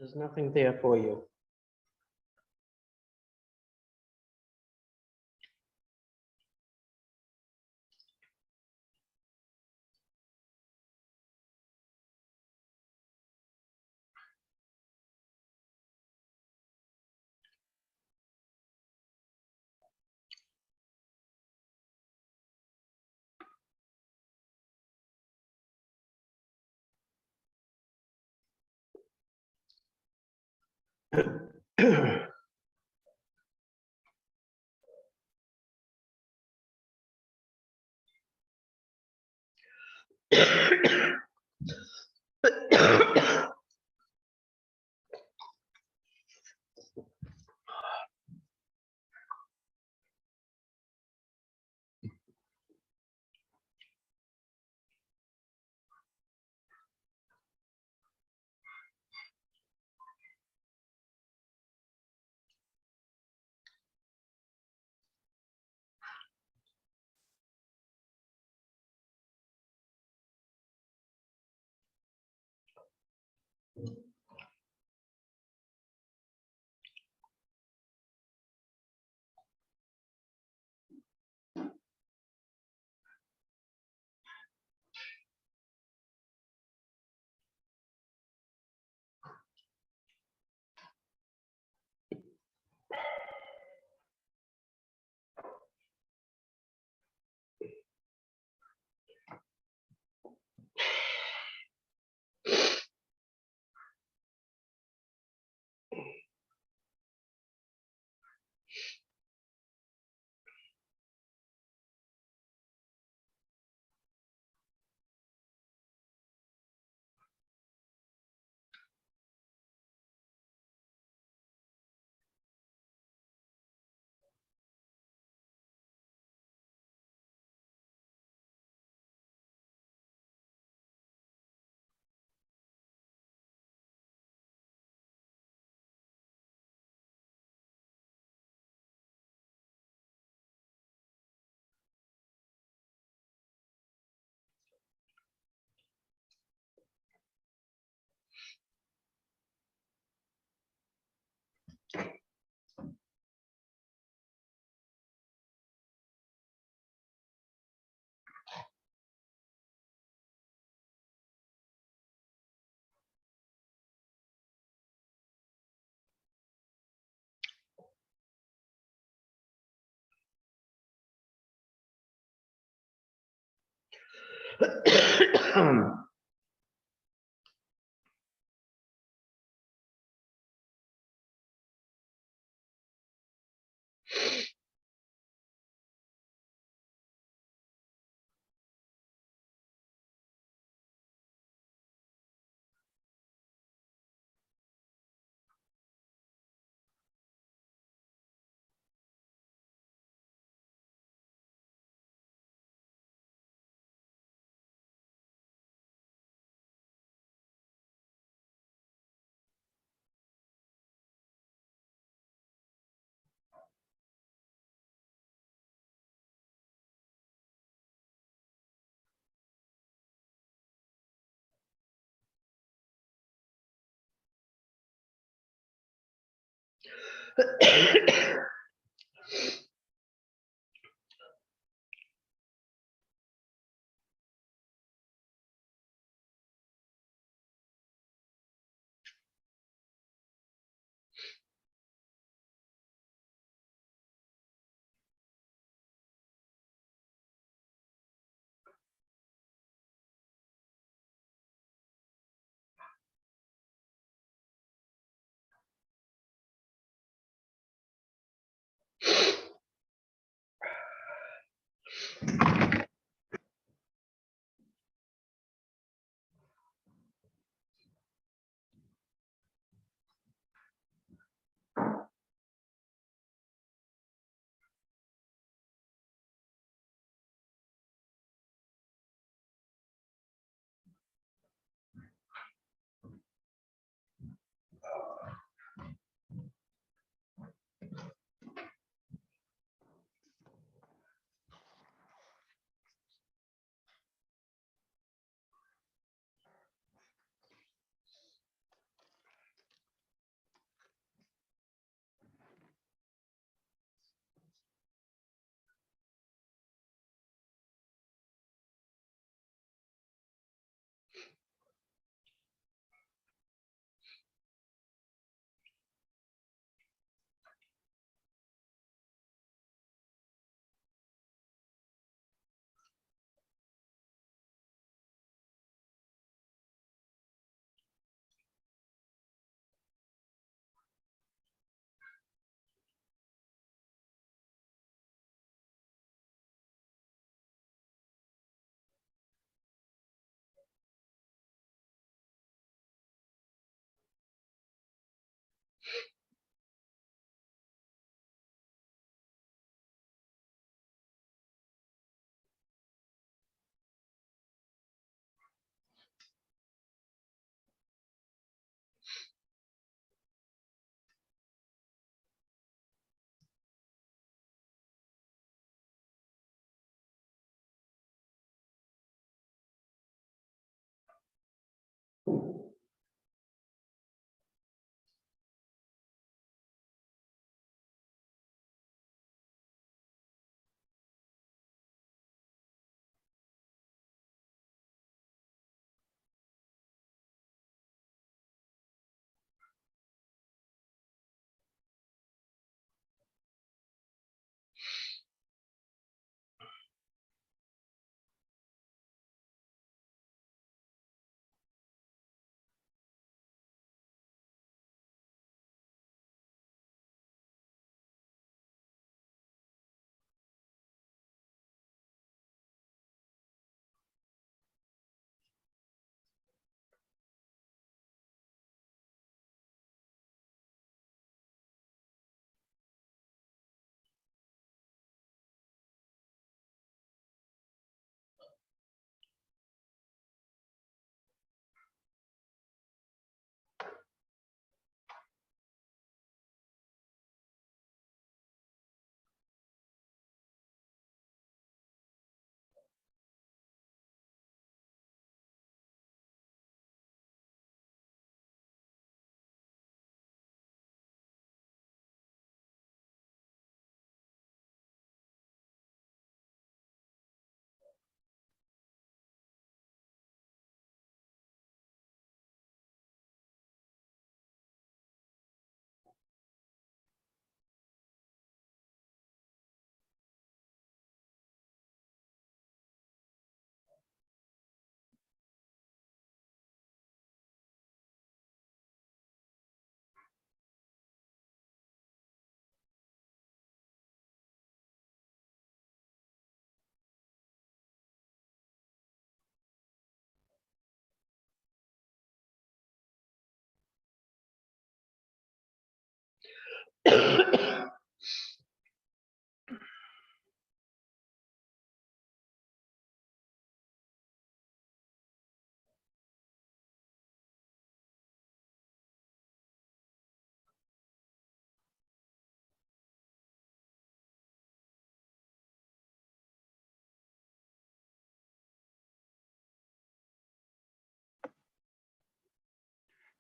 There's nothing there for you.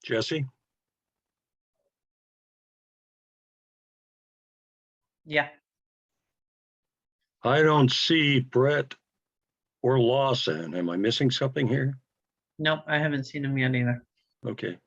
Jesse? Yeah. I don't see Brett or Lawson. Am I missing something here? Nope, I haven't seen him yet either. Okay.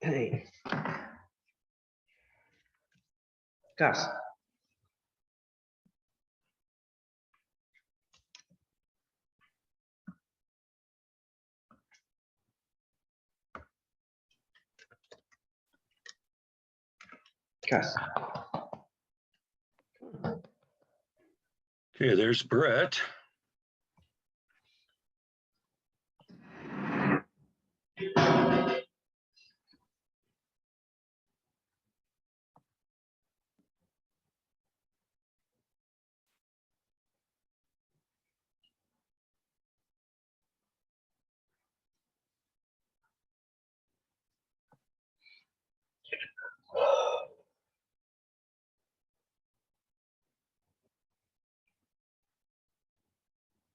Hey. Gus. Gus. Okay, there's Brett.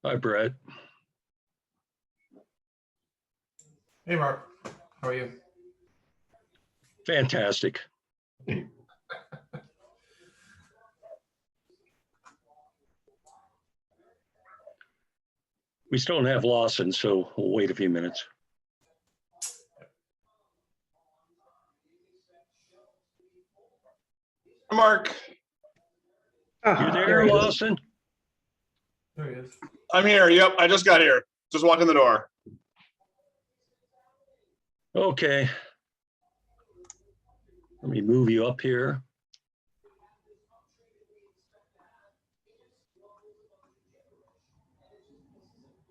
Hi, Brett. Hey, Mark. How are you? Fantastic. We still don't have Lawson, so we'll wait a few minutes. Mark, You there, Lawson? There he is. I'm here. Yep, I just got here. Just walked in the door. Okay. Let me move you up here.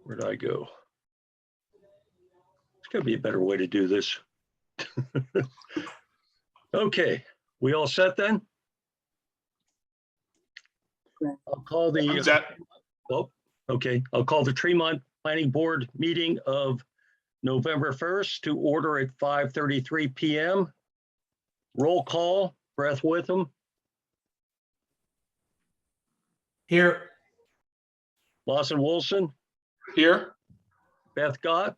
Where'd I go? It's gotta be a better way to do this. Okay, we all set then? I'll call I'm the, set. oh, okay, I'll call the Tremont Planning Board meeting of November 1st to order at 5:33 PM. Roll call, Brett Witham, Here. Lawson Wilson, Here. Beth Gott,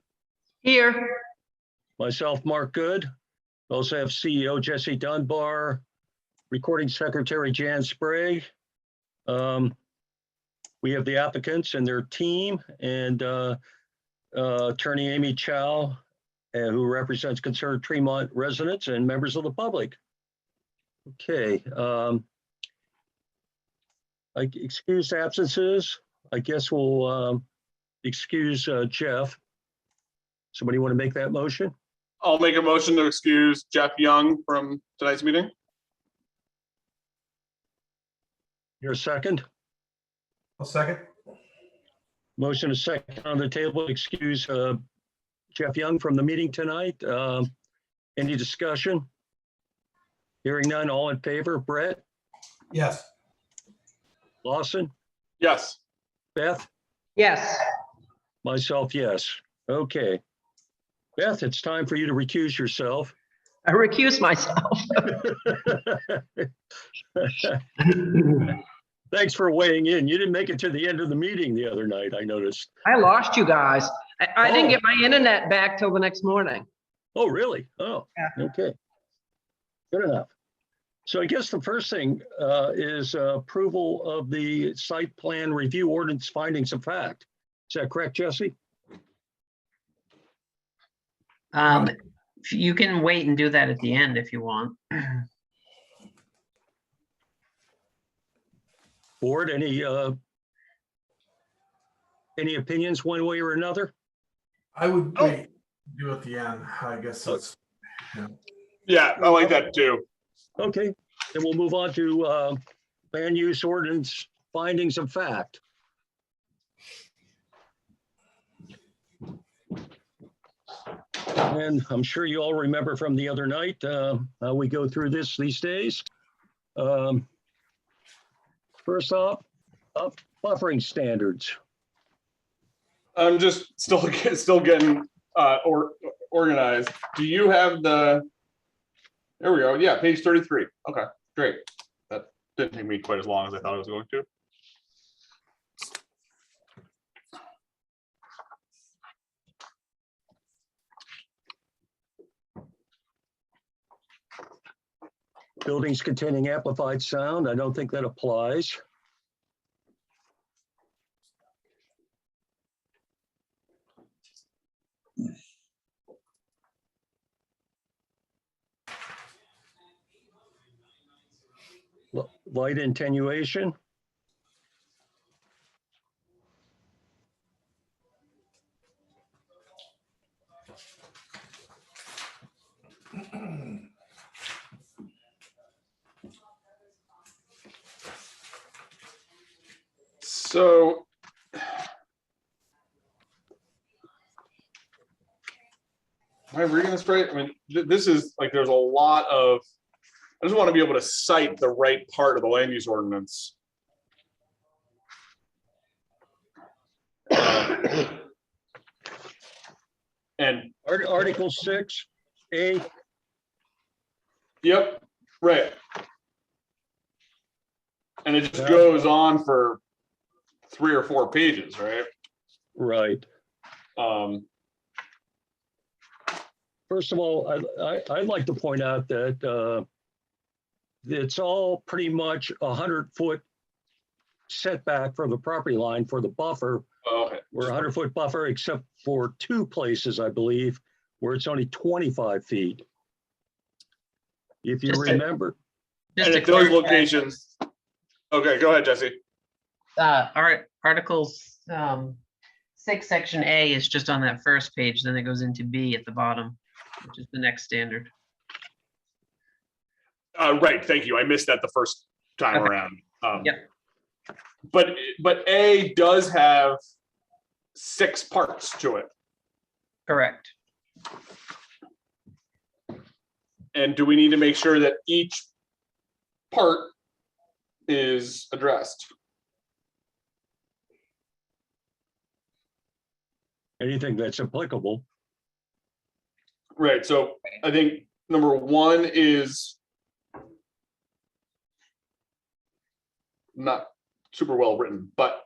Here. myself, Mark Good. We also have CEO Jesse Dunbar, Recording Secretary Jan Sprague. We have the applicants and their team, and Attorney Amy Chow, who represents concerned Tremont residents and members of the public. Okay. Excuse absences. I guess we'll excuse Jeff. Somebody want to make that motion? I'll make a motion to excuse Jeff Young from tonight's meeting. Your second? I'll second. Motion is second on the table. Excuse Jeff Young from the meeting tonight. Any discussion? Hearing none, all in favor. Brett, Yes. Lawson, Yes. Beth, Yes. myself, yes. Okay. Beth, it's time for you to recuse yourself. I recuse myself. Thanks for weighing in. You didn't make it to the end of the meeting the other night, I noticed. I lost you guys. I didn't Oh. get my internet back till the next morning. Oh, really? Oh, Yeah. okay. Good enough. So I guess the first thing is approval of the site plan review ordinance findings of fact. Is that correct, Jesse? You can wait and do that at the end if you want. Board, any opinions one way or another? I would wait, do it at the end. I guess it's, Yeah, I like that too. Okay, then we'll move on to land use ordinance findings of fact. And I'm sure you all remember from the other night how we go through this these days. First off, buffering standards. I'm just still getting organized. Do you have the? There we go. Yeah, page 33. Okay, great. That didn't take me quite as long as I thought it was going to. Buildings containing amplified sound, I don't think that applies. Light attenuation. So am I reading this right? I mean, this is like there's a lot of. I just want to be able to cite the right part of the land use ordinance. And Article 6A. yep, right. And it just goes on for 3 or 4 pages, right? Right. First of all, I'd like to point out that it's all pretty much 100-foot setback from the property line for the buffer. Okay. We're 100-foot buffer, except for 2 places, I believe, where it's only 25 feet. If you Just to- remember, And at those locations, okay, go ahead, Jesse. Articles 6, section A is just on that first page, then it goes into B at the bottom, which is the next standard. Right, thank you. I missed that the first time Okay. around. Yep. But A does have 6 parts to it. Correct. And do we need to make sure that each part is addressed? anything that's applicable. Right, so I think number 1 is not super well written, but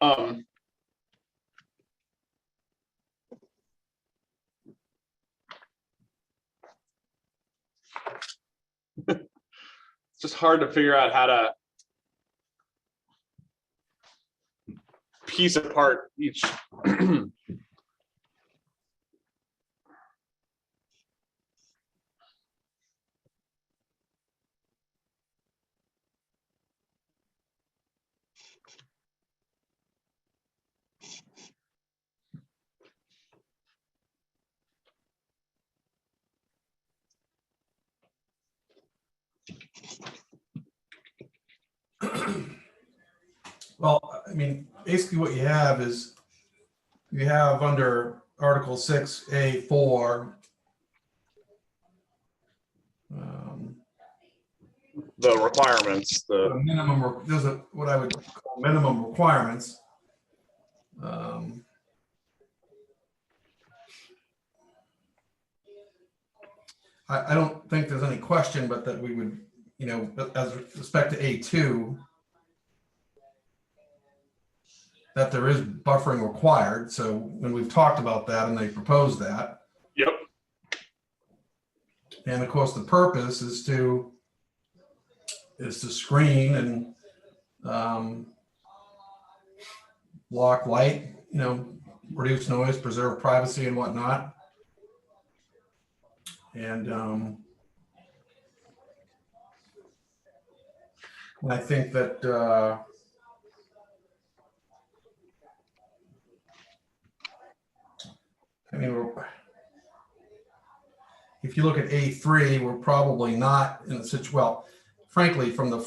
it's just hard to figure out how to piece apart each. well, I mean, basically what you have is you have under Article 6A4, The requirements, a the minimum, there's a, what I would call minimum requirements. I don't think there's any question, but that we would, you know, as respect to A2, that there is buffering required. So when we've talked about that and they proposed that, yep, and of course the purpose is to is to screen and block light, reduce noise, preserve privacy and whatnot. And I think that if you look at A3, we're probably not in a situation, well, frankly, from the,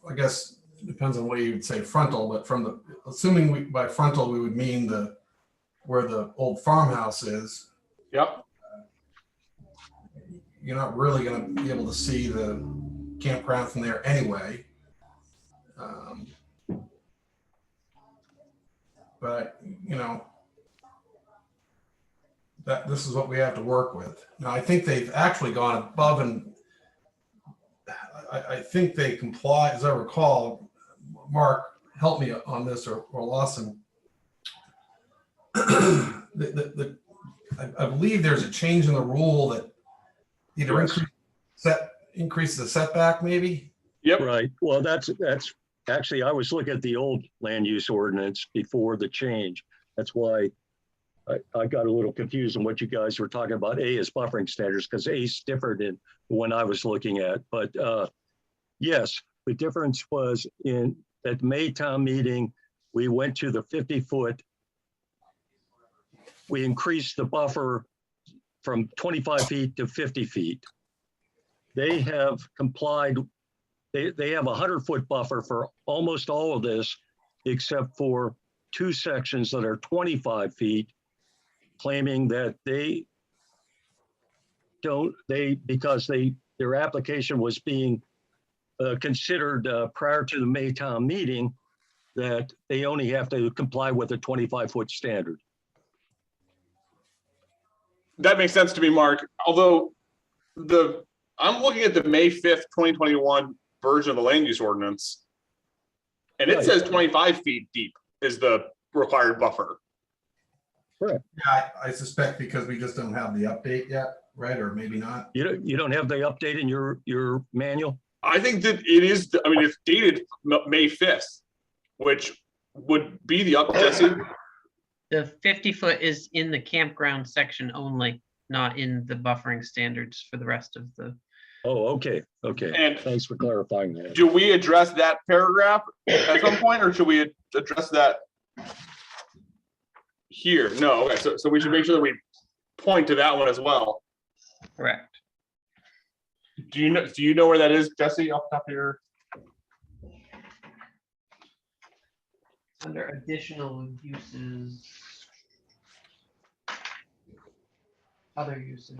I guess, it depends on what you would say frontal, but assuming by frontal, we would mean where the old farmhouse is, Yep. you're not really going to be able to see the campground from there anyway. But, that this is what we have to work with. Now, I think they've actually gone above and I think they comply, as I recall. Mark, help me on this, or Lawson. I believe there's a change in the rule that either increase the setback, maybe. Yep. Right. Well, that's actually, I was looking at the old land use ordinance before the change. That's why I got a little confused on what you guys were talking about. A is buffering standards, because A's differed in when I was looking at. But yes, the difference was at the May town meeting, we went to the 50-foot. We increased the buffer from 25 feet to 50 feet. They have complied. They have a 100-foot buffer for almost all of this, except for two sections that are 25 feet, claiming that because their application was being considered prior to the May town meeting, that they only have to comply with a 25-foot standard. That makes sense to me, Mark. Although I'm looking at the May 5th, 2021 version of the land use ordinance, and it Right. says 25 feet deep is the required buffer. Yeah, I suspect because we just don't have the update yet, right? Or maybe not. You don't have the update in your manual? I think that it is, I mean, it's dated May 5th, which would be the up, Jesse. The 50-foot is in the campground section only, not in the buffering standards for the rest of the. Oh, okay. And Thanks for clarifying that. do we address that paragraph at some point, or should we address that here? No, okay, so we should make sure that we point to that one as well. Correct. Do you know where that is, Jesse, off the top of your? Under additional uses. Other uses.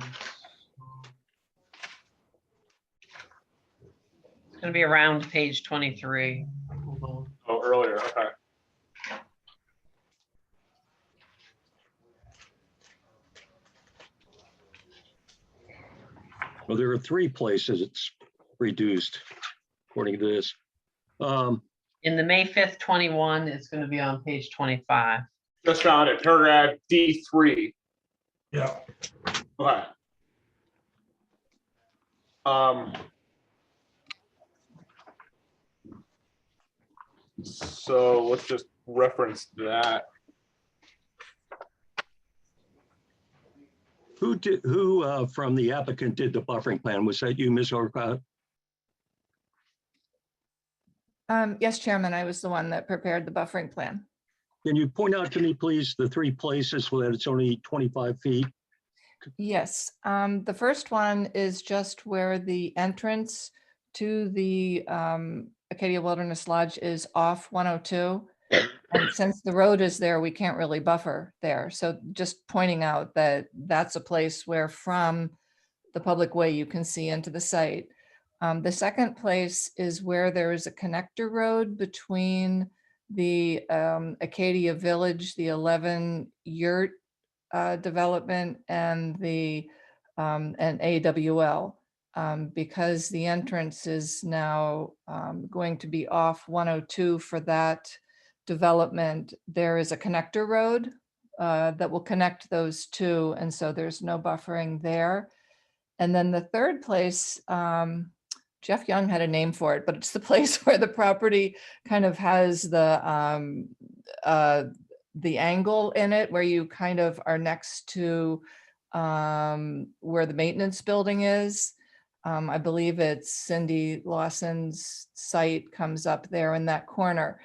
It's gonna be around page 23. Hold on. Oh, earlier, okay. Well, there are three places it's reduced, according to this. In the May 5th, 21, it's gonna be on page 25. Just found it, paragraph D3. Yeah. Okay. So let's just reference that. Who from the applicant did the buffering plan? Was that you, Ms. Orcott? Yes, Chairman, I was the one that prepared the buffering plan. Can you point out to me, please, the three places where it's only 25 feet? Yes, the first one is just where the entrance to the Acadia Wilderness Lodge is off 102. And since the road is there, we can't really buffer there. So just pointing out that that's a place where from the public way you can see into the site. The second place is where there is a connector road between the Acadia Village, the 11 yurt development, and the and AWL, because the entrance is now going to be off 102 for that development. There is a connector road that will connect those two, and so there's no buffering there. And then the third place, Jeff Young had a name for it, but it's the place where the property kind of has the angle in it, where you kind of are next to where the maintenance building is. I believe it's Cindy Lawson's site comes up there in that corner.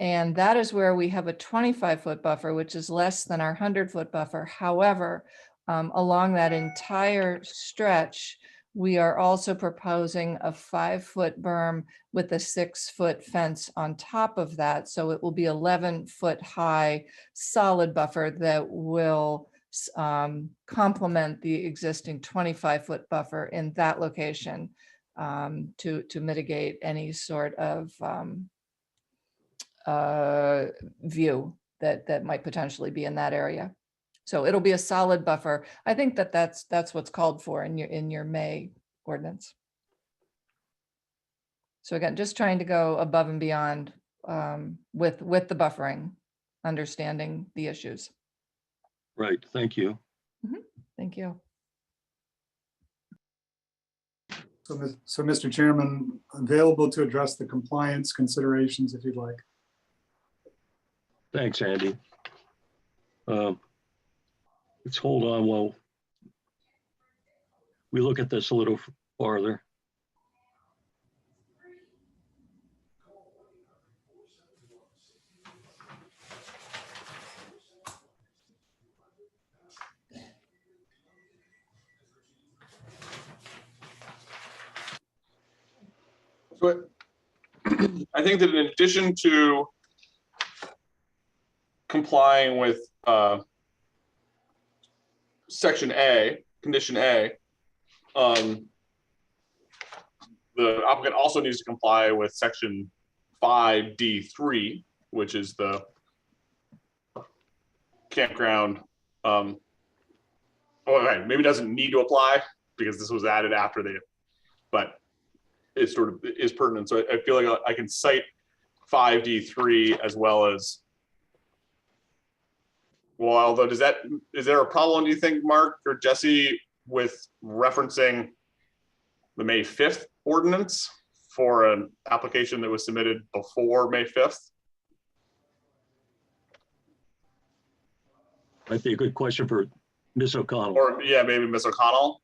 And that is where we have a 25-foot buffer, which is less than our 100-foot buffer. However, along that entire stretch, we are also proposing a 5-foot berm with a 6-foot fence on top of that. So it will be 11-foot high solid buffer that will complement the existing 25-foot buffer in that location to mitigate any sort of view that might potentially be in that area. So it'll be a solid buffer. I think that's what's called for in your May ordinance. So again, just trying to go above and beyond with the buffering, understanding the issues. Right, thank you. Thank you. So, Mr. Chairman, available to address the compliance considerations if you'd like. Thanks, Andy. Let's hold on while we look at this a little farther. So I think that in addition to complying with section A, condition A, the applicant also needs to comply with section 5D3, which is the campground. Oh, right, maybe it doesn't need to apply because this was added after they, but it sort of is pertinent. So I feel like I can cite 5D3 as well as, well, although is there a problem, do you think, Mark or Jesse, with referencing the May 5th ordinance for an application that was submitted before May 5th? Might be a good question for Ms. O'Connell. Or yeah, maybe Ms. O'Connell.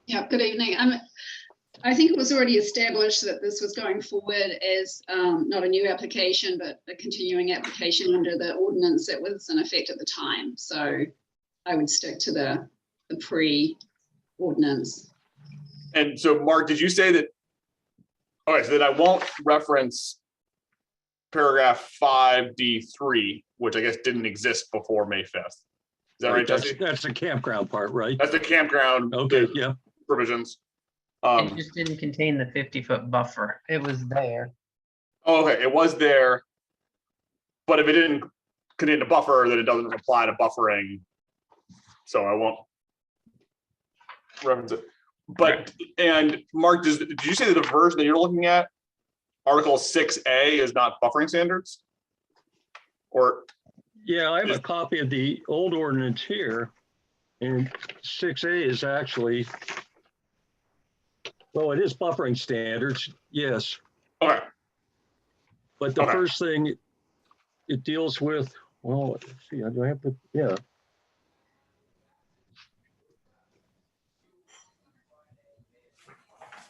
Yeah, good evening. I think it was already established that this was going forward as not a new application, but a continuing application under the ordinance that was in effect at the time. So I would stick to the pre-ordinance. And so, Mark, did you say that? Okay, so that I won't reference paragraph 5D3, which I guess didn't exist before May 5th. Is that right, Jesse? That's the campground part, right? That's the campground. Okay, yeah. Provisions. It just didn't contain the 50-foot buffer. It was there. Oh, okay, it was there, but if it didn't contain a buffer, then it doesn't apply to buffering. So I won't reference it. But, and Mark, did you say that the version that you're looking at, Article 6A, is not buffering standards? Or? Yeah, I have a copy of the old ordinance here, and 6A is actually, well, it is buffering standards, yes. Okay. But the Okay. first thing it deals with, well, let's see, do I have to, yeah.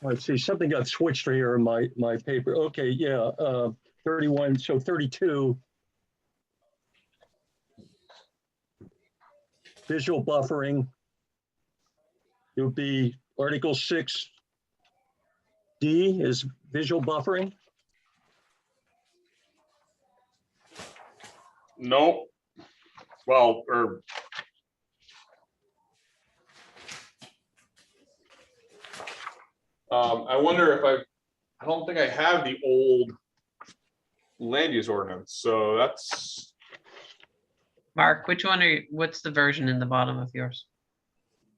Let's see, something got switched here in my paper. Okay, yeah, 31, so 32. Visual buffering. It would be Article 6D is visual buffering. No. Well, or I wonder if I don't think I have the old land use ordinance. So that's, Mark, what's the version in the bottom of yours?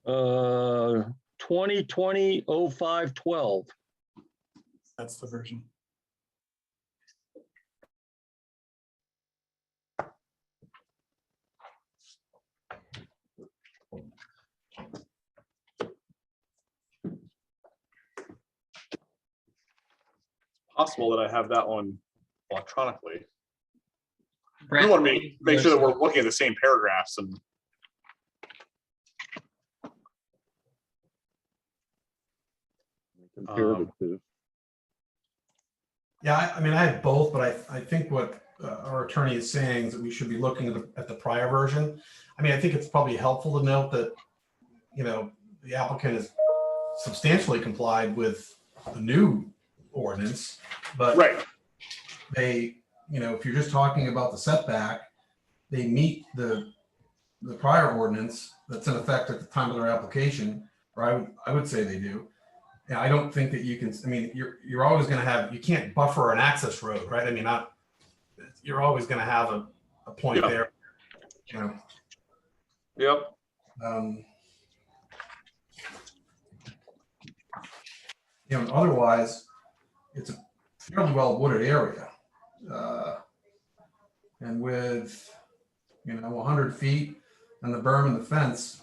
2020-05-12. That's the version. possible that I have that one electronically. I Brett, want to make sure that we're looking at the same paragraphs and. Compare the two. Yeah, I mean, I have both, but I think what our attorney is saying is that we should be looking at the prior version. I mean, I think it's probably helpful to note that, you know, the applicant has substantially complied with the new ordinance, but Right. they, you know, if you're just talking about the setback, they meet the prior ordinance that's in effect at the time of their application, or I would say they do. And I don't think that you can, I mean, you're always going to have, you can't buffer an access road, right? I mean, you're always going to have a point Yeah. there, you know. Yep. You know, otherwise, it's a fairly well wooded area. And with, you know, 100 feet and the berm and the fence,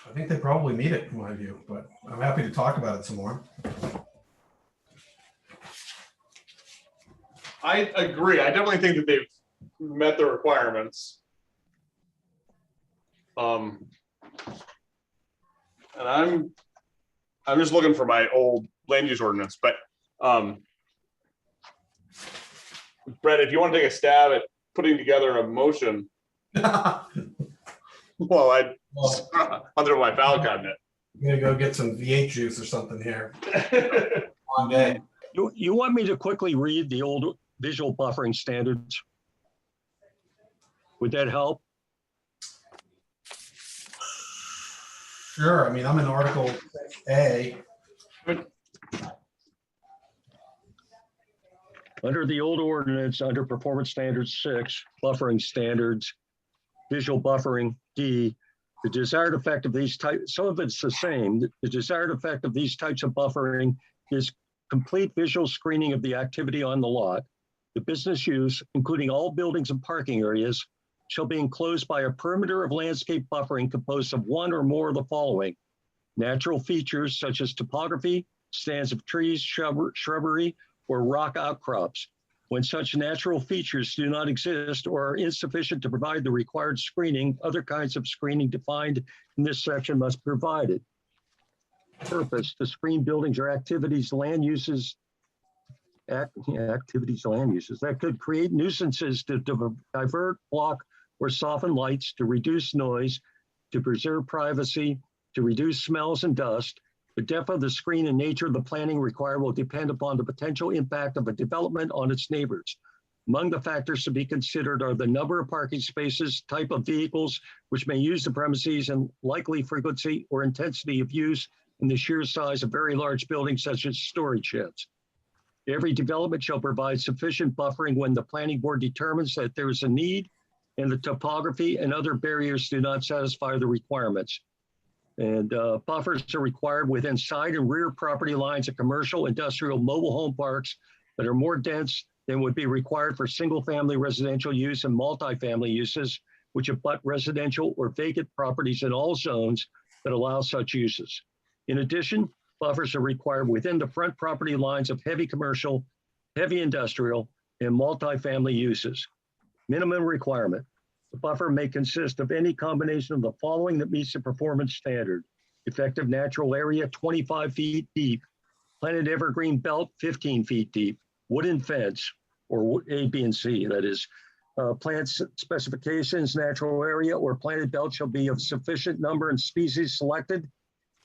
I think they probably meet it in my view, but I'm happy to talk about it some more. I agree. I definitely think that they've met the requirements. And I'm just looking for my old land use ordinance, but Brett, if you want to take a stab at putting together a motion, well, I'll throw my file cabinet. I'm gonna go get some V8 juice or something here. One day. You want me to quickly read the old visual buffering standards? Would that help? Sure. I mean, I'm in Article A. Under the old ordinance, under Performance Standards 6, buffering standards, visual buffering, D, the desired effect of these types, some of it's the same. The desired effect of these types of buffering is complete visual screening of the activity on the lot. The business use, including all buildings and parking areas, shall be enclosed by a perimeter of landscape buffering composed of one or more of the following: natural features such as topography, stands of trees, shrubbery, or rock outcrops. When such natural features do not exist or are insufficient to provide the required screening, other kinds of screening defined in this section must be provided. Purpose: to screen buildings or activities, land uses, that could create nuisances, to divert, block, or soften lights, to reduce noise, to preserve privacy, to reduce smells and dust. The depth of the screen and nature of the planning required will depend upon the potential impact of a development on its neighbors. Among the factors to be considered are the number of parking spaces, type of vehicles which may use the premises, and likely frequency or intensity of use, and the sheer size of very large buildings such as storage sheds. Every development shall provide sufficient buffering when the planning board determines that there is a need and the topography and other barriers do not satisfy the requirements. And buffers are required within side and rear property lines of commercial, industrial, mobile home parks that are more dense than would be required for single-family residential use and multifamily uses, which abut residential or vacant properties in all zones that allow such uses. In addition, buffers are required within the front property lines of heavy commercial, heavy industrial, and multifamily uses. Minimum requirement: the buffer may consist of any combination of the following that meets the performance standard: effective natural area 25 feet deep, planted evergreen belt 15 feet deep, wooden fence, or A, B, and C, that is. Plant specifications: natural area or planted belt shall be of sufficient number and species selected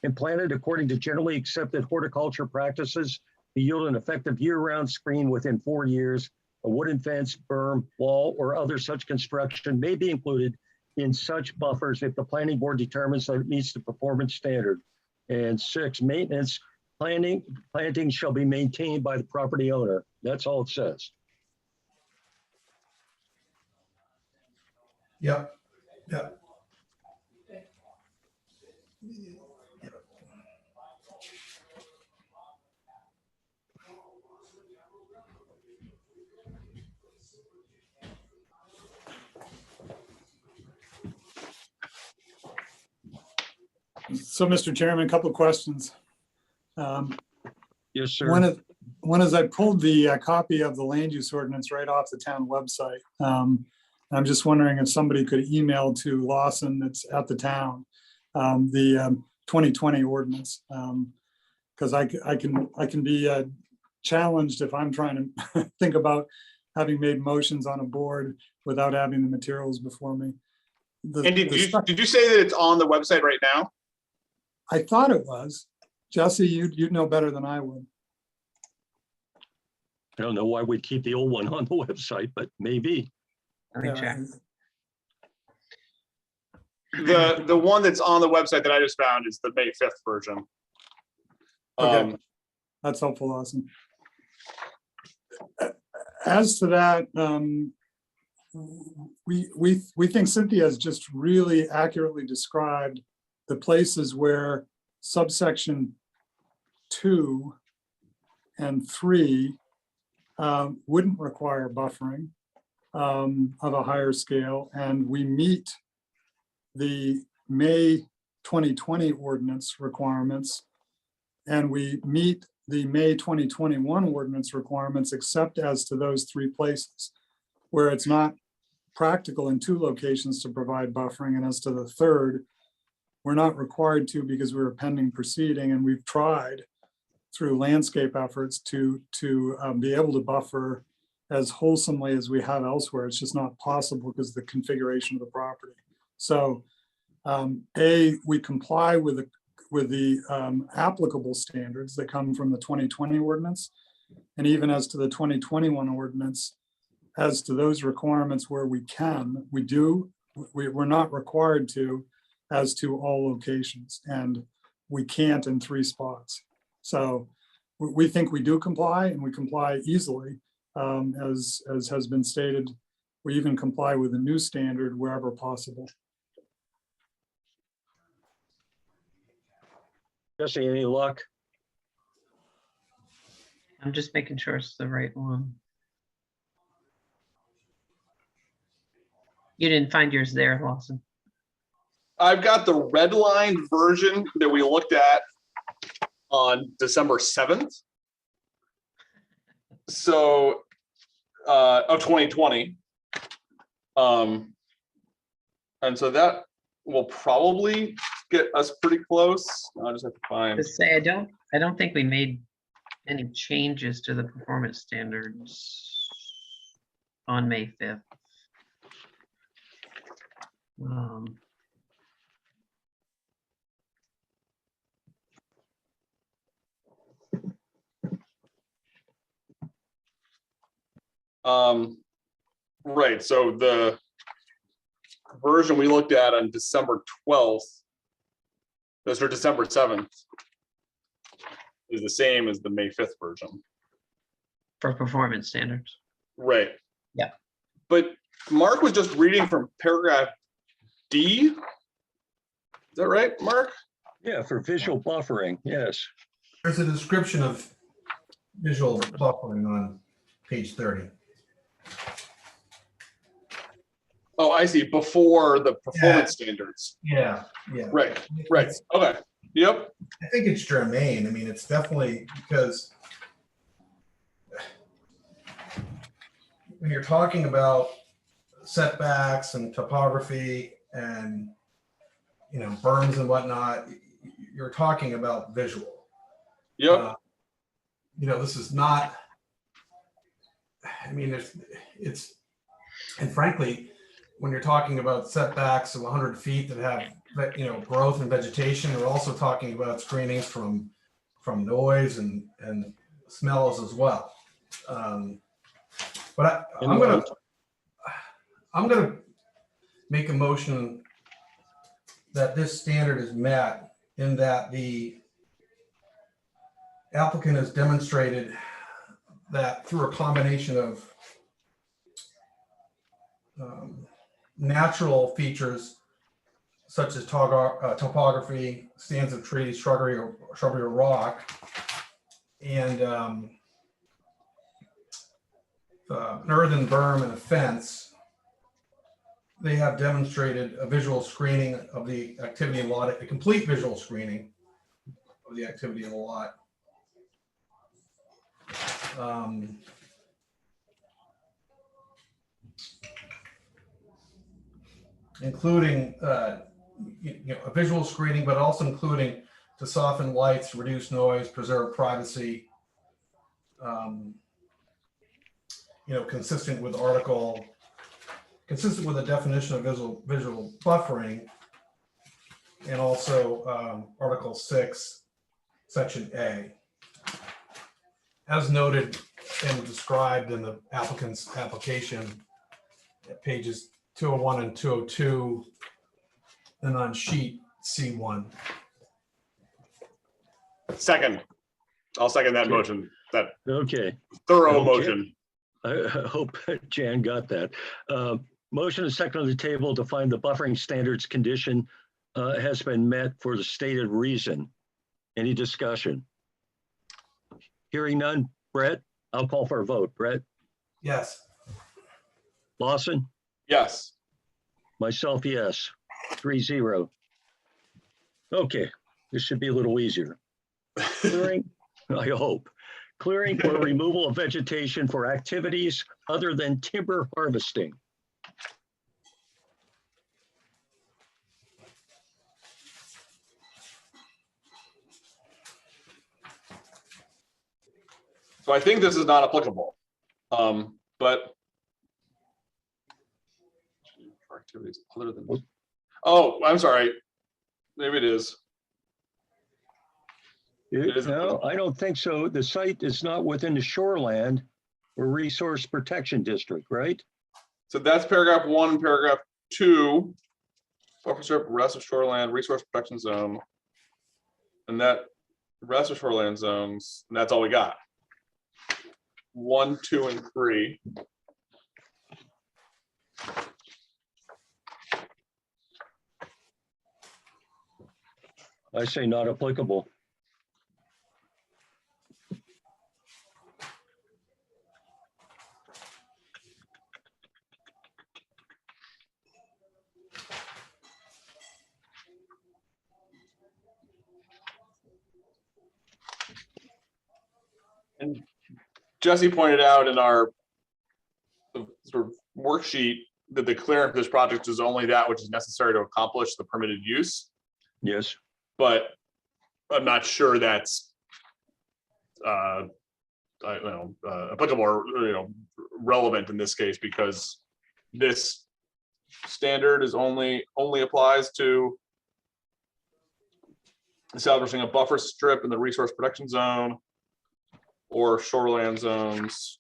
and planted according to generally accepted horticulture practices to yield an effective year-round screen within 4 years. A wooden fence, berm, wall, or other such construction may be included in such buffers if the planning board determines that it meets the performance standard. And 6, maintenance: planting shall be maintained by the property owner. That's all it says. Yep. Yep. So, Mr. Chairman, a couple of questions. Yes, sir. One is I pulled the copy of the land use ordinance right off the town website. I'm just wondering if somebody could email to Lawson that's at the town, the 2020 ordinance. Because I can be challenged if I'm trying to think about having made motions on a board without having the materials before me. Andy, did you say that it's on the website right now? I thought it was. Jesse, you'd know better than I would. I don't know why we'd keep the old one on the website, but maybe. Let me check. The one that's on the website that I just found is the May 5th version. Okay. That's helpful, Lawson. As to that, we think Cynthia has just really accurately described the places where subsection 2 and 3 wouldn't require buffering of a higher scale, and we meet the May 2020 ordinance requirements, and we meet the May 2021 ordinance requirements, except as to those 3 places where it's not practical in 2 locations to provide buffering, and as to the 3rd, we're not required to because we're a pending proceeding, and we've tried through landscape efforts to be able to buffer as wholesomely as we have elsewhere. It's just not possible because of the configuration of the property. So we comply with the applicable standards that come from the 2020 ordinance. And even as to the 2021 ordinance, as to those requirements where we can, we're not required to as to all locations, and we can't in 3 spots. So we think we do comply, and we comply easily. As has been stated, we even comply with the new standard wherever possible. Jesse, any luck? I'm just making sure it's the right one. You didn't find yours there, Lawson. I've got the red line version that we looked at on December 7th. So, of 2020. And so that will probably get us pretty close. I'll just have to find. To say, I don't think we made any changes to the performance standards on May 5th. Right, so the version we looked at on December 12th, those are December 7th, is the same as the May 5th version. For performance standards. Right. Yeah. But Mark was just reading from paragraph D. Is that right, Mark? Yeah, for visual buffering, yes. There's a description of visual buffering on page 30. Oh, I see. Before the performance standards. Yeah. Right. Okay. Yep. I think it's germane. I mean, it's definitely because when you're talking about setbacks and topography and, berms and whatnot, you're talking about visual. Yep. This is not, it's, and frankly, when you're talking about setbacks of 100 feet that have, growth and vegetation, we're also talking about screenings from noise and smells as well. But I'm gonna make a motion that this standard is met in that the applicant has demonstrated that through a combination of natural features such as topography, stands of trees, shrubbery or rock, and an earthen berm and a fence, they have demonstrated a visual screening of the activity in the lot, a complete visual screening of the activity in the lot. Including a visual screening, but also including to soften lights, reduce noise, preserve privacy. Consistent with the definition of visual buffering, and also Article 6, Section A. As noted and described in the applicant's application at pages 201 and 202, and on sheet C1. Second. I'll second that Okay. motion, that Okay, thorough Okay. motion. I hope Jan got that. Motion is second on the table to find the buffering standards condition has been met for the stated reason. Any discussion? Hearing none. Brett, I'll call for a vote. Brett, Yes. Lawson, Yes. myself, yes. 3-0. Okay, this should be a little easier. Clearing, I hope. Clearing or removal of vegetation for activities other than timber harvesting. So I think this is not applicable, but. For activities other than, oh, I'm sorry. Maybe it is. It is No, I don't think so. The site is not within the shoreland or resource protection district, right? So that's paragraph 1, paragraph 2. Buffer strip, rest of shoreland, resource protection zone. And that rest of shoreland zones, and that's all we got. 1, 2, and 3. I say not applicable. And Jesse pointed out in our sort of worksheet that the clearance of this project is only that which is necessary to accomplish the permitted use, Yes, but I'm not sure that's applicable or relevant in this case, because this standard is only applies to establishing a buffer strip in the resource protection zone or shoreland zones.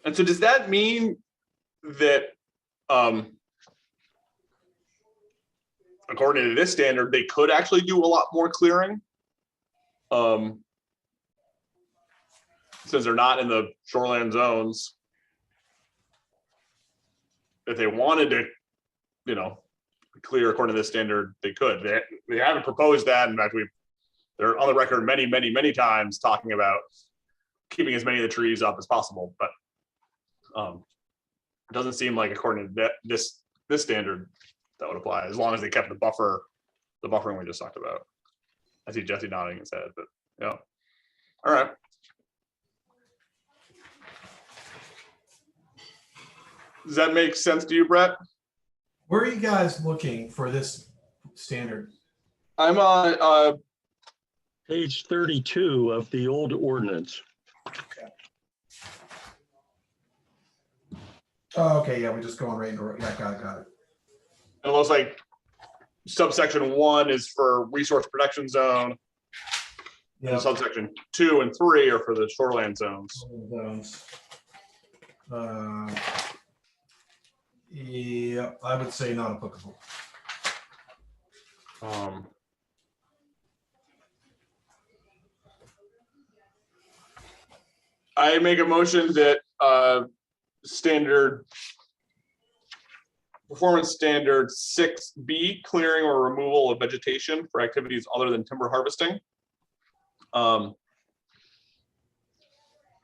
And so does that mean that according to this standard, they could actually do a lot more clearing? Since they're not in the shoreland zones. If they wanted to, clear according to this standard, they could. They haven't proposed that. In fact, they're on the record many times talking about keeping as many of the trees up as possible. But it doesn't seem like according to this standard that would apply, as long as they kept the buffering we just talked about. I see Jesse nodding his head, but yeah. All right. Does that make sense to you, Brett? Where are you guys looking for this standard? I'm on page 32 of the old ordinance. Oh, okay, yeah, we're just going right into, yeah, got it. it looks like subsection 1 is for resource protection zone. Yeah. And subsection 2 and 3 are for the shoreland zones. Yeah, I would say not applicable. I make a motion that performance standard 6B, clearing or removal of vegetation for activities other than timber harvesting,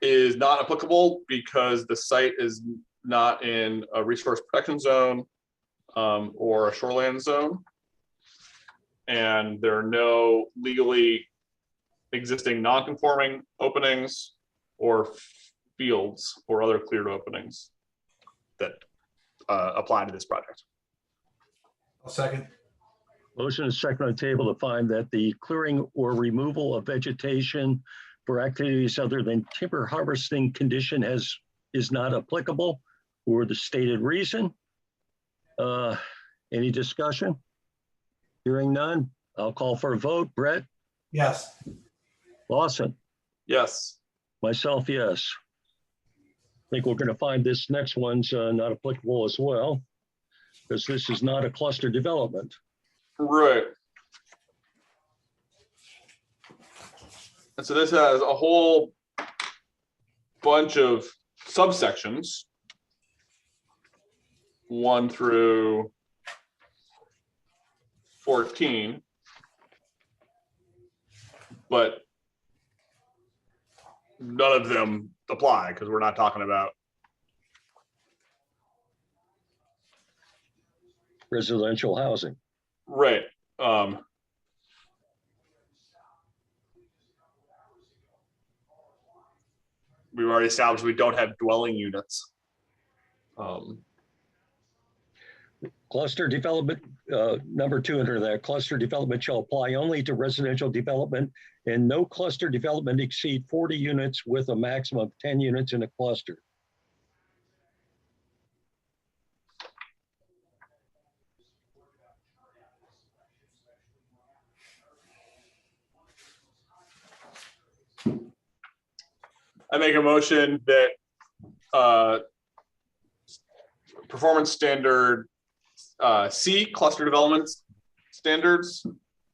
is not applicable because the site is not in a resource protection zone or a shoreline zone. And there are no legally existing non-conforming openings or fields or other cleared openings that apply to this project. I'll second. Motion is second on the table to find that the clearing or removal of vegetation for activities other than timber harvesting condition is not applicable for the stated reason. Any discussion? Hearing none, I'll call for a vote. Brett? Yes. Lawson? Yes. Myself, yes. I think we're going to find this next one's not applicable as well, because this is not a cluster development. Right. And so this has a whole bunch of subsections, 1 through 14, but none of them apply because we're not talking about Residential housing. right. We've already established we don't have dwelling units. Cluster development, number 2 under that, cluster development shall apply only to residential development, and no cluster development exceed 40 units with a maximum of 10 units in a cluster. I make a motion that performance standard C, cluster development standards,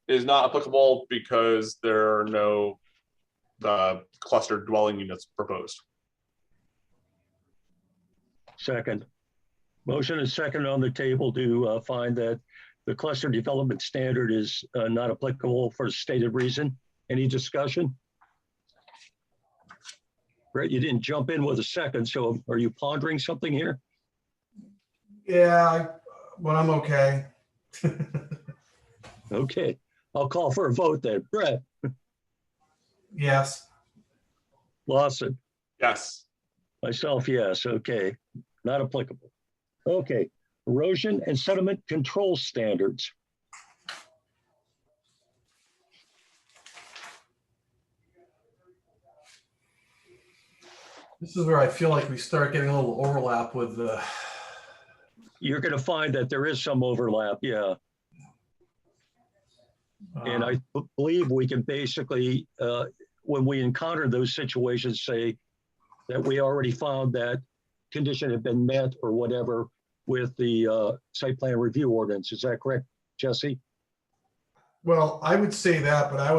is not applicable because there are no cluster dwelling units proposed. Second. Motion is second on the table to find that the cluster development standard is not applicable for stated reason. Any discussion? Brett, you didn't jump in with a second, so are you pondering something here? Yeah, but I'm okay. Okay, I'll call for a vote then. Brett? Yes. Lawson? Yes. Myself, yes. Okay, not applicable. Okay, erosion and sediment control standards. This is where I feel like we start getting a little overlap with the. You're going to find that there is some overlap, yeah. And I believe we can basically, when we encounter those situations, say that we already found that condition had been met or whatever with the site plan review ordinance. Is that correct, Jesse? Well, I would say that, but I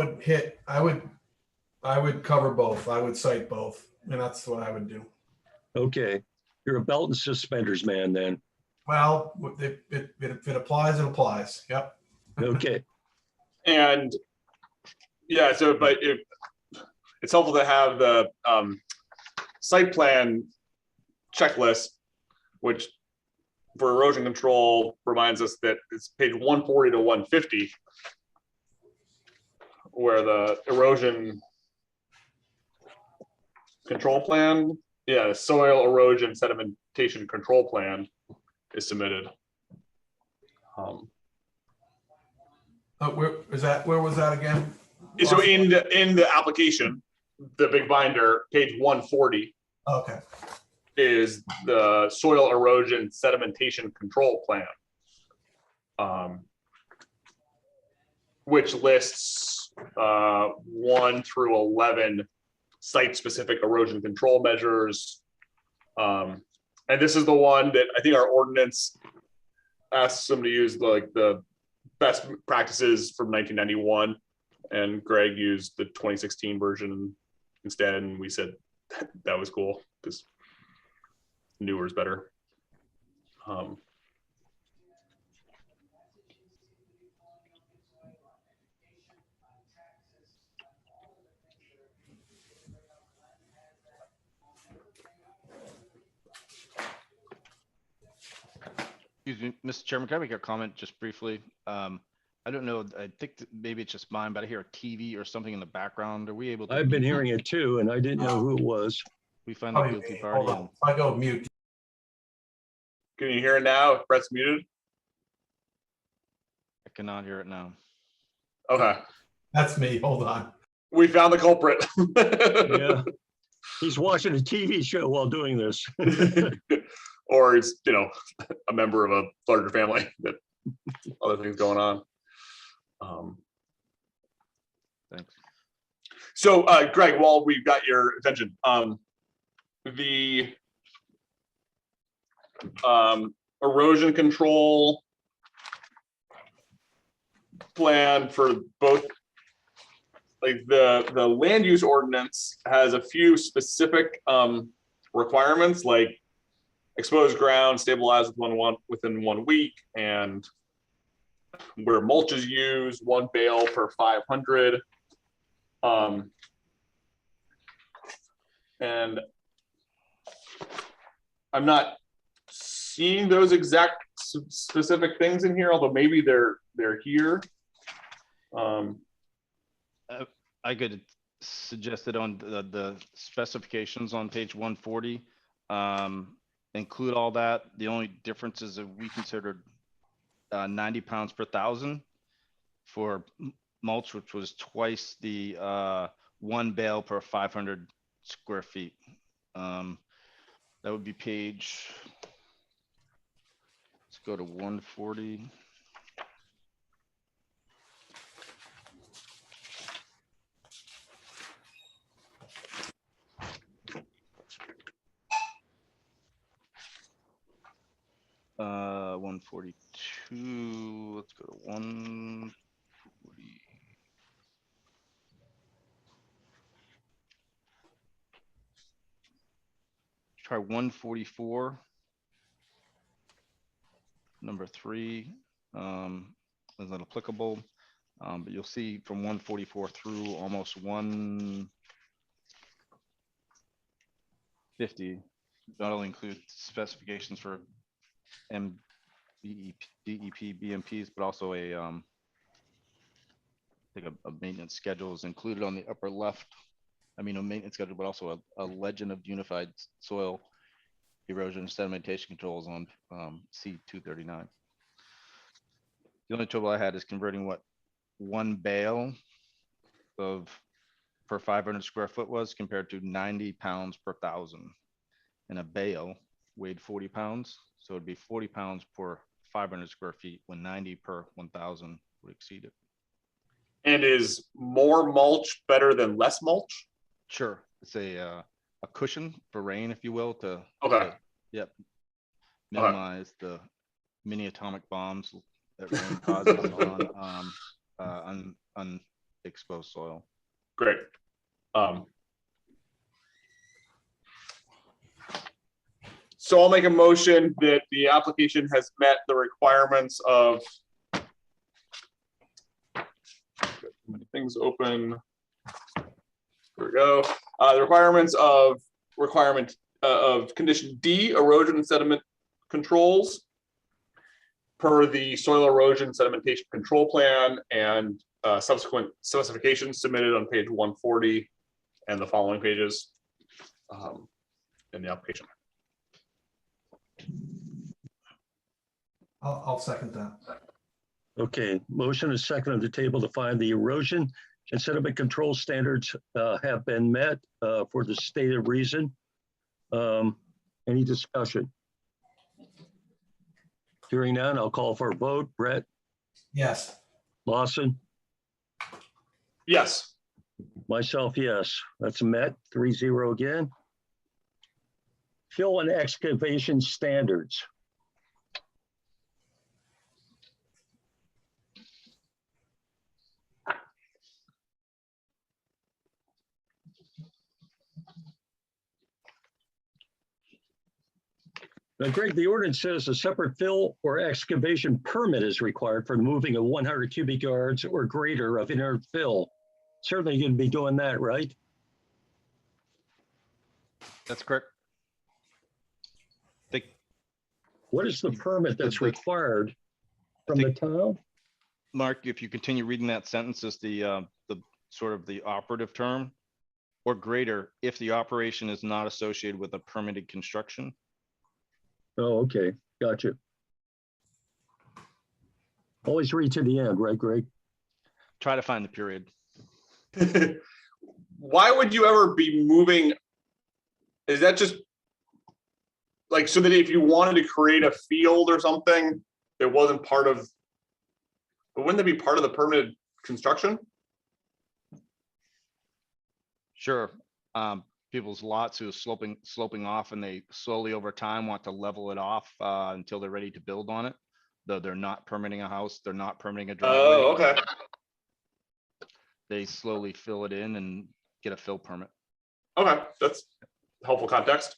would cover both. I would cite both, and that's what I would do. Okay, you're a belt and suspenders man then. Well, if it applies, it applies. Yep. Okay, And yeah, so but it's helpful to have the site plan checklist, which for erosion control reminds us that it's page 140 to 150, where the erosion control plan, yeah, the soil erosion sedimentation control plan is submitted. Where is that? Where was that again? So in the application, the big binder, page 140, Okay. is the soil erosion sedimentation control plan, which lists 1 through 11 site-specific erosion control measures. And this is the one that I think our ordinance asks them to use the best practices from 1991, and Greg used the 2016 version instead, and we said that was cool because newer is better. Excuse me, Mr. Chairman, can I make a comment just briefly? I don't know, I think that maybe it's just mine, but I hear a TV or something in the background. Are we able to? I've been mute hearing it too, and I didn't know who it was. We find the Probably guilty me. party Hold on. and If I go mute, Can you hear it now? If Brett's muted? I cannot hear it now. Okay, that's me. Hold on. we found the culprit. Yeah. He's watching a TV show while doing this. Or it's, a member of a larger family that other things going on. Thanks. So, Greg, while we've got your attention, the erosion control plan for both, like the land use ordinance has a few specific requirements, like exposed ground stabilized within 1 week, and where mulch is used, 1 bale per 500. And I'm not seeing those exact specific things in here, although maybe they're here. I could suggest that on the specifications on page 140, include all that. The only difference is that we considered 90 pounds per 1,000 for mulch, which was twice the 1 bale per 500 square feet. That would be page, let's go to 140. Uh, 142, let's go to 140. Try 144. Number 3 is not applicable, but you'll see from 144 through almost 150 not only include specifications for DEP, BMPs, but also a maintenance schedule is included on the upper left. I mean, a maintenance schedule, but also a legend of unified soil erosion sedimentation controls on C239. The only trouble I had is converting what 1 bale of per 500 square foot was compared to 90 pounds per 1,000. And a bale weighed 40 pounds. So it'd be 40 pounds per 500 square feet when 90 per 1,000 would exceed it. And is more mulch better than less mulch? Sure. It's a cushion for rain, if you will, to Okay. Yep. Minimize the mini atomic bombs that rain causes on unexposed soil. Great. So I'll make a motion that the application has met the requirements of things open. There we go. The requirements of condition D, erosion and sediment controls per the soil erosion sedimentation control plan and subsequent specifications submitted on page 140 and the following pages in the application. I'll second that. Okay, motion is second on the table to find the erosion and sediment control standards have been met for the stated reason. Any discussion? Hearing none, I'll call for a vote. Brett, Yes. Lawson, Yes. myself, yes. That's met, 3-0 again. Fill and excavation standards. Now, Greg, the ordinance says a separate fill or excavation permit is required for moving a 100 cubic yards or greater of inert fill. Certainly you're going to be doing that, right? That's correct. What is the permit that's The- required from the town? Mark, if you continue reading that sentence, is the sort of the operative term, or greater if the operation is not associated with a permitted construction. Oh, okay, gotcha. Always read to the end, right, Greg? Try to find the period. Why would you ever be moving? Is that just like so that if you wanted to create a field or something, it wasn't part of, but wouldn't that be part of the permitted construction? Sure. People's lots who are sloping off, and they slowly over time want to level it off until they're ready to build on it. Though they're not permitting a house, they're not permitting a driveway. Oh, okay. They slowly fill it in and get a fill permit. Okay, that's helpful context.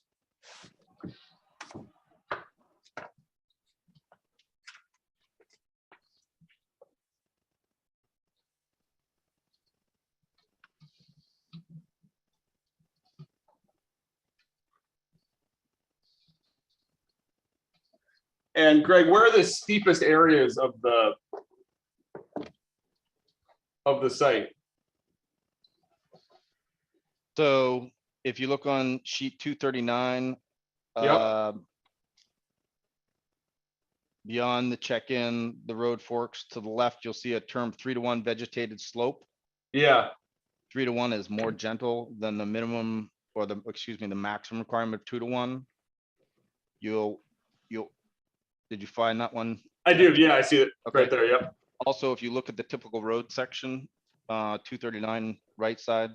And Greg, where are the steepest areas of the site? So if you look on sheet 239, Yep. beyond the check-in, the road forks to the left, you'll see a term 3-to-1 vegetated slope. Yeah. 3-to-1 is more gentle than the minimum, or the maximum requirement of 2-to-1. Did you find that one? I do. Yeah, I see it Okay. right there. Yep. Also, if you look at the typical road section, 239 right side,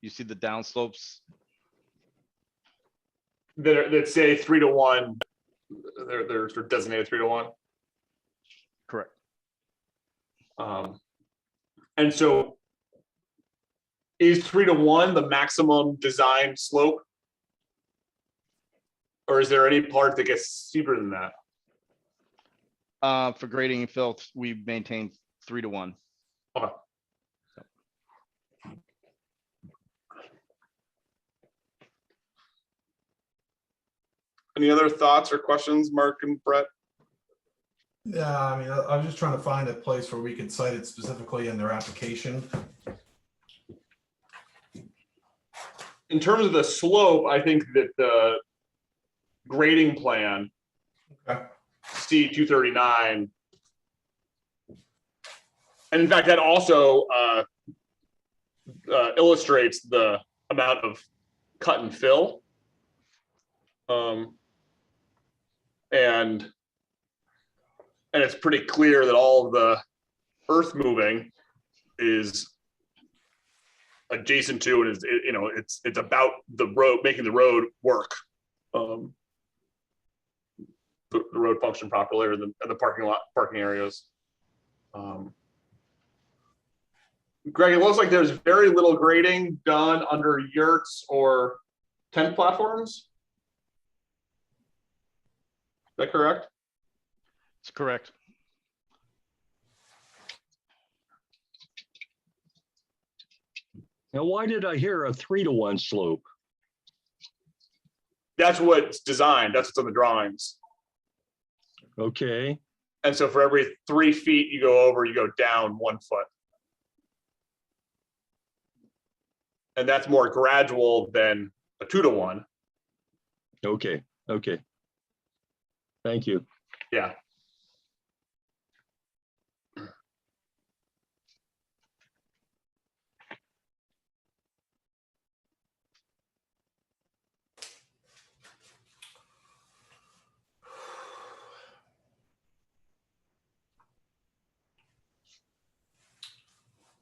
you see the downslopes. That say 3-to-1. They're sort of designated 3-to-1. Correct. And so is 3-to-1 the maximum design slope? Or is there any part that gets steeper than that? For grading and fill, we maintain 3-to-1. Okay. Any other thoughts or questions, Mark and Brett? Yeah, I mean, I'm just trying to find a place where we could cite it specifically in their application. In terms of the slope, I think that the grading plan, Okay. C239, and in fact, that also illustrates the amount of cut and fill. And it's pretty clear that all of the earth moving is adjacent to, and is, you know, it's about the road, making the road work. The road function properly, or the parking areas. Greg, it looks like there's very little grading done under yurts or tent platforms. Is that correct? It's correct. Now, why did I hear a 3-to-1 slope? That's what's designed. That's what's on the drawings. Okay, And so for every 3 feet you go over, you go down 1 foot. And that's more gradual than a 2-to-1. okay, okay. Thank you. Yeah.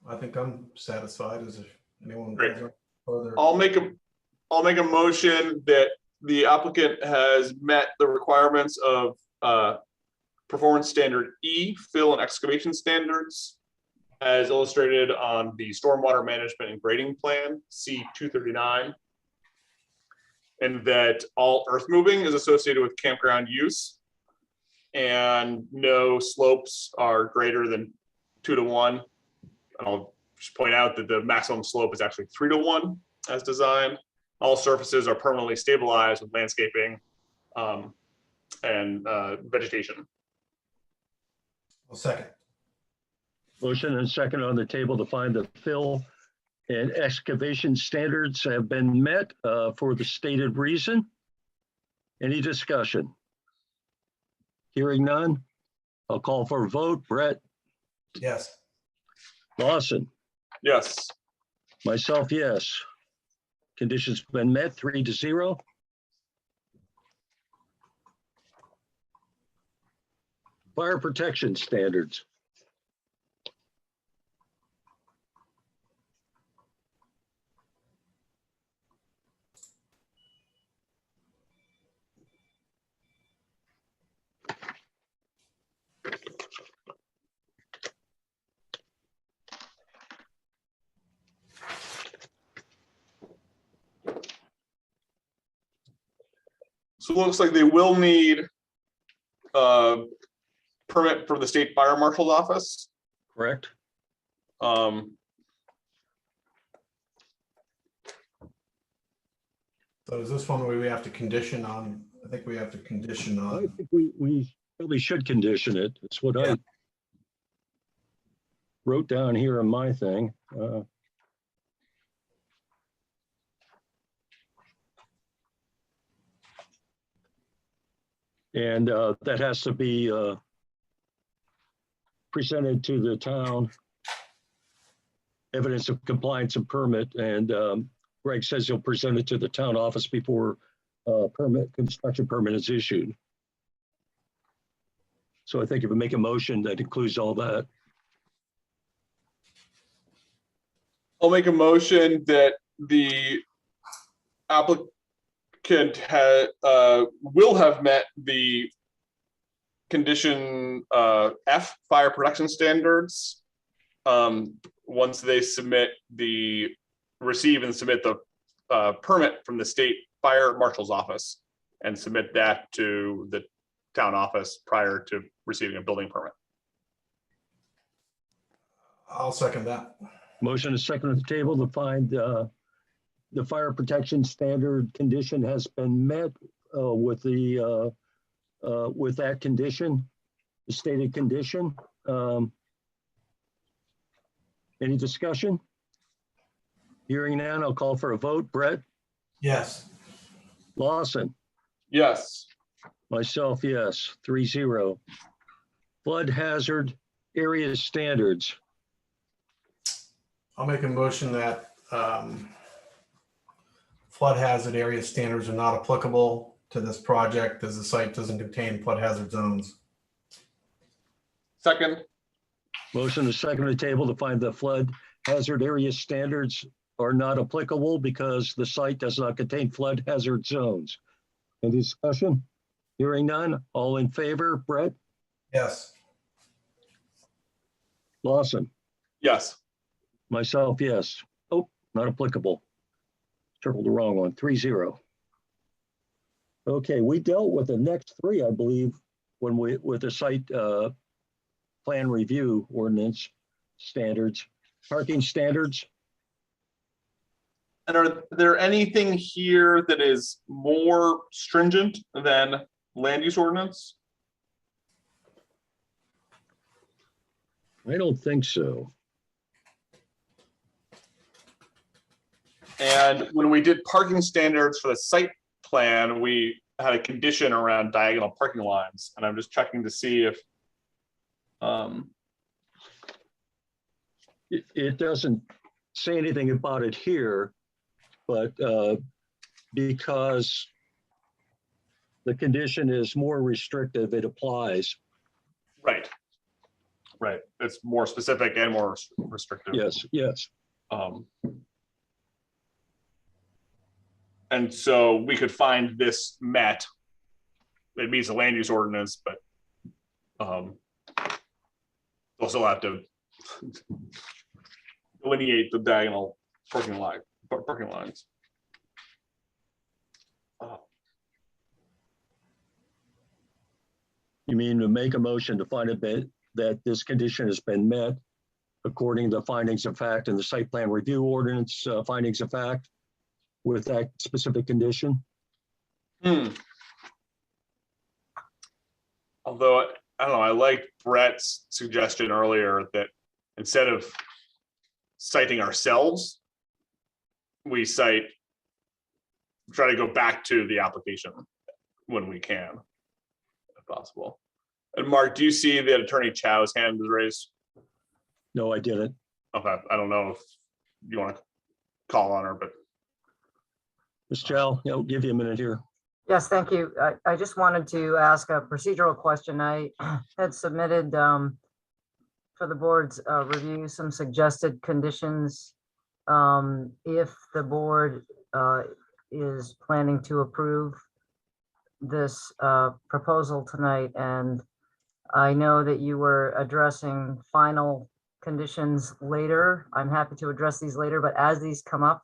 I think I'm satisfied. Is there anyone? Great. Further? I'll make a motion that the applicant has met the requirements of performance standard E, fill and excavation standards, as illustrated on the stormwater management and grading plan, C239. And that all earth moving is associated with campground use, and no slopes are greater than 2-to-1. I'll just point out that the maximum slope is actually 3-to-1 as designed. All surfaces are permanently stabilized with landscaping. and vegetation. I'll second. Motion and second on the table to find the fill and excavation standards have been met for the stated reason. Any discussion? Hearing none, I'll call for a vote. Brett, Yes. Lawson, Yes. myself, yes. Conditions been met, 3-0. Fire protection standards. So it looks like they will need a permit from the state fire marshal's office. Correct? Um, So is this one where we have to condition on, I think we have to condition I on, think we probably should condition it. It's what Yeah. I wrote down here in my thing. And that has to be presented to the town. Evidence of compliance and permit, and Greg says he'll present it to the town office before construction permit is issued. So I think if we make a motion that includes all that. I'll make a motion that the applicant will have met the condition F, fire protection standards, once they receive and submit the permit from the state fire marshal's office and submit that to the town office prior to receiving a building permit. I'll second that. Motion is second on the table to find the fire protection standard condition has been met with that condition, the stated condition. Any discussion? Hearing none, I'll call for a vote. Brett, Yes. Lawson, Yes. myself, yes, 3-0. Flood hazard area standards. I'll make a motion that flood hazard area standards are not applicable to this project as the site doesn't contain flood hazard zones. Second. Motion is second on the table to find the flood hazard area standards are not applicable because the site does not contain flood hazard zones. Any discussion? Hearing none, all in favor, Brett, Yes. Lawson, Yes. myself, yes. Oh, not applicable. Circled the wrong one, 3-0. Okay, we dealt with the next three, I believe, with the site plan review ordinance standards, parking standards. And are there anything here that is more stringent than land use ordinance? I don't think so. And when we did parking standards for the site plan, we had a condition around diagonal parking lines. And I'm just checking to see if It doesn't say anything about it here, but because the condition is more restrictive, it applies. right. Right. It's more specific and more restrictive. Yes, yes. And so we could find this met. It meets the land use ordinance, but also have to delineate the diagonal parking lines. You mean to make a motion to find a bit that this condition has been met according to findings of fact in the site plan review ordinance, findings of fact with that specific condition? Although, I don't know, I liked Brett's suggestion earlier that instead of citing ourselves, we try to go back to the application when we can, if possible. And Mark, do you see that Attorney Chow's hand is raised? No, I didn't. Okay, I don't know if you want to call on her, but Ms. Chow, I'll give you a minute here. Yes, thank you. I just wanted to ask a procedural question. I had submitted for the board's review some suggested conditions if the board is planning to approve this proposal tonight. And I know that you were addressing final conditions later. I'm happy to address these later, but as these come up,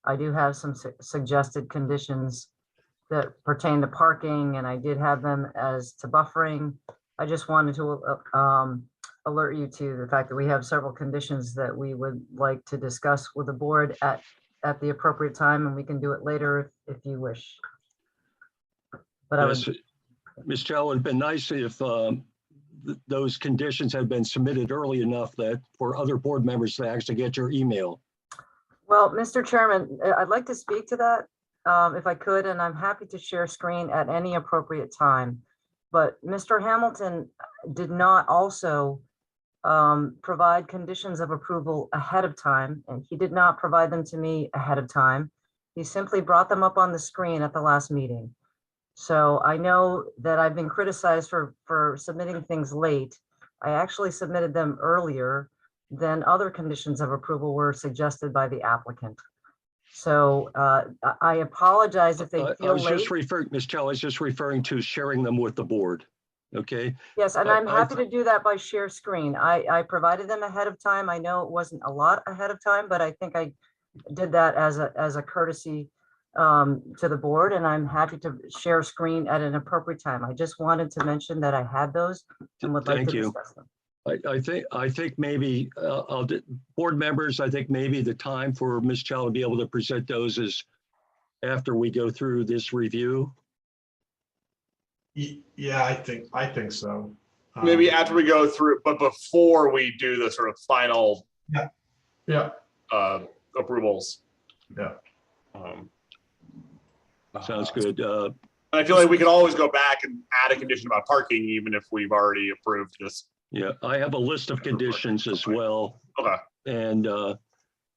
I do have some suggested conditions that pertain to parking, and I did have them as to buffering. I just wanted to alert you to the fact that we have several conditions that we would like to discuss with the board at the appropriate time, and we can do it later if you wish. But I would, Yes, Ms. Chow, it'd been nice if those conditions had been submitted early enough that for other board members to actually get your email. well, Mr. Chairman, I'd like to speak to that if I could, and I'm happy to share screen at any appropriate time. But Mr. Hamilton did not also provide conditions of approval ahead of time, and he did not provide them to me ahead of time. He simply brought them up on the screen at the last meeting. So I know that I've been criticized for submitting things late. I actually submitted them earlier than other conditions of approval were suggested by the applicant. So I apologize if they I feel was late. just referring, Ms. Chow, I was just referring to sharing them with the board. Okay, Yes, and I- I'm happy to do that by share screen. I provided them ahead of time. I know it wasn't a lot ahead of time, but I think I did that as a courtesy to the board, and I'm happy to share screen at an appropriate time. I just wanted to mention that I had those and would like Thank to you. discuss them. I think maybe board members, I think maybe the time for Ms. Chow to be able to present those is after we go through this review. Yeah, I think so. maybe after we go through, but before we do the sort of final Yeah, approvals. yeah. Sounds good. I feel like we can always go back and add a condition about parking, even if we've already approved this. Yeah, I have a list of conditions as well, Okay, and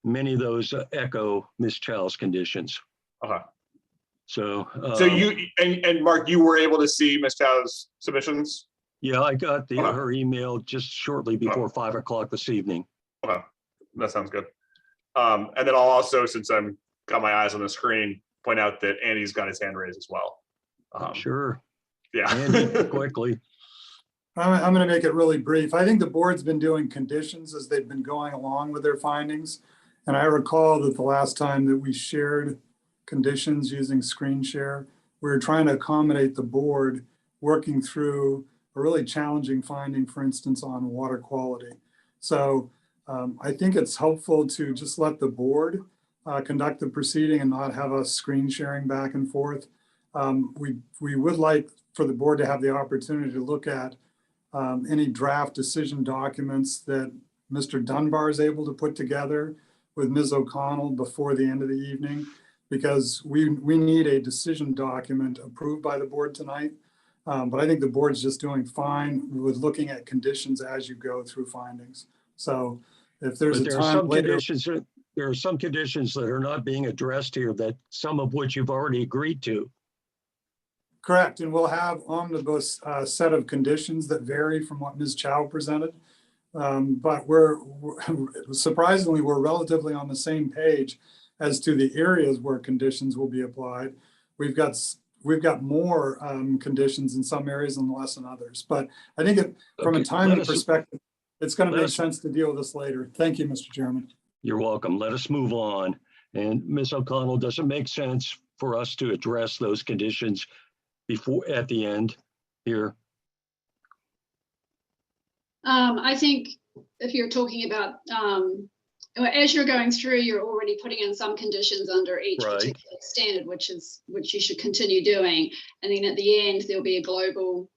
many of those echo Ms. Chow's conditions. okay. So. So you, and Mark, you were able to see Ms. Chow's submissions? Yeah, I got Okay. her email just shortly before 5 o'clock this evening. Okay, that sounds good. And then I'll also, since I'm got my eyes on the screen, point out that Andy's got his hand raised as well. Sure, Yeah. Andy, quickly. I'm going to make it really brief. I think the board's been doing conditions as they've been going along with their findings. And I recall that the last time that we shared conditions using screen share, we were trying to accommodate the board working through a really challenging finding, for instance, on water quality. So I think it's helpful to just let the board conduct the proceeding and not have us screen sharing back and forth. We would like for the board to have the opportunity to look at any draft decision documents that Mr. Dunbar is able to put together with Ms. O'Connell before the end of the evening, because we need a decision document approved by the board tonight. But I think the board's just doing fine with looking at conditions as you go through findings. So if there's But a there are time some later, conditions, there are some conditions that are not being addressed here, that some of which you've already agreed to. correct, and we'll have omnibus set of conditions that vary from what Ms. Chow presented. But we're surprisingly, we're relatively on the same page as to the areas where conditions will be applied. We've got more conditions in some areas and less in others. But I think from a Okay, timing let us- perspective, it's going to let make us- sense to deal with this later. Thank you, Mr. Chairman. You're welcome. Let us move on. And Ms. O'Connell, does it make sense for us to address those conditions before, at the end here? I think if you're talking about, as you're going through, you're already putting in some conditions under each Right. particular standard, which you should continue doing. And then at the end, there'll be a global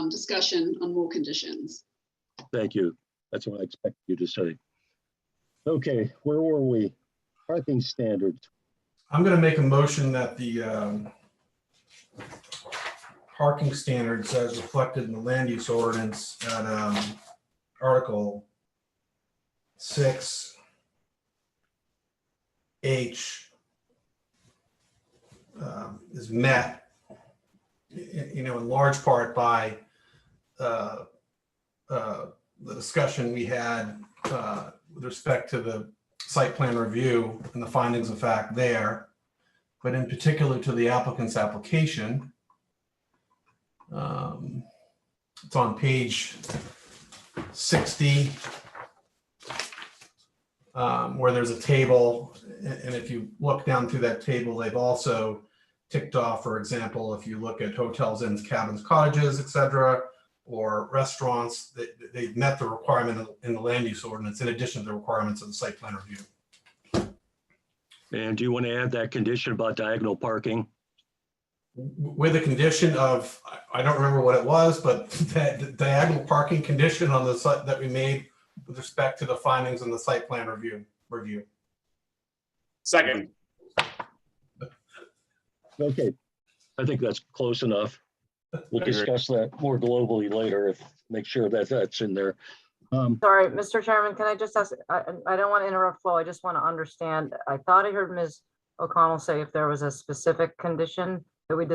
discussion on more conditions. Thank you. That's what I expected you to say. Okay, where were we? Parking standards. I'm going to make a motion that the parking standards as reflected in the land use ordinance at Article 6H is met, in large part by the discussion we had with respect to the site plan review and the findings of fact there, but in particular to the applicant's application. It's on page 60, where there's a table, and if you look down through that table, they've also ticked off, for example, if you look at hotels, inns, cabins, cottages, etc., or restaurants, they've met the requirement in the land use ordinance in addition to the requirements of the site plan review. And do you want to add that condition about diagonal parking? With a condition of, I don't remember what it was, but that diagonal parking condition on the site that we made with respect to the findings in the site plan review. Second. Okay, I think that's close enough. We'll discuss that more globally later, make sure that that's in there. Sorry, Mr. Chairman, can I just ask, I don't want to interrupt flow. I just want to understand. I thought I heard Ms. O'Connell say if there was a specific condition that we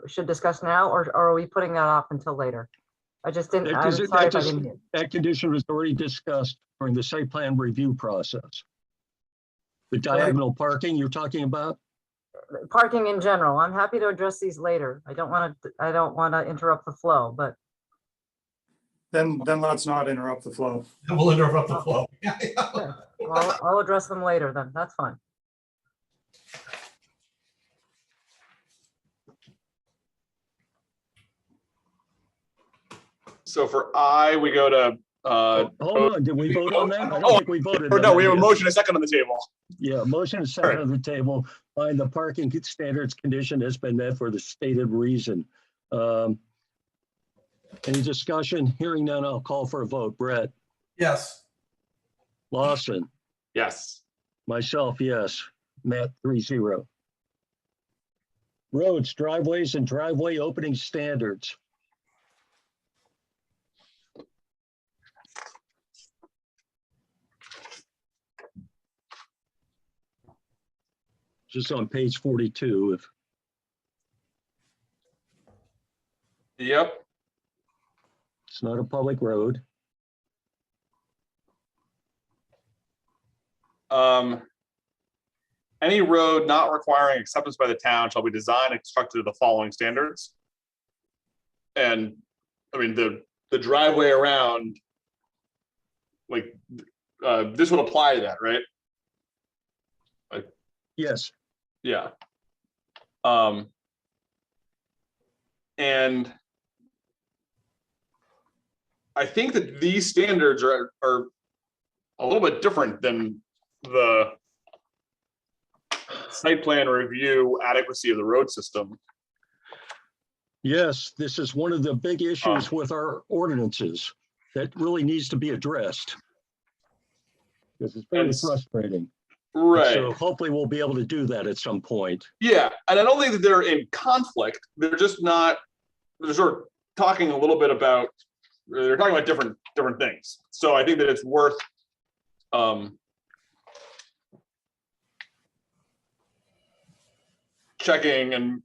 should discuss now, or are we putting that off until later? I just didn't, I'm sorry if I didn't hear. That condition was already discussed during the site plan review process. The diagonal parking you're talking about? Parking in general. I'm happy to address these later. I don't want to interrupt the flow, but Then let's not interrupt the flow. We'll interrupt the flow. sure. I'll address them later then. That's fine. So for I, we go to, Hold on, did we vote on that? I don't Oh, think we voted. or on no, we that have a yet. motion, a second on the table. Yeah, motion and second on the table. Find the parking standards condition has been met for the stated reason. Any discussion? Hearing none, I'll call for a vote. Brett, Yes. Lawson, Yes. myself, yes. Matt, 3-0. Roads, driveways, and driveway opening standards. Just on page 42. If Yep. it's not a public road. Any road not requiring acceptance by the town shall be designed and constructed to the following standards. And I mean, the driveway around, like, this would apply to that, right? Yes, Yeah. And I think that these standards are a little bit different than the site plan review adequacy of the road system. yes, this is one of the big issues with our ordinances that really needs to be addressed. Because it's very And- frustrating. Right. So hopefully we'll be able to do that at some point. Yeah, and I don't think that they're in conflict. They're just not. They're sort of talking a little bit about. They're talking about different things. So I think that it's worth. Checking and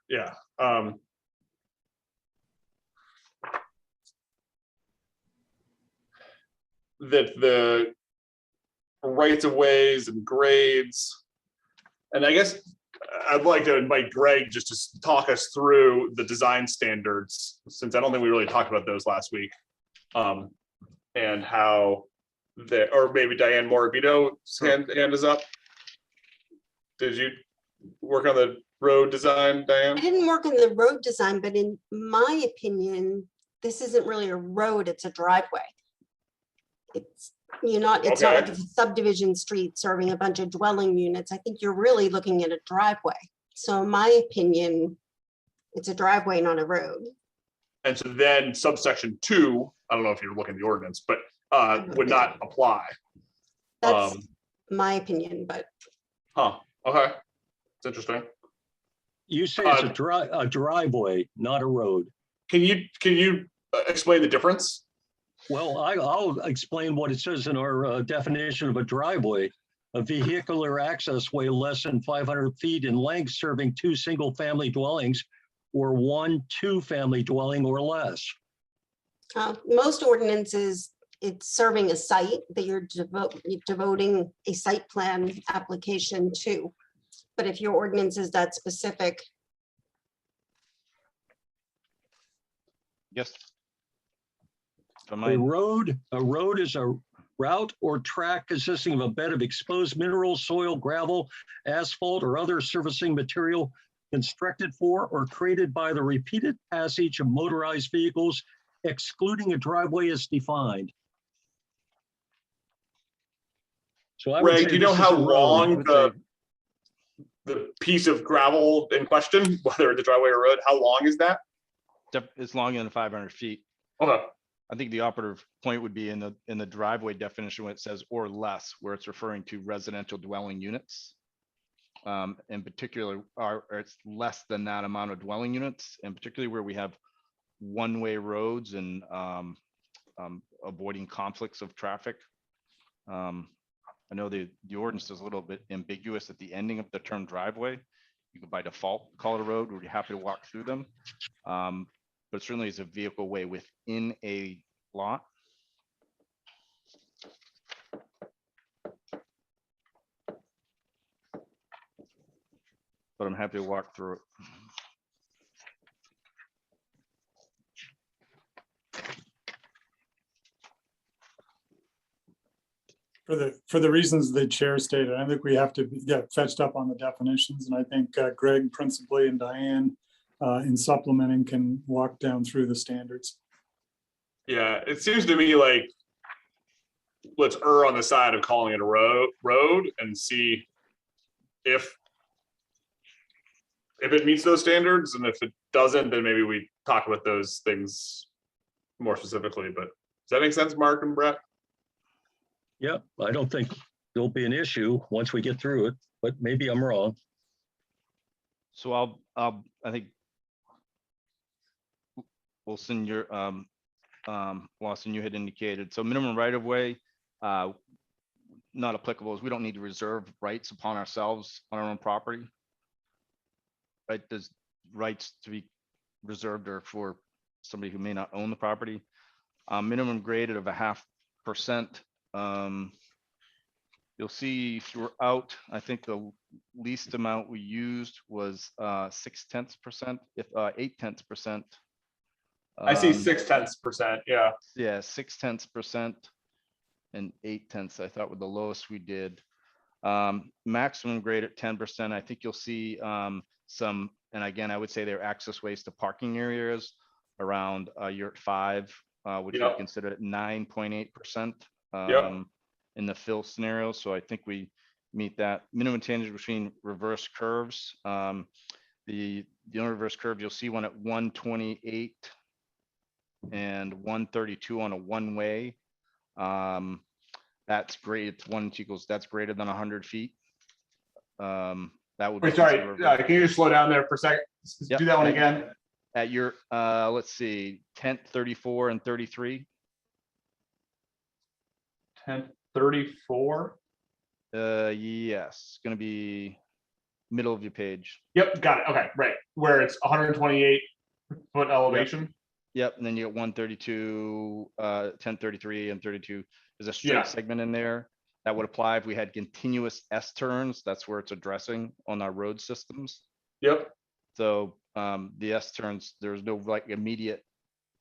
yeah. That the rights of ways and grades. And I guess I'd like to invite Greg just to talk us through the design standards, since I don't think we really talked about those last week. And how or maybe Diane Morabito's hand is up. Did you work on the road design, Diane? I didn't work on the road design, but in my opinion, this isn't really a road, it's a driveway. it's, it's not like Okay. a subdivision street serving a bunch of dwelling units. I think you're really looking at a driveway. So in my opinion, it's a driveway, not a road. And so then subsection 2, I don't know if you're looking at the ordinance, but would not apply. That's Um, my opinion, but Okay. It's interesting. You say it's a driveway, not a road. Can you explain the difference? Well, I'll explain what it says in our definition of a driveway. A vehicular access way less than 500 feet in length serving 2 single-family dwellings or 1 two-family dwelling or less. most ordinances, it's serving a site that you're devoting a site plan application to. But if your ordinance is that specific, Yes. From A my, road is a route or track consisting of a bed of exposed mineral, soil, gravel, asphalt, or other surfacing material constructed for or created by the repeated passage of motorized vehicles, excluding a driveway as defined. So I would Greg, say do you know this is how a road. long would say- the piece of gravel in question, whether the driveway or road, how long is that? it's longer than 500 feet. Okay. I think the operative point would be in the driveway definition when it says or less, where it's referring to residential dwelling units. In particular, or it's less than that amount of dwelling units, and particularly where we have one-way roads and avoiding conflicts of traffic. I know the ordinance is a little bit ambiguous at the ending of the term driveway. You could by default call it a road. We're happy to walk through them. But certainly is a vehicle way within a lot. But I'm happy to walk through it. For the reasons the chair stated, I think we have to get fetched up on the definitions. And I think Greg principally and Diane in supplementing can walk down through the standards. Yeah, it seems to me like let's err on the side of calling it a road and see if it meets those standards, and if it doesn't, then maybe we talk about those things more specifically. But does that make sense, Mark and Brett? Yep, I don't think there'll be an issue once we get through it, but maybe I'm wrong. So I think Wilson, your Lawson, you had indicated, so minimum right of way, not applicable, as we don't need to reserve rights upon ourselves on our own property. Right, there's rights to be reserved or for somebody who may not own the property. Minimum graded of 0.5%. You'll see throughout, I think the least amount we used was 0.6%, if 0.8%. I see 0.6%. Yeah. Yeah, 0.6% and 0.8 I thought were the lowest we did. Maximum grade at 10%. I think you'll see some, and again, I would say they're access ways to parking areas around yurt 5, which we Yep. consider at 9.8% Yep. in the fill scenario. So I think we meet that minimum tangent between reverse curves. The only reverse curve, you'll see one at 128 and 132 on a one-way. That's great. It's 1 equals, that's greater than 100 feet. That would be. Wait, sorry. considered reverse. Can you just slow down there for a second? Yep. Do that one again. At your, let's see, 10, 34 and 33. 1034. Yes, gonna be middle of your page. Yep, got it. Okay, right. Where it's 128 foot elevation. Yep, and then you get 132, 1033 and 32. There's a straight Yeah. segment in there that would apply if we had continuous S turns. That's where it's addressing on our road systems. Yep. So the S turns, there's no like immediate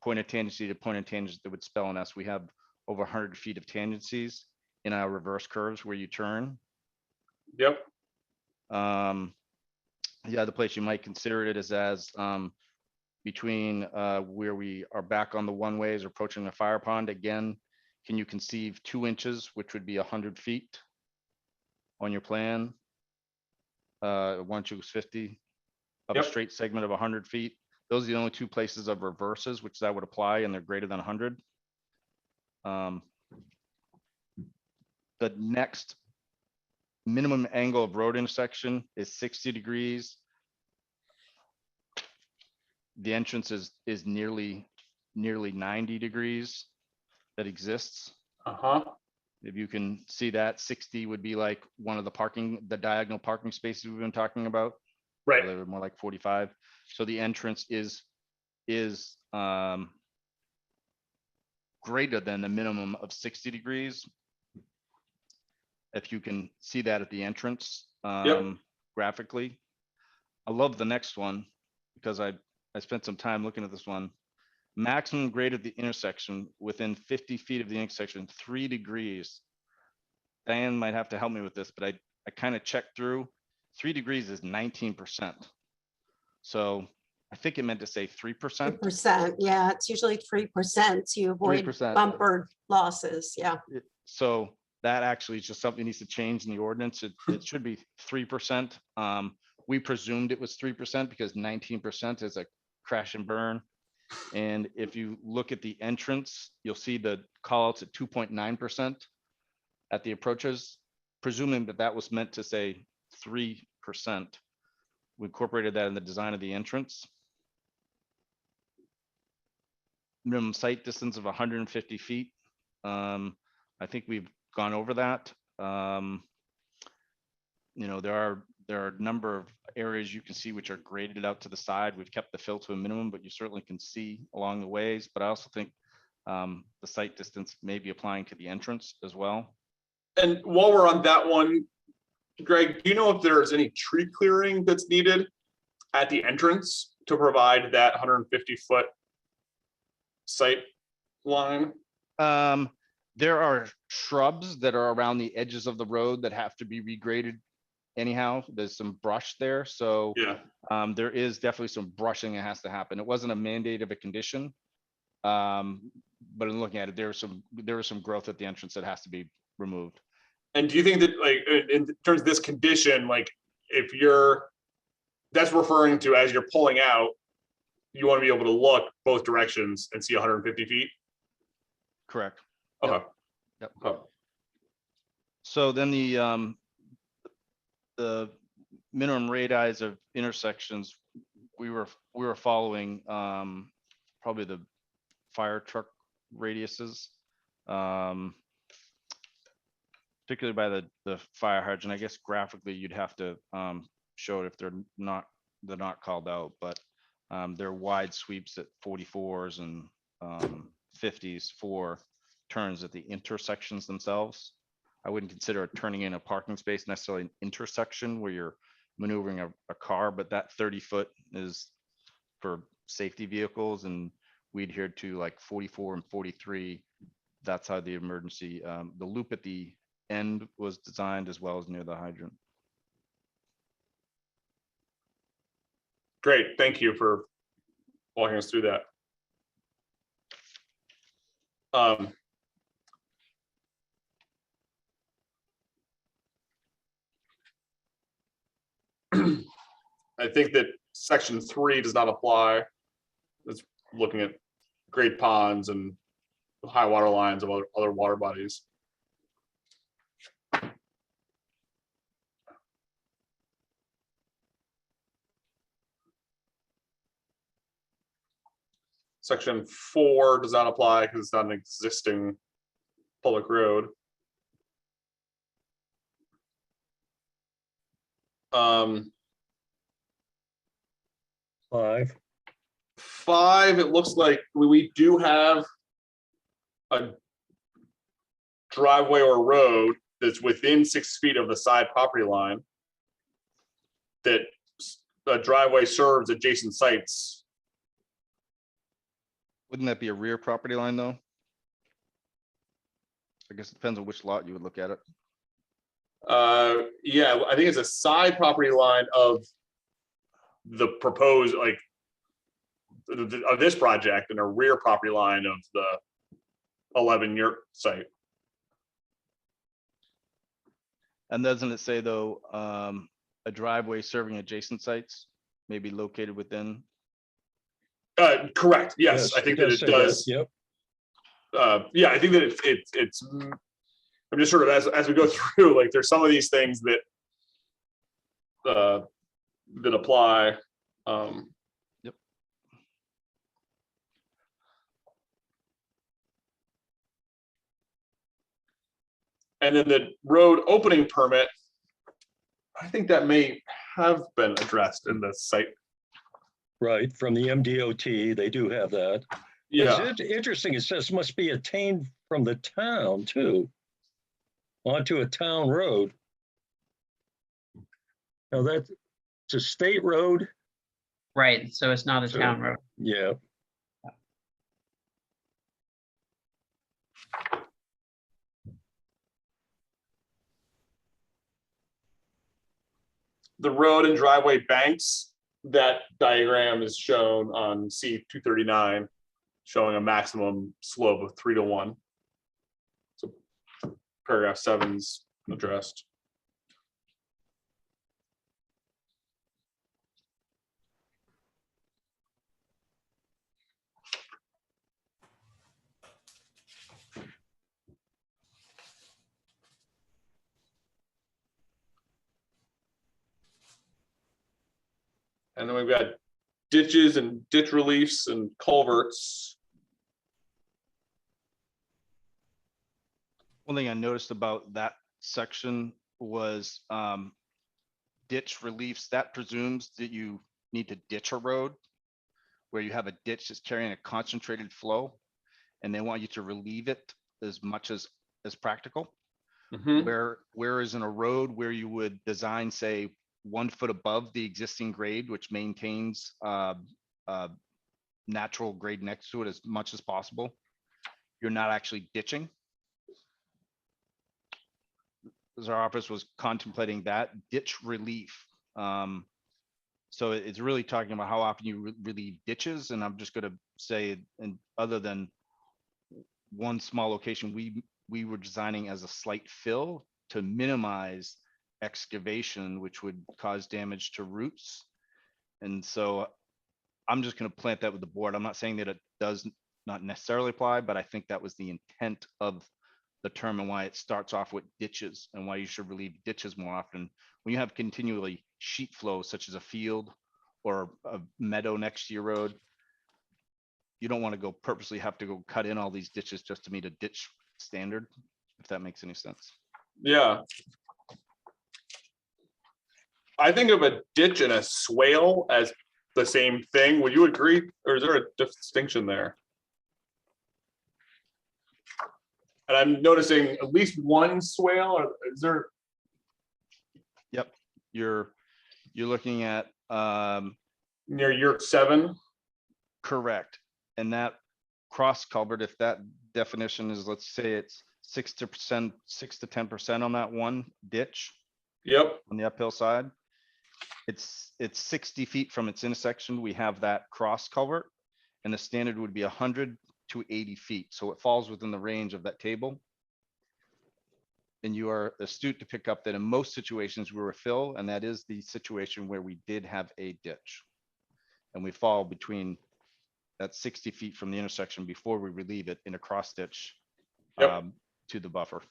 point of tangency to point of tangent that would spell an S. We have over 100 feet of tangencies in our reverse curves where you turn. Yep. The other place you might consider it is as between where we are back on the one ways approaching the fire pond. Again, can you conceive 2 inches, which would be 100 feet on your plan? 1 inch was 50 of a Yep. straight segment of 100 feet. Those are the only 2 places of reverses, which that would apply, and they're greater than 100. The next minimum angle of road intersection is 60 degrees. The entrance is nearly 90 degrees that exists. Uh-huh. If you can see that, 60 would be like one of the diagonal parking spaces we've been talking about. Right. They were more like 45. So the entrance is greater than the minimum of 60 degrees. If you can see that at the entrance graphically. I love the next one because I spent some time looking at this one. Maximum grade at the intersection within 50 feet of the intersection, 3 degrees. Diane might have to help me with this, but I kind of checked through. 3 degrees is 19%. So I think it meant to say 3%. 3%, yeah, it's usually 3%. So you avoid 3%. bumper losses, yeah. So that actually is just something that needs to change in the ordinance. It should be 3%. We presumed it was 3% because 19% is a crash and burn. And if you look at the entrance, you'll see the call outs at 2.9% at the approaches, presuming that was meant to say 3%. We incorporated that in the design of the entrance. Minimum site distance of 150 feet. I think we've gone over that. You know, there are a number of areas you can see which are graded out to the side. We've kept the fill to a minimum, but you certainly can see along the ways. But I also think the site distance may be applying to the entrance as well. And while we're on that one, Greg, do you know if there's any tree clearing that's needed at the entrance to provide that 150-foot sight line? There are shrubs that are around the edges of the road that have to be regraded anyhow. There's some brush there. So Yeah. there is definitely some brushing that has to happen. It wasn't a mandate of a condition. But in looking at it, there was some growth at the entrance that has to be removed. And do you think that, like, in terms of this condition, like, if that's referring to as you're pulling out, you want to be able to look both directions and see 150 feet? Correct. Okay. Yep. Okay. So then the minimum radii of intersections, we were following probably the fire truck radiuses, particularly by the fire hydrant. I guess graphically you'd have to show it if they're not called out, but they're wide sweeps at 44s and 50s for turns at the intersections themselves. I wouldn't consider turning in a parking space necessarily an intersection where you're maneuvering a car, but that 30-foot is for safety vehicles, and we adhered to like 44 and 43. That's how the emergency, the loop at the end was designed as well as near the hydrant. Great. Thank you for walking us through that. I think that section 3 does not apply. It's looking at great ponds and high water lines of other water bodies. Section 4 does not apply because it's not an existing public road. 5, it looks like we do have a driveway or road that's within 6 feet of the side property line, that the driveway serves adjacent sites. Wouldn't that be a rear property line though? I guess it depends on which lot you would look at it. Yeah, I think it's a side property line of the proposed, like, of this project, and a rear property line 11 your site. And doesn't it say though, a driveway serving adjacent sites may be located within? Correct. Yes, I think that does it say that, does. Yep. Yeah, I think that it's. I'm just sort of as we go through, like there's some of these things that that apply. Yep. And then the road opening permit, I think that may have been addressed in the site. Right, from the MDOT, they do have that. Yeah, It's interesting, it says must be attained from the town too, onto a town road. Now that's a state road, Right, so it's not a So- town road. yeah. the road and driveway banks, that diagram is shown on C239, showing a maximum slope of 3 to 1. So paragraph 7's addressed. And then we've got ditches and ditch reliefs and culverts. One thing I noticed about that section was ditch reliefs. That presumes that you need to ditch a road where you have a ditch that's carrying a concentrated flow, and they want you to relieve it as much as practical. Whereas in a road where you would design, say, 1 foot above the existing grade, which maintains natural grade next to it as much as possible, you're not actually ditching. As our office was contemplating that ditch relief. So it's really talking about how often you relieve ditches. And I'm just going to say, and other than one small location, we were designing as a slight fill to minimize excavation, which would cause damage to roots. And so I'm just going to plant that with the board. I'm not saying that it does not necessarily apply, but I think that was the intent of the term and why it starts off with ditches and why you should relieve ditches more often. When you have continually sheet flow, such as a field or a meadow next to your road, you don't want to go purposely have to go cut in all these ditches just to meet a ditch standard, if that makes any sense. Yeah. I think of a ditch and a swale as the same thing. Would you agree? Or is there a distinction there? And I'm noticing at least one swale, or is there? Yep, you're looking at Near Yurt 7? correct. And that cross culvert, if that definition is, let's say it's 6 to 10% on that one ditch Yep. on the uphill side, it's 60 feet from its intersection. We have that cross culvert, and the standard would be 100 to 80 feet. So it falls within the range of that table. And you are astute to pick up that in most situations we were fill, and that is the situation where we did have a ditch. And we fall between that 60 feet from the intersection before we relieve it in a cross ditch Yep. to the buffer.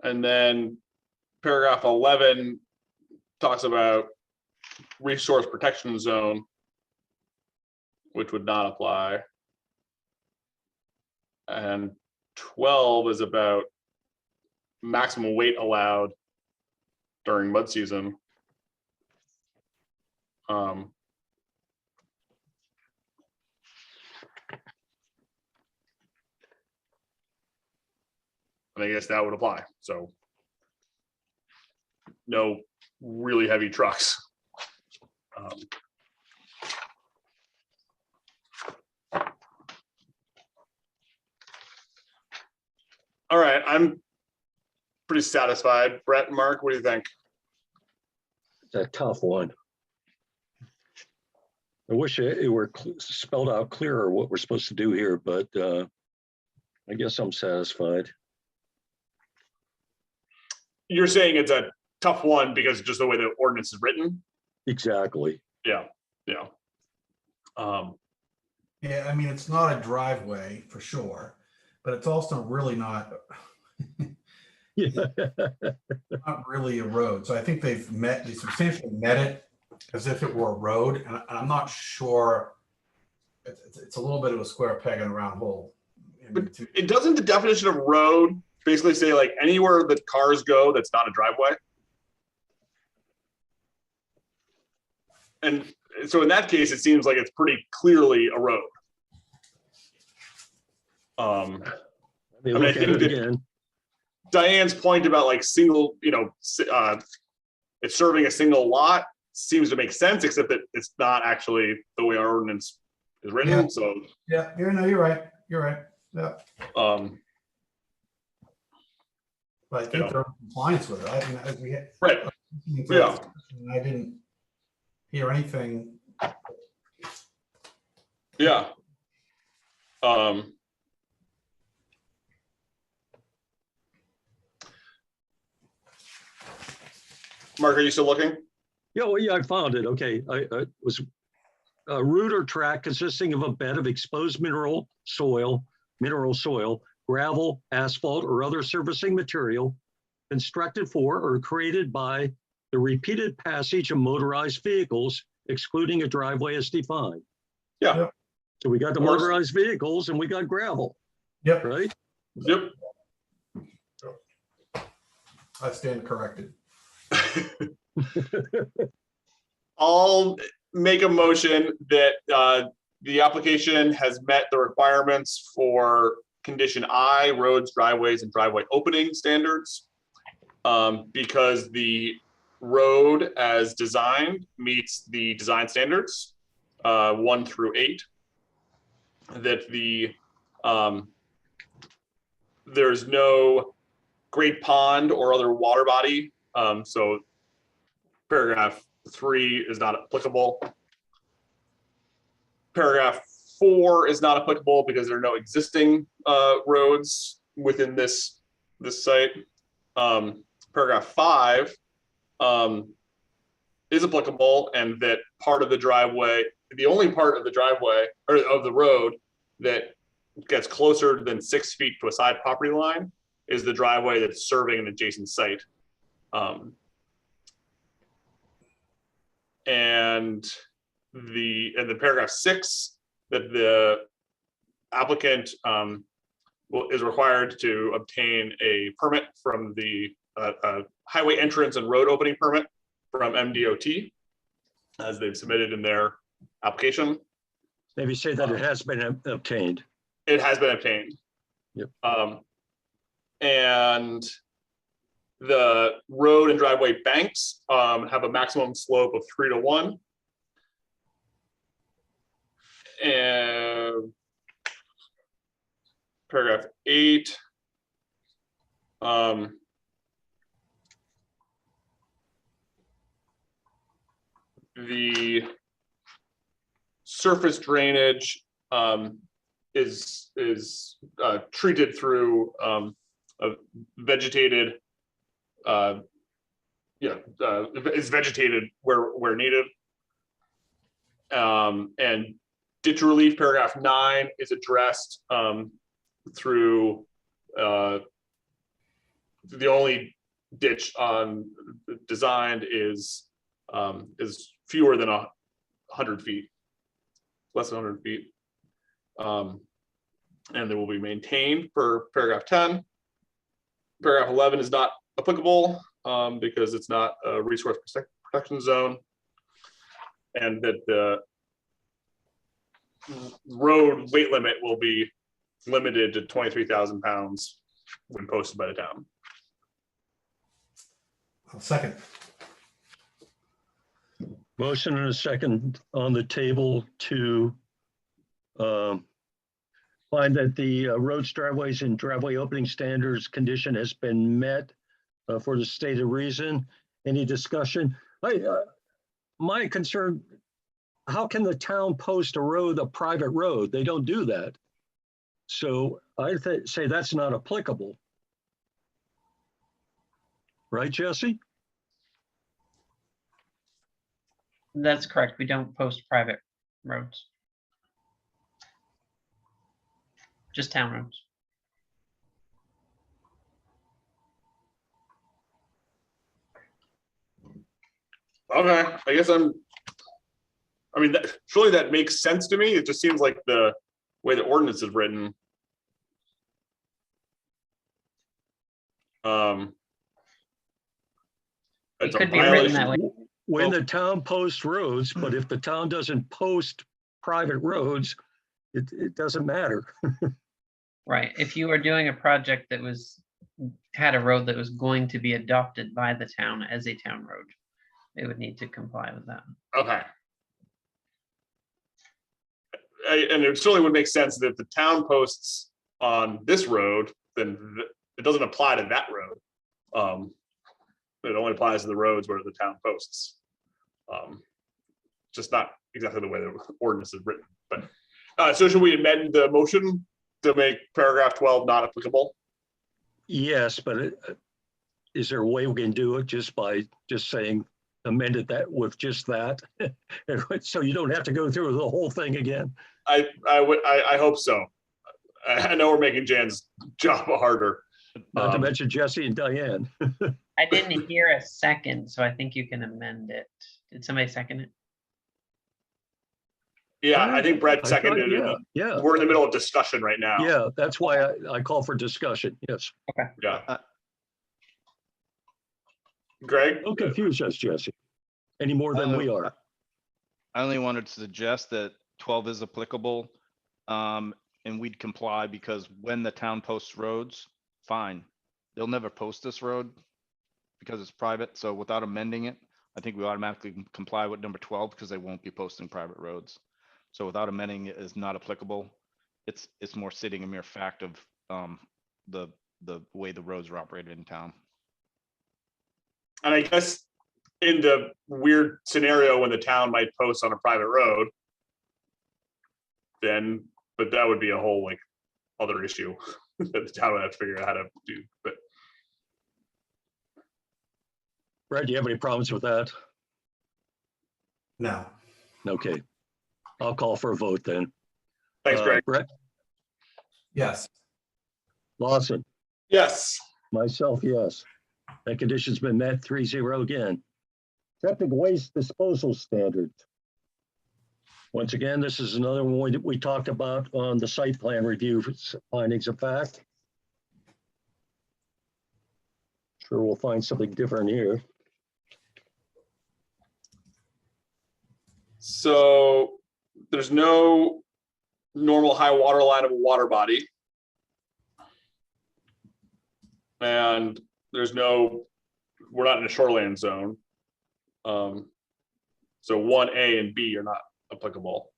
And then paragraph 11 talks about resource protection zone, which would not apply. And 12 is about maximum weight allowed during mud season. And I guess that would apply. So no really heavy trucks. I'm pretty satisfied. Brett, Mark, what do you think? It's a tough one. I wish it were spelled out clearer what we're supposed to do here, but I guess I'm satisfied. You're saying it's a tough one because just the way the ordinance is written? Exactly. Yeah. Yeah, I mean, it's not a driveway for sure, but it's also really not, Yeah. not really a road. So I think they substantially met it as if it were a road. And I'm not sure, it's a little bit of a square peg in a round hole. But it doesn't the definition of road basically say like anywhere that cars go that's not a driveway? And so in that case, it seems like it's pretty clearly a road. I mean, I think that again. Diane's point about like single, it's serving a single lot seems to make sense, except that it's not actually the way our ordinance is written. Yeah. So Yeah, you're right. You're right. Yeah. But I think they're in compliance with it. I mean, right. Yeah. I didn't hear anything. Yeah. Mark, are you still looking? Yeah, well, yeah, I found it. Okay, I was a route or track consisting of a bed of exposed mineral soil, gravel, asphalt, or other surfacing material constructed for or created by the repeated passage of motorized vehicles, excluding a driveway as defined. Yeah. Yep. So we got the Of course. motorized vehicles and we got gravel, Yep, right? Yep. I stand corrected. I'll make a motion that the application has met the requirements for condition I, roads, driveways, and driveway opening standards. Because the road as designed meets the design standards 1 through 8. That there's no great pond or other water body. So paragraph 3 is not applicable. Paragraph 4 is not applicable because there are no existing roads within this site. Paragraph 5 is applicable, and that part of the driveway, the only part of the driveway or of the road that gets closer than 6 feet to a side property line is the driveway that's serving an adjacent site. And the paragraph 6 that the applicant is required to obtain a permit from the highway entrance and road opening permit from MDOT as they've submitted in their application. Maybe say that it has been obtained. It has been obtained. Yep. And the road and driveway banks have a maximum slope of 3 to 1. And paragraph 8. The surface drainage is treated through a vegetated, is vegetated where needed. And ditch relief, paragraph 9 is addressed through the only ditch designed is fewer than 100 feet, less than 100 feet. And they will be maintained per paragraph 10. Paragraph 11 is not applicable because it's not a resource protection zone, and that the road weight limit will be limited to 23,000 pounds when posted by the town. I'll second. Motion and a second on the table to find that the roads, driveways, and driveway opening standards condition has been met for the stated reason. Any discussion? My concern, how can the town post a road, a private road? They don't do that. So I say that's not applicable. Right, Jesse? That's correct. We don't post private roads. Just town roads. Okay, I guess I mean, surely that makes sense to me. It just seems like the way the ordinance is written. It It's a could be written violation. that way. When the town posts roads, but if the town doesn't post private roads, it doesn't matter. Right. If you were doing a project that had a road that was going to be adopted by the town as a town road, they would need to comply with that. Okay. And it certainly would make sense that if the town posts on this road, then it doesn't apply to that road. It only applies to the roads where the town posts. Just not exactly the way the ordinance is written, but so should we amend the motion to make paragraph 12 not applicable? Yes, but is there a way we can do it just by saying amended that with just that? So you don't have to go through the whole thing again. I hope so. I know we're making Jan's job harder. Not to mention Jesse and Diane. I didn't hear a second, so I think you can amend it. Did somebody second it? Yeah, I think Brett I thought- seconded it. Yeah, We're in the middle of discussion right now. yeah, that's why I call for discussion. Yes. Yeah. Greg? Don't confuse us, Jesse, any more than we are. I only wanted to suggest that 12 is applicable. And we'd comply because when the town posts roads, fine. They'll never post this road because it's private. So without amending it, I think we automatically comply with number 12 because they won't be posting private roads. So without amending it is not applicable. It's more stating a mere fact of the way the roads are operated in town. And I guess in the weird scenario when the town might post on a private road, then, but that would be a whole like other issue that the town would have to figure out how to do. But Brad, do you have any problems with that? No. Okay. I'll call for a vote then. thanks, Greg. Brett, Yes. Lawson, Yes. myself, yes. That condition's been met 3-0 again. Septic waste disposal standards. Once again, this is another one that we talked about on the site plan review findings of fact. Sure, we'll find something different here. So there's no normal high water line of a water body. And we're not in a shoreline zone. So 1A and B are not applicable.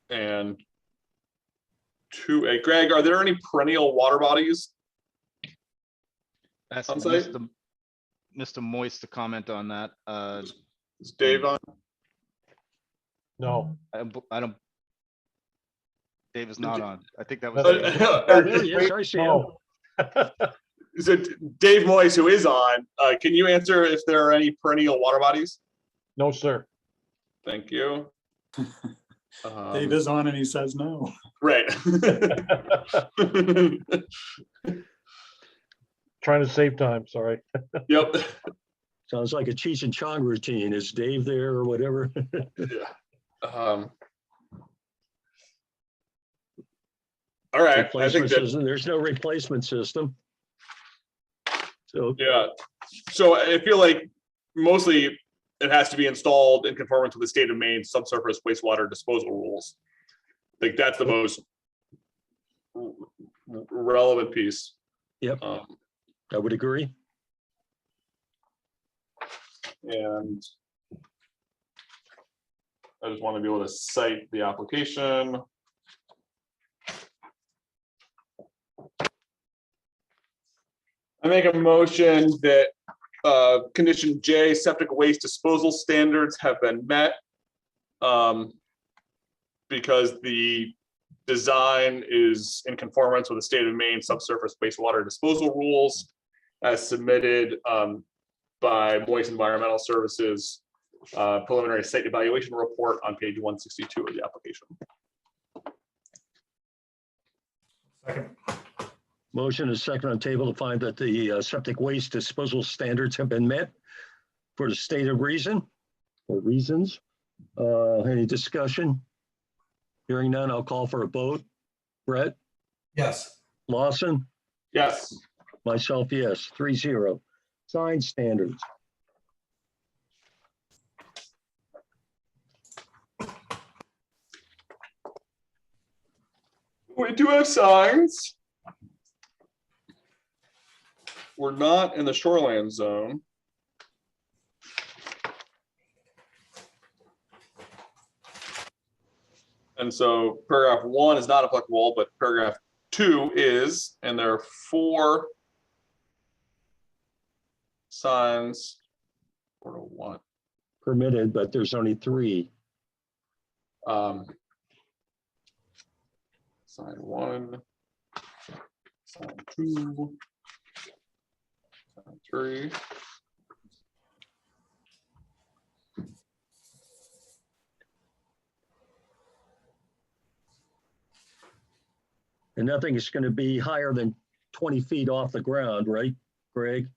And 2A, Greg, are there any perennial water bodies? That's On site? Mr. Moist to comment on that. Is Dave on? No. I don't. Dave is not on. I think that was. There he is, I see him. No. So Dave Moyes, who is on, can you answer if there are any perennial water bodies? No, sir. Thank you. Dave is on and he says no. Right. Trying to save time, sorry. Yep. Sounds like a Cheech and Chong routine. Is Dave there or whatever? All right. I think Replacement that, system, there's no replacement system. So yeah. So I feel like mostly it has to be installed in conformance with the state of Maine subsurface wastewater disposal rules. I think that's the most relevant piece. Yep. I would agree. And I just want to be able to cite the application. I make a motion that condition J, septic waste disposal standards have been met. Because the design is in conformance with the state of Maine subsurface wastewater disposal rules as submitted by Moist Environmental Services preliminary site evaluation report on page 162 of the application. Second. Motion is second on table to find that the septic waste disposal standards have been met for the stated reason or reasons. Any discussion? Hearing none, I'll call for a vote. Brett, Yes. Lawson, Yes. myself, yes, 3-0. Sign standards. We do have signs. We're not in the shoreline zone. And so paragraph 1 is not applicable, but paragraph 2 is, and there are 4 signs. 4 to 1. Permitted, but there's only 3. Sign 1, sign 2, sign 3. And nothing is going to be higher than 20 feet off the ground, right, Greg?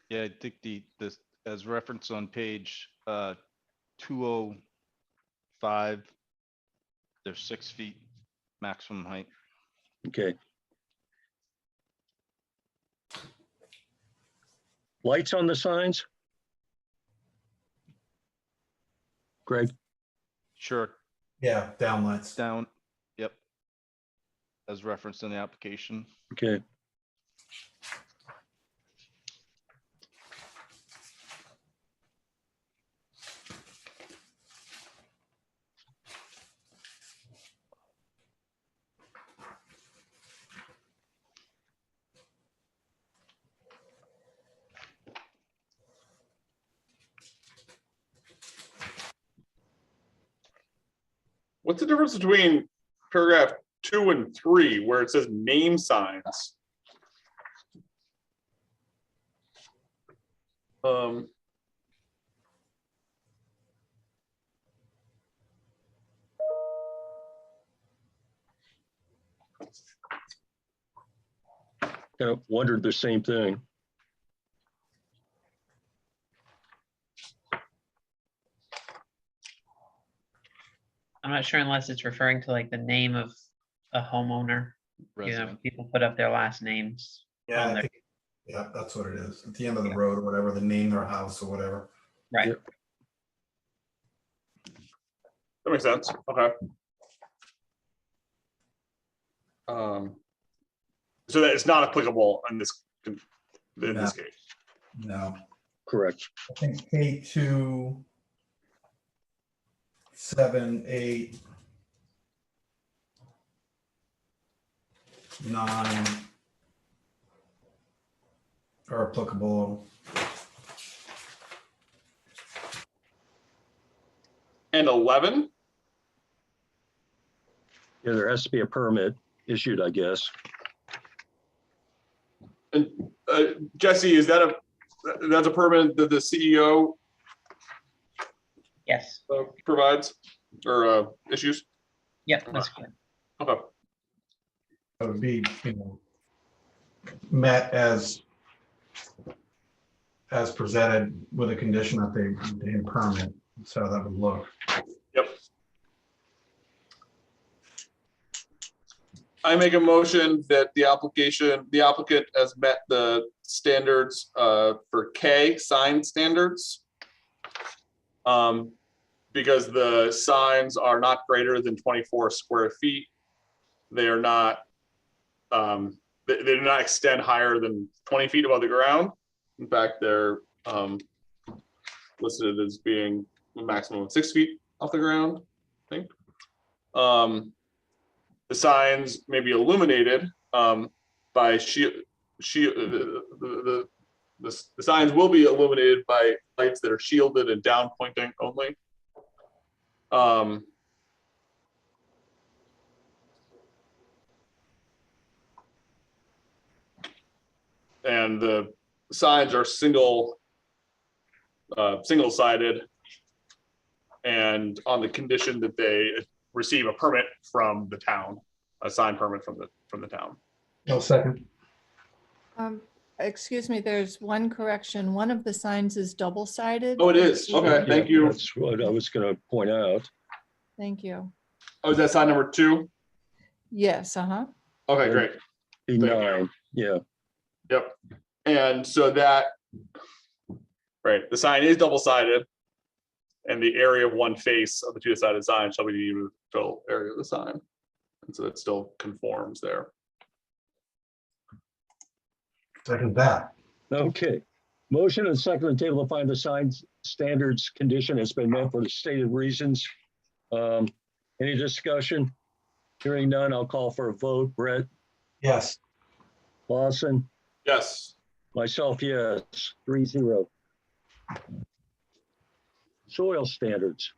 Yeah, I think this as referenced on page 205, there's 6 feet maximum height. Okay. Lights on the signs? Greg? Sure, Yeah, downlights. down, yep. As referenced in the application. Okay. What's the difference between paragraph 2 and 3 where it says name signs? Kind of wondered the same thing. I'm not sure unless it's referring to like the name of a homeowner. You know, Resident. people put up their last names. Yeah, on I there. think, yeah, that's what it is. At the end of the road or whatever, the name their house or whatever. Right. Yep. That makes sense. Okay. So that it's not applicable in this case. No. Correct. I think K2, 7, 8, 9 are applicable. And 11. Yeah, there has to be a permit issued, I guess. And Jesse, is that that's a permit that the CEO Yes. provides or issues? Yep, that's good. Okay. That would be, met as presented with a condition that they obtain permit. That's how that would look. Yep. I make a motion that the applicant has met the standards for K sign standards. Because the signs are not greater than 24 square feet. They are not, they do not extend higher than 20 feet above the ground. In fact, they're listed as being a maximum of 6 feet off the ground, I think. The signs may be illuminated by the signs will be illuminated by lights that are shielded and down pointing only. And the signs are single-sided, and on the condition that they receive a permit from the town, a sign permit from the town. No second. Excuse me, there's one correction. One of the signs is double-sided. Oh, it is. Okay, thank you. That's what I was going to point out. Thank you. Oh, is that sign number 2? Yes, uh-huh. Okay, great. B9, yeah. Yep. And so that, right, the sign is double-sided, and the area of one face of the two-sided sign shall be the total area of the sign. And so it still conforms there. Second that. Okay. Motion and second on the table to find the signs standards condition has been met for the stated reasons. Any discussion? Hearing none, I'll call for a vote. Brett, Yes. Lawson, Yes. myself, yes, 3-0. Soil standards.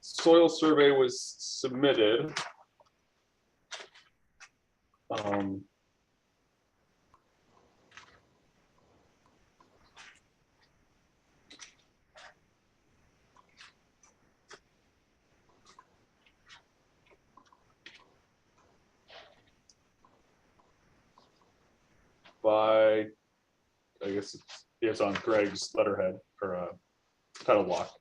Soil survey was submitted. By, I guess it's on Greg's letterhead or title block.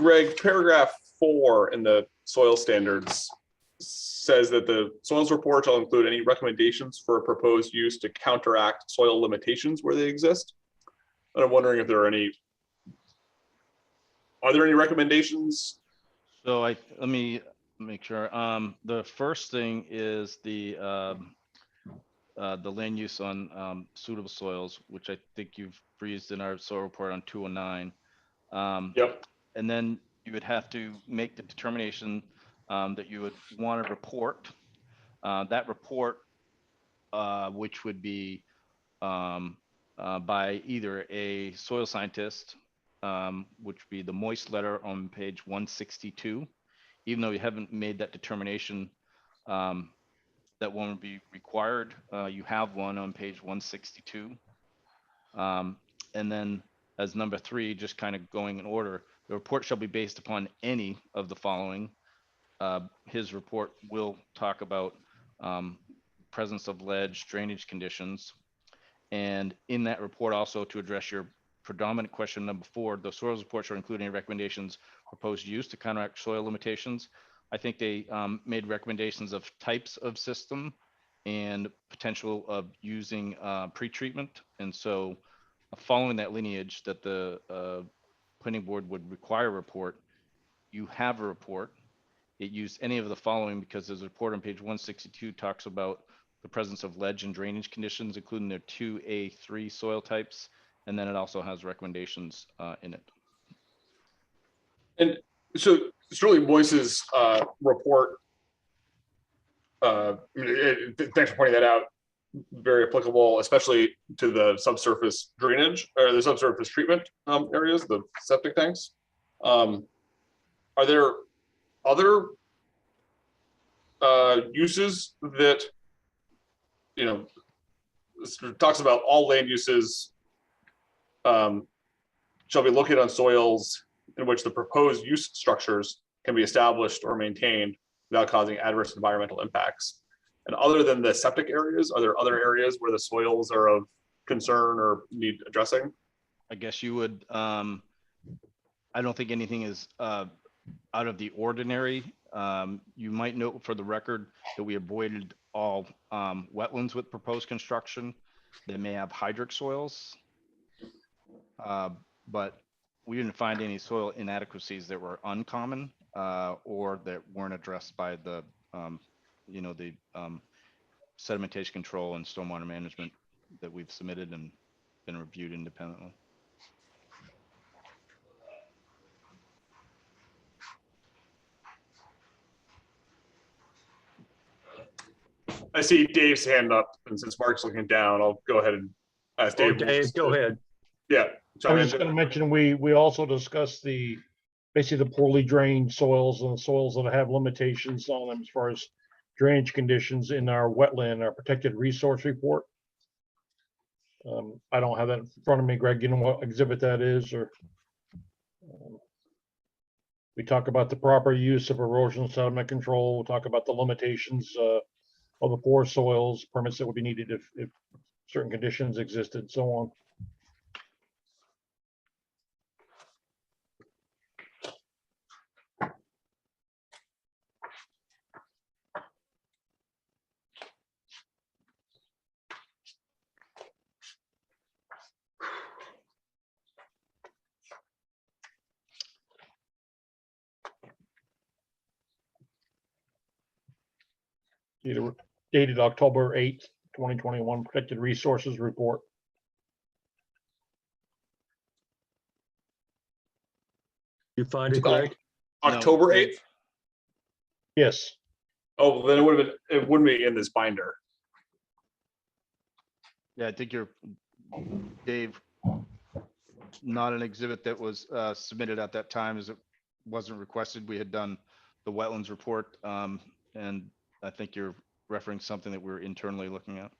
Greg, paragraph 4 in the soil standards says that the soils report shall include any recommendations for a proposed use to counteract soil limitations where they exist. And I'm wondering if there are any recommendations? So let me make sure. The first thing is the land use on suitable soils, which I think you've breezed in our soil report on 209. Yep. And then you would have to make the determination that you would want to report. That report, which would be by either a soil scientist, which would be the moist letter on page 162. Even though you haven't made that determination, that one would be required. You have one on page 162. And then as number 3, just kind of going in order, the report shall be based upon any of the following. His report will talk about presence of ledge, drainage conditions, And in that report, also to address your predominant question number 4, the soils report shall include any recommendations proposed use to counteract soil limitations. I think they made recommendations of types of system and potential of using pre-treatment. And so following that lineage that the planning board would require a report, you have a report. It used any of the following because there's a report on page 162 talks about the presence of ledge and drainage conditions, including their 2A3 soil types. And then it also has recommendations in it. And so Sterling Boyce's report, thanks for pointing that out, very applicable, especially to the subsurface drainage or the subsurface treatment areas, the septic tanks. Are there other uses that, you know, talks about all land uses shall be located on soils in which the proposed use structures can be established or maintained without causing adverse environmental impacts. And other than the septic areas, are there other areas where the soils are of concern or need addressing? I guess you would, I don't think anything is out of the ordinary. You might note for the record that we avoided all wetlands with proposed construction that may have hydric soils. But we didn't find any soil inadequacies that were uncommon or that weren't addressed by the, the sedimentation control and stormwater management that we've submitted and been reviewed independently. I see Dave's hand up, and since Mark's looking down, I'll go ahead and ask Dave. Dave, go ahead. Yeah. I was just going to mention, we also discussed basically the poorly drained soils and the soils that have limitations on them as far as drainage conditions in our wetland, our protected resource report. I don't have that in front of me, Greg. You know what exhibit that is, or we talk about the proper use of erosion sediment control. We'll talk about the limitations of the poor soils, permits that would be needed if certain conditions existed, so on. Dated October 8th, 2021, Protected Resources Report. You find it, Greg? October No, 8th? Yes. Oh, well, then it wouldn't be in this binder. Yeah, I think you're, Dave, not an exhibit that was submitted at that time as it wasn't requested. We had done the wetlands report, and I think you're referencing something that we're internally looking at.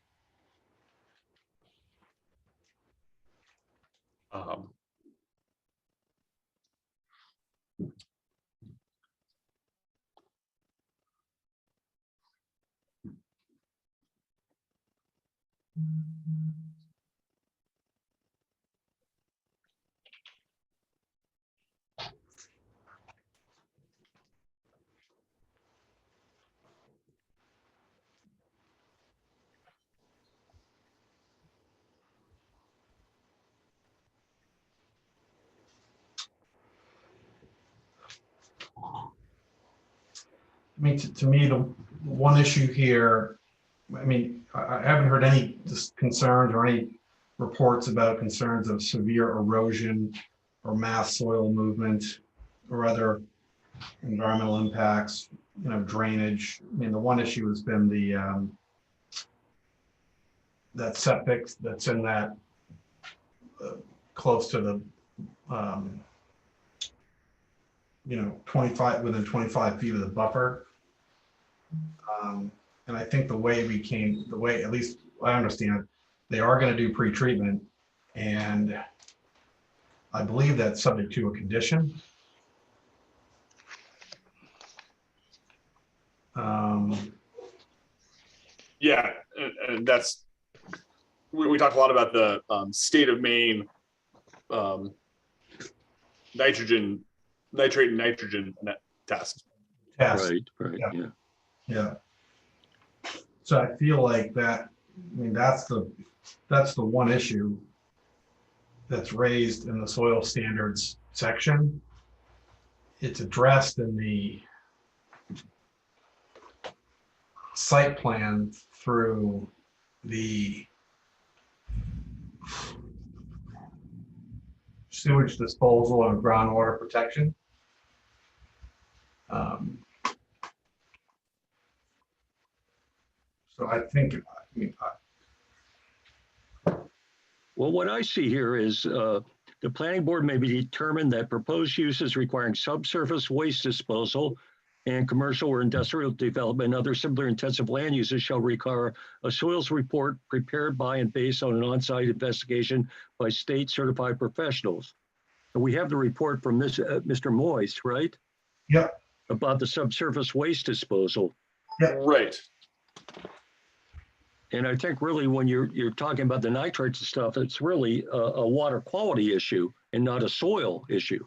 I mean, to me, the one issue here, I mean, I haven't heard any concerns or any reports about concerns of severe erosion or mass soil movement or other environmental impacts, drainage. I mean, the one issue has been the that septic that's in that close to the within 25 feet of the buffer. And I think the way at least I understand, they are going to do pre-treatment, and I believe that's subject to a condition. Yeah, and that's we talked a lot about the state of Maine nitrate and nitrogen test. Test. Right, Yeah. yeah. Yeah. So I feel like that, I mean, that's the one issue that's raised in the soil standards section. It's addressed in the site plan through the sewage disposal and groundwater protection. So I think, I mean, Well, what I see here is the planning board may be determined that proposed uses requiring subsurface waste disposal and commercial or industrial development and other similar intensive land uses shall require a soils report prepared by and based on an on-site investigation by state certified professionals. And we have the report from this Mr. Moist, right? Yep. About the subsurface waste disposal. Right. And I think really when you're talking about the nitrates and stuff, it's really a water quality issue and not a soil issue.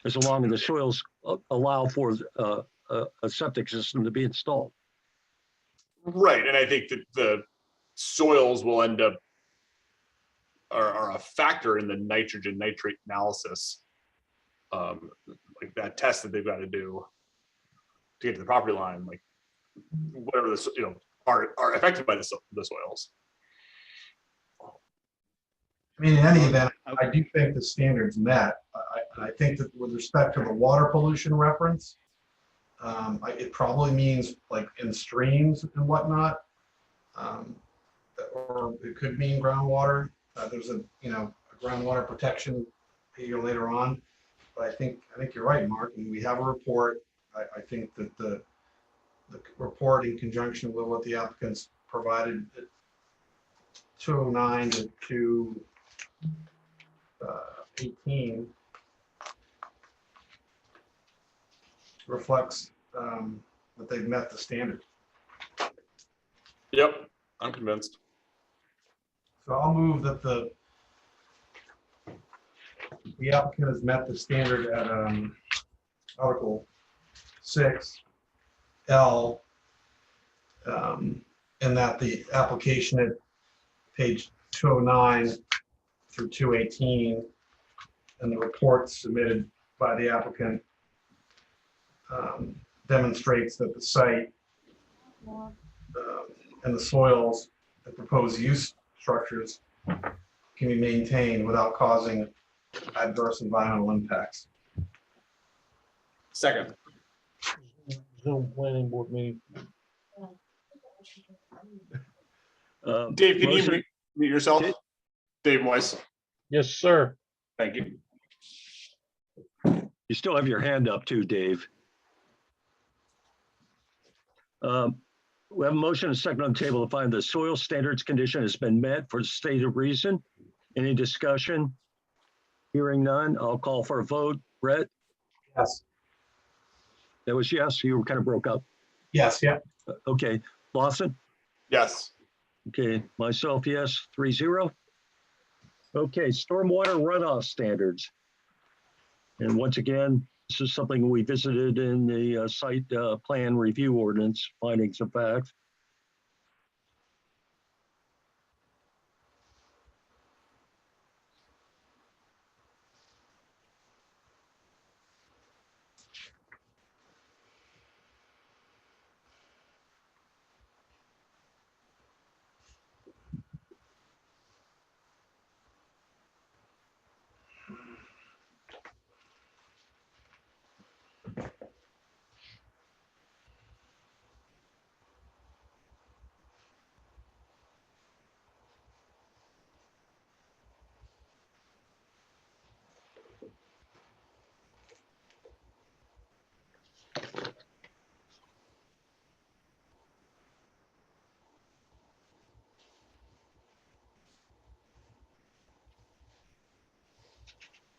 As long as the soils allow for a septic system to be installed. Right. And I think that the soils will end up are a factor in the nitrogen nitrate analysis. Like that test that they've got to do to get to the property line, like whatever this, are affected by the soils. I mean, in any event, I do think the standards met. I think that with respect to the water pollution reference, it probably means like in streams and whatnot, or it could mean groundwater. There's a groundwater protection here later on, but I think you're right, Mark. And we have a report. I think that the report in conjunction with what the applicants provided at 209 to 218 reflects that they've met the standard. Yep, I'm convinced. So I'll move that the applicant has met the standard at Article 6L, and that the application at page 209 through 218 and the report submitted by the applicant demonstrates that the site and the soils, the proposed use structures can be maintained without causing adverse environmental impacts. Second. Zoom planning board meeting. Dave, can motion- you mute yourself? Dave Moise. Yes, sir. Thank you. You still have your hand up too, Dave. We have a motion and a second on the table to find the soil standards condition has been met for the stated reason. Any discussion? Hearing none, I'll call for a vote. Brett, Yes. that was yes, you were kind of broke up. Yes, yeah. Okay, Lawson? Yes. Okay, myself, yes, 3-0. Okay, stormwater runoff standards. And once again, this is something we visited in the site plan review ordinance, findings of fact.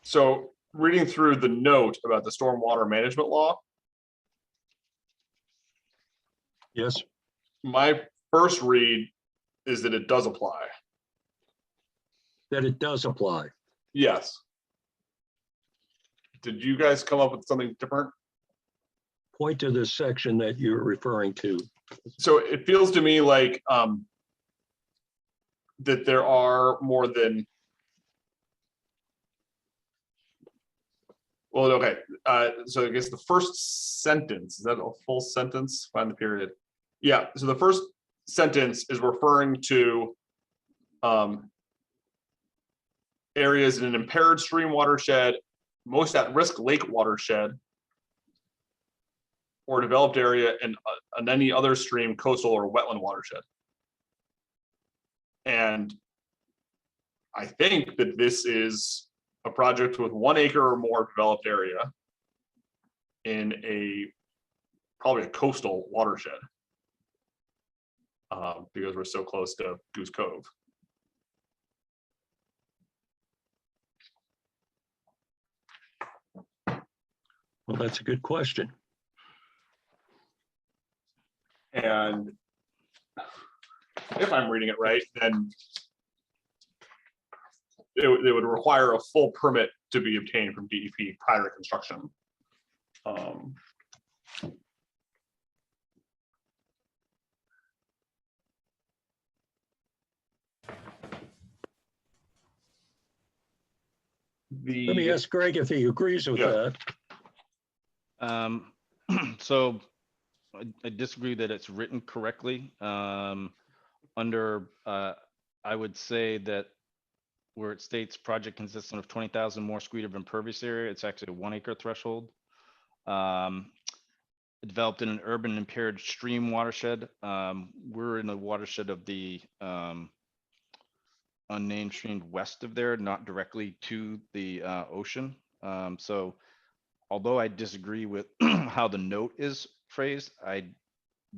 So reading through the note about the stormwater management law, Yes, my first read is that it does apply. That it does apply. Yes. Did you guys come up with something different? Point to the section that you're referring to. So it feels to me like that there are more than, well, okay. So I guess the first sentence, is that a full sentence? Find the period. Yeah, so the first sentence is referring to areas in an impaired stream watershed, most at-risk lake watershed, or developed area in any other stream, coastal, or wetland watershed. And I think that this is a project with 1 acre or more developed area in probably a coastal watershed, because we're so close to Goose Cove. Well, that's a good question. And if I'm reading it right, then it would require a full permit to be obtained from DEP prior to construction. Let me ask Greg if he agrees with Yeah. that. So I disagree that it's written correctly. Under, I would say that where it states project consisting of 20,000 more square of impervious area, it's actually a 1 acre threshold. Developed in an urban impaired stream watershed. We're in the watershed of the unnamed stream west of there, not directly to the ocean. So although I disagree with how the note is phrased, I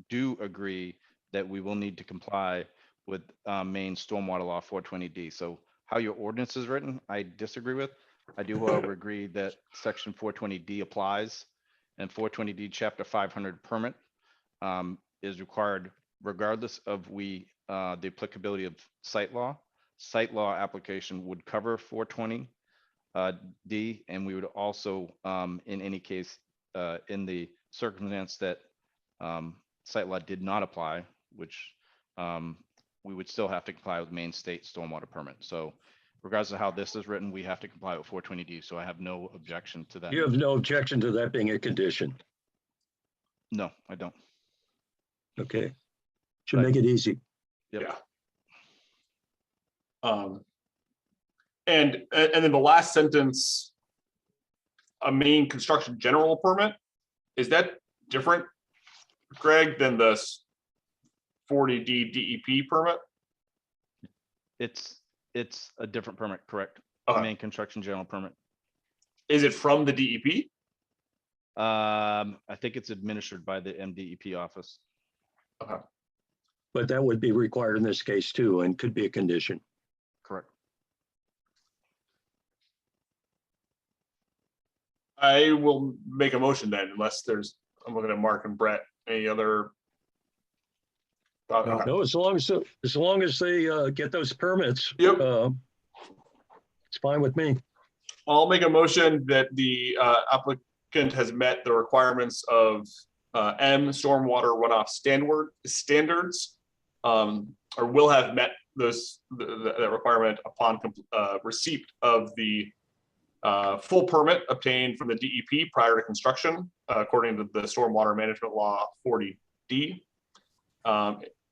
do agree that we will need to comply with Maine Stormwater Law 420D. So how your ordinance is written, I disagree with. I do, however, agree that section 420D applies, and 420D chapter 500 permit is required regardless of the applicability of site law. Site law application would cover 420 D, and we would also, in any case, in the circumstance that site law did not apply, which we would still have to comply with Maine state stormwater permit. So regardless of how this is written, we have to comply with 420D. So I have no objection to that. You have no objection to that being a condition. No, I don't. Okay. Should Right. make it easy. Yep. Yeah. And then the last sentence, a main construction general permit, is that different, Greg, than the 40D DEP permit? It's a different permit, correct? Okay. Main construction general permit. Is it from the DEP? I think it's administered by the MDEP office. Okay. But that would be required in this case too, and could be a condition. Correct. I will make a motion then, unless there's, I'm looking at Mark and Brett, any other? Okay. No, as long as they get those permits. Yep. It's fine with me. I'll make a motion that the applicant has met the requirements of M stormwater runoff standards, or will have met that requirement upon receipt of the full permit obtained from the DEP prior to construction, according to the Stormwater Management Law 40D,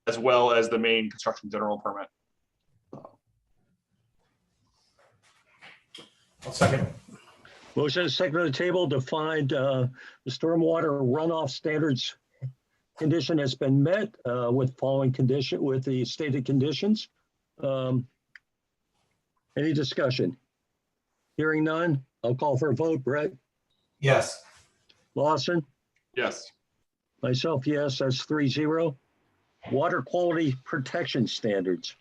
as well as the main construction general permit. I'll second. Motion is second on the table to find the stormwater runoff standards condition has been met with following condition, with the stated conditions. Any discussion? Hearing none, I'll call for a vote. Brett? Yes. Lawson? Yes. Myself, yes, that's 3-0. Water quality protection standards.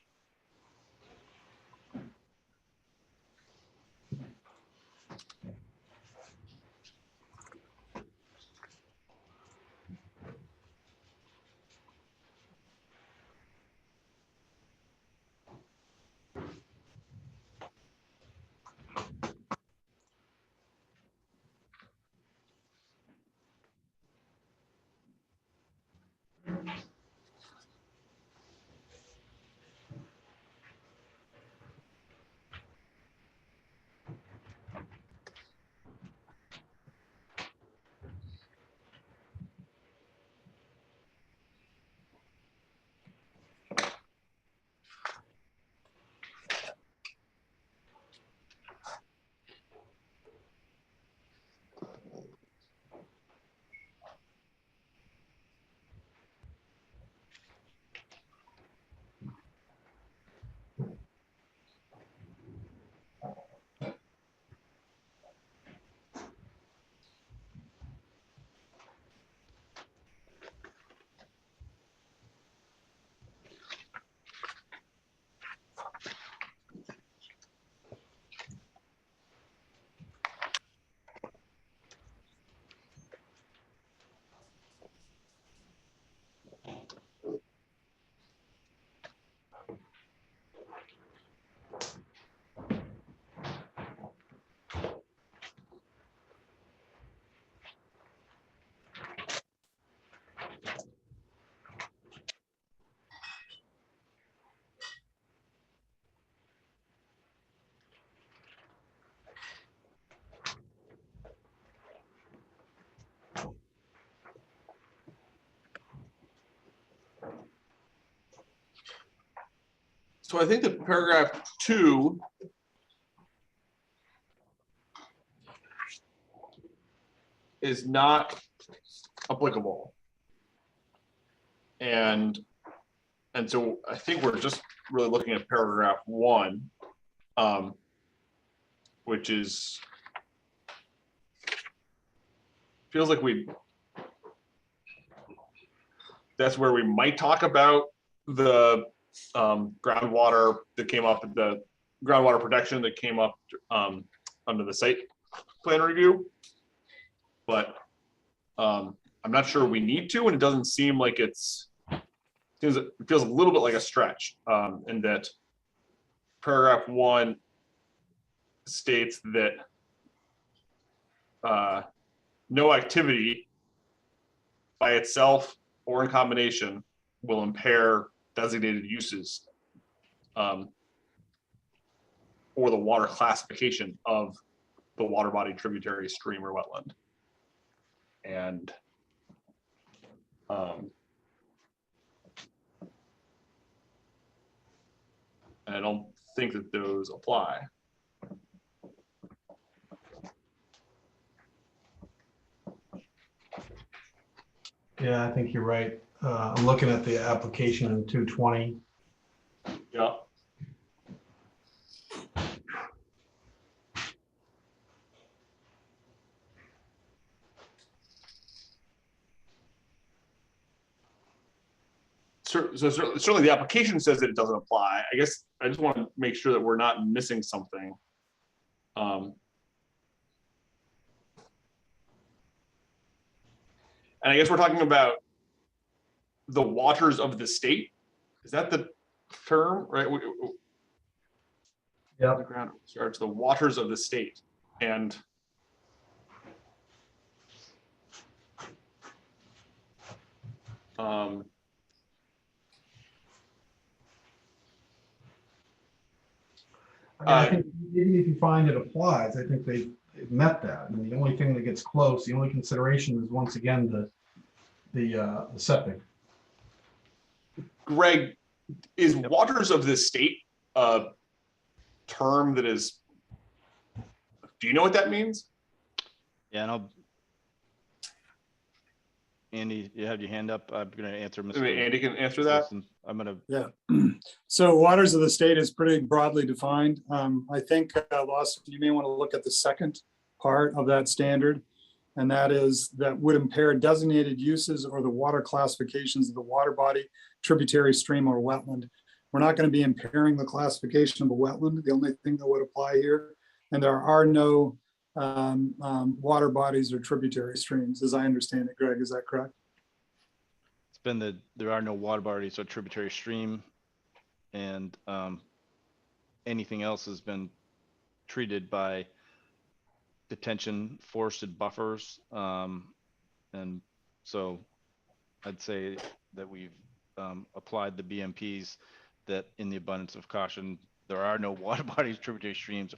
So I think that paragraph 2 is not applicable. And so I think we're just really looking at paragraph 1, which is, feels like that's where we might talk about the groundwater that came up, the groundwater protection that came up under the site plan review. But I'm not sure we need to, and it doesn't seem like it feels a little bit like a stretch, in that paragraph 1 states that no activity by itself or in combination will impair designated uses or the water classification of the water body, tributary, stream, or wetland. And I don't think that those apply. Yeah, I think you're right. I'm looking at the application in 220. Yeah. So certainly the application says that it doesn't apply. I guess I just want to make sure that we're not missing something. And I guess we're talking about the waters of the state. Is that the term, right? Yeah. The ground starts the waters of the state. And I think even if you find it applies, I think they've met that. And the only thing that gets close, the only consideration is once again the septic. Greg, is waters of the state a term that is, do you know what that means? Yeah, and Andy, you have your hand up. I'm going to answer. I mean, Andy can answer that. I'm going to. Yeah. So waters of the state is pretty broadly defined. I think, Lawson, you may want to look at the second part of that standard. And that is that would impair designated uses or the water classifications of the water body, tributary, stream, or wetland. We're not going to be impairing the classification of a wetland. The only thing that would apply here, and there are no water bodies or tributary streams, as I understand it. Greg, is that correct? It's been there are no water bodies or tributary stream, and anything else has been treated by detention forested buffers, and so I'd say that we've applied the BMPs that in the abundance of caution there are no water bodies, tributary streams,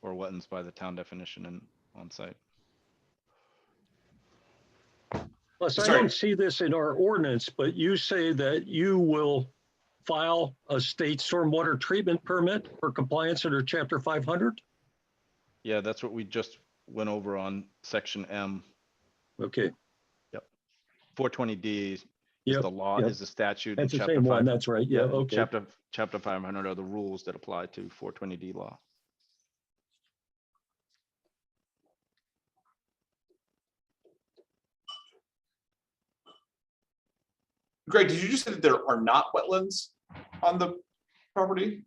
or wetlands by the town definition and on site. Plus, I Sorry. don't see this in our ordinance, but you say that you will file a state stormwater treatment permit for compliance under chapter 500? Yeah, that's what we just went over on section M. Okay, 420D is Yep, the law, yep. is the statute. that's and the chapter same one, 5 that's right, yeah, okay. Chapter 500 are the rules that apply to 420D law. Greg, did you just say that there are not wetlands on the property?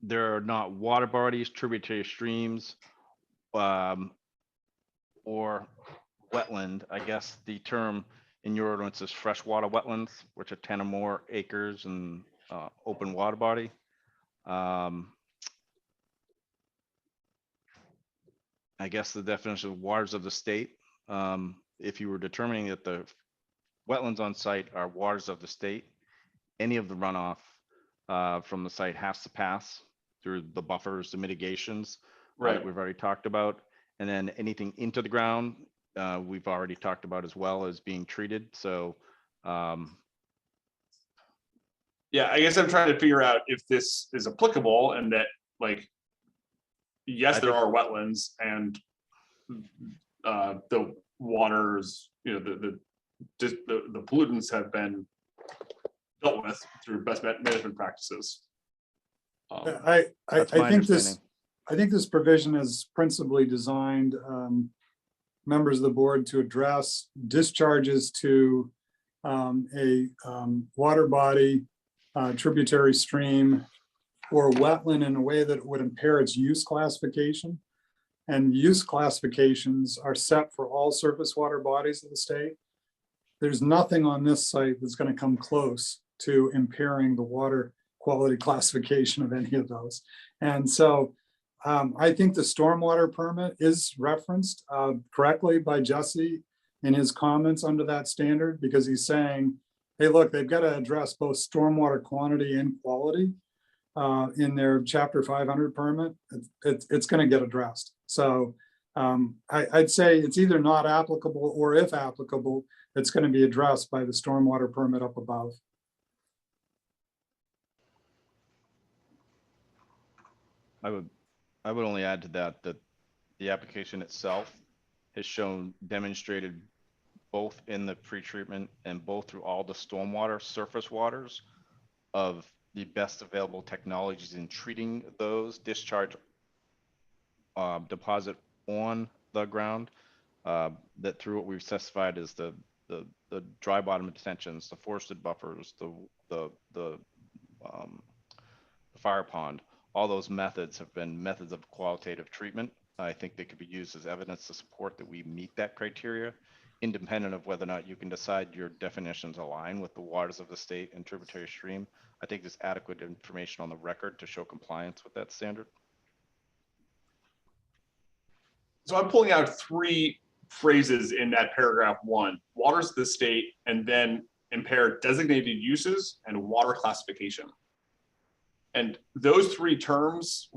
There are not water bodies, tributary streams, or wetland. I guess the term in your ordinance is freshwater wetlands, which are 10 or more acres and open water body. I guess the definition of waters of the state, if you were determining that the wetlands on site are waters of the state, any of the runoff from the site has to pass through the buffers, the mitigations that we've already talked about. And then anything into the ground, we've already talked about as well as being treated. So Yeah, I guess I'm trying to figure out if this is applicable and that, like, yes, I there think- are wetlands and the waters, you know, the pollutants have been dealt with through best management practices. I That's my think this, understanding. I think this provision is principally designed, members of the board to address discharges to a water body, tributary stream, or wetland in a way that would impair its use classification. And use classifications are set for all surface water bodies of the state. There's nothing on this site that's going to come close to impairing the water quality classification of any of those. And so I think the stormwater permit is referenced correctly by Jesse in his comments under that standard, because he's saying, hey, look, they've got to address both stormwater quantity and quality in their chapter 500 permit. It's going to get addressed. So I'd say it's either not applicable, or if applicable, it's going to be addressed by the stormwater permit up above. I would only add to that the application itself has shown demonstrated both in the pretreatment and both through all the stormwater surface waters of the best available technologies in treating those discharge deposit on the ground, that through what we've specified as the dry bottom detentions, the forested buffers, the fire pond, all those methods have been methods of qualitative treatment. I think they could be used as evidence to support that we meet that criteria, independent of whether or not you can decide your definitions align with the waters of the state and tributary stream. I think there's adequate information on the record to show compliance with that standard. So I'm pulling out three phrases in that paragraph 1: waters of the state, and then impair designated uses and water classification. And those three terms,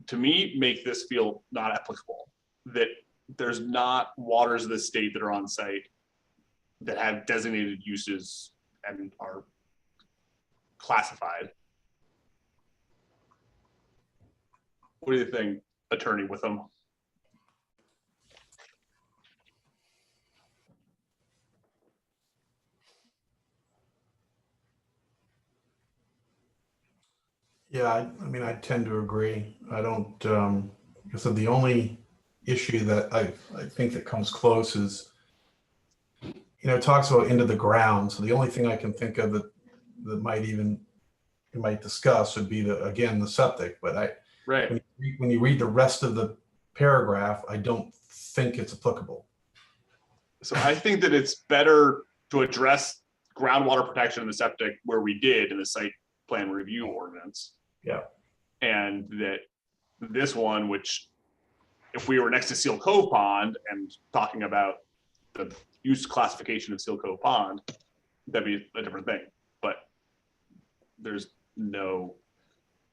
to me, make this feel not applicable. That there's not waters of the state that are on site that have designated uses and are classified. What do you think, Attorney Witham? Yeah, I mean, I tend to agree. I don't, like I said, the only issue that I think that comes close is, it talks about into the ground. So the only thing I can think of that you might discuss would be again, the septic. But Right. when you read the rest of the paragraph, I don't think it's applicable. So I think that it's better to address groundwater protection in the septic where we did in the site plan review ordinance. Yeah. And that this one, which if we were next to Seal Cove Pond and talking about the use classification of Seal Cove Pond, that'd be a different thing. But there's no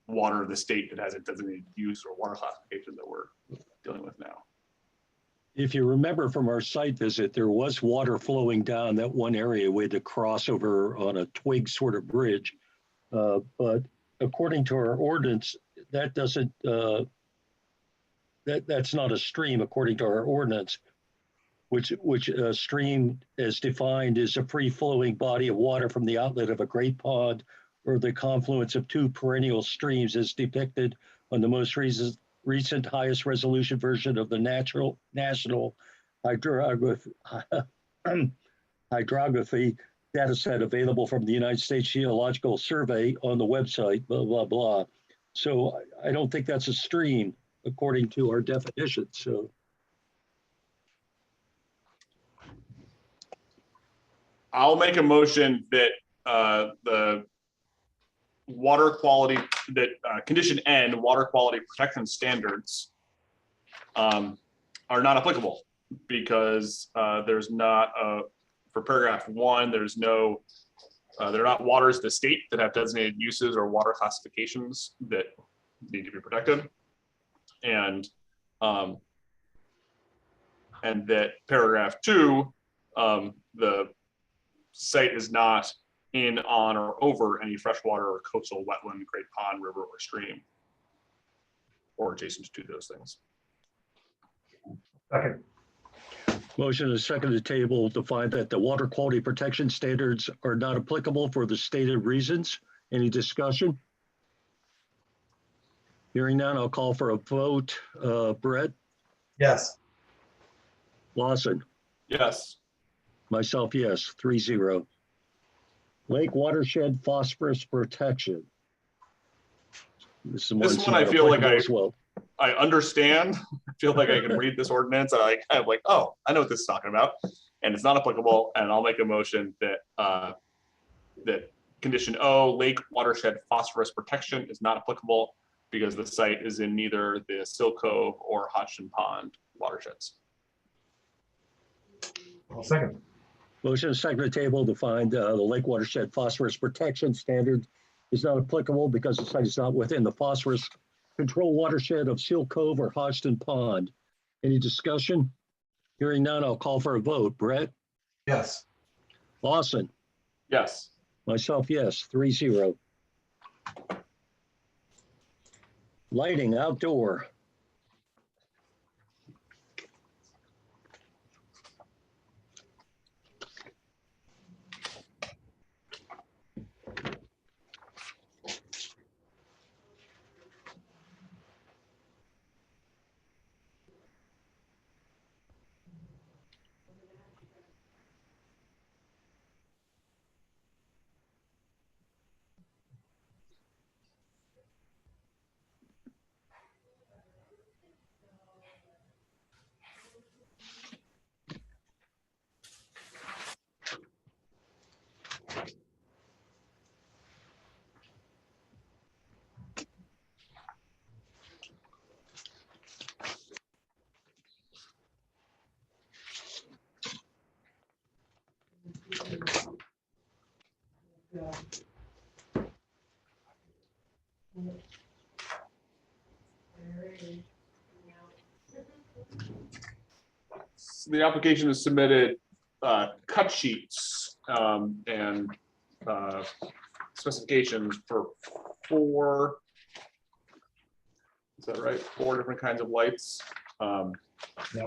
water of the state that has a designated use or water classification that we're dealing with now. If you remember from our site visit, there was water flowing down that one area. We had to cross over on a twig sort of bridge. But according to our ordinance, that doesn't, that's not a stream according to our ordinance, which a stream is defined as a free-flowing body of water from the outlet of a great pond or the confluence of two perennial streams as depicted on the most recent highest resolution version of the National Hydrography data set available from the United States Geological Survey on the website, blah, blah, blah. So I don't think that's a stream according to our definition. So I'll make a motion that the water quality, that condition N, water quality protection standards are not applicable because there's not for paragraph 1, there's no, they're not waters of the state that have designated uses or water classifications that need to be protected. And that paragraph 2, the site is not in, on, or over any freshwater or coastal wetland, great pond, river, or stream, or adjacent to those things. Second. Motion is second to table to find that the water quality protection standards are not applicable for the stated reasons. Any discussion? Hearing none, I'll call for a vote. Brett, Yes. Lawson, Yes. myself, yes, 3-0. Lake watershed phosphorus protection. This This one's one I not feel like applicable as well. I understand. I feel like I can read this ordinance and I kind of like, oh, I know what this is talking about, and it's not applicable. And I'll make a motion that that condition O, lake watershed phosphorus protection, is not applicable because the site is in neither the Sill Cove or Hodgson Pond watersheds. I'll second. Motion is second to table to find the lake watershed phosphorus protection standard is not applicable because the site is not within the phosphorus control watershed of Seal Cove or Hodgson Pond. Any discussion? Hearing none, I'll call for a vote. Brett, Yes. Lawson, Yes. myself, yes, 3-0. Lighting outdoor. So the application is submitted cut sheets and specifications for 4, is that right? 4 different kinds of lights. Yeah.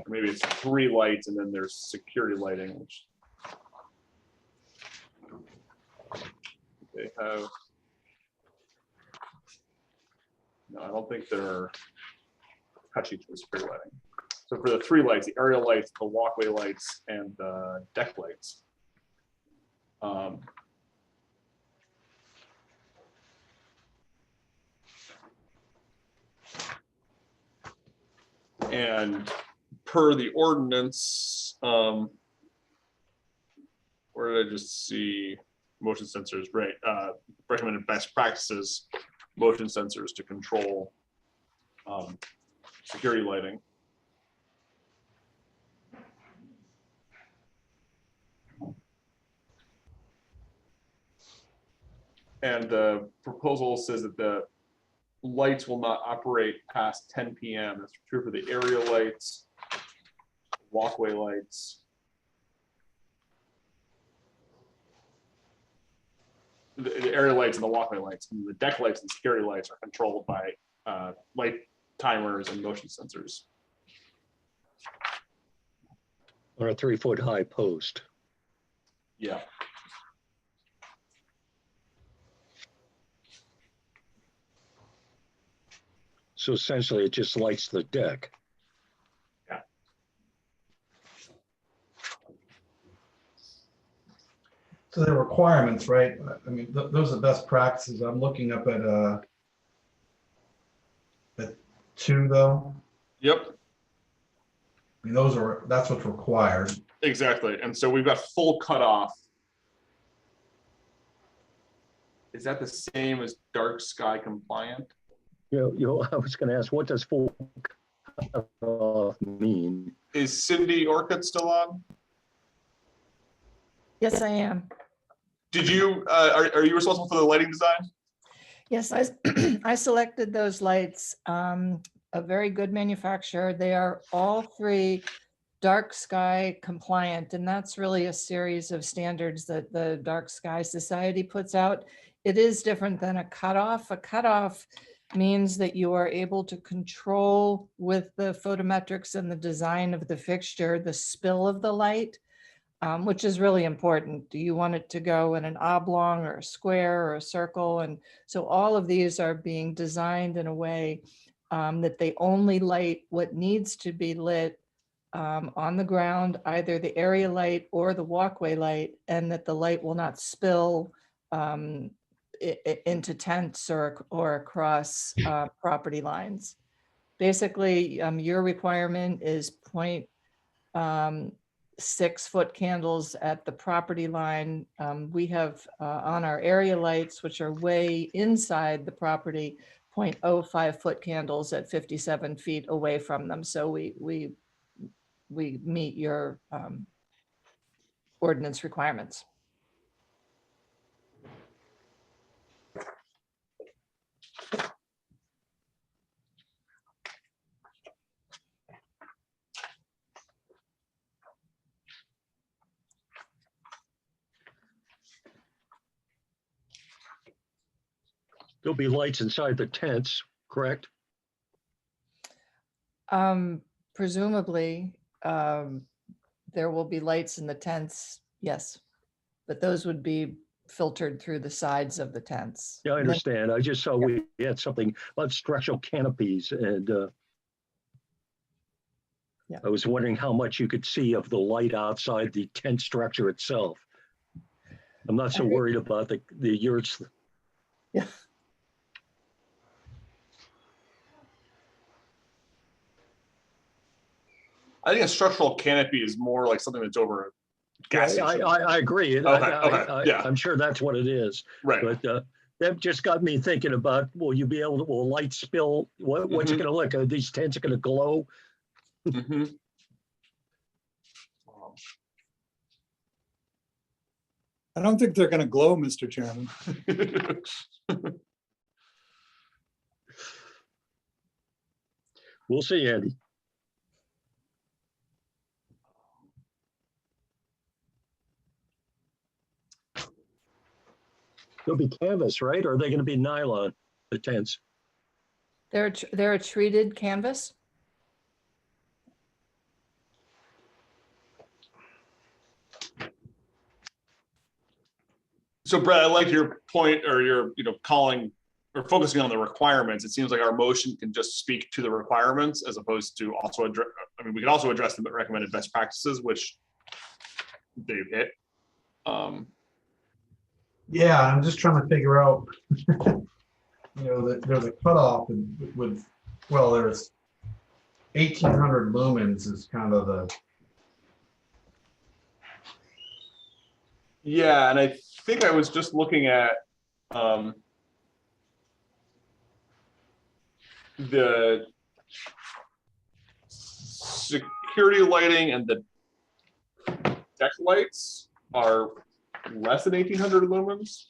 Maybe it's 3 lights and then there's security lighting, which they have. No, I don't think there are cut sheets for security lighting. So for the 3 lights, the aerial lights, the walkway lights, and the deck lights. And per the ordinance, where did I just see motion sensors, right? Recommended best practices, motion sensors to control security lighting. And the proposal says that the lights will not operate past 10 p.m. That's true for the aerial lights, walkway lights. The aerial lights and the walkway lights, and the deck lights and security lights are controlled by light timers and motion sensors. On a 3-foot high post. Yeah. So essentially, it just lights the deck. Yeah. So the requirements, right? I mean, those are best practices. I'm looking up at 2 though. Yep. I mean, that's what's required. Exactly. And so we've got full cutoff. Is that the same as dark sky compliant? I was going to ask, what does full cutoff mean? Is Cindy Orcutt still on? Yes, I am. Did you, are you responsible for the lighting design? Yes, I selected those lights. A very good manufacturer. They are all 3 dark sky compliant, and that's really a series of standards that the Dark Sky Society puts out. It is different than a cutoff. A cutoff means that you are able to control with the photometrics and the design of the fixture, the spill of the light, which is really important. Do you want it to go in an oblong or a square or a circle? And so all of these are being designed in a way that they only light what needs to be lit on the ground, either the area light or the walkway light, and that the light will not spill into tents or across property lines. Basically, your requirement is 0.6 foot candles at the property line. We have on our area lights, which are way inside the property, 0.05 foot candles at 57 feet away from them. So we meet your ordinance requirements. There'll be lights inside the tents, correct? Presumably, there will be lights in the tents, yes, but those would be filtered through the sides of the tents. Yeah, I And then- understand. I just saw we had something about structural canopies, and Yeah. I was wondering how much you could see of the light outside the tent structure itself. I'm not so I think- worried about the yurts. Yeah. I think a structural canopy is more like something that's over a gas Yeah, station. I agree. Okay, yeah. I'm sure that's what it is. Right. But that just got me thinking about, will you be able to, will light spill? What's it Mhm. going to look? Are these tents going to glow? Mhm. I don't think they're going to glow, Mr. Chairman. We'll see, Andy. They'll be canvas, right? Or are they going to be nylon, the tents? They're a treated canvas. So Brett, I like your point, or your, calling or focusing on the requirements. It seems like our motion can just speak to the requirements as opposed to also address, we can also address the recommended best practices, which they've hit. Yeah, I'm just trying to figure out, there's a cutoff with, well, there's 1,800 lumens is kind of the, Yeah, and I think I was just looking at the security lighting, and the deck lights are less than 1,800 lumens.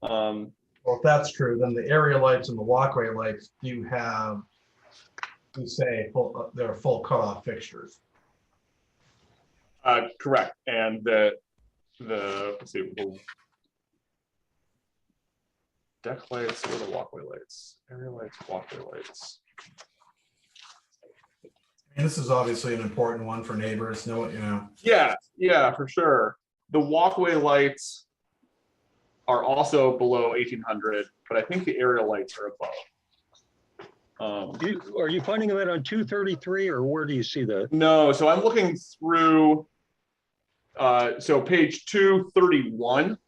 well, if that's true, then the area lights and the walkway lights do have, you say, they're full cutoff fixtures. Correct, and the let's see, deck lights or the walkway lights, area lights, walkway lights. And this is obviously an important one for neighbors, Yeah, for sure. The walkway lights are also below 1,800, but I think the area lights are above. Are you finding that on 233, or where do you see that? No, so I'm looking through. So page 231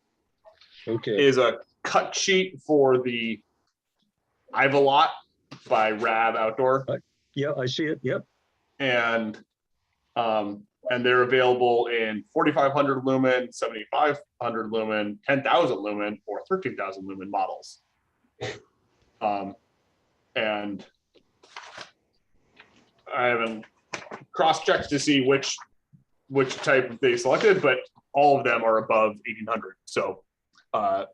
Okay, is a cut sheet for the Ivalot by Rab Outdoor, yeah, I see it. Yep. and they're available in 4,500 lumen, 7,500 lumen, 10,000 lumen, or 13,000 lumen models. And I haven't cross-checked to see which type they selected, but all of them are above 1,800, so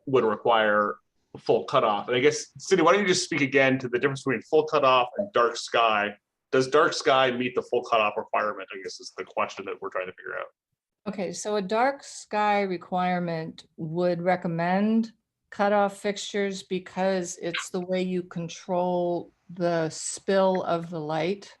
would require a full cutoff. And I guess, Cindy, why don't you just speak again to the difference between full cutoff and dark sky, does dark sky meet the full cutoff requirement? I guess is the question that we're trying to figure out. Okay, so a dark sky requirement would recommend cutoff fixtures because it's the way you control the spill of the light.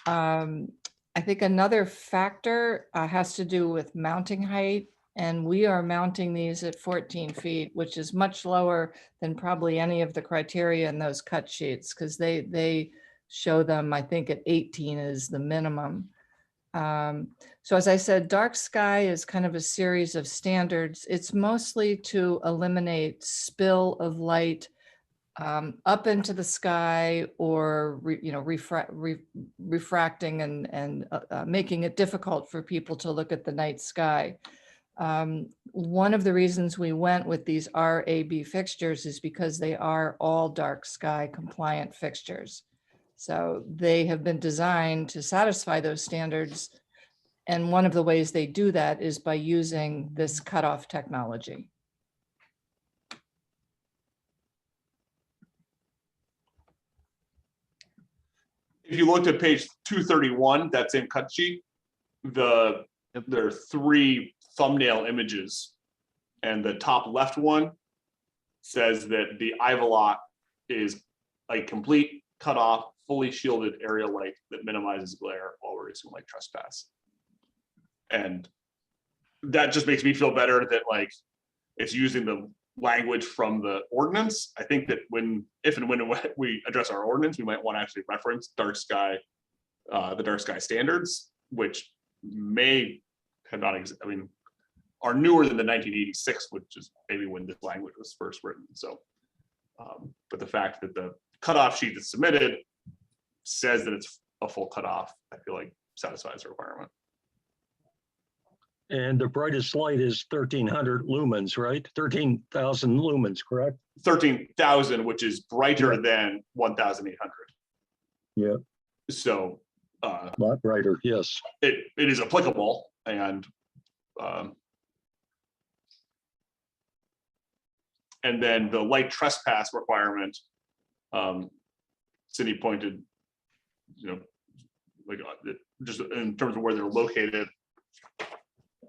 I think another factor has to do with mounting height, and we are mounting these at 14 feet, which is much lower than probably any of the criteria in those cut sheets, because they show them, I think, at 18 is the minimum. So as I said, dark sky is kind of a series of standards. It's mostly to eliminate spill of light up into the sky, or refracting and making it difficult for people to look at the night sky. One of the reasons we went with these RAB fixtures is because they are all dark sky compliant fixtures. So they have been designed to satisfy those standards. And one of the ways they do that is by using this cutoff technology. If you looked at page 231, that same cut sheet, there are 3 thumbnail images, and the top left one says that the Ivolot is a complete cutoff, fully shielded area light that minimizes glare while reducing light trespass. And that just makes me feel better that like it's using the language from the ordinance. I think that if and when we address our ordinance, we might want to actually reference dark sky, the dark sky standards, which may have not, are newer than the 1986, which is maybe when this language was first written. So, but the fact that the cutoff sheet that's submitted says that it's a full cutoff, I feel like satisfies the requirement. And the brightest light is 1300 lumens, right? 13,000 lumens, correct? 13,000, which is brighter than 1,800. Yeah. So a lot brighter, yes. It is applicable, and then the light trespass requirement, Cindy pointed, like just in terms of where they're located,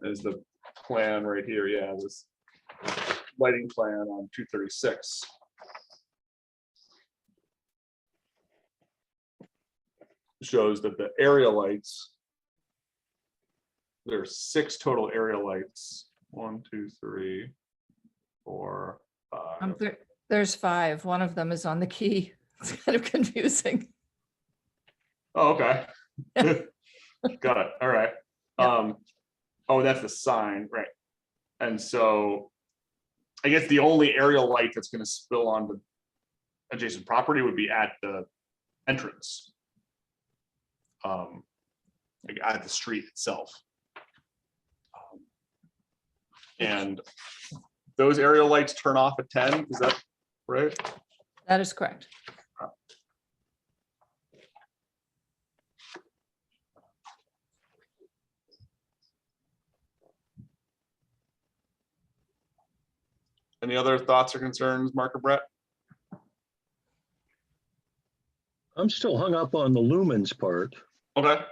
is the plan right here. Yeah, this lighting plan on 236. Shows that the area lights, there are 6 total area lights. 1, 2, 3, 4, 5. There's 5. One of them is on the key. It's kind of confusing. Oh, okay. Got it. All right. Yep. Oh, that's the sign, right? And so I guess the only aerial light that's going to spill onto adjacent property would be at the entrance, like at the street itself. And those aerial lights turn off at 10. Is that right? That is correct. Any other thoughts or concerns, Mark or Brett? I'm still hung up on the lumens part. Okay.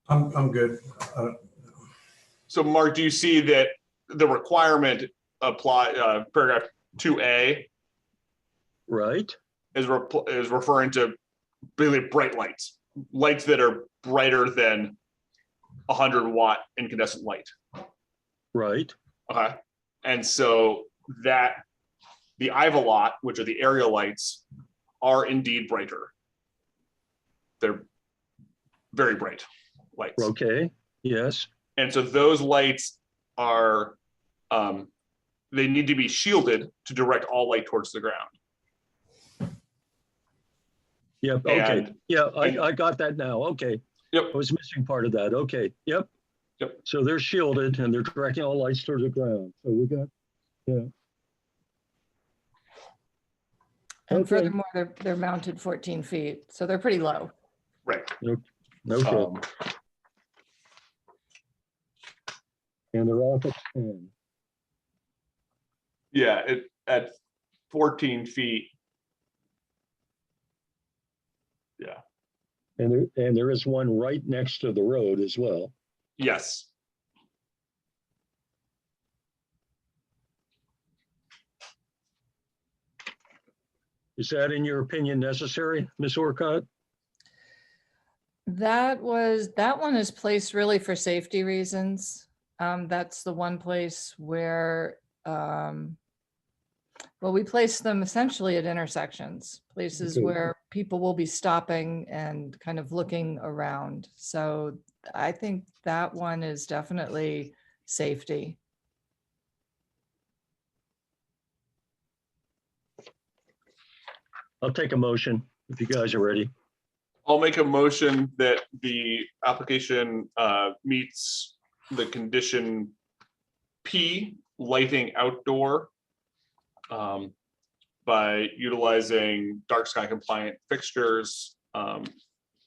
I'm good. So Mark, do you see that the requirement apply paragraph 2A Right. is referring to really bright lights, lights that are brighter than 100-watt incandescent light. Right. Okay. And so that the Ivolot, which are the area lights, are indeed brighter. They're very bright lights. Okay. Yes. And so those lights are, they need to be shielded to direct all light towards the ground. Yep. Okay. And- Yeah, I got that now. Okay. Yep. I was missing part of that. Okay. Yep. Yep. So they're shielded and they're directing all lights towards the ground. So we got, yeah. And Okay. furthermore, they're mounted 14 feet, so they're pretty low. Right. Okay. And they're off at 10. Yeah, at 14 feet, And there is one right next to the road as well. Yes. Is that, in your opinion, necessary, Ms. Orcott? That one is placed really for safety reasons. That's the one place where, well, we place them essentially at intersections, places Okay. where people will be stopping and kind of looking around. So I think that one is definitely safety. I'll take a motion if you guys are ready. I'll make a motion that the application meets the condition P, lighting outdoor, by utilizing dark sky compliant fixtures and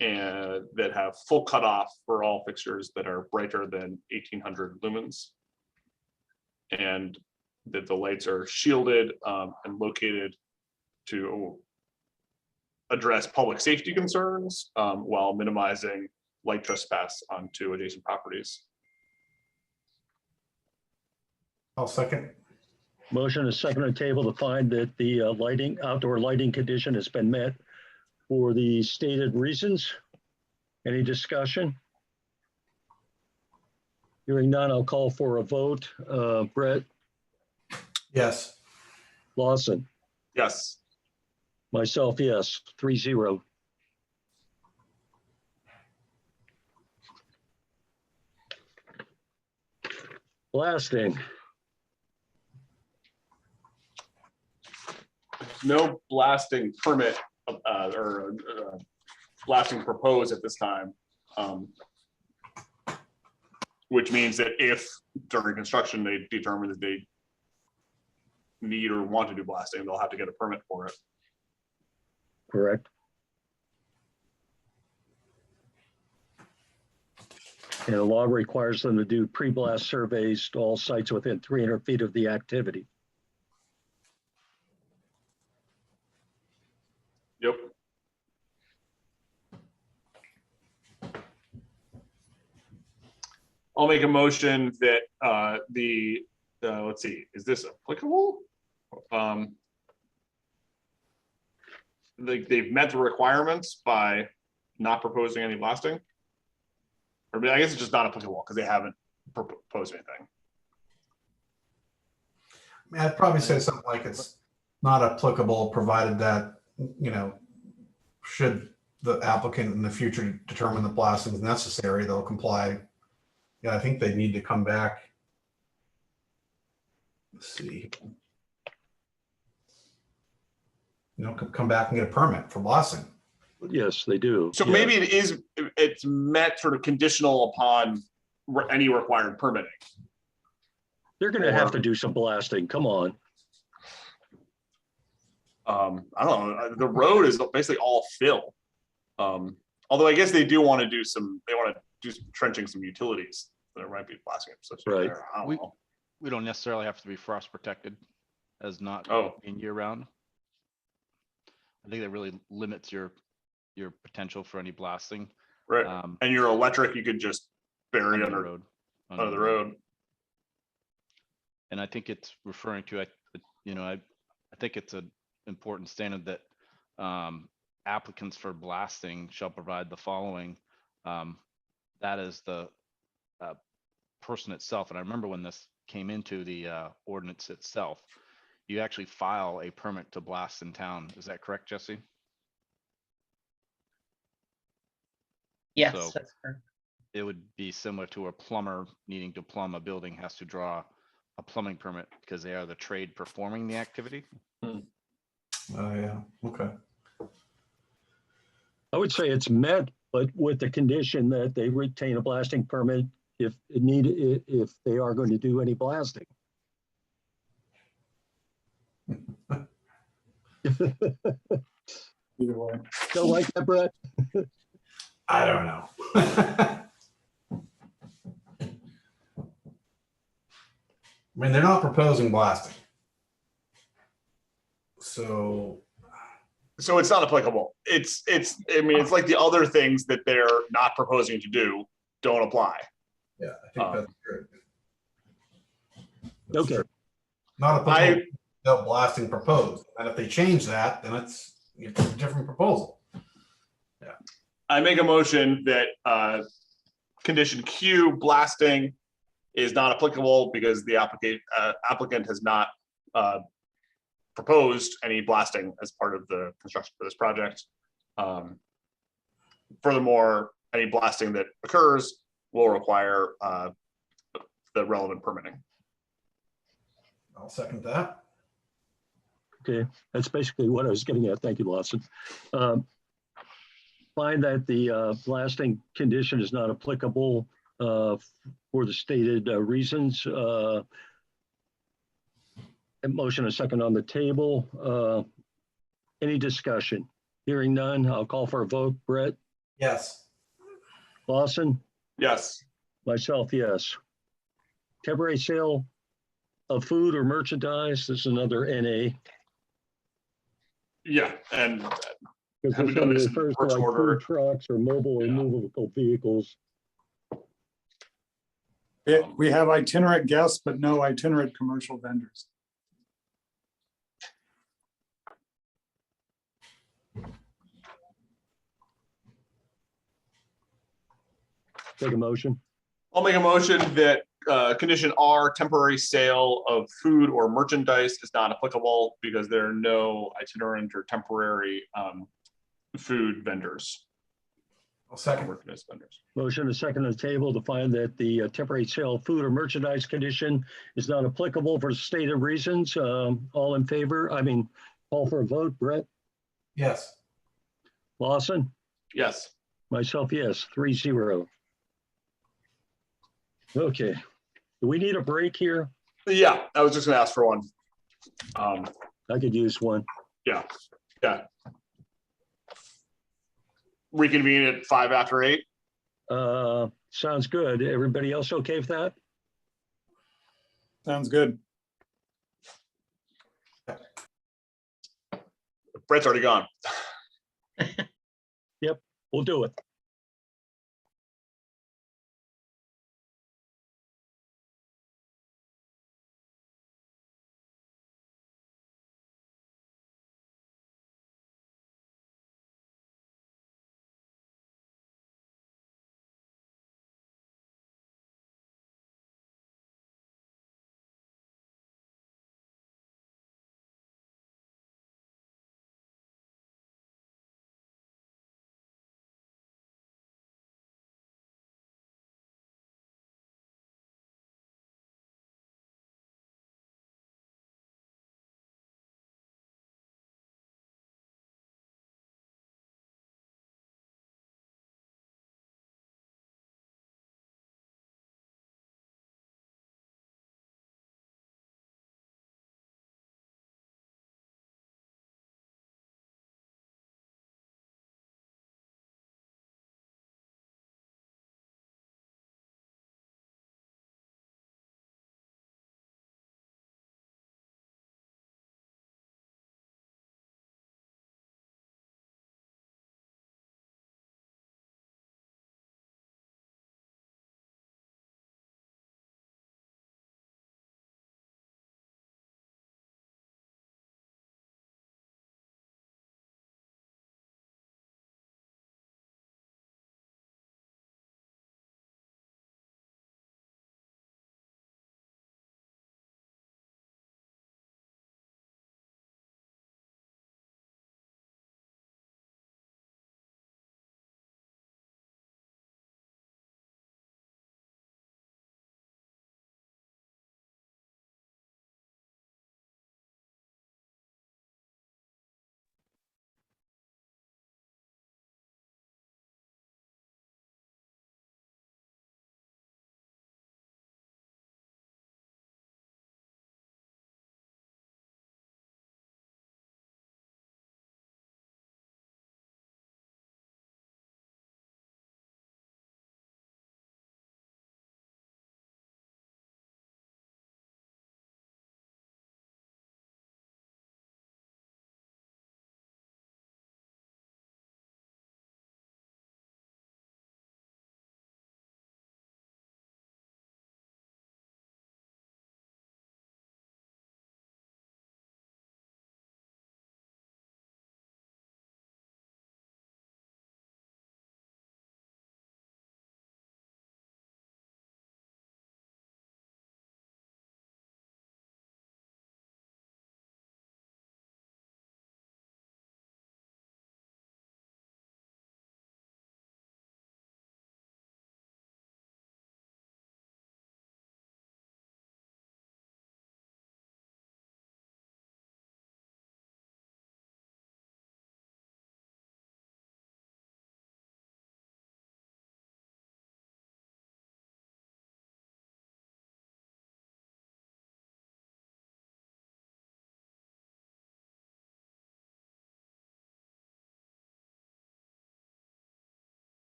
that have full cutoff for all fixtures that are brighter than 1800 lumens. And that the lights are shielded and located to address public safety concerns while minimizing light trespass onto adjacent properties. I'll second. Motion is second on the table to find that the outdoor lighting condition has been met for the stated reasons. Any discussion? Hearing none, I'll call for a vote. Brett, Yes. Lawson, Yes. myself, yes, 3-0. Blasting. No blasting permit or blasting proposed at this time. Which means that if during construction they determine that they need or want to do blasting, they'll have to get a permit for it. Correct. And the law requires them to do pre-blast surveys to all sites within 300 feet of the activity. Yep. I'll make a motion that let's see, is this applicable? They've met the requirements by not proposing any blasting. Or I guess it's just not applicable because they haven't proposed anything. I mean, I'd probably say something like it's not applicable, provided that, you know, should the applicant in the future determine the blasting is necessary, they'll comply. Yeah, I think they need to come back. Let's see. You know, come back and get a permit for blasting. Yes, they do. So Yeah. maybe it's met sort of conditional upon any required permitting. They're going to have to do some blasting. Come on. I don't know. The road is basically all fill. Although I guess they do want to do some. They want to do some trenching, some utilities. There might be blasting associated Right. there. I don't know. We don't necessarily have to be frost protected as not Oh. being year round. I think that really limits your potential for any blasting. Right. And your electric, you could just bury under under road. the road. And I think it's referring to, I think it's an important standard that applicants for blasting shall provide the following. That is the person itself. And I remember when this came into the ordinance itself, you actually file a permit to blast in town. Is that correct, Jesse? Yes, So- that's correct. It would be similar to a plumber needing to plumb a building has to draw a plumbing permit because they are the trade performing the activity. Oh, yeah, okay. I would say it's met, but with the condition that they retain a blasting permit if they are going to do any blasting. Either way. Don't like that, Brett? I don't know. I mean, they're not proposing blasting. So So it's not applicable. I mean, it's like the other things that they're not proposing to do don't apply. Yeah, I think that's good. That's Okay. true. Not applicable, no blasting proposed. And if they change that, then it's a different proposal. I make a motion that condition Q, blasting, is not applicable because the applicant has not proposed any blasting as part of the construction for this project. Furthermore, any blasting that occurs will require the relevant permitting. I'll second that. Okay, that's basically what I was getting at. Thank you, Lawson. Find that the blasting condition is not applicable for the stated reasons. A motion, a second on the table. Any discussion? Hearing none, I'll call for a vote. Brett, Yes. Lawson, Yes. myself, yes. Temporary sale of food or merchandise, this is another NA. Yeah, and Because Have we this done one this in refers to reverse like order? food trucks or mobile or Yeah. movable vehicles. We have itinerant guests, but no itinerant commercial vendors. Take a motion. I'll make a motion that condition R, temporary sale of food or merchandise is not applicable because there are no itinerant or temporary food vendors. I'll second. Merchandise vendors. Motion, a second on the table to find that the temporary sale of food or merchandise condition is not applicable for stated reasons. All in favor? I mean, call for a vote. Brett, Yes. Lawson, Yes. myself, yes, 3-0. Okay, do we need a break here? Yeah, I was just gonna ask for one. I could use one. Yeah. Reconvene at 5 after 8. Sounds good. Everybody else okay with that? Sounds good. Brett's already gone. We'll do it.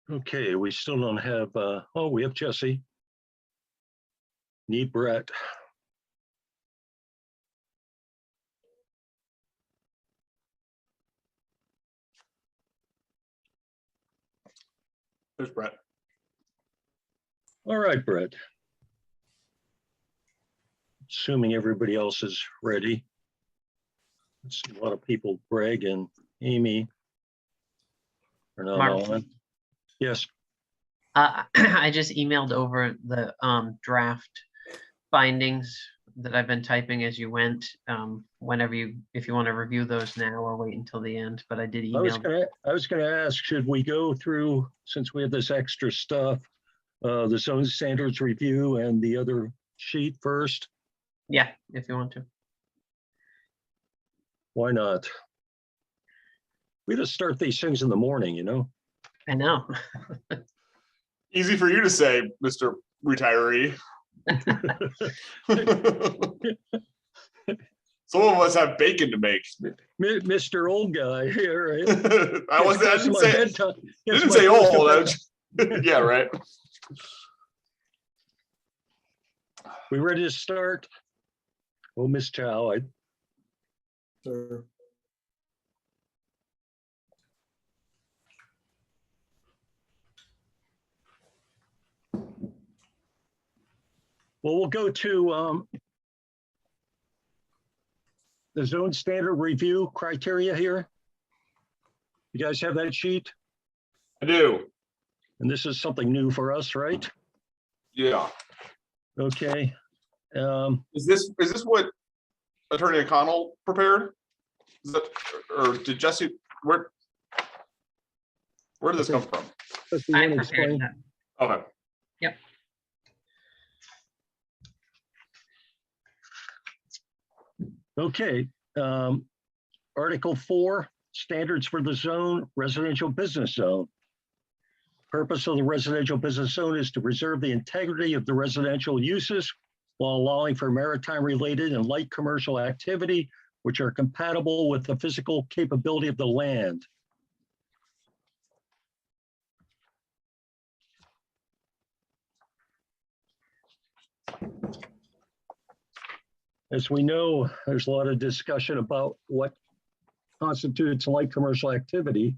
Okay, we still don't have, oh, we have Jesse. Need Brett. There's Brett. All right, Brett. Assuming everybody else is ready. Let's see, a lot of people, Greg and Amy are not Mark. on. Yes, I just emailed over the draft findings that I've been typing as you went. Whenever if you want to review those now or wait until the end, but I did email. I was gonna ask, should we go through, since we have this extra stuff, the zone standards review and the other sheet first? Yeah, if you want to. Why not? We just start these things in the morning, you know? I know. Easy for you to say, Mr. Retiree. Some of us have bacon to make. Mr. Old Guy here, right? I didn't say old. Yeah, right. We ready to start? Oh, Miss Chow, Sure. well, we'll go to the zone standard review criteria here. You guys have that sheet? I do. And this is something new for us, right? Yeah. Okay. Is this what Attorney O'Connell prepared? Is that, or did Jesse, where did this come from? Let's see, I let me prepared explain. that. Okay. Okay. Article 4, standards for the zone, residential business zone. Purpose of the residential business zone is to preserve the integrity of the residential uses while allowing for maritime related and light commercial activity, which are compatible with the physical capability of the land. As we know, there's a lot of discussion about what constitutes light commercial activity.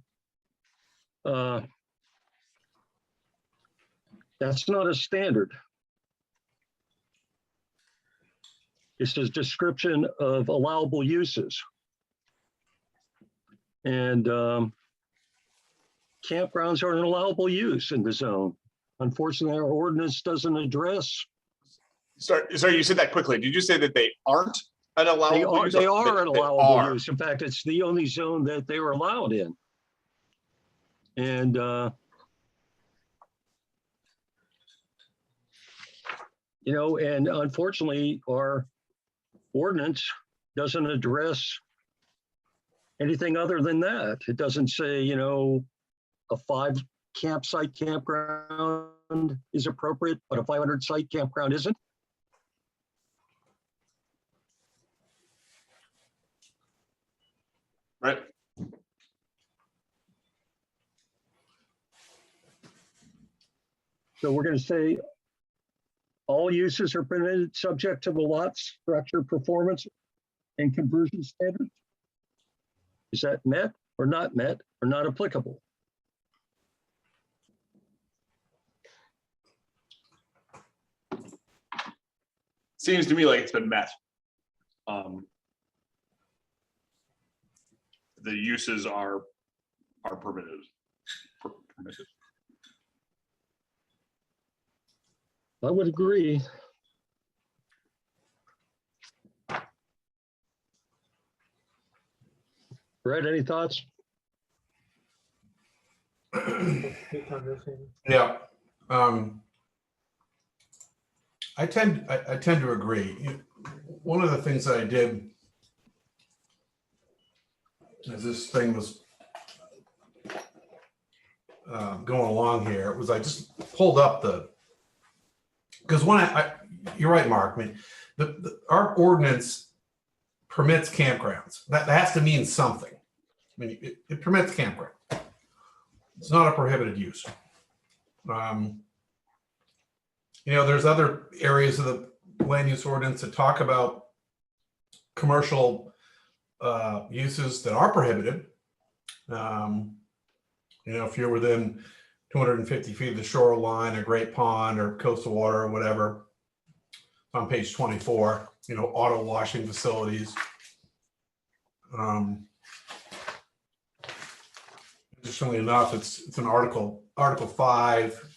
That's not a standard. It's a description of allowable uses. And campgrounds are an allowable use in the zone. Unfortunately, our ordinance doesn't address. Sorry, you said that quickly. Did you say that they aren't an allowable use? They are an They allowable are. use. In fact, it's the only zone that they were allowed in. And you know, and unfortunately, our ordinance doesn't address anything other than that. It doesn't say, you know, a 5 campsite campground is appropriate, but a 500 site campground isn't. Right. So we're going to say all uses are permitted subject to the lot structure, performance, and conversion standards. Is that met or not met or not applicable? Seems to me like it's been met. The uses are permitted. Permitted. I would agree. Brett, any thoughts? Yeah. I tend to agree. One of the things that I did as this thing was going along here was I just pulled up because when you're right, Mark. I mean, our ordinance permits campgrounds. That has to mean something. I mean, it permits campground. It's not a prohibited use. You know, there's other areas of the land use ordinance that talk about commercial uses that are prohibited. You know, if you're within 250 feet of the shoreline, a great pond or coastal water or whatever. On page 24, you know, auto washing facilities. Interestingly enough, it's an article 5,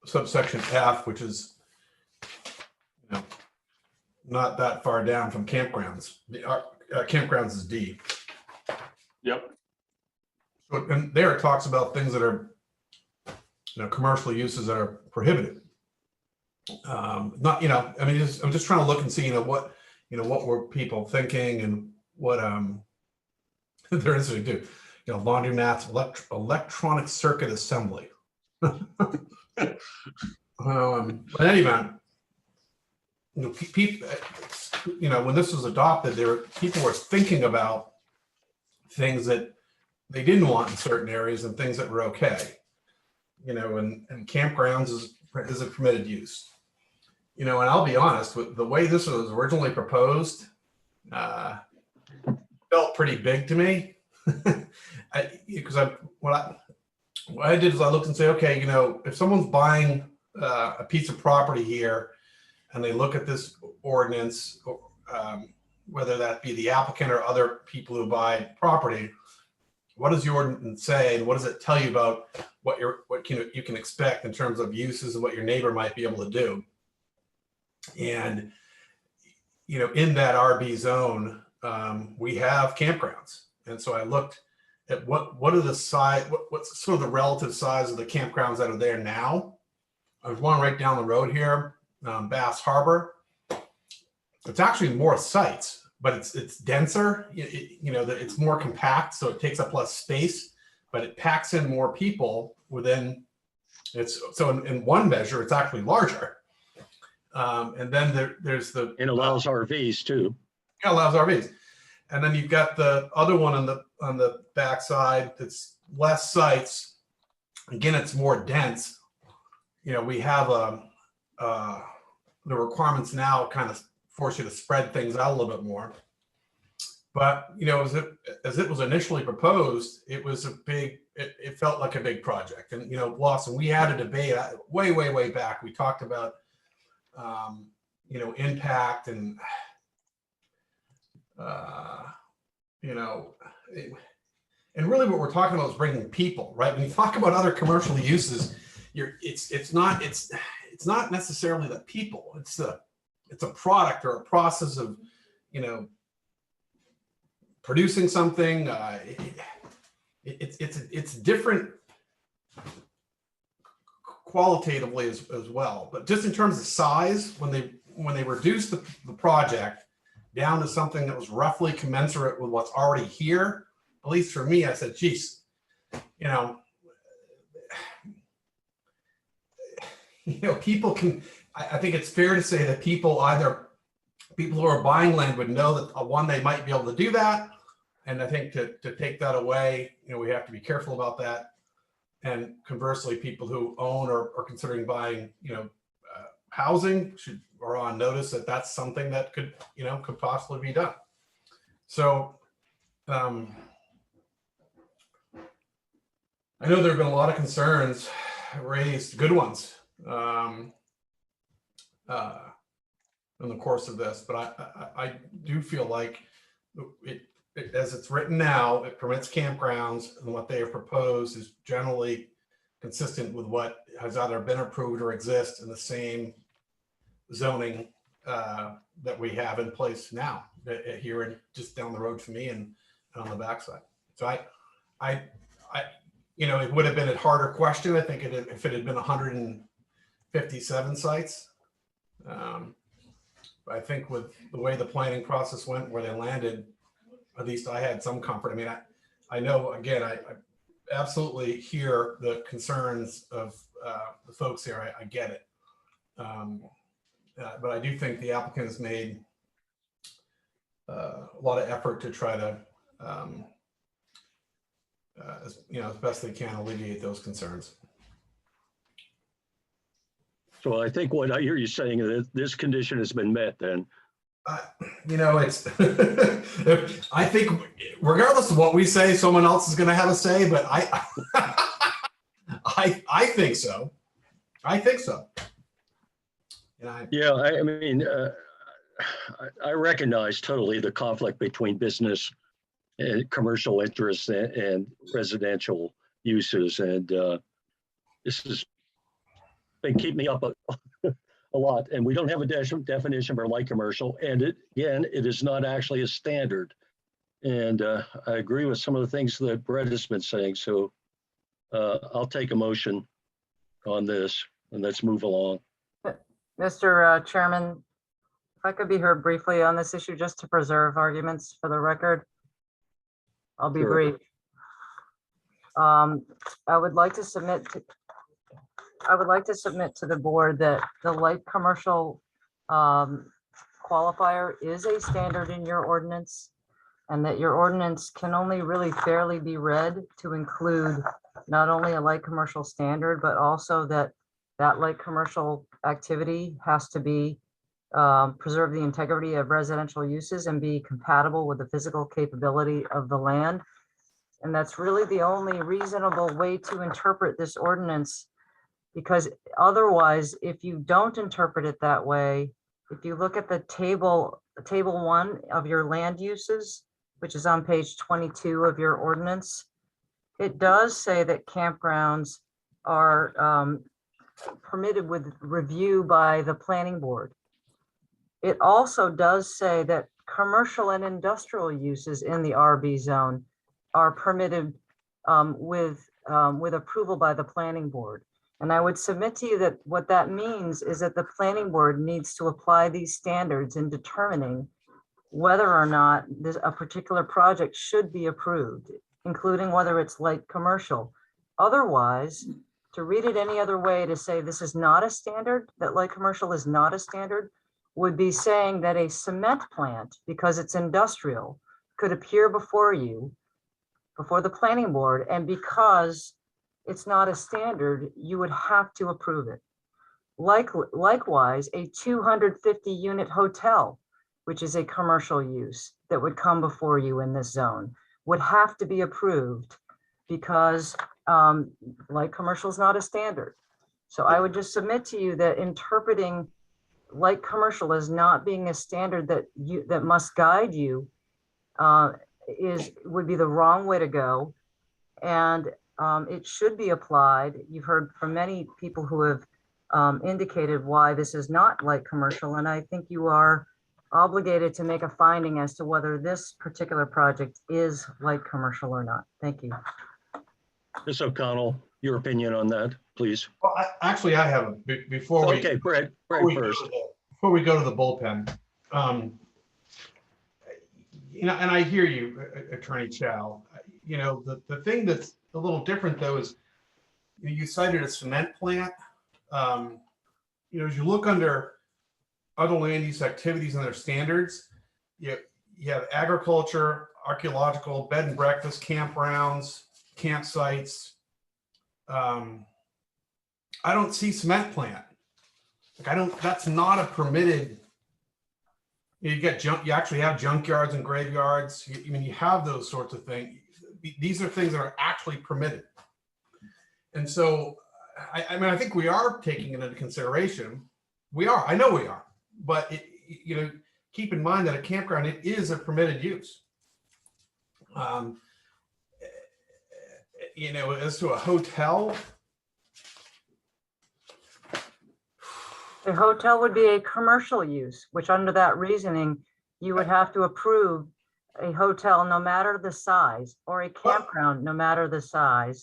subsection F, which is, you know, not that far down from campgrounds. The campgrounds is D. Yep. So, and there it talks about things that are, you know, commercial uses that are prohibited. Not, you know, I mean, I'm just trying to look and see, you know, what were people thinking and what there is to do. You know, laundromats, electronic circuit assembly. But in any event, you know, people, you know, when this was adopted, people were thinking about things that they didn't want in certain areas and things that were okay. You know, and campgrounds is a permitted use. You know, and I'll be honest, with the way this was originally proposed, felt pretty big to me. Because what I did is I looked and say, okay, you know, if someone's buying a piece of property here and they look at this ordinance, whether that be the applicant or other people who buy property, what does the ordinance say, and what does it tell you about what you can expect in terms of uses and what your neighbor might be able to do? And, you know, in that RB zone, we have campgrounds. And so I looked at what are the size, what's sort of the relative size of the campgrounds that are there now. There's one right down the road here, Bass Harbor. It's actually more sites, but it's denser. You know, it's more compact, so it takes up less space, but it packs in more people within. So in one measure, it's actually larger. And then there's the. It allows RVs too. Yeah, allows RVs. And then you've got the other one on the backside that's less sites. Again, it's more dense. You know, we have the requirements now kind of force you to spread things out a little bit more. But, you know, as it was initially proposed, it was it felt like a big project. And, you know, Lawson, we had a debate way back. We talked about, you know, impact and, you know, and really what we're talking about is bringing people, right? When you talk about other commercial uses, it's not necessarily the people. It's a product or a process of, you know, producing something. It's different qualitatively as well, but just in terms of size, when they reduced the project down to something that was roughly commensurate with what's already here, at least for me, I said, geez, you know, people can, I think it's fair to say that people who are buying land would know that one, they might be able to do that. And I think to take that away, you know, we have to be careful about that. And conversely, people who own or are considering buying, you know, housing are on notice that that's something that could possibly be done. So I know there have been a lot of concerns raised, good ones, in the course of this, but I do feel like as it's written now, it permits campgrounds, and what they have proposed is generally consistent with what has either been approved or exists in the same zoning that we have in place now here and just down the road from me and on the backside. So I you know, it would have been a harder question, I think, if it had been 157 sites. I think with the way the planning process went, where they landed, at least I had some comfort. I mean, I know, again, I absolutely hear the concerns of the folks here. I get it. But I do think the applicant has made a lot of effort to try to, as best they can, alleviate those concerns. So I think what I hear you saying is that this condition has been met then. It's, I think regardless of what we say, someone else is going to have a say, but I think so. I think so. Yeah, I mean, I recognize totally the conflict between business and commercial interests and residential uses. And this has been keeping me up a lot. And we don't have a definition for light commercial. And it is not actually a standard. And I agree with some of the things that Brett has been saying. So I'll take a motion on this and let's move along. Mr. Chairman, if I could be heard briefly on this issue, just to preserve arguments for the record. I'll be Sure. brief. I would like to submit to the board that the light commercial qualifier is a standard in your ordinance, and that your ordinance can only really fairly be read to include not only a light commercial standard, but also that light commercial activity has to be preserve the integrity of residential uses and be compatible with the physical capability of the land. And that's really the only reasonable way to interpret this ordinance, because otherwise, if you don't interpret it that way, if you look at the table 1 of your land uses, which is on page 22 of your ordinance, it does say that campgrounds are permitted with review by the planning board. It also does say that commercial and industrial uses in the RB zone are permitted with approval by the planning board. And I would submit to you that what that means is that the planning board needs to apply these standards in determining whether or not a particular project should be approved, including whether it's light commercial. Otherwise, to read it any other way, to say this is not a standard, that light commercial is not a standard, would be saying that a cement plant, because it's industrial, could appear before you, before the planning board, and because it's not a standard, you would have to approve it. Likewise, a 250 unit hotel, which is a commercial use that would come before you in this zone, would have to be approved because light commercial is not a standard. So I would just submit to you that interpreting light commercial as not being a standard that must guide you would be the wrong way to go. And it should be applied. You've heard from many people who have indicated why this is not light commercial, and I think you are obligated to make a finding as to whether this particular project is light commercial or not. Thank you. Ms. O'Connell, your opinion on that, please. Well, actually, I have before we. Okay, Brett first. Before we go to the bullpen, and I hear you, Attorney Chow. The thing that's a little different though is you cited a cement plant. As you look under other land use activities and their standards, you have agriculture, archaeological, bed and breakfast, campgrounds, campsites. I don't see cement plant. That's not a permitted. You get junk. You actually have junkyards and graveyards. You have those sorts of things. These are things that are actually permitted. And so, I think we are taking it into consideration. We are. I know we are. But keep in mind that a campground, it is a permitted use. As to a hotel. A hotel would be a commercial use, which under that reasoning, you would have to approve a hotel no matter the size, or a campground no matter the size,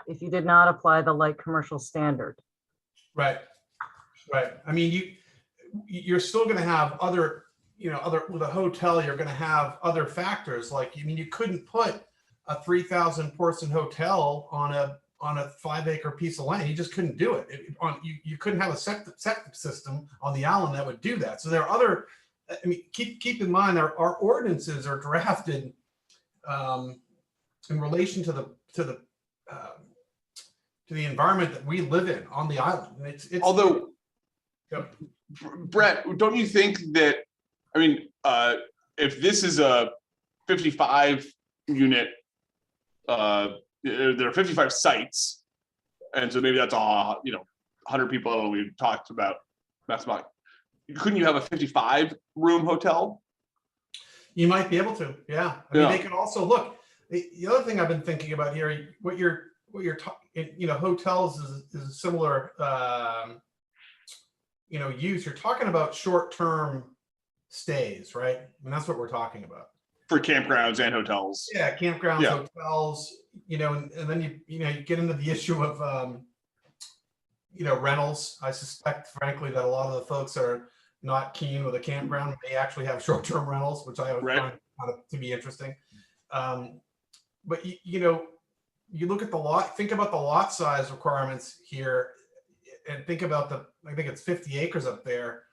if you did not apply the light commercial standard. Right. I mean, you're still going to have other with a hotel, you're going to have other factors. Like, you couldn't put a 3,000 person hotel on a on a 5-acre piece of land. You just couldn't do it. You couldn't have a septic system on the island that would do that. So there are other, I mean, keep in mind our ordinances are drafted in relation to the environment that we live in on the island. And it's Although, Yep. Brett, don't you think that, I mean, if this is a 55 unit, there are 55 sites, and so maybe that's 100 people we talked about. That's not. Couldn't you have a 55 room hotel? You might be able to, yeah. I mean, they could also look. The other thing I've been thinking about here, what you're talking, hotels is a similar, use. You're talking about short-term stays, right? I mean, that's what we're talking about. For campgrounds and hotels. Yeah, campgrounds, Yeah. hotels, and then you get into the issue of rentals. I suspect, frankly, that a lot of the folks are not keen with a campground may actually have short-term rentals, which I would find to be interesting. But you look at the lot, think about the lot size requirements here, and think about I think it's 50 acres up there.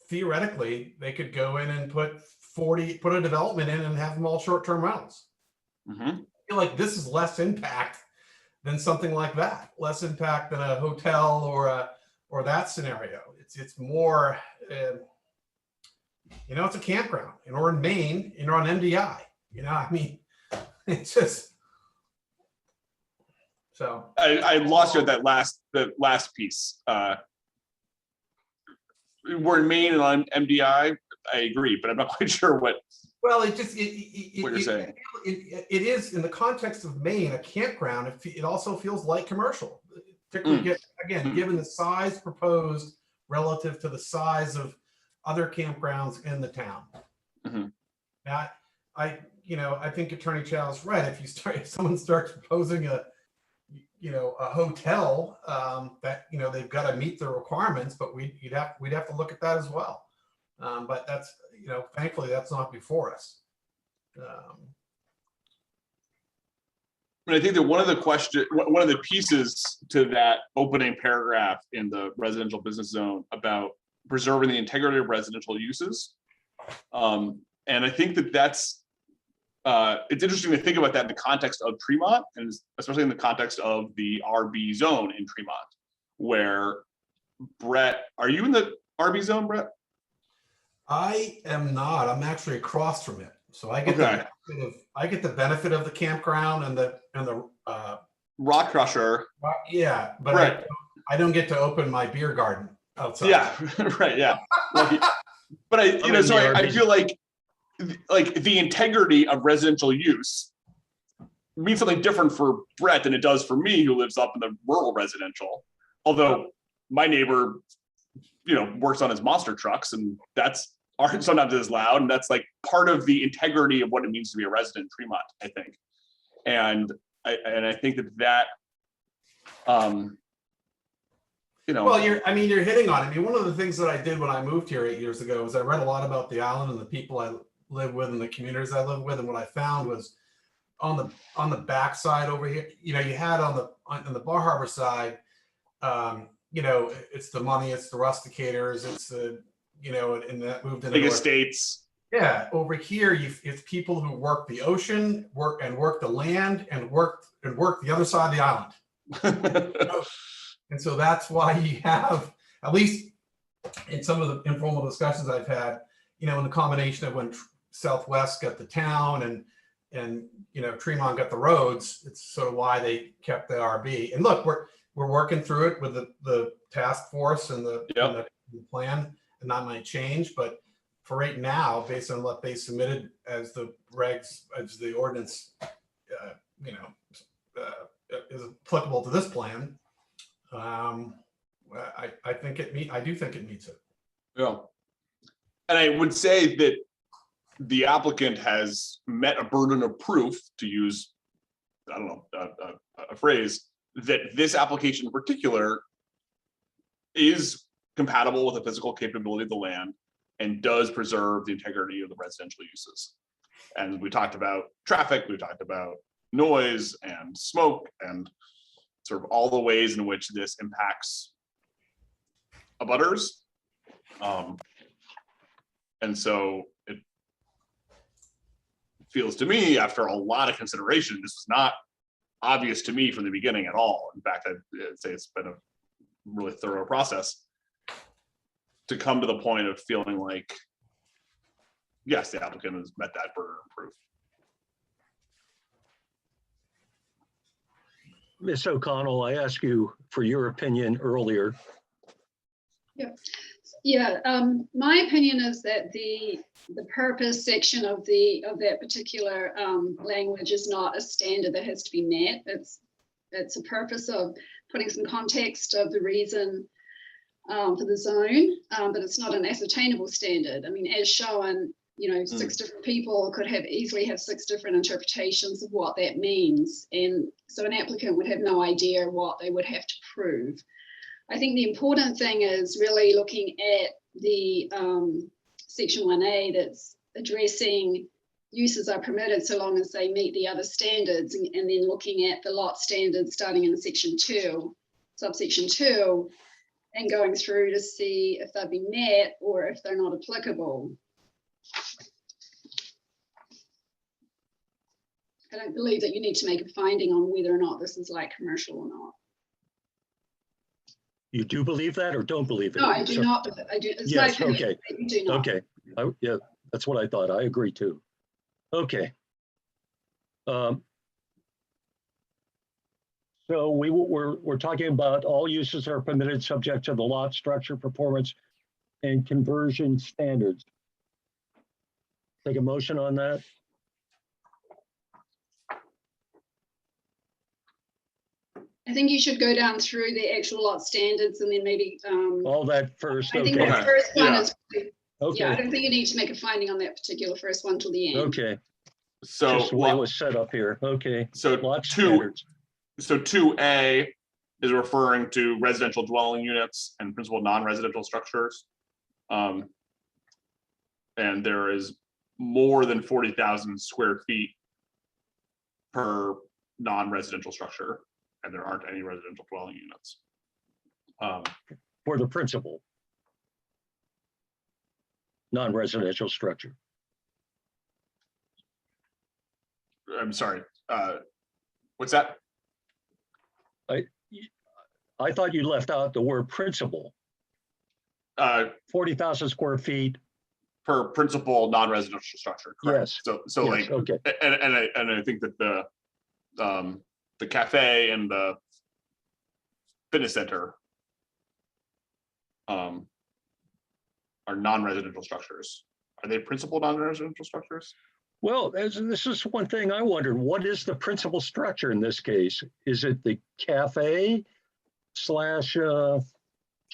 Theoretically, they could go in and put a development in and have them all short-term rentals. Mm-hmm. I feel like this is less impact than something like that, less impact than a hotel or that scenario. It's more, it's a campground, and or in Maine, on MDI. I mean, it's just. So I lost you at the last piece. We're in Maine and on MDI. I agree, but I'm not quite sure what. Well, what you're saying. It is in the context of Maine, a campground. It also feels like commercial, particularly given the size proposed relative to the size of other campgrounds in the town. Mm-hmm. Now, I think Attorney Chow is right. If someone starts proposing a hotel that they've got to meet the requirements, but we'd have to look at that as well. But that's thankfully that's not before us. I think that one of the pieces to that opening paragraph in the residential business zone about preserving the integrity of residential uses, and I think that's it's interesting to think about that in the context of Tremont, and especially in the context of the RB zone in Tremont, where Brett, are you in the RB zone, Brett? I am not. I'm actually across from it, so I get the benefit of the campground and the rock crusher. Yeah, but right. I don't get to open my beer garden outside. Yeah, right. Yeah, but I feel like the integrity of residential use means something different for Brett than it does for me, who lives up in the rural residential. Although my neighbor, works on his monster trucks, and that's sometimes as loud, and that's like part of the integrity of what it means to be a resident in Tremont, I think. And I think that well, you're hitting on it. I mean, one of the things that I did when I moved here 8 years ago was I read a lot about the island and the people I live with and the communities I live with, and what I found was on the backside over here, you had on the Bar Harbor side, it's the money, it's the rusticators, it's the and that moved in big estates. Yeah, over here it's people who work the ocean, work the land, and work the other side of the island. And so that's why you have, at least in some of the informal discussions I've had, in the combination of when Southwest got the town and Tremont got the roads, it's sort of why they kept the RB. And look, we're working through it with the task force and the plan, and that might change, but for right now, based on what they submitted as the regs, as the ordinance, is applicable to this plan, I do think it meets it. Yeah. And I would say that the applicant has met a burden of proof, to use, a phrase, that this application in particular is compatible with the physical capability of the land and does preserve the integrity of the residential uses. And we talked about traffic, we talked about noise and smoke and sort of all the ways in which this impacts abutters. And so it feels to me, after a lot of consideration, this was not obvious to me from the beginning at all. In fact, I'd say it's been a really thorough process to come to the point of feeling like, yes, the applicant has met that burden of proof. Ms. O'Connell, I asked you for your opinion earlier. Yeah, my opinion is that the purpose section of that particular language is not a standard that has to be met. It's a purpose of putting some context of the reason for the zone, but it's not an ascertainable standard. I mean, as shown, you know, 6 different people could easily have 6 different interpretations of what that means, and so an applicant would have no idea what they would have to prove. I think the important thing is really looking at the section 1A that's addressing uses are permitted so long as they meet the other standards, and then looking at the lot standards starting in section 2, subsection 2, and going through to see if they've been met or if they're not applicable. I don't believe that you need to make a finding on whether or not this is light commercial or not. You do believe that or don't believe it? No, I do So- not. I do. It's my Yes, opinion okay. that you do not. Okay, yeah, that's what I thought. I agree too. Okay. So we're talking about all uses are permitted subject to the lot structure, performance, and conversion standards. Take a motion on that. I think you should go down through the actual lot standards and then maybe. All that first, I think okay, the first one Yeah. is. Yeah, I okay, don't think you need to make a finding on that particular first one till the end. okay. So, Just the way it was set up here, okay. so Lot standards. 2A is referring to residential dwelling units and principal non-residential structures. And there is more than 40,000 square feet per non-residential structure, and there aren't any residential dwelling units. For the principal non-residential structure. I'm sorry, what's that? I thought you left out the word principal, 40,000 square feet. Per principal non-residential structure, correct? Yes. So Yes, like, okay, and I think that the cafe and the fitness center are non-residential structures. Are they principal non-residential structures? well, this is one thing I wondered, what is the principal structure in this case? Is it the cafe /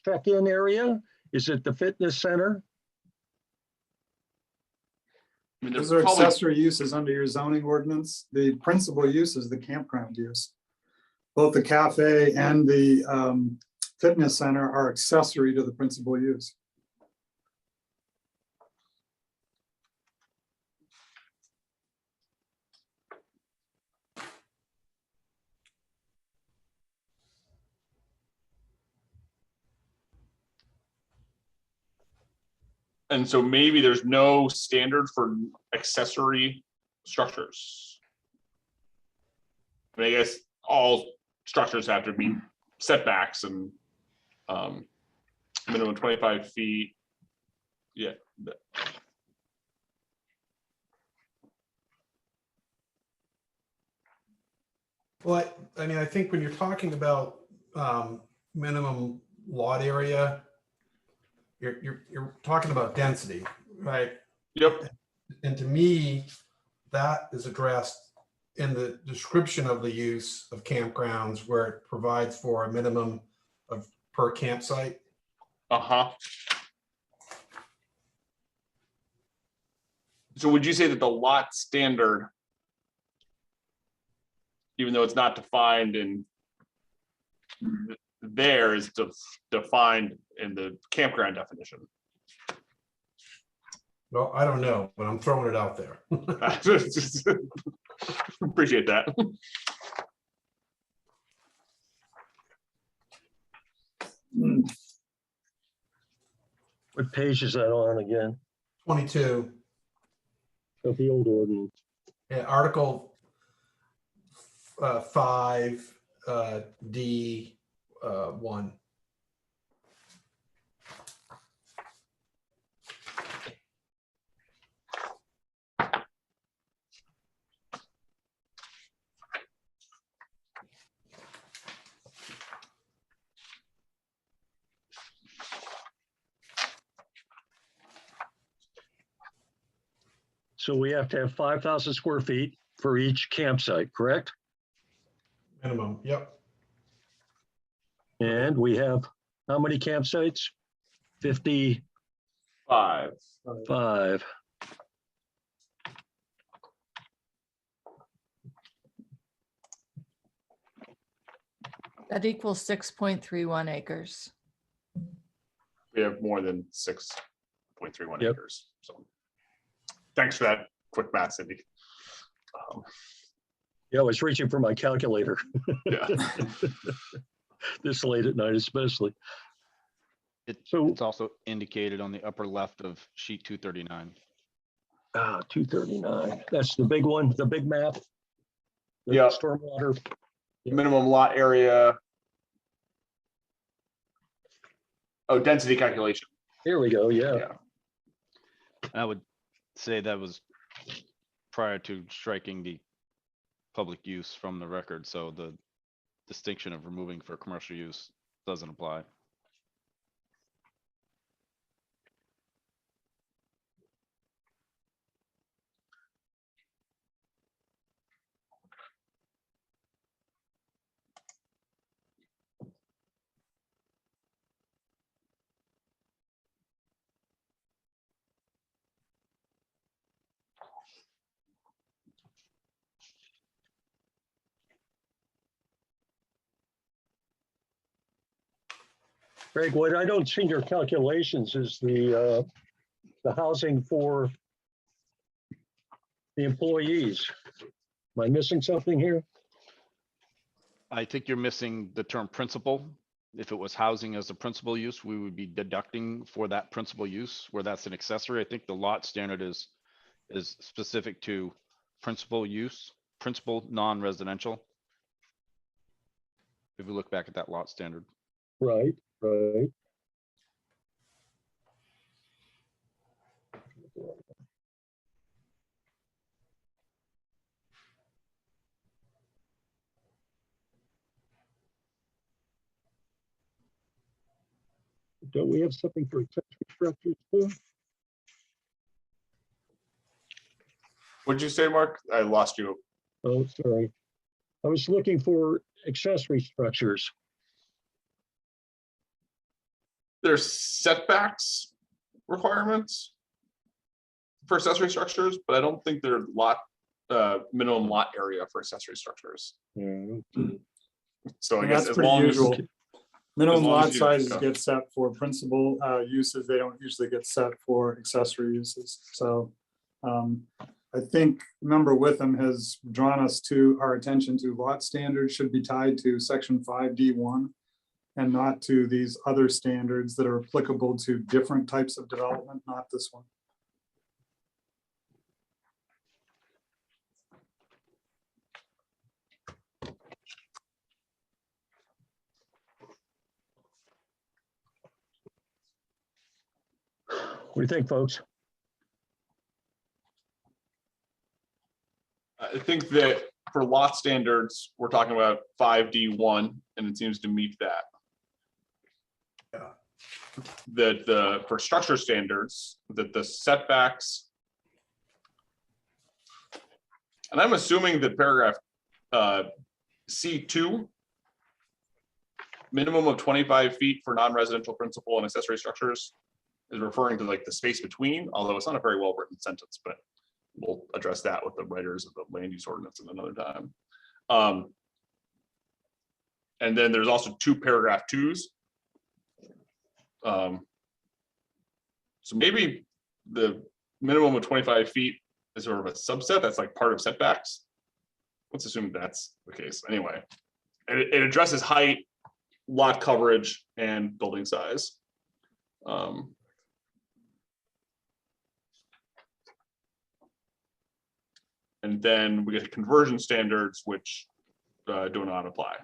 check-in area? Is it the fitness center? I mean, Those they're are probably, accessory uses under your zoning ordinance. The principal use is the campground use. Both the cafe and the fitness center are accessory to the principal use. and so maybe there's no standard for accessory structures. I mean, I guess all structures have to meet setbacks and minimum 25 feet. Yeah. Well, I mean, I think when you're talking about minimum lot area, you're talking about density, right? Yep. And to me, that is addressed in the description of the use of campgrounds, where it provides for a minimum of per campsite. Uh-huh. So would you say that the lot standard, even though it's not defined in there, is defined in the campground definition? Well, I don't know, but I'm throwing it out there. Appreciate that. What page is that on again? 22, Of the old ordinance? yeah, Article 5, D 1. So we have to have 5,000 square feet for each campsite, correct? Minimum, yep. And we have how many campsites? 55. 5. That equals 6.31 acres. We have more than 6.31 Yep. acres. So thanks for that quick math, Cindy. Yeah, I was reaching for my calculator Yeah. this late at night especially. So- It's also indicated on the upper left of sheet 239. 239. That's the big one, the big map. The Yeah. Stormwater. Minimum lot area. Oh, density calculation. Here we go. Yeah. Yeah. I would say that was prior to striking the public use from the record, so the distinction of removing for commercial use doesn't apply. Greg, what I don't see in your calculations is the housing for the employees. Am I missing something here? I think you're missing the term principal. If it was housing as a principal use, we would be deducting for that principal use where that's an accessory. I think the lot standard is specific to principal use, principal non-residential. If we look back at that lot standard. Right, right. Don't we have something for accessory structures too? What'd you say, Mark? I lost you. Oh, sorry. I was looking for accessory structures. There's setbacks requirements for accessory structures, but I don't think they're minimum lot area for accessory structures. Yeah. So I And guess that's as pretty long as, usual. Minimum long as lot you- sizes yeah. get set for principal uses. They don't usually get set for accessory uses. So I think Member Witham has drawn us to our attention to lot standards should be tied to section 5D1 and not to these other standards that are applicable to different types of development, not this one. What do you think, folks? I think that for lot standards, we're talking about 5D1, and it seems to meet that. Yeah. That for structure standards, that the setbacks. And I'm assuming that paragraph C2, minimum of 25 feet for non-residential principal and accessory structures, is referring to like the space between, although it's not a very well-written sentence, but we'll address that with the writers of the land use ordinance at another time. And then there's also 2 paragraph 2s. So maybe the minimum of 25 feet is sort of a subset that's like part of setbacks. Let's assume that's the case. Anyway, it addresses height, lot coverage, and building size. And then we get conversion standards, which do not apply.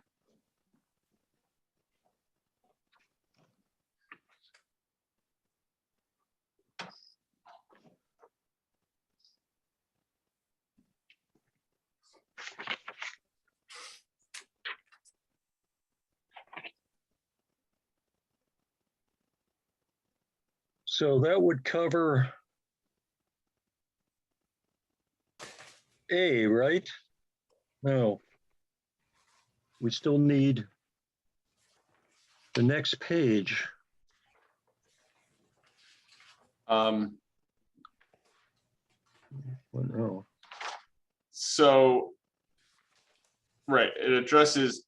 So that would cover A, right? No. We still need the next page. Well, No. so, right, it addresses.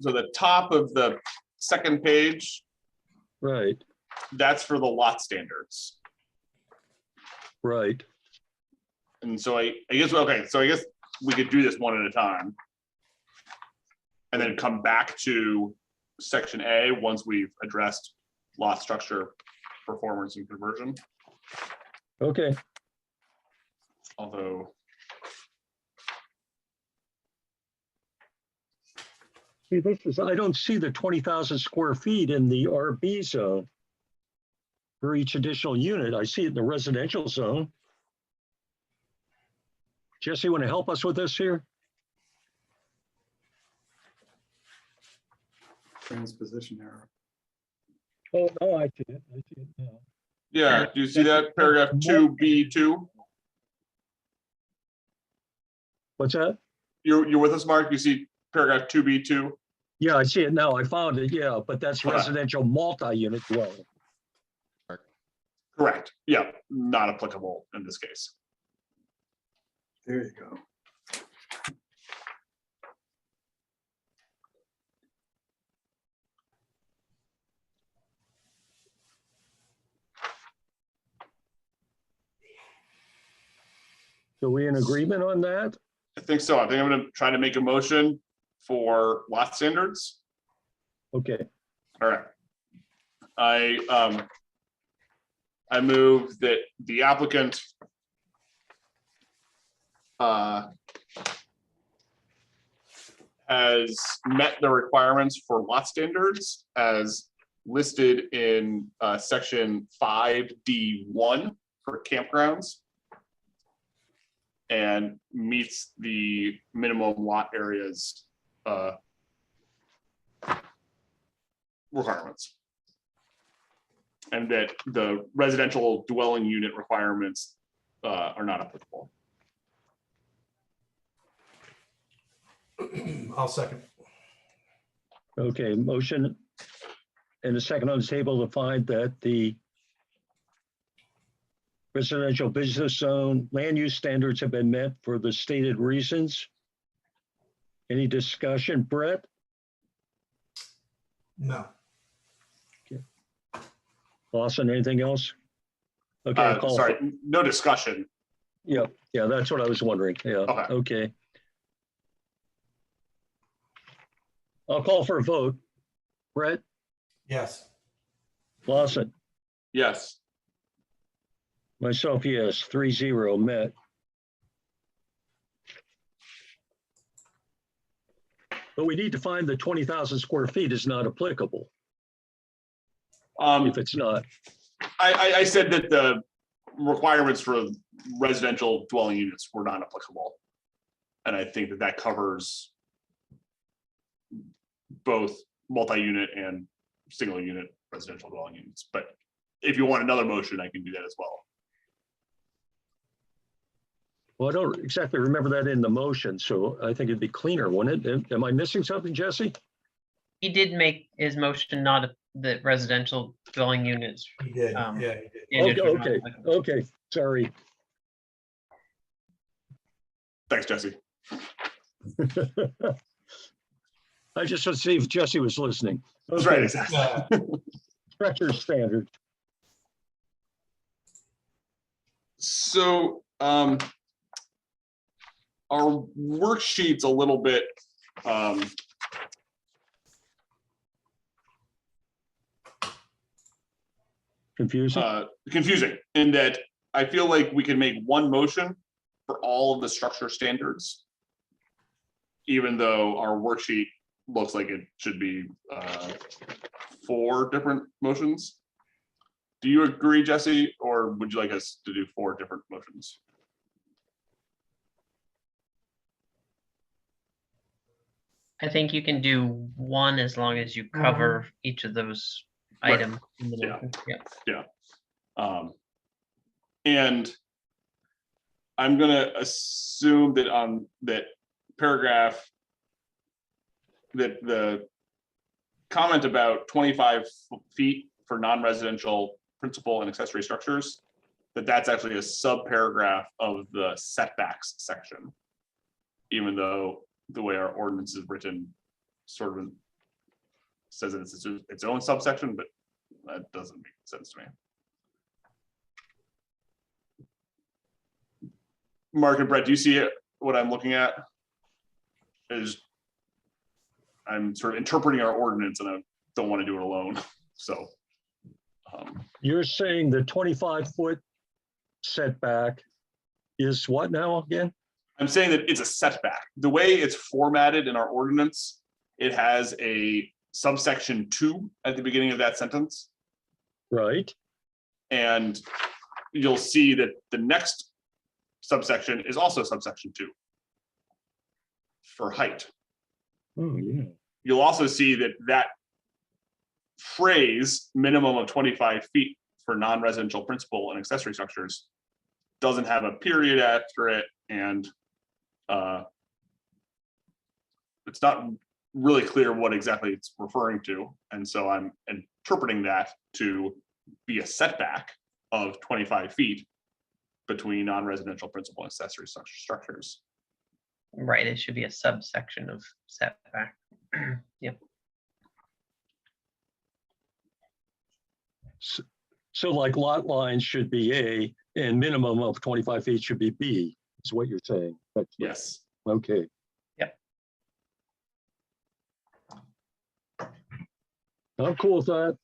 So the top of the second page, Right, that's for the lot standards. right. And so I guess, okay, so I guess we could do this one at a time. And then come back to section A once we've addressed lot structure, performance and conversion. Okay, Although, see, this is, I don't see the 20,000 square feet in the RB zone for each additional unit. I see it in the residential zone. Jesse, want to help us with this here? Transposition error. Oh, no, I see it. I see it now. yeah, do you see that paragraph 2B2? What's that? You're with us, Mark? You see paragraph 2B2? Yeah, I see it now. I found it. Yeah, but that's Correct. residential multi-unit dwelling. Correct. Yeah, not applicable in this case. There you go. So we in agreement on that? I think so. I think I'm gonna try to make a motion for lot standards. Okay, All right. I move that the applicant has met the requirements for lot standards as listed in section 5D1 for campgrounds and meets the minimum lot areas requirements. And that the residential dwelling unit requirements are not applicable. I'll second. okay, motion and a second on the table to find that the residential business zone land use standards have been met for the stated reasons. Any discussion, Brett? No. Lawson, anything else? Okay, I'll call Sorry, for- no discussion. yeah, that's what I was wondering. Yeah, Okay. okay. I'll call for a vote. Brett, Yes. Lawson, Yes. myself, yes, 3-0 met. But we need to find the 20,000 square feet is not applicable if it's not. I said that the requirements for residential dwelling units were not applicable. And I think that that covers both multi-unit and single unit residential dwelling units. But if you want another motion, I can do that as well. Well, I don't exactly remember that in the motion, so I think it'd be cleaner, wouldn't it? Am I missing something, Jesse? He did make his motion not the residential dwelling units. He did. Um, Yeah, he did. standards were not Okay, applicable. okay, sorry. Thanks, Jesse. I just want to see if Jesse was listening. That's right, Okay, exactly. Stretcher standard. So our worksheet's a little bit Confusing? confusing in that I feel like we can make one motion for all of the structure standards, even though our worksheet looks like it should be 4 different motions. Do you agree, Jesse, or would you like us to do 4 different motions? I think you can do one as long as you cover each of those Right. items. in the Yeah. motion. Yeah. And I'm gonna assume that on that paragraph, that the comment about 25 feet for non-residential principal and accessory structures, that's actually a sub-paragraph of the setbacks section. Even though the way our ordinance is written sort of says that it's its own subsection, but that doesn't make sense to me. Mark and Brett, do you see it, what I'm looking at? I'm sort of interpreting our ordinance and I don't want to do it alone, so. You're saying the 25-foot setback is what now again? I'm saying that it's a setback. The way it's formatted in our ordinance, it has a subsection 2 at the beginning of that sentence. Right. And you'll see that the next subsection is also subsection 2 for height. Oh, yeah. You'll also see that that phrase, minimum of 25 feet for non-residential principal and accessory structures, doesn't have a period after it, and it's not really clear what exactly it's referring to. And so I'm interpreting that to be a setback of 25 feet between non-residential principal and accessory structures. Right, it should be a subsection of setback. Yep. So like lot lines should be A and minimum of 25 feet should be B, is what you're saying. That's Yes. okay. Yep. I'm cool with that.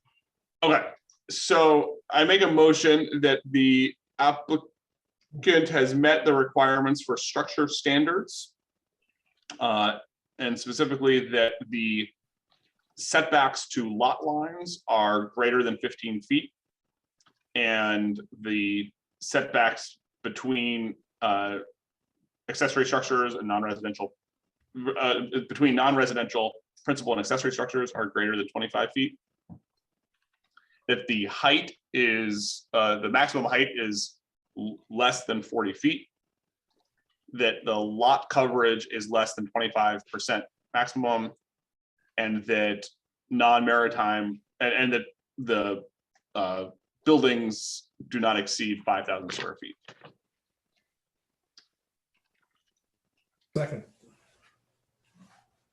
Okay, so I make a motion that the applicant has met the requirements for structure standards. And specifically that the setbacks to lot lines are greater than 15 feet. And the setbacks between accessory structures and non-residential, between non-residential principal and accessory structures are greater than 25 feet. That the height is, the maximum height is less than 40 feet. That the lot coverage is less than 25% maximum, and that non-maritime, and that the buildings do not exceed 5,000 square feet. Second.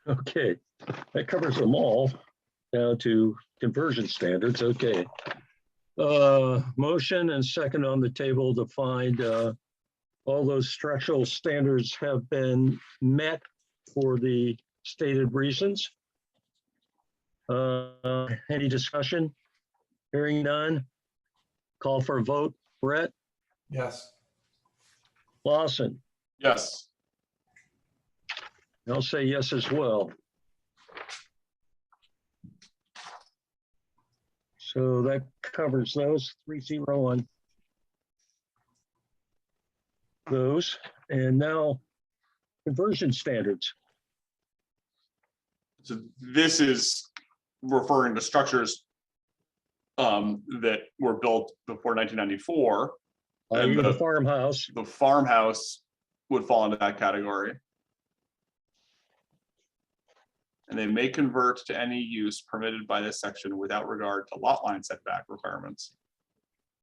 Okay, that covers them all down to conversion standards. Okay. Motion and second on the table to find all those structural standards have been met for the stated reasons. Any discussion? Hearing none. Call for a vote. Brett? Yes. Lawson? Yes. I'll say yes as well. So that covers those 3-0 on those. And now conversion standards. So this is referring to structures that were built before 1994. And The farmhouse. the farmhouse would fall into that category. And they may convert to any use permitted by this section without regard to lot line setback requirements,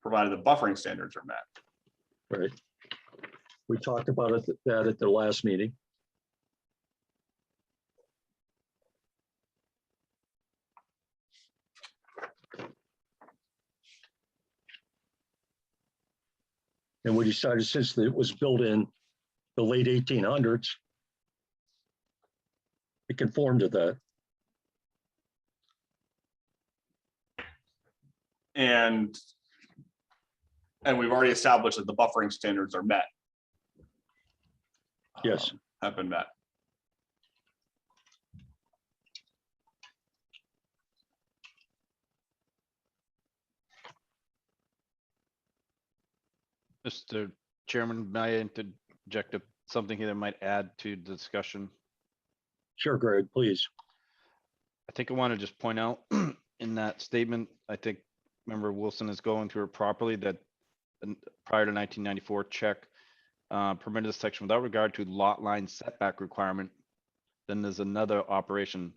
provided the buffering standards are met. Right. We talked about that at the last meeting. And we decided since it was built in the late 1800s, it conformed to that. And And we've already established that the buffering standards are met. Yes. Have been met. Mr. Chairman, may I interject something here that might add to the discussion? Sure, Greg, please. I think I want to just point out in that statement, I think Member Wilson is going through it properly, that prior to 1994 check permitted this section without regard to lot line setback requirement. Then there's another operation.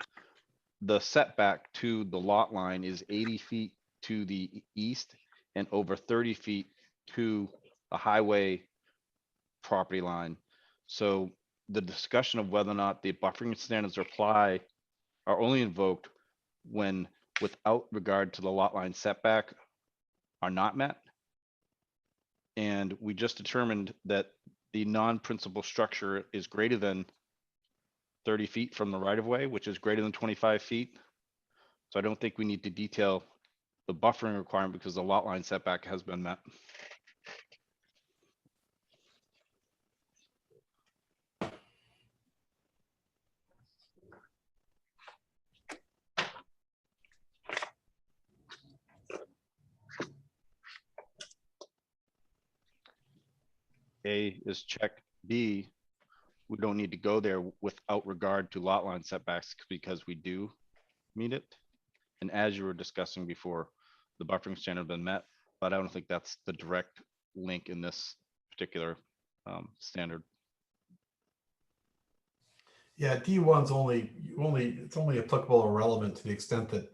The setback to the lot line is 80 feet to the east and over 30 feet to the highway property line. So the discussion of whether or not the buffering standards apply are only invoked when, without regard to the lot line setback, are not met. And we just determined that the non-principal structure is greater than 30 feet from the right of way, which is greater than 25 feet. So I don't think we need to detail the buffering requirement because the lot line setback has been met. A is check. B, we don't need to go there without regard to lot line setbacks because we do meet it. And as you were discussing before, the buffering standard has been met, but I don't think that's the direct link in this particular standard. Yeah, D1's it's only applicable or relevant to the extent that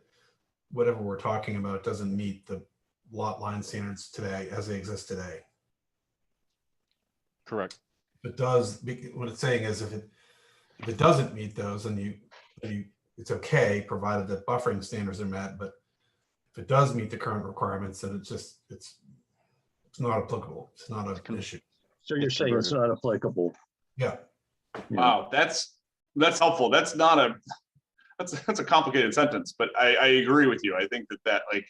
whatever we're talking about doesn't meet the lot line standards today as they exist today. Correct. If it does, what it's saying is if it doesn't meet those, then it's okay, provided that buffering standards are met. But if it does meet the current requirements, then it's not applicable. It's not an issue. So you're saying it's not applicable? Yeah. Wow, that's helpful. That's not a that's a complicated sentence, but I agree with you. I think that like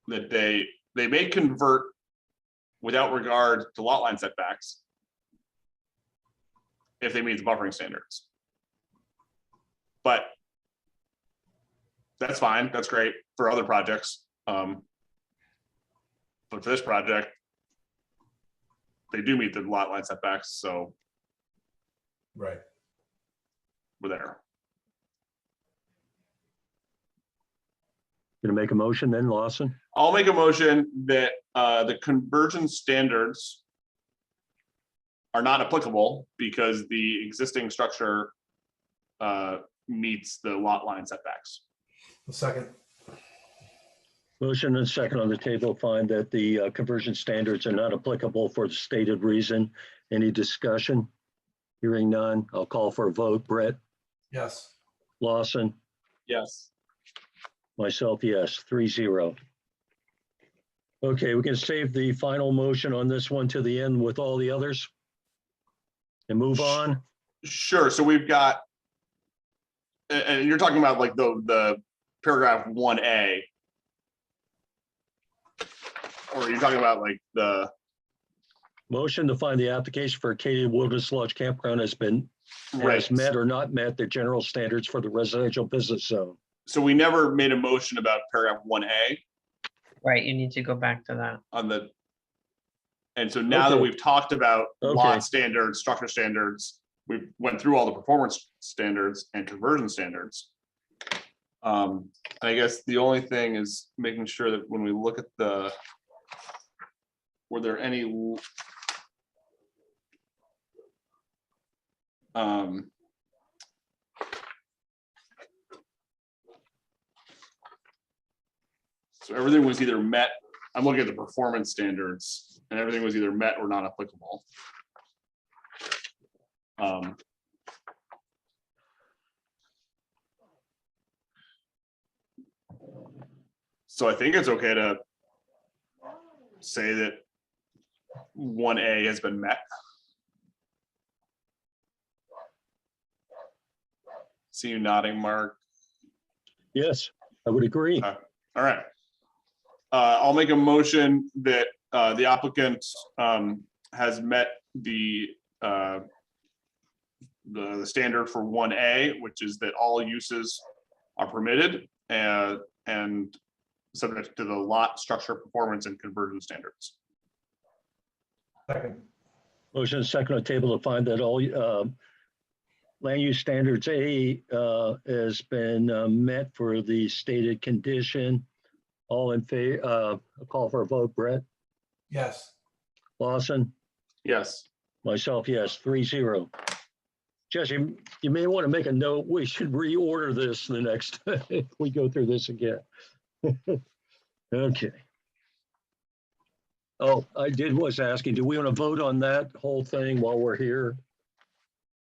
that they may convert without regard to lot line setbacks if they meet the buffering standards. But that's fine. That's great for other projects. But for this project, they do meet the lot line setbacks, so Right. we're there. Gonna make a motion then, Lawson? I'll make a motion that the conversion standards are not applicable because the existing structure meets the lot line setbacks. A second. Motion and second on the table, find that the conversion standards are not applicable for the stated reason. Any discussion? Hearing none, I'll call for a vote. Brett, Yes. Lawson, Yes. myself, yes, 3-0. Okay, we can save the final motion on this one to the end with all the others and move on. Sure. So we've got, and you're talking about like the paragraph 1A, or you're talking about like the Motion to find the application for Acadia Wilderness Lodge Campground has right. met or not met the general standards for the residential business zone. So we never made a motion about paragraph 1A Right, you need to go back to that. on the. And so now that Okay. we've talked about Okay. lot standards, structure standards, we went through all the performance standards and conversion standards. I guess the only thing is making sure that when we look at were there any so everything was either met. I'm looking at the performance standards and everything was either met or not applicable. So I think it's okay to say that 1A has been met. See you nodding, Mark. Yes, I would agree. All right. I'll make a motion that the applicant has met the standard for 1A, which is that all uses are permitted and subject to the lot, structure, performance, and conversion standards. Second. Motion is second on the table to find that all land use standards A has been met for the stated condition. All in favor, a call for a vote, Brett, Yes. Lawson, Yes. myself, yes, 3-0. Jesse, you may want to make a note. We should reorder this the next time if we go through this again. Okay. Oh, was asking, do we want to vote on that whole thing while we're here?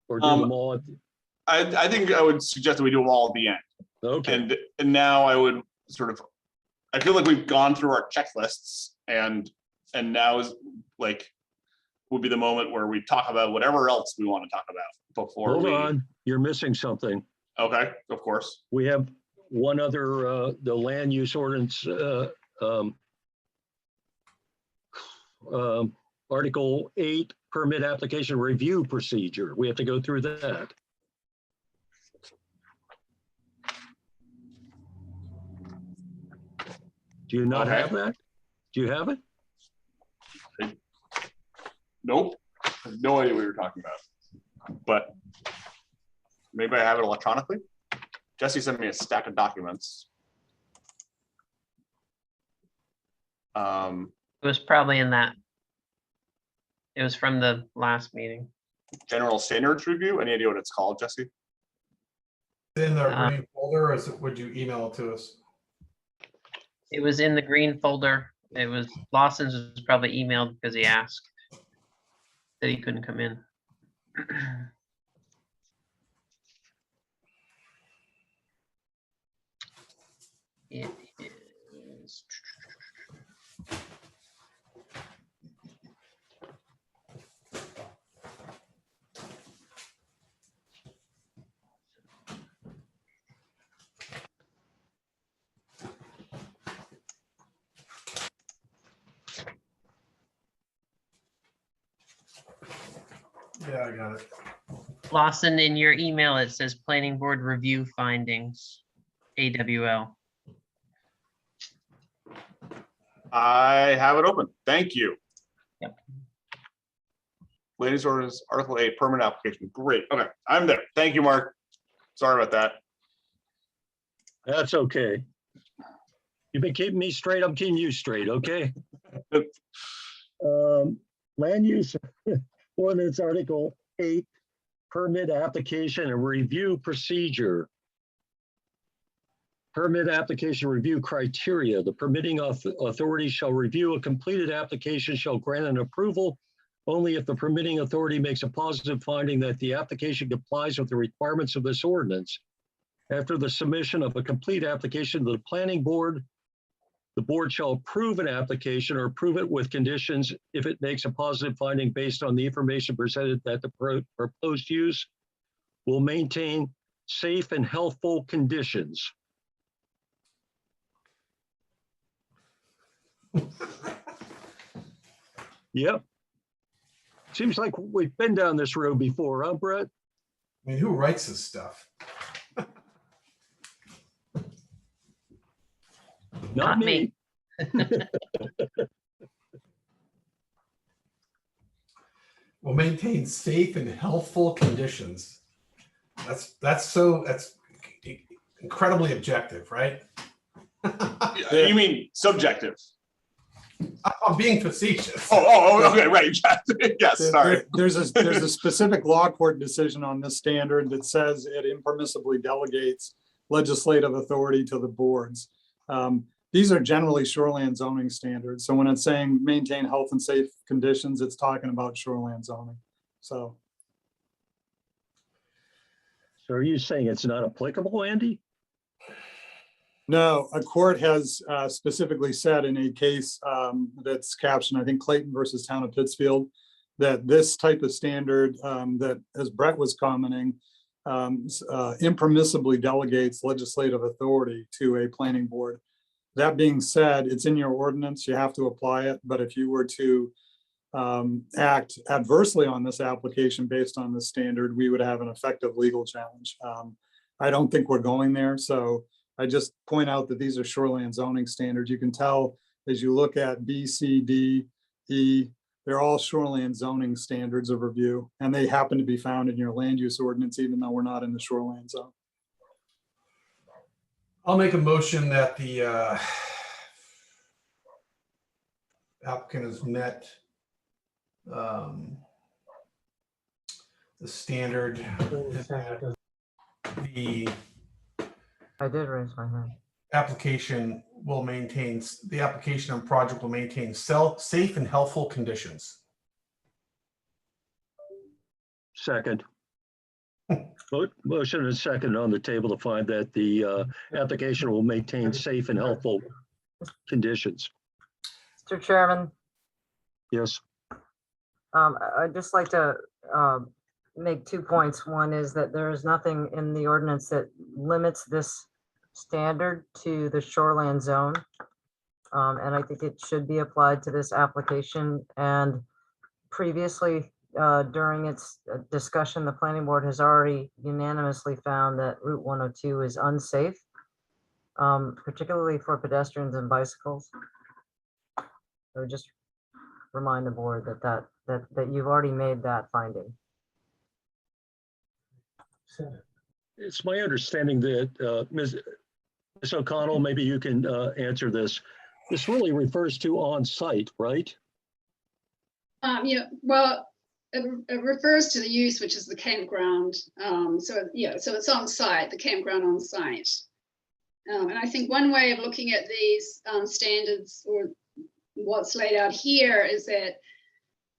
Or do them all? I think I would suggest that we do them all at the end. Okay, And now I would sort of, I feel like we've gone through our checklists and now is like, would be the moment where we talk about whatever else we want to talk about before hold we. on, you're missing something. Okay, of course. We have one other, the land use ordinance, Article 8, permit application review procedure. We have to go through that. Do you not have that? Do you have it? Nope. I have no idea what you're talking about. But maybe I have it electronically. Jesse sent me a stack of documents. It was probably in that. It was from the last meeting. General standards review. Any idea what it's called, Jesse? In the green folder, or would you email it to us? It was in the green folder. It was Lawson's was probably emailed because he asked that he couldn't come in. It is. Yeah, I got it. Lawson, in your email, it says planning board review findings, AWL. I have it open. Thank you. Yep. Land use ordinance, Article 8, permit application. Great. Okay, I'm there. Thank you, Mark. Sorry about that. That's okay. You've been keeping me straight, I'm keeping you straight, okay? Land use ordinance Article 8, permit application and review procedure. Permit application review criteria. The permitting authority shall review a completed application, shall grant an approval only if the permitting authority makes a positive finding that the application complies with the requirements of this ordinance. After the submission of a complete application to the planning board, the board shall approve an application or approve it with conditions if it makes a positive finding based on the information presented that the proposed use will maintain safe and healthful conditions. Yep. Seems like we've been down this road before, huh, Brett? I mean, who writes this stuff? Not me. Will maintain safe and healthful conditions. That's incredibly objective, right? You mean subjective? I'm being facetious. Okay, right. Yes, sorry. There's a specific law court decision on this standard that says it impermissibly delegates legislative authority to the boards. These are generally shoreline zoning standards. So when it's saying maintain health and safe conditions, it's talking about shoreline zoning. So are you saying it's not applicable, Andy? no, a court has specifically said in a case that's captioned, I think Clayton versus Town of Pittsfield, that this type of standard that, as Brett was commenting, impermissibly delegates legislative authority to a planning board. That being said, it's in your ordinance, you have to apply it, but if you were to act adversely on this application based on this standard, we would have an effective legal challenge. I don't think we're going there, so I just point out that these are shoreline zoning standards. You can tell as you look at B, C, D, E, they're all shoreline zoning standards of review, and they happen to be found in your land use ordinance, even though we're not in the shoreline zone. I'll make a motion that the applicant has met the standard. The I did raise my hand. application will maintain, the application and project will maintain safe and healthful conditions. Second. Motion and second on the table to find that the application will maintain safe and healthful conditions. Mr. Chairman, Yes, I'd just like to make 2 points. One is that there is nothing in the ordinance that limits this standard to the shoreland zone. And I think it should be applied to this application. And previously, during its discussion, the planning board has already unanimously found that Route 102 is unsafe, particularly for pedestrians and bicycles. So just remind the board that you've already made that finding. it's my understanding that Ms. O'Connell, maybe you can answer this. This really refers to on-site, right? Yeah, well, it refers to the use, which is the campground. So yeah, so it's on site, the campground on site. And I think one way of looking at these standards, or what's laid out here, is that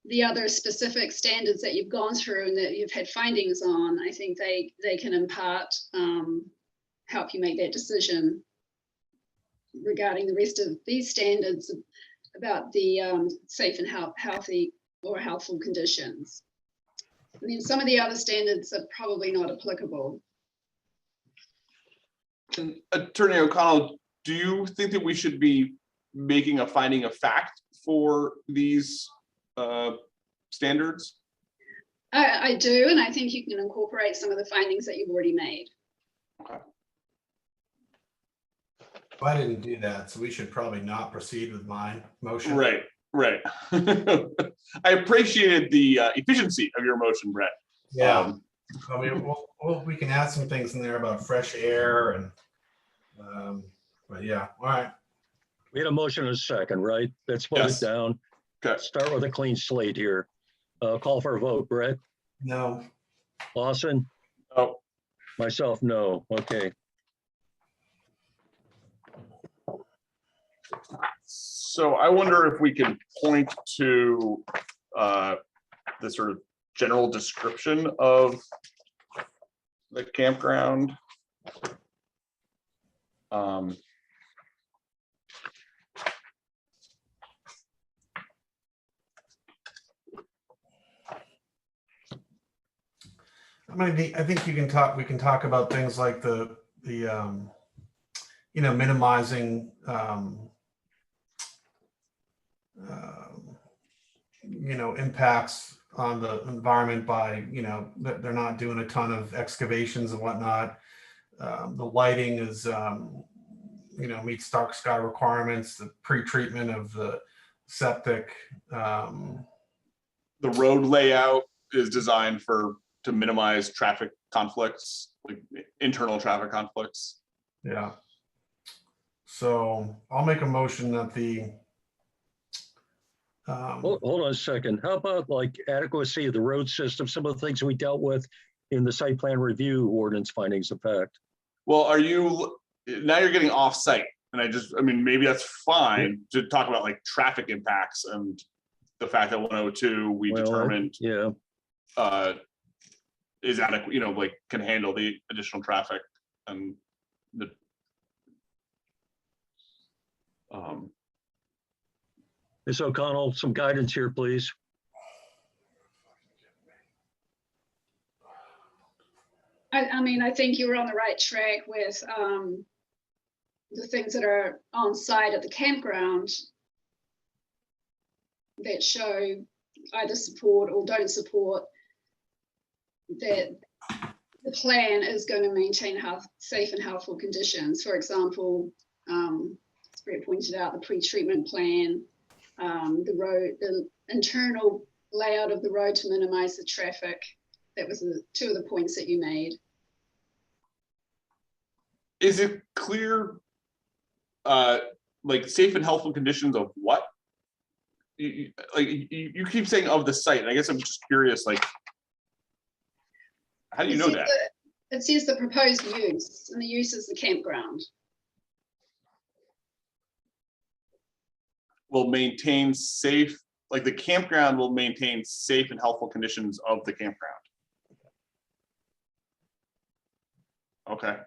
the other specific standards that you've gone through and that you've had findings on, I think they can in part help you make that decision regarding the rest of these standards about the safe and healthy or healthful conditions. I mean, some of the other standards are probably not applicable. And Attorney O'Connell, do you think that we should be making a finding of fact for these standards? I do, and I think you can incorporate some of the findings that you've already made. Okay. I didn't do that, so we should probably not proceed with my motion. Right. I appreciated the efficiency of your motion, Brett. Yeah. I mean, we can add some things in there about fresh air and, but yeah, all right. We had a motion and a second, right? Let's vote Yes. it down. Okay. Start with a clean slate here. Call for a vote. Brett, No. Lawson, Oh, myself, no. Okay. so I wonder if we can point to the sort of general description of the campground. I mean, I think we can talk about things like the minimizing, impacts on the environment by, that they're not doing a ton of excavations and whatnot. The lighting is, meets dark sky requirements, the pre-treatment of the septic. The road layout is designed to minimize traffic conflicts, like internal traffic conflicts. Yeah. So I'll make a motion that the. Hold on a second. How about like adequacy of the road system? Some of the things we dealt with in the site plan review ordinance findings of fact. Well, now you're getting off site, and I mean, maybe that's fine to talk about like traffic impacts and the fact that 102 we determined Yeah. Is adequate, like can handle the additional traffic and the Ms. O'Connell, some guidance here, please. I mean, I think you were on the right track with the things that are on site at the campground that show either support or don't support that the plan is going to maintain safe and healthful conditions. For example, as Brett pointed out, the pre-treatment plan, the internal layout of the road to minimize the traffic. That was two of the points that you made. Is it clear, like safe and healthful conditions of what? You keep saying of the site, and I guess I'm just curious, like, how do you know that? It says the proposed use, and the use is the campground. Will maintain safe, like the campground will maintain safe and healthful conditions of the campground. Okay.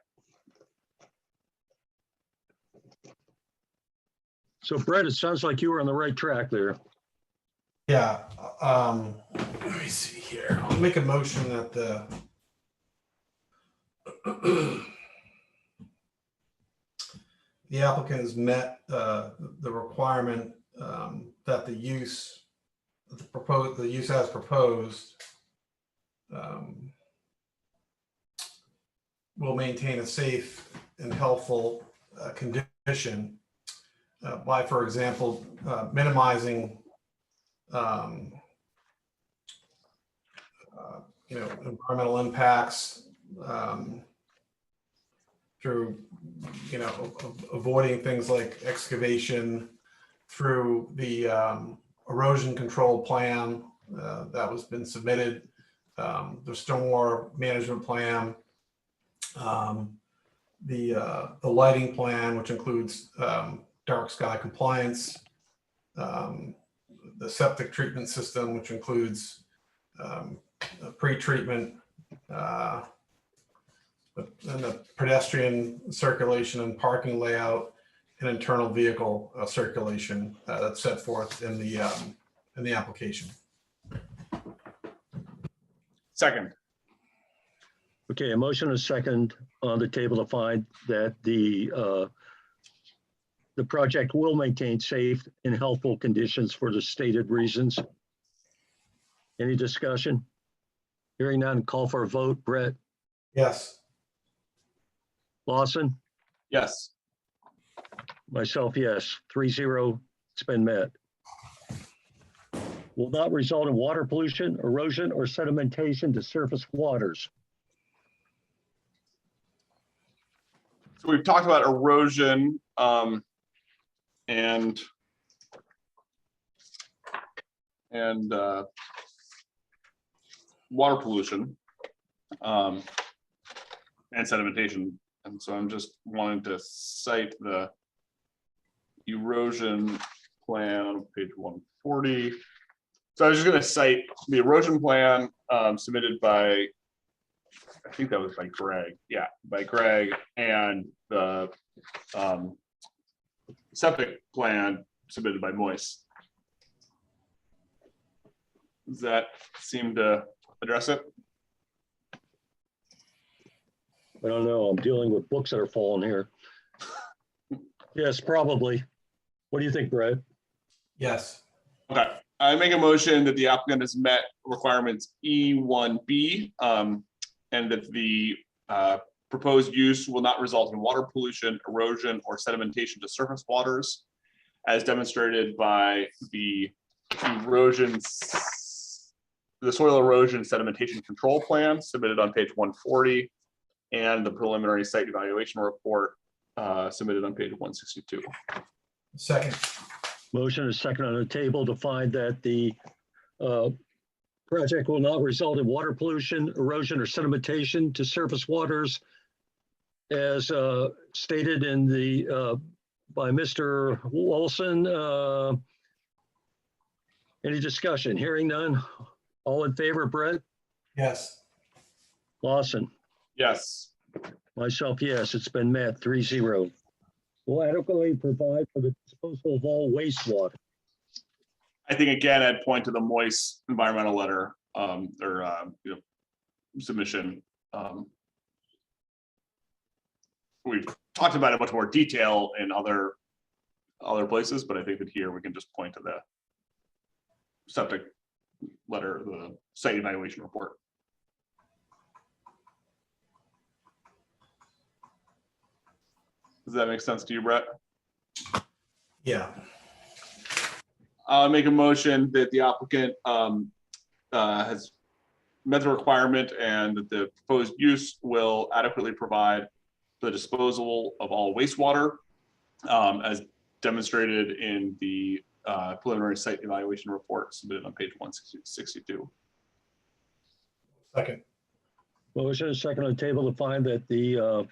So Brett, it sounds like you were on the right track there. Yeah, let me see here. I'll make a motion that the applicant has met the requirement that the use as proposed will maintain a safe and healthful condition by, for example, minimizing environmental impacts through, avoiding things like excavation, through the erosion control plan that was been submitted, the stormwater management plan, the lighting plan, which includes dark sky compliance, the septic treatment system, which includes pre-treatment, and the pedestrian circulation and parking layout and internal vehicle circulation that's set forth in the application. Second. Okay, a motion and a second on the table to find that the project will maintain safe and healthful conditions for the stated reasons. Any discussion? Hearing none, call for a vote. Brett? Yes. Lawson? Yes. Myself, yes. 3-0, it's been met. Will not result in water pollution, erosion, or sedimentation to surface waters. So we've talked about erosion and water pollution and sedimentation. And so I'm just wanting to cite the erosion plan on page 140. So I was just going to cite the erosion plan submitted by, I think that was by Greg. Yeah, by Greg, and the septic plan submitted by Moise. Does that seem to address it? I don't know, I'm dealing with books that are falling here. Yes, probably. What do you think, Brett? Yes. Okay, I make a motion that the applicant has met requirements E1B and that the proposed use will not result in water pollution, erosion, or sedimentation to surface waters as demonstrated by the soil erosion sedimentation control plan submitted on page 140 and the preliminary site evaluation report submitted on page 162. Second. Motion is second on the table to find that the project will not result in water pollution, erosion, or sedimentation to surface waters as stated in the by Mr. Wilson. Any discussion? Hearing none. All in favor, Brett? Yes. Lawson? Yes. Myself, yes, it's been met, 3-0. Will adequately provide for the disposal of all wastewater. I think again, I'd point to the Moise environmental letter submission. We've talked about it much more detail in other places, but I think that here we can just point to the septic letter, the site evaluation report. Does that make sense to you, Brett? Yeah. I'll make a motion that the applicant has met the requirement and that the proposed use will adequately provide the disposal of all wastewater as demonstrated in the preliminary site evaluation report submitted on page 162. Second. Motion is second on the table to find that the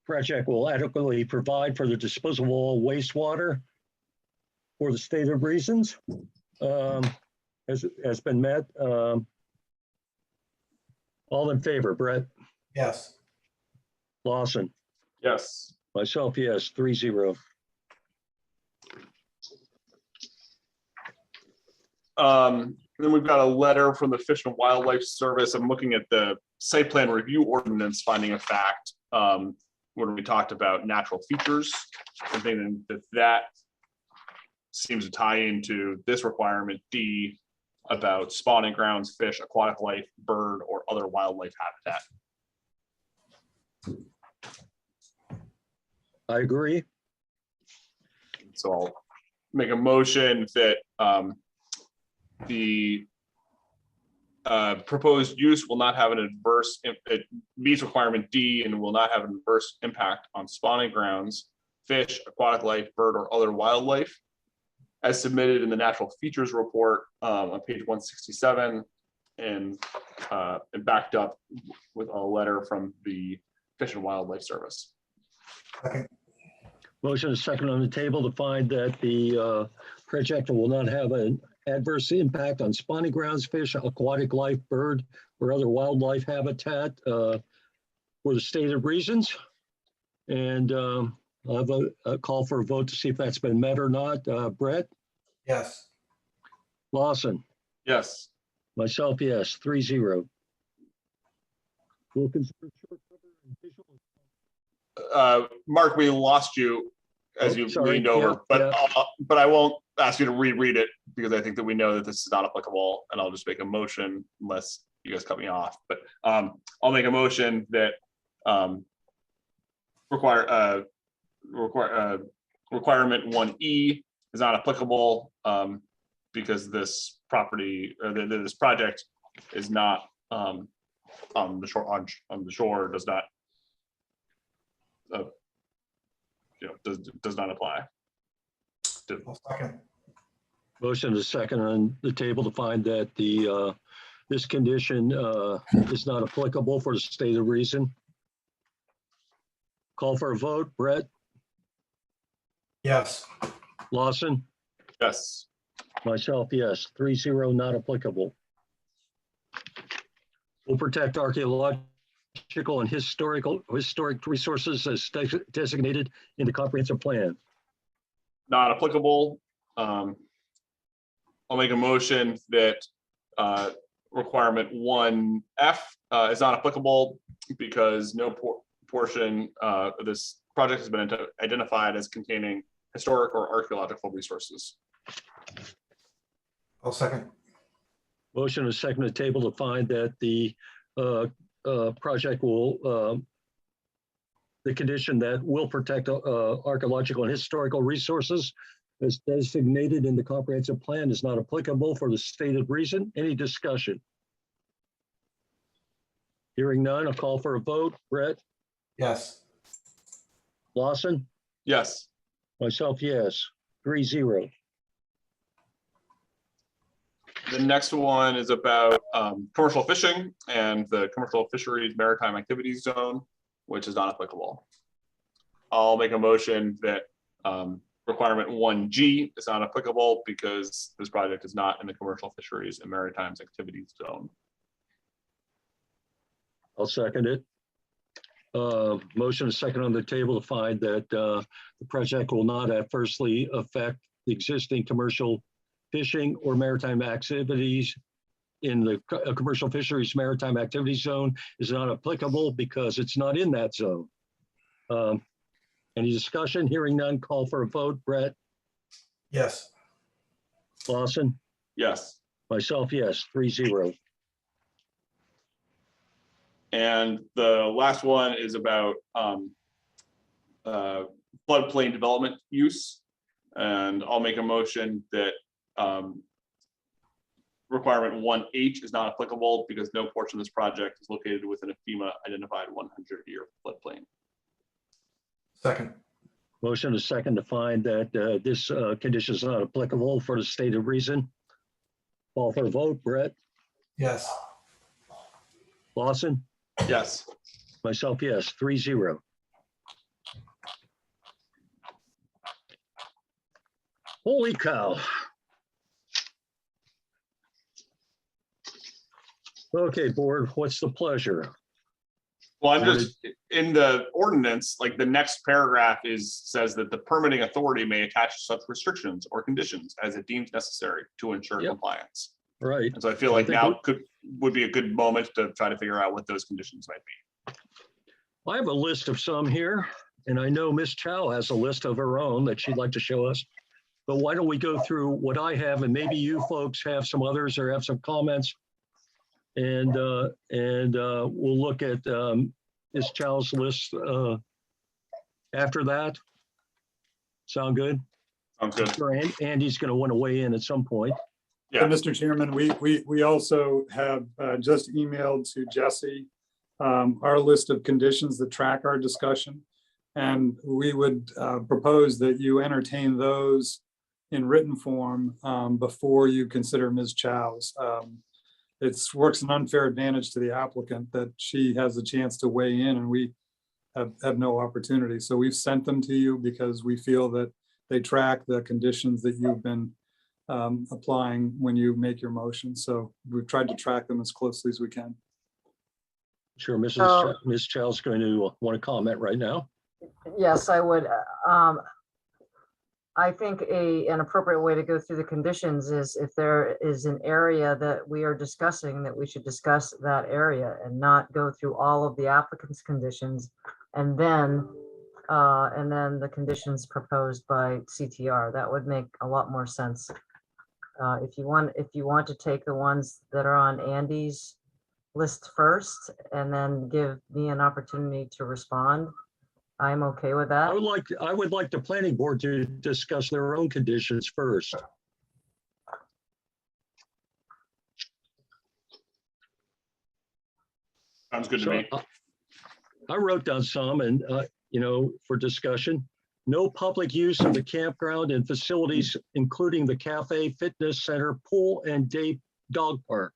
project will adequately provide for the disposal of all wastewater for the stated reasons has been met. All in favor, Brett? Yes. Lawson? Yes. Myself, yes, 3-0. Then we've got a letter from the Fish and Wildlife Service. I'm looking at the site plan review ordinance finding of fact, when we talked about natural features. I think that seems to tie into this requirement D about spawning grounds, fish, aquatic life, bird, or other wildlife habitat. I agree. So I'll make a motion that the proposed use will not have an adverse, it meets requirement D and will not have an adverse impact on spawning grounds, fish, aquatic life, bird, or other wildlife, as submitted in the natural features report on page 167 and backed up with a letter from the Fish and Wildlife Service. Second. Motion is second on the table to find that the project will not have an adverse impact on spawning grounds, fish, aquatic life, bird, or other wildlife habitat for the stated reasons. And I'll have a call for a vote to see if that's been met or not. Brett? Yes. Lawson? Yes. Myself, yes, 3-0. Will consider short cover and visual. Mark, we lost you as Oh, you sorry. leaned over, Yeah, but I won't ask you to reread it because I think that we know that this is not applicable, and I'll just make a motion unless you guys cut me off. But I'll make a motion that requirement 1E is not applicable because this property or this project is not on the shore does not does not apply. Second. Motion is second on the table to find that the this condition is not applicable for the stated reason. Call for a vote. Brett? Yes. Lawson? Yes. Myself, yes. 3-0, not applicable. Will protect archaeological and historic resources as designated in the comprehensive plan. Not applicable. I'll make a motion that requirement 1F is not applicable because no portion of this project has been identified as containing historic or archaeological resources. I'll second. Motion is second to table to find that the project will, the condition that will protect archaeological and historical resources as designated in the comprehensive plan is not applicable for the stated reason. Any discussion? Hearing none, I'll call for a vote. Brett? Yes. Lawson? Yes. Myself, yes. 3-0. The next one is about commercial fishing and the commercial fisheries maritime activities zone, which is not applicable. I'll make a motion that requirement 1G is not applicable because this project is not in the commercial fisheries and maritime activities zone. I'll second it. Motion is second on the table to find that the project will not adversely affect the existing commercial fishing or maritime activities in the commercial fisheries maritime activities zone is not applicable because it's not in that zone. Any discussion? Hearing none, call for a vote. Brett, Yes. Lawson, Yes. myself, yes, 3-0. And the last one is about floodplain development use. And I'll make a motion that requirement 1H is not applicable because no portion of this project is located within a FEMA identified 100-year floodplain. Second. Motion is second to find that this condition is not applicable for the stated reason. Call for a vote. Brett, Yes. Lawson, Yes. myself, yes, 3-0. Holy cow. Okay, board, what's the pleasure? Well, I'm just in the ordinance, like the next paragraph says that the permitting authority may attach such restrictions or conditions as it deems necessary to ensure Yep. compliance. Right. And so I feel I like think now would be a good moment to try to figure out what those conditions might be. I have a list of some here, and I know Ms. Chow has a list of her own that she'd like to show us. But why don't we go through what I have, and maybe you folks have some others or have some comments. And we'll look at Ms. Chow's list after that. Sound good? Sounds good. Sure, Andy's going to want to weigh in at some point. Yeah. Mr. Chairman, we also have just emailed to Jesse our list of conditions that track our discussion. And we would propose that you entertain those in written form before you consider Ms. Chow's. It's works an unfair advantage to the applicant that she has a chance to weigh in and we have no opportunity. So we've sent them to you because we feel that they track the conditions that you've been applying when you make your motion. So we've tried to track them as closely as we can. Sure, Ms. Chow's going to want to comment right now. Yes, I would. I think an appropriate way to go through the conditions is if there is an area that we are discussing, that we should discuss that area and not go through all of the applicant's conditions and then the conditions proposed by CTR. That would make a lot more sense. If you want to take the ones that are on Andy's list first and then give me an opportunity to respond, I'm okay with that. I would like the planning board to discuss their own conditions first. Sounds good to So me. I wrote down some and, for discussion. No public use of the campground and facilities, including the cafe, fitness center, pool, and day dog park.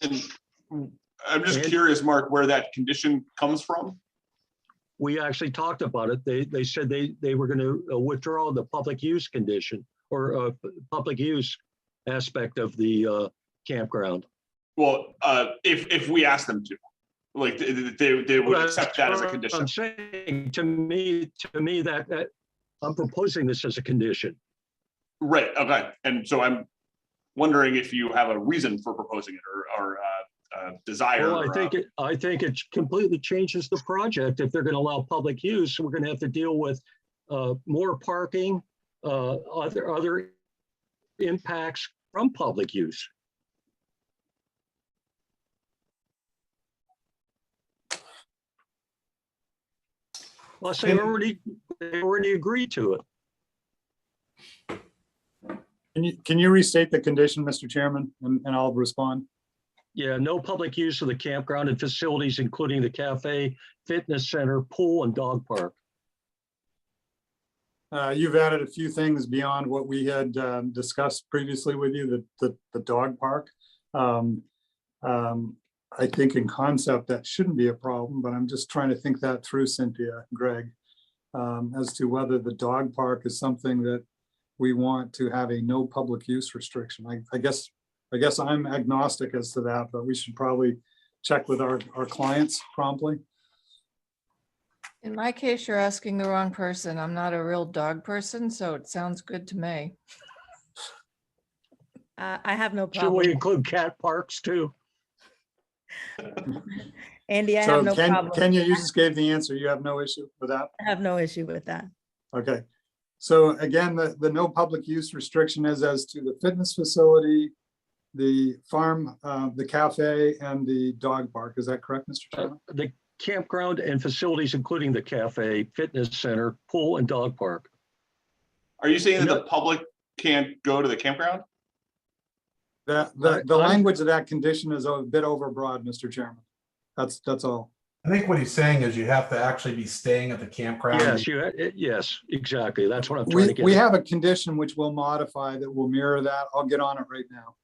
And I'm just And- curious, Mark, where that condition comes from. We actually talked about it. They said they were going to withdraw the public use condition or public use aspect of the campground. Well, if we ask them to, like they would accept that as a condition. I'm saying to me that I'm proposing this as a condition. Right. Okay. And so I'm wondering if you have a reason for proposing it or desire. Well, I think it completely changes the project. If they're going to allow public use, we're going to have to deal with more parking, other impacts from public use. Plus, they already agreed to it. Can you restate the condition, Mr. Chairman, and I'll respond? Yeah, no public use of the campground and facilities, including the cafe, fitness center, pool, and dog park. You've added a few things beyond what we had discussed previously with you, the dog park. I think in concept that shouldn't be a problem, but I'm just trying to think that through, Cynthia, Greg, as to whether the dog park is something that we want to have a no public use restriction. I guess I'm agnostic as to that, but we should probably check with our clients promptly. In my case, you're asking the wrong person. I'm not a real dog person, so it sounds good to me. I have no Should we problem. include cat parks too? Andy, I have So no problem. Kenya, you just gave the answer. You have no issue with that? I have no issue with that. Okay. So again, the no public use restriction is as to the fitness facility, the farm, the cafe, and the dog park. Is that correct, Mr. Chairman? The campground and facilities, including the cafe, fitness center, pool, and dog park. Are you saying that No. the public can't go to the campground? The I'm- language of that condition is a bit overbroad, Mr. Chairman. That's all. I think what he's saying is you have to actually be staying at the campground. Yes, exactly. That's what I'm trying to get. We at. have a condition which we'll modify that will mirror that. I'll get on it right now.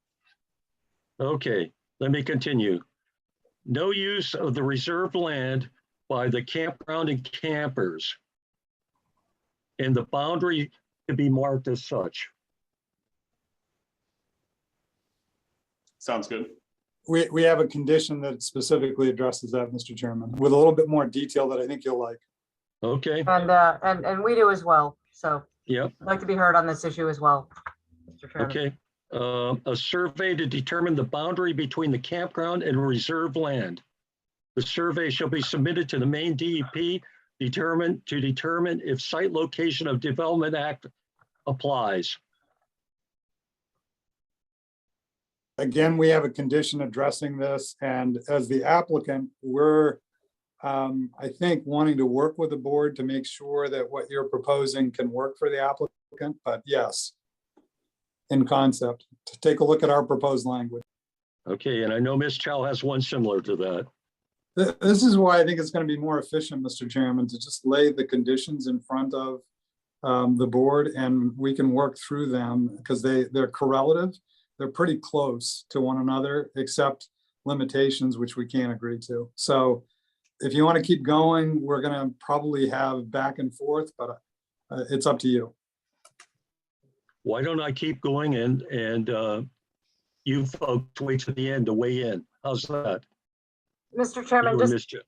Okay, let me continue. No use of the reserved land by the campground and campers. And the boundary to be marked as such. Sounds good. We have a condition that specifically addresses that, Mr. Chairman, with a little bit more detail that I think you'll like. Okay, And we do as well. So yep, I'd like to be heard on this issue as well, Mr. Chairman. okay. A survey to determine the boundary between the campground and reserved land. The survey shall be submitted to the main DEP to determine if site location of Development Act applies. Again, we have a condition addressing this, and as the applicant, we're, I think, wanting to work with the board to make sure that what you're proposing can work for the applicant, but yes, in concept, to take a look at our proposed language. Okay, and I know Ms. Chow has one similar to that. This is why I think it's going to be more efficient, Mr. Chairman, to just lay the conditions in front of the board, and we can work through them because they're correlative. They're pretty close to one another, except limitations, which we can't agree to. So if you want to keep going, we're going to probably have back and forth, but it's up to you. Why don't I keep going and you folks wait to the end to weigh in? How's that? Mr. Chairman, You and just, Ms.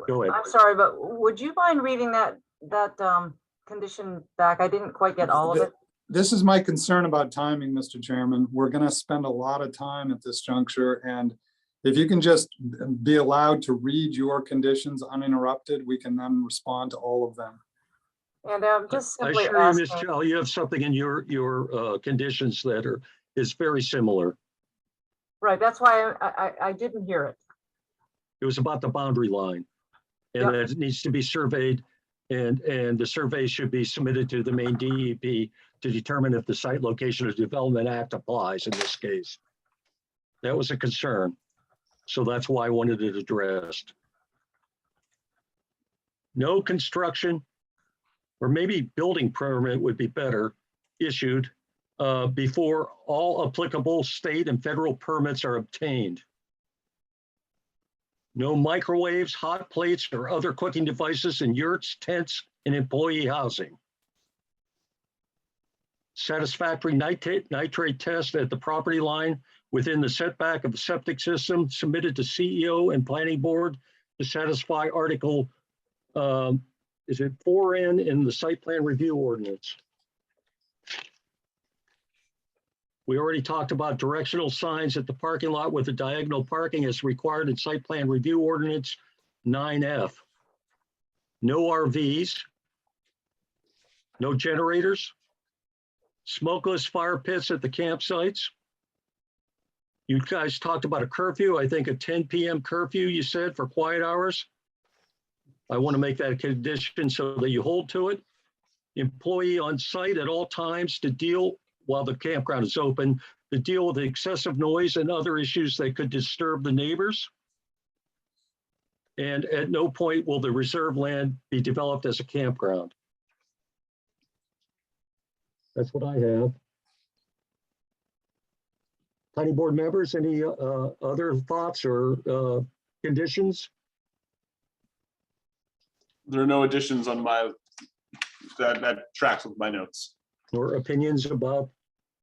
Go ahead. I'm sorry, but would you mind reading that condition back? I didn't quite get all of it. This is my concern about timing, Mr. Chairman. We're going to spend a lot of time at this juncture, and if you can just be allowed to read your conditions uninterrupted, we can then respond to all of them. And just I simply assure you, Ms. asking, Chow, you have something in your conditions that is very similar. right, that's why I didn't hear it. It was about the boundary line. And Yep. that it needs to be surveyed and the survey should be submitted to the main DEP to determine if the site location of Development Act applies in this case. That was a concern. So that's why I wanted it addressed. No construction, or maybe building permit would be better, issued before all applicable state and federal permits are obtained. No microwaves, hot plates, or other cooking devices in yurts, tents, and employee housing. Satisfactory nitrate test at the property line within the setback of the septic system submitted to CEO and planning board to satisfy Article, is it 4N in the site plan review ordinance? We already talked about directional signs at the parking lot with the diagonal parking as required in site plan review ordinance 9F. No RVs. No generators. Smokeless fire pits at the campsites. You guys talked about a curfew, I think a 10 p.m. curfew, you said, for quiet hours. I want to make that a condition so that you hold to it. Employee on site at all times to deal, while the campground is open, to deal with the excessive noise and other issues that could disturb the neighbors. And at no point will the reserve land be developed as a campground. That's what I have. Planning board members, any other thoughts or conditions? There are no additions on my, that tracks with my notes. Or opinions about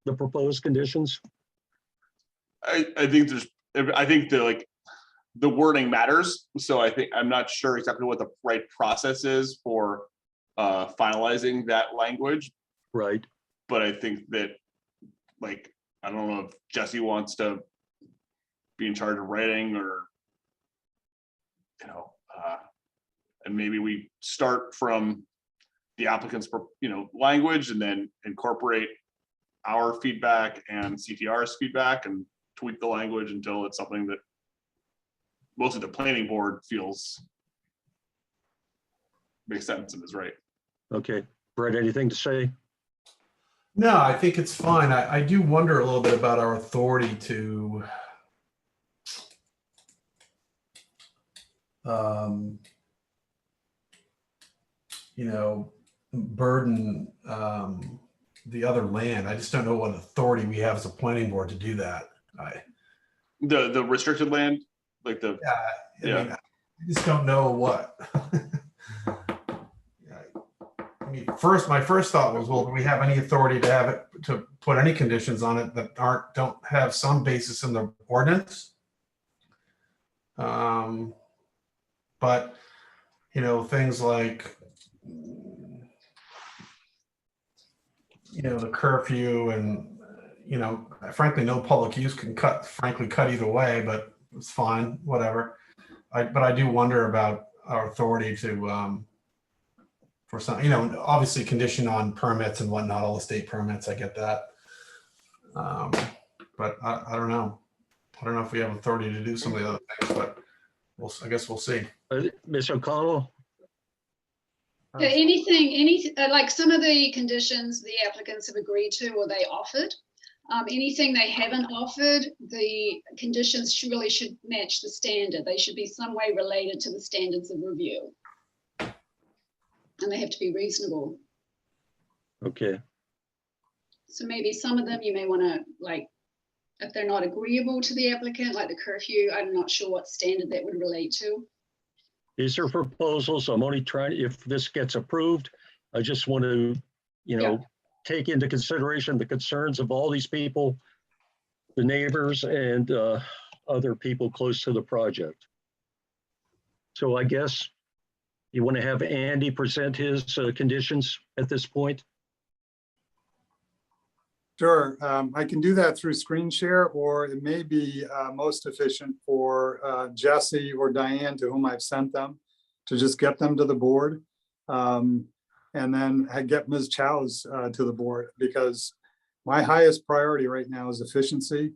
the proposed conditions? I think the wording matters. So I think, I'm not sure exactly what the right process is for finalizing that language. Right. But I think that, like, I don't know if Jesse wants to be in charge of writing or you know, and maybe we start from the applicant's, language and then incorporate our feedback and CTR's feedback and tweak the language until it's something that mostly the planning board feels makes sense and is right. Okay, Brett, anything to say? No, I think it's fine. I do wonder a little bit about our authority to burden the other land. I just don't know what authority we have as a planning board to do that. The restricted land, like the, I mean, I just don't know what. I mean, my first thought was, well, do we have any authority to have it, to put any conditions on it that don't have some basis in the ordinance? But, things like, the curfew and, frankly, no public use can cut either way, but it's fine, whatever. But I do wonder about our authority to, for some, obviously condition on permits and whatnot, all the state permits, I get that. But I don't know. I don't know if we have authority to do some of the other things, but I guess we'll see. Ms. O'Connell? Yeah, like some of the conditions the applicants have agreed to or they offered, anything they haven't offered, the conditions really should match the standard. They should be some way related to the standards of review. And they have to be reasonable. Okay, So maybe some of them you may want to, like, if they're not agreeable to the applicant, like the curfew, I'm not sure what standard that would relate to. these are proposals. I'm only trying, if this gets approved, I just want to, take into consideration the concerns of all these people, the neighbors and other people close to the project. So I guess you want to have Andy present his conditions at this point? Sure, I can do that through screen share, or it may be most efficient for Jesse or Diane, to whom I've sent them, to just get them to the board. And then I get Ms. Chow's to the board, because my highest priority right now is efficiency.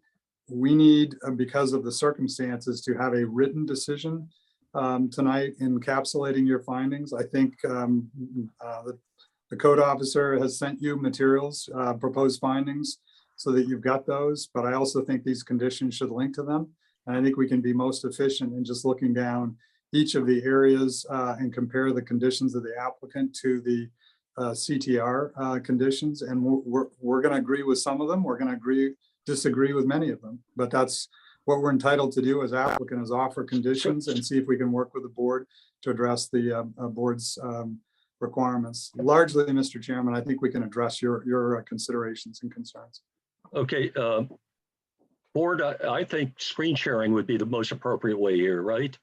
We need, because of the circumstances, to have a written decision tonight encapsulating your findings. I think the code officer has sent you materials, proposed findings, so that you've got those. But I also think these conditions should link to them. And I think we can be most efficient in just looking down each of the areas and compare the conditions of the applicant to the CTR conditions. And we're going to agree with some of them. We're going to disagree with many of them. But that's what we're entitled to do as applicant, is offer conditions and see if we can work with the board to address the board's requirements. Largely, Mr. Chairman, I think we can address your considerations and concerns. Okay, board, I think screen sharing would be the most appropriate way here, right?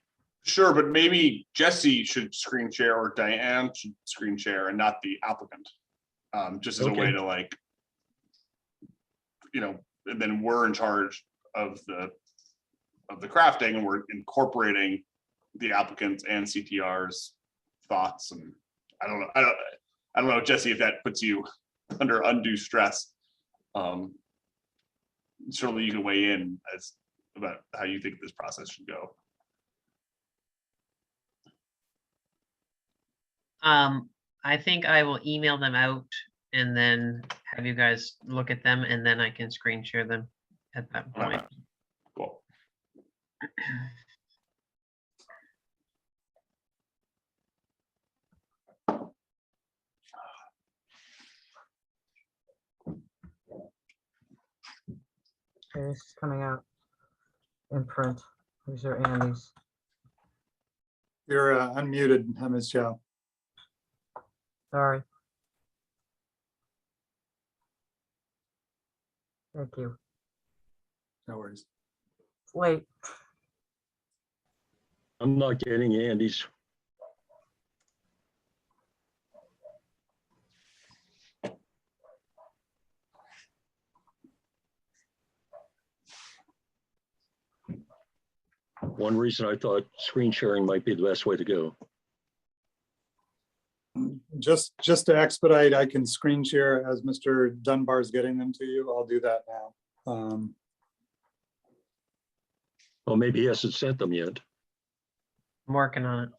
Sure, but maybe Jesse should screen share or Diane should screen share and not the applicant. Just as a way to, like, and then we're in charge of the crafting, and we're incorporating the applicants and CTR's thoughts. And I don't know, Jesse, if that puts you under undue stress. Certainly you can weigh in as about how you think this process should go. I think I will email them out and then have you guys look at them, and then I can screen share them at that point. Cool. Okay, it's coming out in print. These are Andy's. You're unmuted, Ms. Chow. Sorry. Thank you. No worries. It's late. I'm not getting Andy's. one reason I thought screen sharing might be the best way to go. Just to expedite, I can screen share as Mr. Dunbar's getting them to you. I'll do that now. Oh, maybe he hasn't sent them yet. I'm working on it.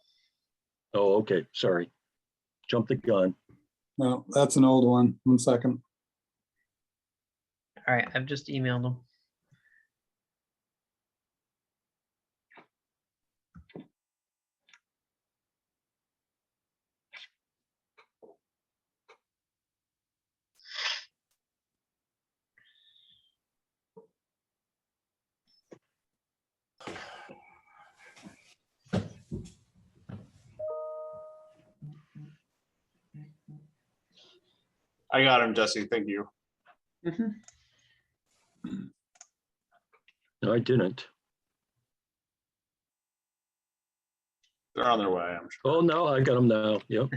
Oh, okay, sorry. Jumped the gun. No, that's an old one. 1 second. All right, I've just emailed them. I got him, Jesse. Thank you. No, I didn't. They're on their way, I'm sure. Oh, no, I got them now. Yep.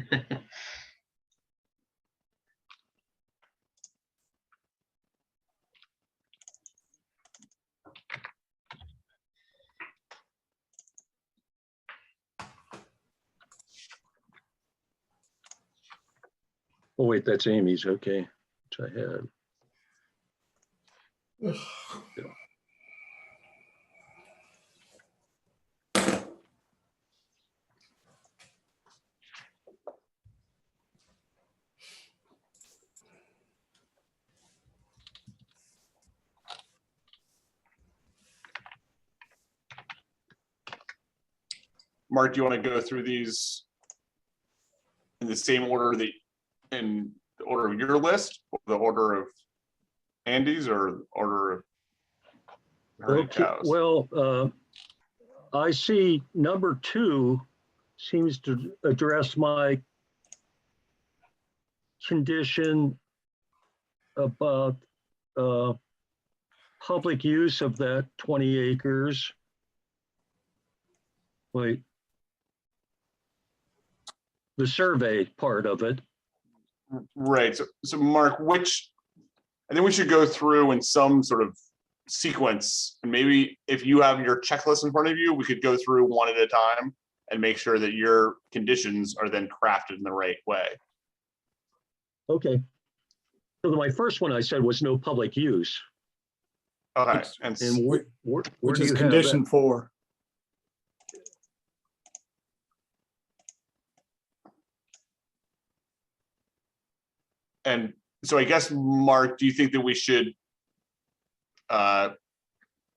Oh, wait, that's Amy's. Okay. Which I had. Mark, do you want to go through these in the same order in the order of your list, or the order of Andy's, or order of Ernie Okay, Chow's? well, I see number 2 seems to address my condition about public use of that 20 acres. Wait. The survey part of it. Right. So Mark, I think we should go through in some sort of sequence, and maybe if you have your checklist in front of you, we could go through one at a time and make sure that your conditions are then crafted in the right way. Okay. So my first one I said was no public use. Okay. And And where Which do is you have condition that? 4. And so I guess, Mark, do you think that we should,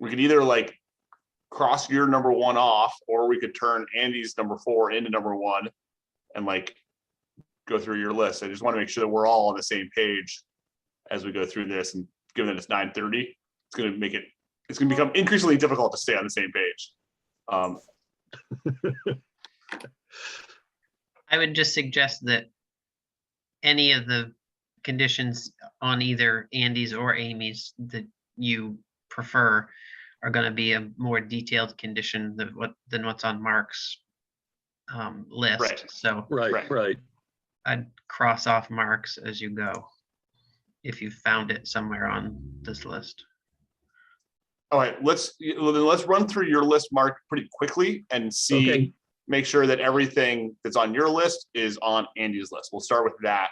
we could either like cross your number 1 off, or we could turn Andy's number 4 into number 1 and like go through your list. I just want to make sure that we're all on the same page as we go through this, and given that it's 9:30, it's going to become increasingly difficult to stay on the same page. I would just suggest that any of the conditions on either Andy's or Amy's that you prefer are going to be a more detailed condition than what's on Mark's list. Right. So Right. I'd cross off Mark's as you go if you found it somewhere on this list. All right, let's run through your list, Mark, pretty quickly and see, Okay. make sure that everything that's on your list is on Andy's list. We'll start with that,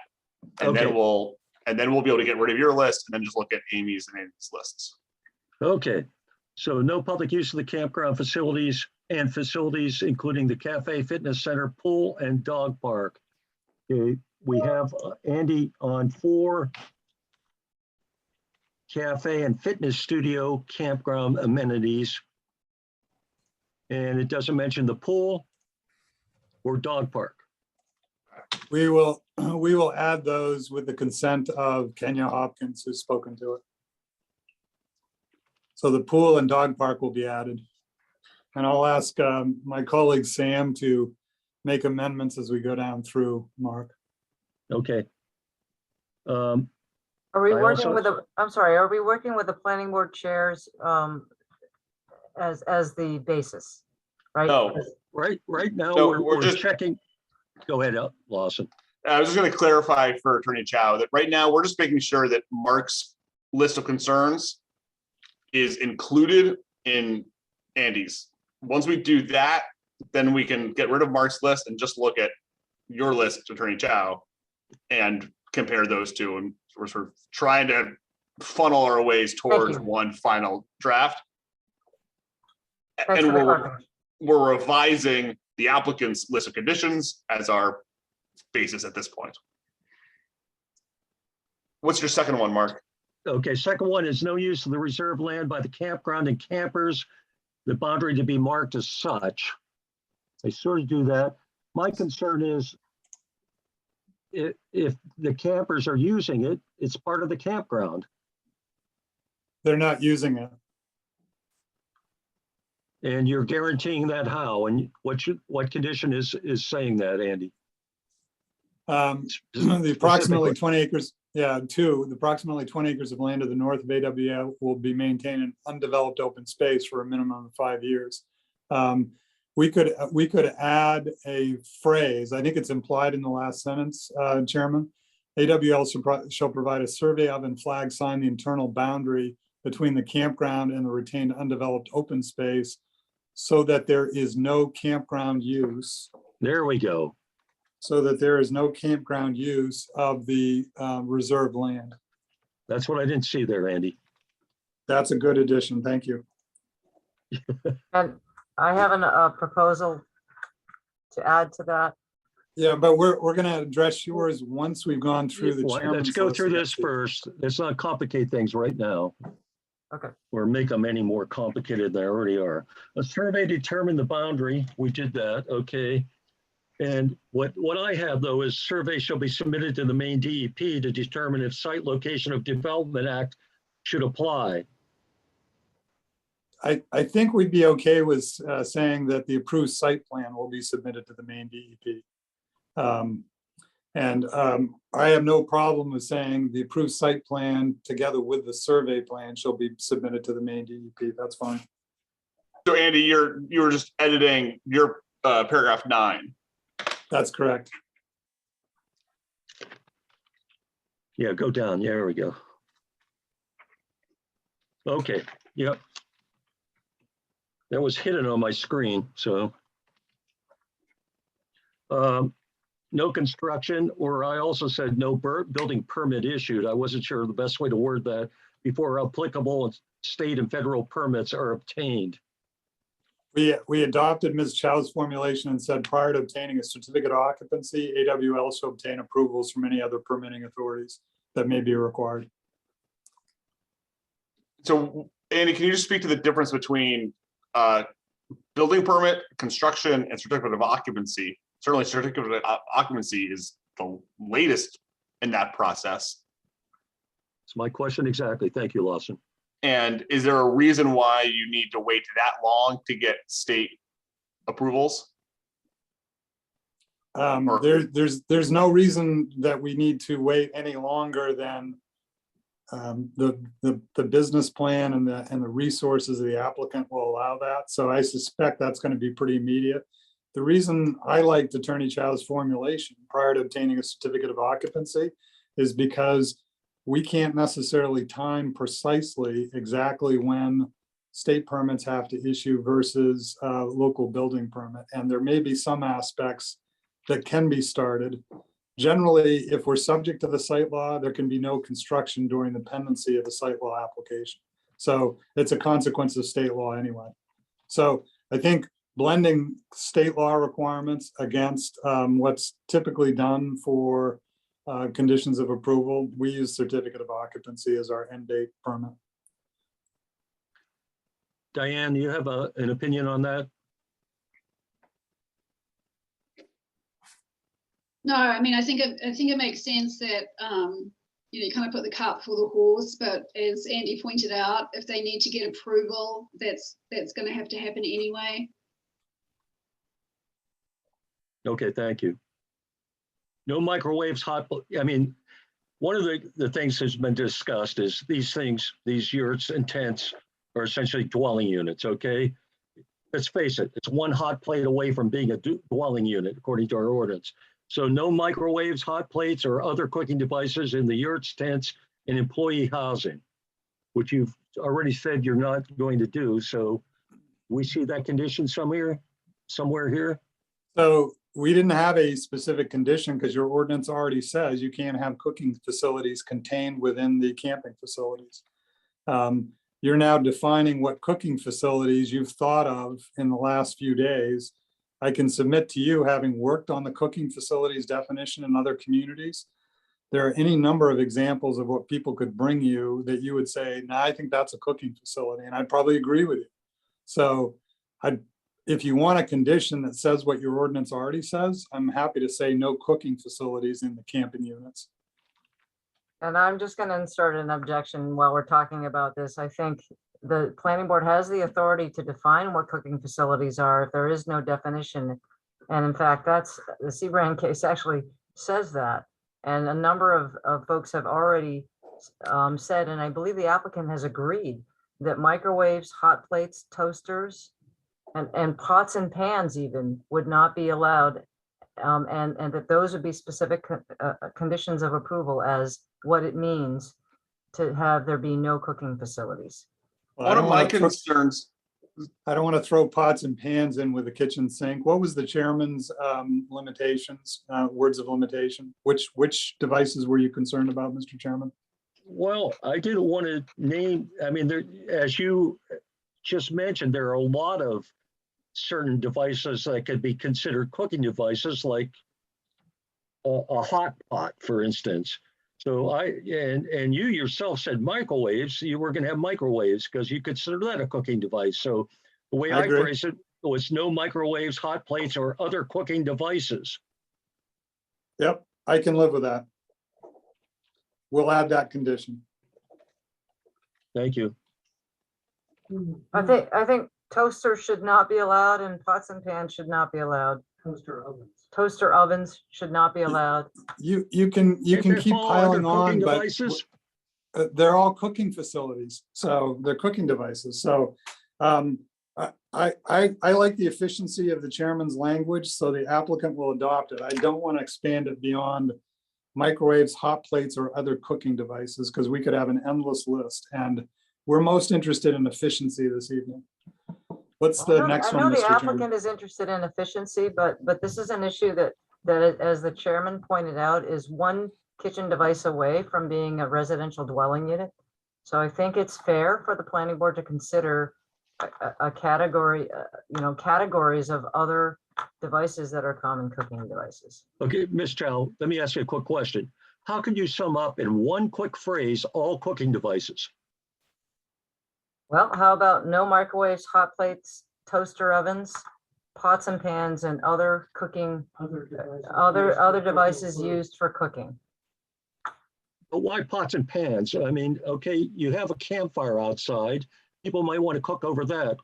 and then Okay. we'll be able to get rid of your list and then just look at Amy's and Andy's lists. Okay. So no public use of the campground facilities and facilities, including the cafe, fitness center, pool, and dog park. Okay, we have Andy on 4. Cafe and fitness studio campground amenities. And it doesn't mention the pool or dog park. We will add those with the consent of Kenya Hopkins, who's spoken to it. So the pool and dog park will be added. And I'll ask my colleague Sam to make amendments as we go down through, Mark. Okay. Are we I working also- with I'm sorry, are we working with the planning board chairs as the basis? Right? No. Right now, So we're we're just- checking. Go ahead, Lawson. I was just going to clarify for Attorney Chow that right now we're just making sure that Mark's list of concerns is included in Andy's once we do that, then we can get rid of Mark's list and just look at your list, Attorney Chow, and compare those two. And we're sort of trying to funnel our ways towards you. one final draft. Thanks And for the clarification. we're revising the applicant's list of conditions as our basis at this point. What's your second one, Mark? Okay, second one is no use of the reserved land by the campground and campers, the boundary to be marked as such. They sort of do that. My concern is if the campers are using it, it's part of the campground. They're not using it. And you're guaranteeing that how? And what condition is saying that, Andy? The approximately 20 acres, the approximately 20 acres of land to the north of AWL will be maintained in undeveloped open space for a minimum of 5 years. We could add a phrase, I think it's implied in the last sentence, Chairman. AWL shall provide a survey of and flag sign the internal boundary between the campground and the retained undeveloped open space so that there is no campground use. There we go. So that there is no campground use of the reserved land. That's what I didn't see there, Andy. That's a good addition. Thank you. And I have a proposal to add to that. Yeah, but we're going to address yours once we've gone through the chairman's. Let's go list through of this issues. first. Let's not complicate things right now. Okay. Or make them any more complicated than they already are. A survey determined the boundary. We did that, okay. And what I have though is survey shall be submitted to the main DEP to determine if site location of Development Act should apply. I think we'd be okay with saying that the approved site plan will be submitted to the main DEP. I have no problem with saying the approved site plan together with the survey plan shall be submitted to the main DEP. That's fine. So Andy, you were just editing your paragraph 9. That's correct. Yeah, go down. Yeah, there we go. Okay, yep. That was hidden on my screen, so. No construction, or I also said no building permit issued. I wasn't sure the best way to word that before applicable state and federal permits are obtained. We adopted Ms. Chow's formulation and said prior to obtaining a certificate of occupancy, AWL shall obtain approvals from any other permitting authorities that may be required. So Andy, can you just speak to the difference between building permit, construction, and certificate of occupancy? Certainly certificate of occupancy is the latest in that process. It's my question exactly. Thank you, Lawson. And is there a reason why you need to wait that long to get state approvals? There's no reason that we need to wait any longer than the business plan and the resources of the applicant will allow that. So I suspect that's going to be pretty immediate. The reason I liked Attorney Chow's formulation prior to obtaining a certificate of occupancy is because we can't necessarily time precisely exactly when state permits have to issue versus local building permit. And there may be some aspects that can be started. Generally, if we're subject to the site law, there can be no construction during the pendency of the site law application. So it's a consequence of state law anyway. So I think blending state law requirements against what's typically done for conditions of approval, we use certificate of occupancy as our end date permit. Diane, you have an opinion on that? No, I mean, I think it makes sense that you kind of put the cart before the horse, but as Andy pointed out, if they need to get approval, that's going to happen anyway. Okay, thank you. No microwaves, I mean, one of the things that's been discussed is these things, these yurts and tents are essentially dwelling units, okay? Let's face it, it's one hot plate away from being a dwelling unit, according to our ordinance. So no microwaves, hot plates, or other cooking devices in the yurts, tents, and employee housing, which you've already said you're not going to do. So We see that condition somewhere here. So we didn't have a specific condition because your ordinance already says you can't have cooking facilities contained within the camping facilities. You're now defining what cooking facilities you've thought of in the last few days. I can submit to you, having worked on the cooking facilities definition in other communities, there are any number of examples of what people could bring you that you would say, nah, I think that's a cooking facility, and I'd probably agree with you. So if you want a condition that says what your ordinance already says, I'm happy to say no cooking facilities in the camping units. And I'm just going to insert an objection while we're talking about this. I think the planning board has the authority to define what cooking facilities are if there is no definition. And in fact, that's the Seabrand case actually says that. And a number of folks have already said, and I believe the applicant has agreed, that microwaves, hot plates, toasters, and pots and pans even would not be allowed. And that those would be specific conditions of approval as what it means to have there be no cooking facilities. Well, One of my concerns, I don't want to throw pots and pans in with the kitchen sink. What was the chairman's limitations, words of limitation? Which devices were you concerned about, Mr. Chairman? Well, I didn't want to name, I mean, there, as you just mentioned, there are a lot of certain devices that could be considered cooking devices, like a hot pot, for instance. So and you yourself said microwaves, you were going to have microwaves because you consider that a cooking device. So the way I phrased it was no microwaves, hot plates, or other cooking devices. Yep, I can live with that. We'll add that condition. Thank you. I think toasters should not be allowed and pots and pans should not be allowed. Toaster ovens should not be allowed. You can keep piling on, but they're all cooking facilities, so they're cooking devices. So I like the efficiency of the chairman's language, so the applicant will adopt it. I don't want to expand it beyond microwaves, hot plates, or other cooking devices, because we could have an endless list, and we're most interested in efficiency this evening. What's the next one, I know Mr. the Chairman? applicant is interested in efficiency, but this is an issue that as the chairman pointed out, is one kitchen device away from being a residential dwelling unit. So I think it's fair for the planning board to consider a category, categories of other devices that are common cooking devices. Okay, Ms. Chow, let me ask you a quick question. How can you sum up in one quick phrase all cooking devices? Well, how about no microwaves, hot plates, toaster ovens, pots and pans, and other cooking, other devices used for cooking? But why pots and pans? I mean, okay, you have a campfire outside. People might want to cook over that.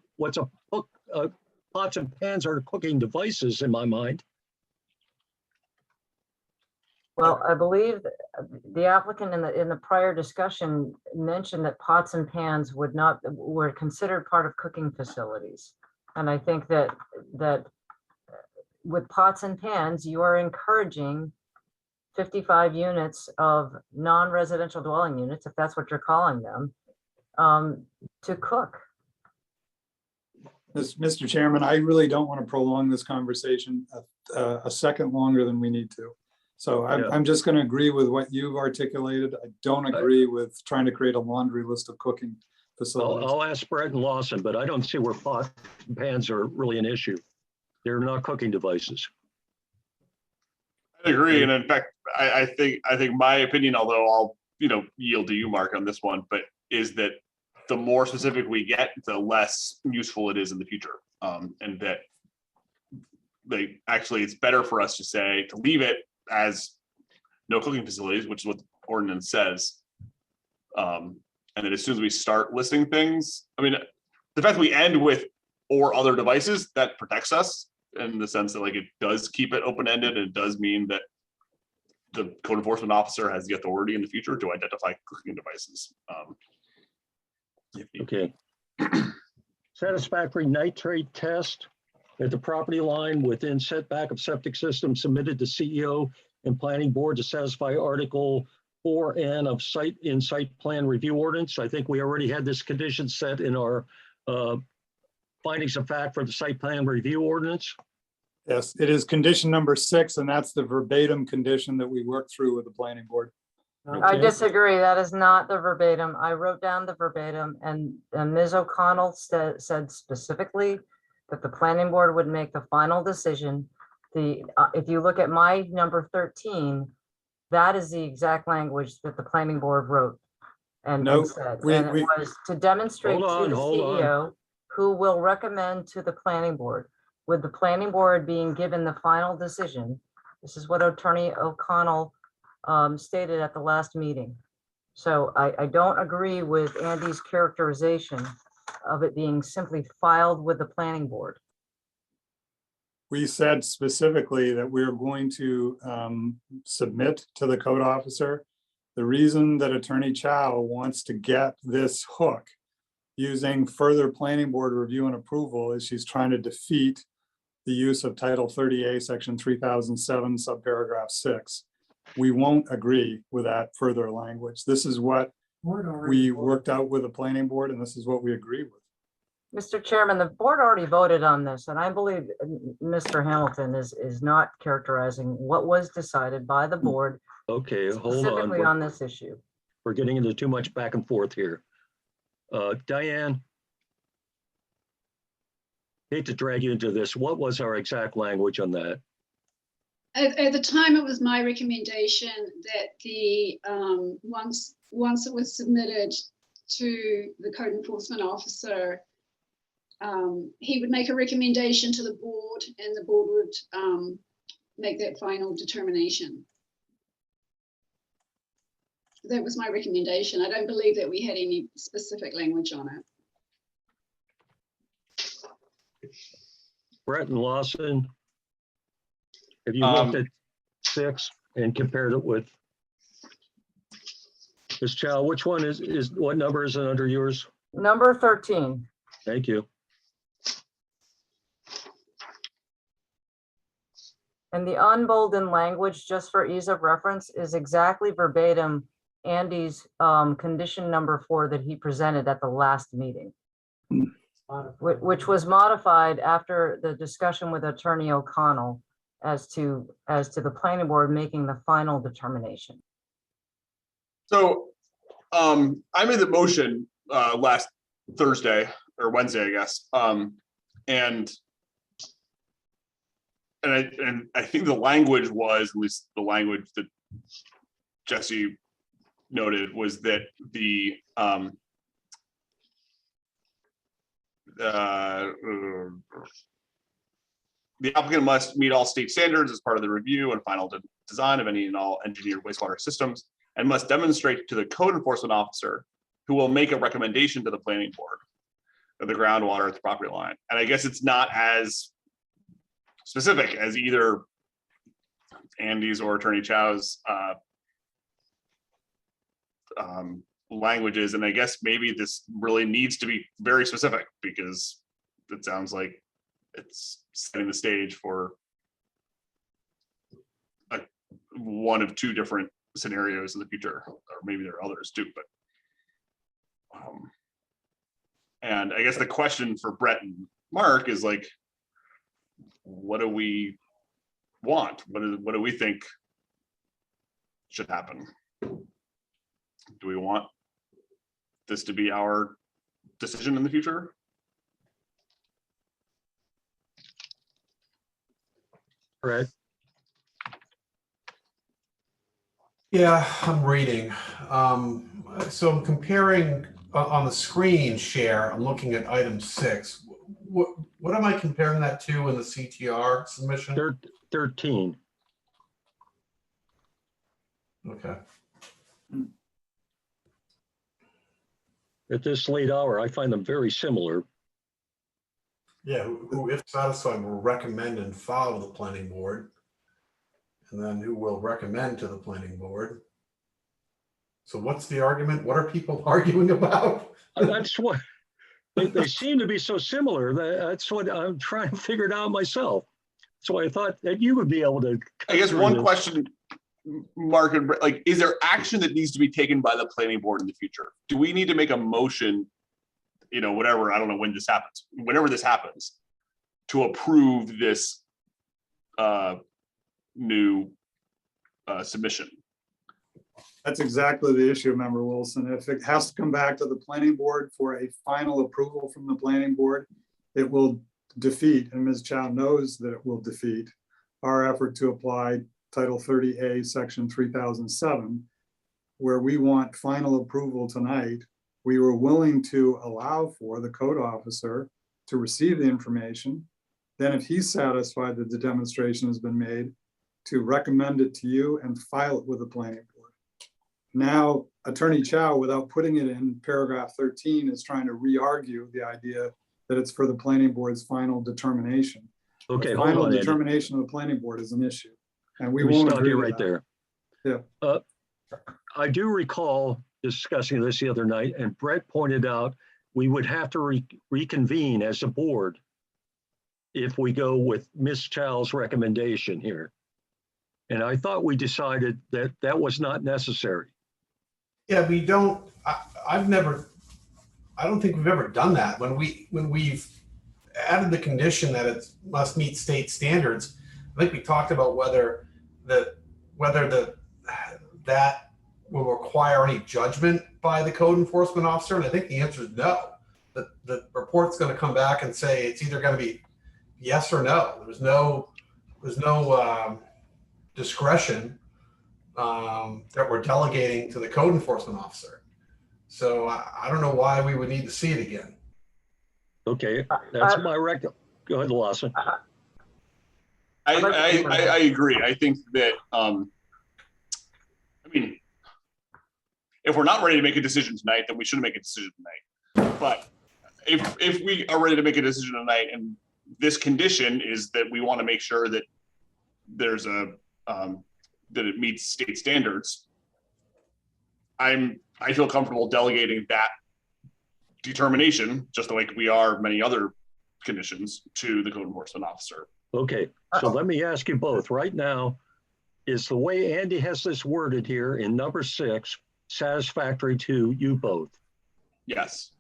Pots and pans are cooking devices in my mind. Well, I believe the applicant in the prior discussion mentioned that pots and pans were considered part of cooking facilities. And I think that with pots and pans, you are encouraging 55 units of non-residential dwelling units, if that's what you're calling them, to cook. Mr. Chairman, I really don't want to prolong this conversation a second longer than we need to. So I'm just going to agree with what you've articulated. I don't agree with trying to create a laundry list of cooking facilities. I'll ask Brett and Lawson, but I don't see where pots and pans are really an issue. They're not cooking devices. I agree, and in fact, I think my opinion, although I'll yield to you, Mark, on this one, but is that the more specific we get, the less useful it is in the future, and that actually it's better for us to leave it as no cooking facilities, which is what the ordinance says, and then as soon as we start listing things, I mean, the fact that we end with or other devices, that protects us in the sense that it does keep it open-ended, and it does mean that the code enforcement officer has the authority in the future to identify cooking devices. Okay. Satisfactory nitrate test at the property line within setback of septic system submitted to CEO and planning board to satisfy Article 4N of site plan review ordinance. I think we already had this condition set in our findings of fact for the site plan review ordinance. Yes, it is condition number 6, and that's the verbatim condition that we worked through with the planning board. I Okay. disagree. That is not the verbatim. I wrote down the verbatim and Ms. O'Connell said specifically that the planning board would make the final decision. If you look at my number 13, that is the exact language that the planning board wrote and No, said. we- And it we- was to demonstrate Hold to on, the hold on. CEO who will recommend to the planning board, with the planning board being given the final decision. This is what Attorney O'Connell stated at the last meeting. So I don't agree with Andy's characterization of it being simply filed with the planning board. We said specifically that we're going to submit to the code officer. The reason that Attorney Chow wants to get this hook using further planning board review and approval is she's trying to defeat the use of Title 30A, Section 3007, subparagraph 6. We won't agree with that further language. This is what we worked out with the planning board, and this is what we agree with. Mr. Chairman, the board already voted on this, and I believe Mr. Hamilton is not characterizing what was decided by the board Okay, hold on. specifically on this issue. We're getting into too much back and forth here. Diane. Hate to drag you into this. What was our exact language on that? At the time, it was my recommendation that the, once it was submitted to the code enforcement officer, he would make a recommendation to the board and the board would make that final determination. That was my recommendation. I don't believe that we had any specific language on it. Brett and Lawson. Have you looked at 6 and compared it with? Ms. Chow, which one is what number is it under yours? Number 13. Thank you. And the unboldened language, just for ease of reference, is exactly verbatim Andy's condition number 4 that he presented at the last meeting, which was modified after the discussion with Attorney O'Connell as to the planning board making the final determination. So I made the motion last Thursday or Wednesday, I guess. And I think the language was, at least the language that Jesse noted, was that the applicant must meet all state standards as part of the review and final design of any and all engineered wastewater systems, and must demonstrate to the code enforcement officer, who will make a recommendation to the planning board of the groundwater at the property line. And I guess it's not as specific as either Andy's or Attorney Chow's languages. And I guess maybe this really needs to be very specific, because it sounds like it's setting the stage for one of 2 different scenarios in the future, or maybe there are others too, but and I guess the question for Brett and Mark is like, what do we want? What do we think should happen? Do we want this to be our decision in the future? Brett, Yeah, I'm reading. So I'm comparing on the screen share, I'm looking at item 6. What am I comparing that to in the CTR submission? 13. Okay. At this late hour, I find them very similar. Yeah, who if satisfied will recommend and follow the planning board. And then who will recommend to the planning board. So what's the argument? What are people arguing about? That's what, they seem to be so similar. That's what I'm trying to figure it out myself. So I thought that you would be able to. I guess one question, Mark, and Brett, like, is there action that needs to be taken by the planning board in the future? Do we need to make a motion whatever, I don't know when this happens, whenever this happens, to approve this new submission. That's exactly the issue, Member Wilson. If it has to come back to the planning board for a final approval from the planning board, it will defeat, and Ms. Chow knows that it will defeat our effort to apply Title 30A, Section 3007, where we want final approval tonight. We were willing to allow for the code officer to receive the information. Then if he's satisfied that the demonstration has been made, to recommend it to you and file it with the planning board. Now, Attorney Chow, without putting it in paragraph 13, is trying to re-argue the idea that it's for the planning board's final determination. Okay, The hold final on, Andy. determination of the planning board is an issue, and we Let me won't stop agree you to right that. there. Yeah. I do recall discussing this the other night, and Brett pointed out we would have to reconvene as a board if we go with Ms. Chow's recommendation here. And I thought we decided that that was not necessary. Yeah, we don't, I don't think we've ever done that. When we've added the condition that it must meet state standards, I think we talked about whether that will require any judgment by the code enforcement officer. And I think the answer is no. The report's going to come back and say it's either going to be yes or no. There's no discretion that we're delegating to the code enforcement officer. So I don't know why we would need to see it again. Okay, that's my record. Go ahead, Lawson. I agree. I think that, if we're not ready to make a decision tonight, then we shouldn't make a decision tonight. But if we are ready to make a decision tonight, and this condition is that we want to make sure that there's that it meets state standards, I feel comfortable delegating that determination, just like we are many other conditions, to the code enforcement officer. Okay, so let me ask you both right now, is the way Andy has this worded here in number 6 satisfactory to you both? Yes.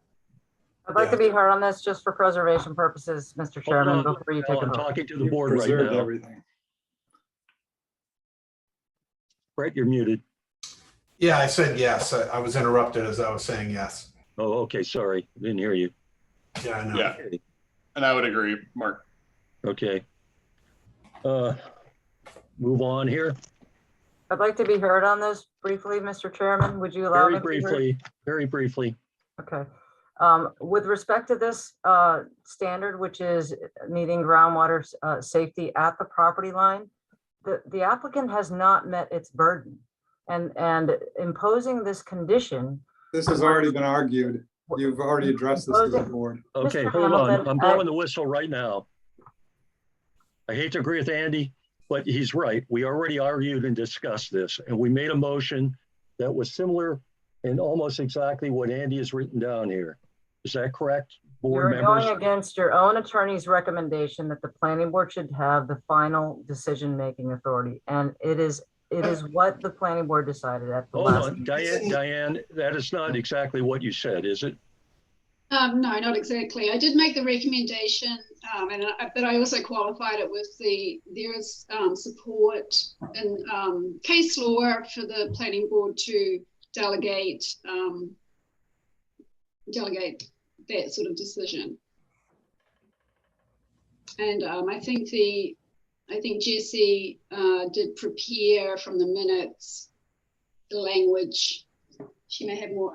I'd like to be heard on this just for preservation purposes, Mr. Chairman, before you take a I'm vote. talking to the You've board right preserved now. everything. Brett, you're muted. Yeah, I said yes. I was interrupted as I was saying yes. Oh, okay, sorry, didn't hear you. Yeah, I know. Yeah, and I would agree, Mark. Okay. Move on here. I'd like to be heard on this briefly, Mr. Chairman. Would you allow me Very to be heard? very briefly. Okay. With respect to this standard, which is meeting groundwater safety at the property line, the applicant has not met its burden. And imposing this condition. This has already been argued. You've already addressed this to the board. Okay, Mr. hold on. Hamilton, I'm blowing the whistle right now. I hate to agree with Andy, but he's right. We already argued and discussed this, and we made a motion that was similar and almost exactly what Andy has written down here. Is that correct, board You're members? going against your own attorney's recommendation that the planning board should have the final decision-making authority. And it is what the planning board decided at the Hold last. on, Diane, that is not exactly what you said, is it? No, not exactly. I did make the recommendation, but I also qualified it with there is support and case law for the planning board to delegate that sort of decision. And I think Jesse did prepare from the minutes the language. He may have more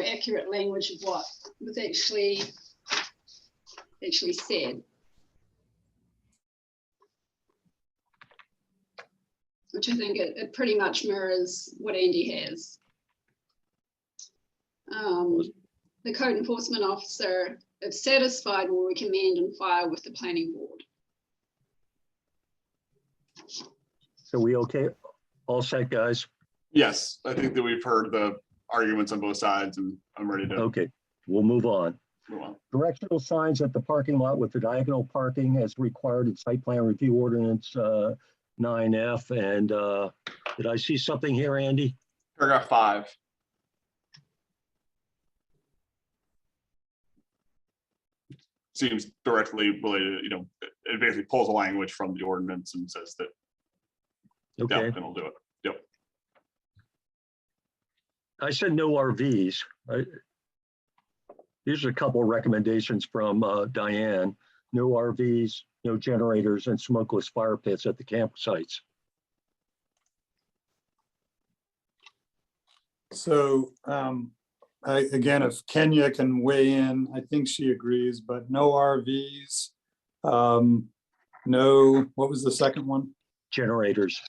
accurate language of what was actually said, which I think it pretty much mirrors what Andy has. The code enforcement officer, if satisfied, will recommend and file with the planning board. So we okay? All set, guys? Yes, I think that we've heard the arguments on both sides, and I'm ready to Okay, we'll move on. move on. Directional signs at the parking lot with the diagonal parking as required in site plan review ordinance 9F. And did I see something here, Andy? Paragraph 5. seems directly related, it basically pulls a language from the ordinance and says that the Okay, applicant will do it. Yep. I said no RVs. Here's a couple of recommendations from Diane. No RVs, no generators, and smokeless fire pits at the campsites. So again, if Kenya can weigh in, I think she agrees, but no RVs. No, what was the second one? Generators.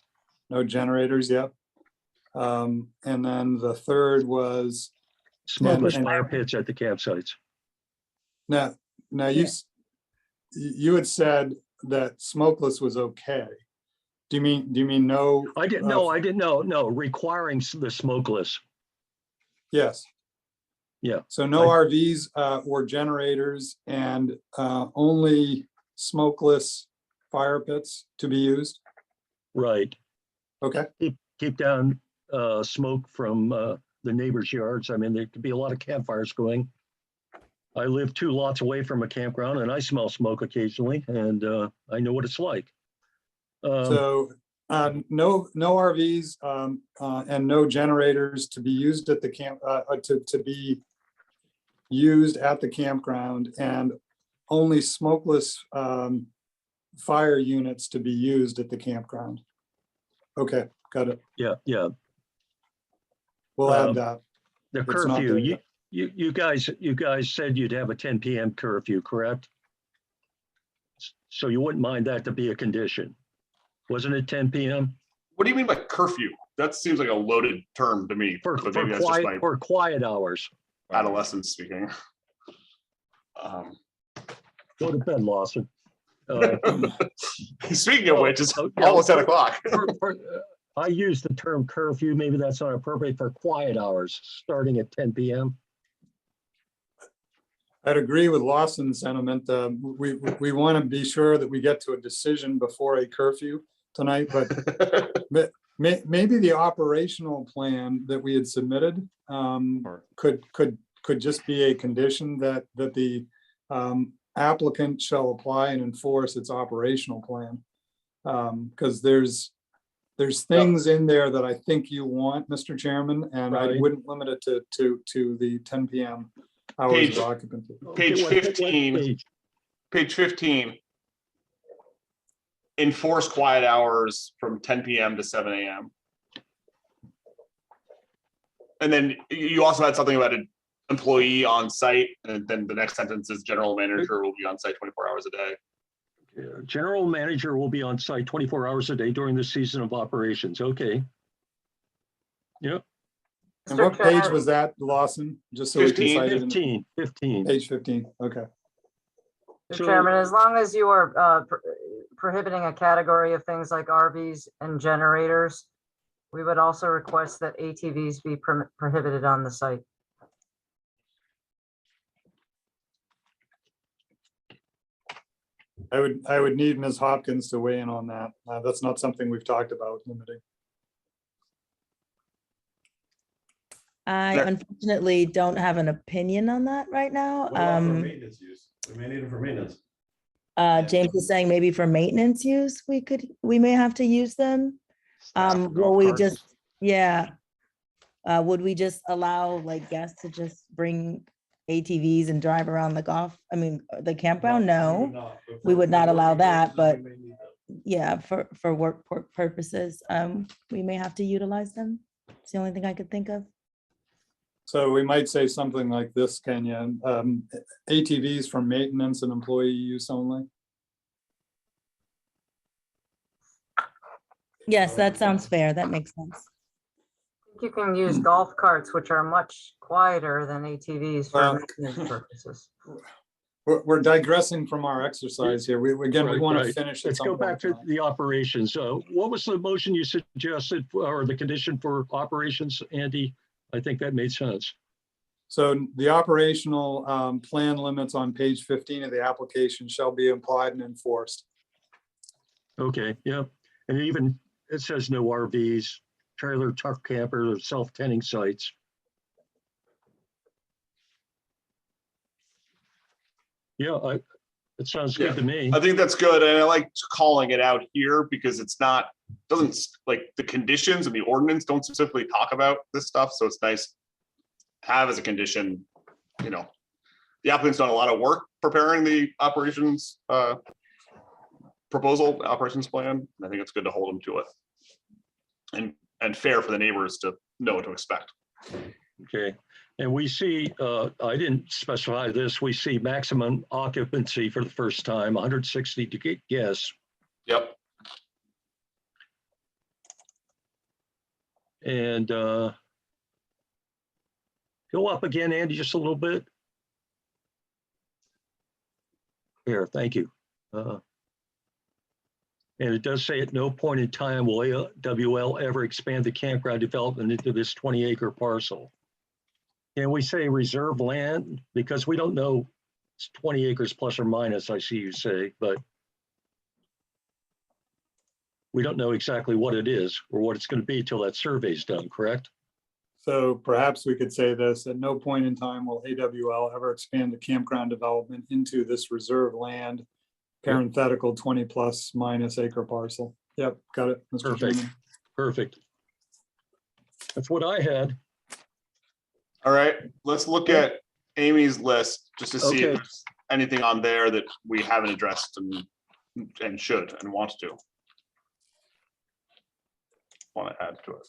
No generators, yep. And then the third was, Smokeless and- fire pits at the campsites. now you had said that smokeless was okay. Do you mean no? I didn't know. No, requiring the smokeless. Yes. Yeah. So no I- RVs or generators, and only smokeless fire pits to be used? Right. Okay, Keep down smoke from the neighbors' yards. I mean, there could be a lot of campfires going. I live 2 lots away from a campground and I smell smoke occasionally, and I know what it's like. so no RVs and no generators to be used at the camp, to be used at the campground, and only smokeless fire units to be used at the campground. Okay, got it. Yeah. We'll add Um, that. The It's not curfew, there you, yet. you guys said you'd have a 10 PM curfew, correct? So you wouldn't mind that to be a condition? Wasn't it 10 PM? What do you mean by curfew? That seems like a loaded term to me, For but maybe that's just my quiet hours. adolescence speaking. Go to bed, Lawson. Speaking of which, it's Oh, yeah, almost 10 o'clock. I use the term curfew, maybe that's not appropriate, for quiet hours, starting at 10 PM. I'd agree with Lawson's sentiment. We want to be sure that we get to a decision before a curfew tonight, but maybe the operational plan that we had submitted could just be a condition that the applicant shall apply and enforce its operational plan. Because there's things in there that I think you want, Mr. Chairman, and I Right. wouldn't limit it to the 10 PM hours Page- of occupancy. Page What 15. page? Page 15. Enforce quiet hours from 10 PM to 7 AM. And then you also had something about an employee on site, and then the next sentence is general manager will be on site 24 hours a day. General manager will be on site 24 hours a day during the season of operations. Okay. Yep, And Mr. what page Chair, was that, Lawson? Just so we can 15. cite it in 15. page 15. Okay. Mr. So- Chairman, as long as you are prohibiting a category of things like RVs and generators, we would also request that ATVs be prohibited on the site. I would need Ms. Hopkins to weigh in on that. That's not something we've talked about limiting. I There- unfortunately don't have an opinion on that right now. Maintenance use. We may need them for maintenance. James is saying maybe for maintenance use, we may have to use them. Staff for Will golf we carts. just, yeah. Would we just allow like guests to just bring ATVs and drive around the campground? No. We would not allow that, but yeah, for work purposes, we may have to utilize them. It's the only thing I could think of. So we might say something like this, Kenya, ATVs for maintenance and employee use only. Yes, that sounds fair. That makes sense. You can use golf carts, which are much quieter than ATVs for Well- maintenance purposes. We're digressing from our exercise here. We want Right. to finish. at Let's some go back point to tonight. the operations. What was the motion you suggested, or the condition for operations, Andy? I think that made sense. So the operational plan limits on page 15 of the application shall be applied and enforced. Okay, yeah. And even, it says no RVs, trailer, truck camper, or self-tenting sites. Yeah, That sounds good to me. I think that's good. And I like calling it out here because it's not, doesn't like the conditions and the ordinance don't specifically talk about this stuff. So it's nice to have as a condition, you know, the applicant's done a lot of work preparing the operations proposal, operations plan. And I think it's good to hold them to it. And fair for the neighbors to know what to expect. Okay. And we see, I didn't specify this, we see maximum occupancy for the first time, 160 guests. Yep. And go up again, Andy, just a little bit. Here, thank you. And it does say at no point in time will AWL ever expand the campground development into this 20-acre parcel. Can we say reserve land? Because we don't know, it's 20 acres plus or minus, I see you say, but we don't know exactly what it is or what it's going to be till that survey's done, correct? So perhaps we could say this: at no point in time will AWL ever expand the campground development into this reserve land, parenthetical 20 plus minus acre parcel. Yep, got it, Mr. Perfect. Chairman. Perfect. That's what I had. All right, let's look at Amy's list just to see Okay. if there's anything on there that we haven't addressed and should and want to. Want to add to it.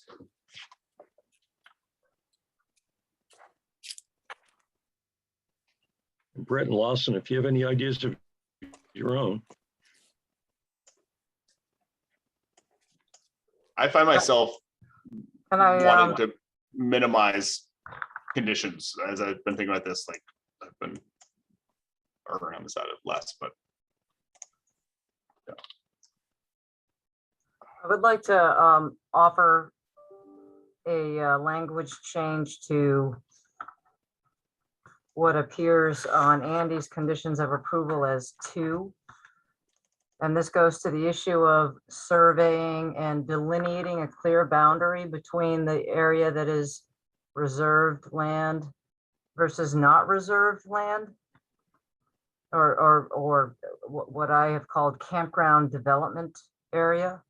Brett and Lawson, if you have any ideas of your own. I find myself Can I, wanting to minimize conditions as I've been thinking about this, like I've been erring on the side of less, but I would like to offer a language change to what appears on Andy's conditions of approval as 2. And this goes to the issue of surveying and delineating a clear boundary between the area that is reserved land versus not reserved land, or what I have called campground development area.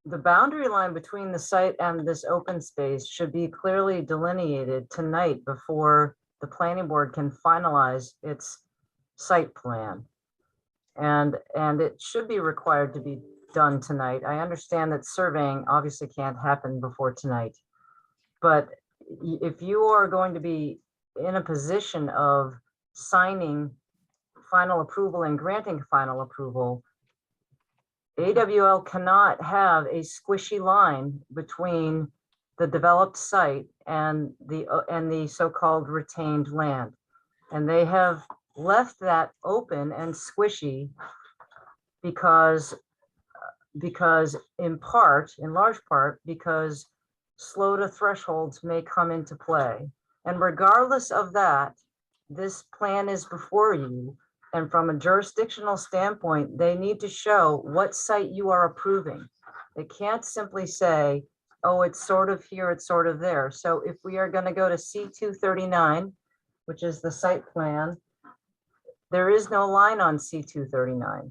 The boundary line between the site and this open space should be clearly delineated tonight before the planning board can finalize its site plan. And it should be required to be done tonight. I understand that surveying obviously can't happen before tonight, but if you are going to be in a position of signing final approval and granting final approval, AWL cannot have a squishy line between the developed site and the so-called retained land. And they have left that open and squishy because in large part, because SLOTA thresholds may come into play. And regardless of that, this plan is before you. And from a jurisdictional standpoint, they need to show what site you are approving. They can't simply say, oh, it's sort of here, it's sort of there. So if we are going to go to C239, which is the site plan, there is no line on C239.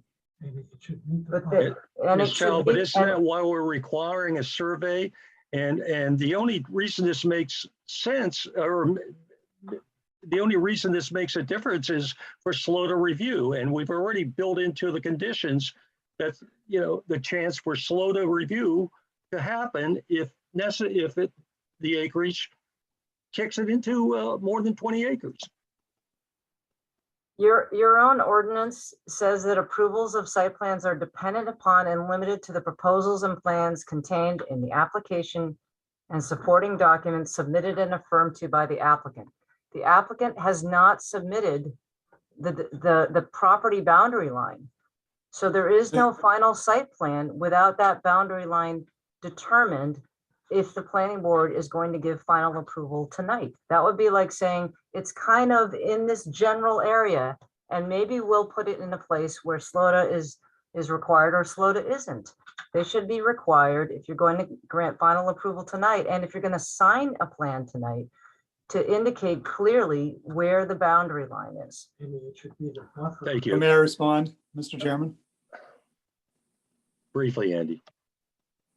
Ms. Chow, but isn't that why we're requiring a survey? And the only reason this makes sense, or the only reason this makes a difference, is for SLOTA review. And we've already built into the conditions that, you know, the chance for SLOTA review to happen if the acreage kicks it into more than 20 acres. Your own ordinance says that approvals of site plans are dependent upon and limited to the proposals and plans contained in the application and supporting documents submitted and affirmed to by the applicant. The applicant has not submitted the property boundary line. So there is no final site plan without that boundary line determined if the planning board is going to give final approval tonight. That would be like saying it's kind of in this general area and maybe we'll put it in a place where SLOTA is required or SLOTA isn't. They should be required if you're going to grant final approval tonight. And if you're going to sign a plan tonight, to indicate clearly where the boundary line is. Thank May you. I respond, Mr. Chairman? Briefly, Andy.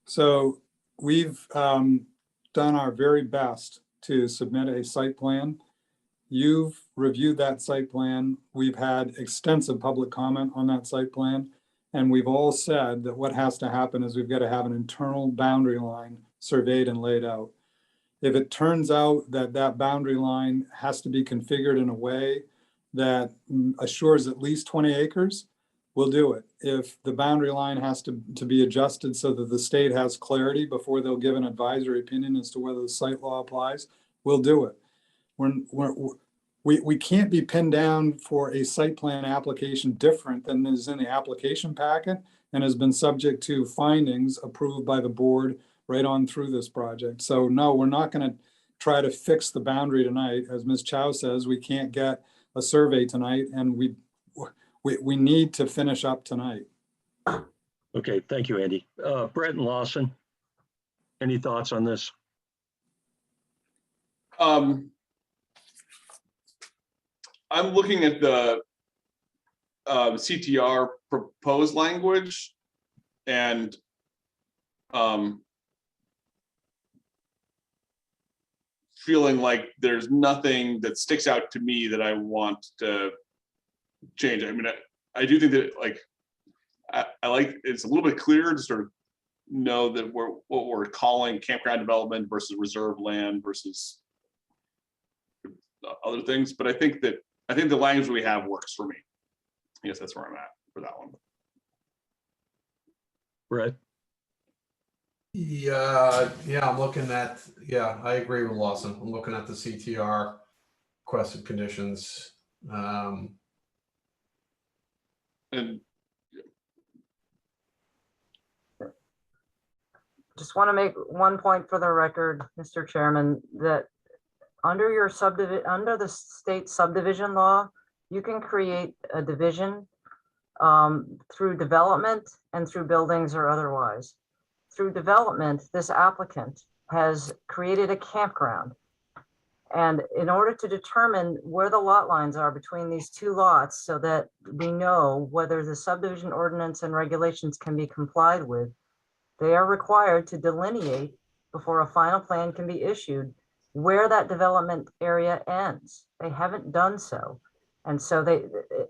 So we've done our very best to submit a site plan. You've reviewed that site plan. We've had extensive public comment on that site plan. And we've all said that what has to happen is we've got to have an internal boundary line surveyed and laid out. If it turns out that that boundary line has to be configured in a way that assures at least 20 acres, we'll do it. If the boundary line has to be adjusted so that the state has clarity before they'll give an advisory opinion as to whether the site law applies, we'll do it. We can't be pinned down for a site plan application different than is in the application packet and has been subject to findings approved by the board right on through this project. So no, we're not going to try to fix the boundary tonight. As Ms. Chow says, we can't get a survey tonight, and we need to finish up tonight. Okay, thank you, Andy. Brett and Lawson, any thoughts on this? I'm looking at the CTR proposed language, and feeling like there's nothing that sticks out to me that I want to change. I mean, I do think that, like, I like, it's a little bit clearer to sort of know that what we're calling campground development versus reserve land versus other things. But I think the language we have works for me. I guess that's where I'm at for that one. Brett? Yeah, I'm looking at, I agree with Lawson. I'm looking at the CTR requested conditions. And Just want to make one point for the record, Mr. Chairman, that under your under the state subdivision law, you can create a division through development and through buildings or otherwise. Through development, this applicant has created a campground. And in order to determine where the lot lines are between these two lots so that we know whether the subdivision ordinance and regulations can be complied with, they are required to delineate before a final plan can be issued where that development area ends. They haven't done so. And so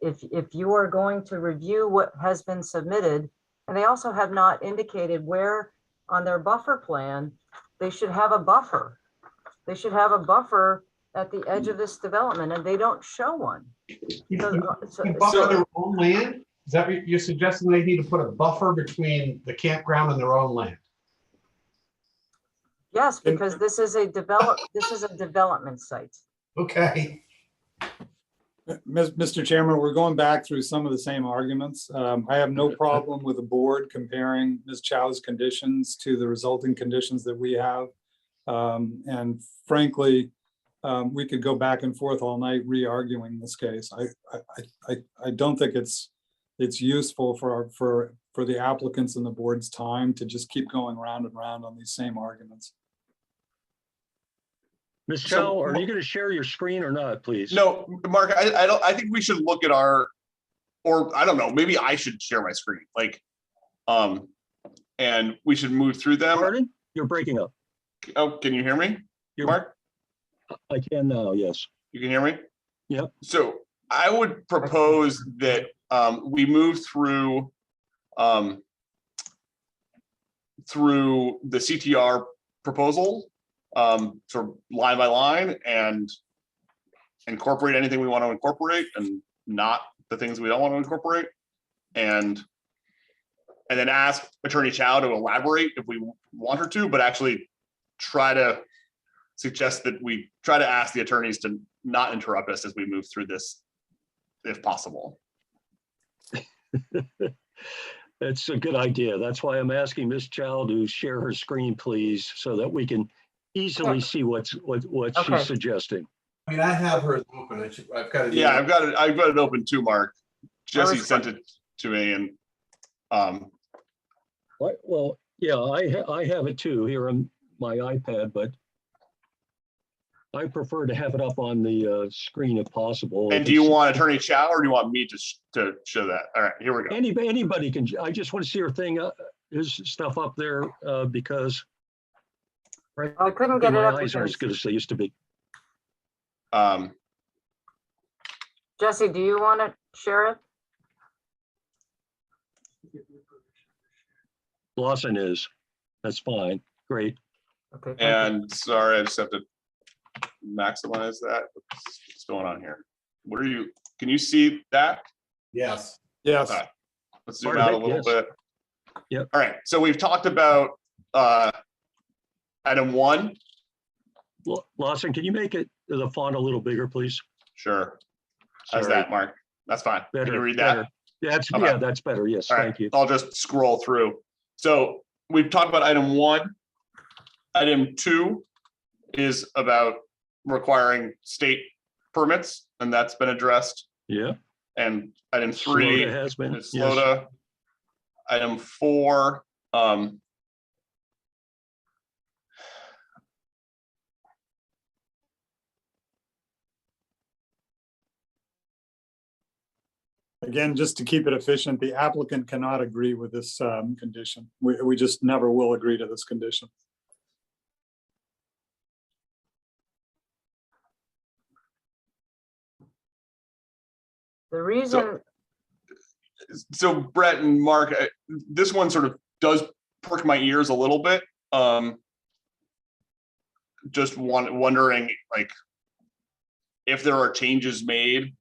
if you are going to review what has been submitted, and they also have not indicated where on their buffer plan, they should have a buffer. They should have a buffer at the edge of this development, and they don't show one. Buffer their own land? Is that what you're suggesting? They need to put a buffer between the campground and their own land? Yes, because this is a development site. Okay. Mr. Chairman, we're going back through some of the same arguments. I have no problem with the board comparing Ms. Chow's conditions to the resulting conditions that we have. And frankly, we could go back and forth all night re-arguing this case. I don't think it's useful for the applicants and the board's time to just keep going round and round on these same arguments. Ms. Chow, are you going to share your screen or not, please? no, Mark, I think we should look at or I don't know, maybe I should share my screen, like, and we should move through them. Pardon? You're breaking up. Oh, can you hear me, Mark? I can now, yes. You can hear me? Yep. So I would propose that we move through the CTR proposal, sort of line by line, and incorporate anything we want to incorporate and not the things we don't want to incorporate, and then ask Attorney Chow to elaborate if we want her to, but actually try to suggest that we try to ask the attorneys to not interrupt us as we move through this, if possible. That's a good idea. That's why I'm asking Ms. Chow to share her screen, please, so that we can easily see what Okay. she's suggesting. I mean, I have hers open. I've got it. Yeah, I've got it open too, Mark. Jesse sent it to me, and Well, yeah, I have it too here on my iPad, but I prefer to have it up on the screen if possible. And If do you it's- want Attorney Chow or do you want me to show that? All right, here we go. Anybody can, I just want to see her thing, his stuff up there, because I couldn't get it my up eyes aren't because, as good as they used to be. Jesse, do you want to share it? Lawson is, that's fine, great. Okay. thank you. And sorry, I just have to maximize that. What's going on here? What are you, can you see that? Yes. Yes. Okay. Let's zoom Part of out a it, little yes. bit. Yep. All right, so we've talked about item 1. Lawson, can you make it the font a little bigger, please? Sure. How's Sorry. that, Mark? That's fine. Can you Better, read that? better. That's, Okay. yeah, that's better, yes, All right, thank you. I'll just scroll through. So we've talked about item 1. Item 2 is about requiring state permits, and that's been addressed. Yeah. And item 3 Slota has been, is yes. SLOTA. Item 4, Again, just to keep it efficient, the applicant cannot agree with this condition. We just never will agree to this condition. The reason, so Brett and Mark, this one sort of does perk my ears a little bit. Just wondering, like, if there are changes made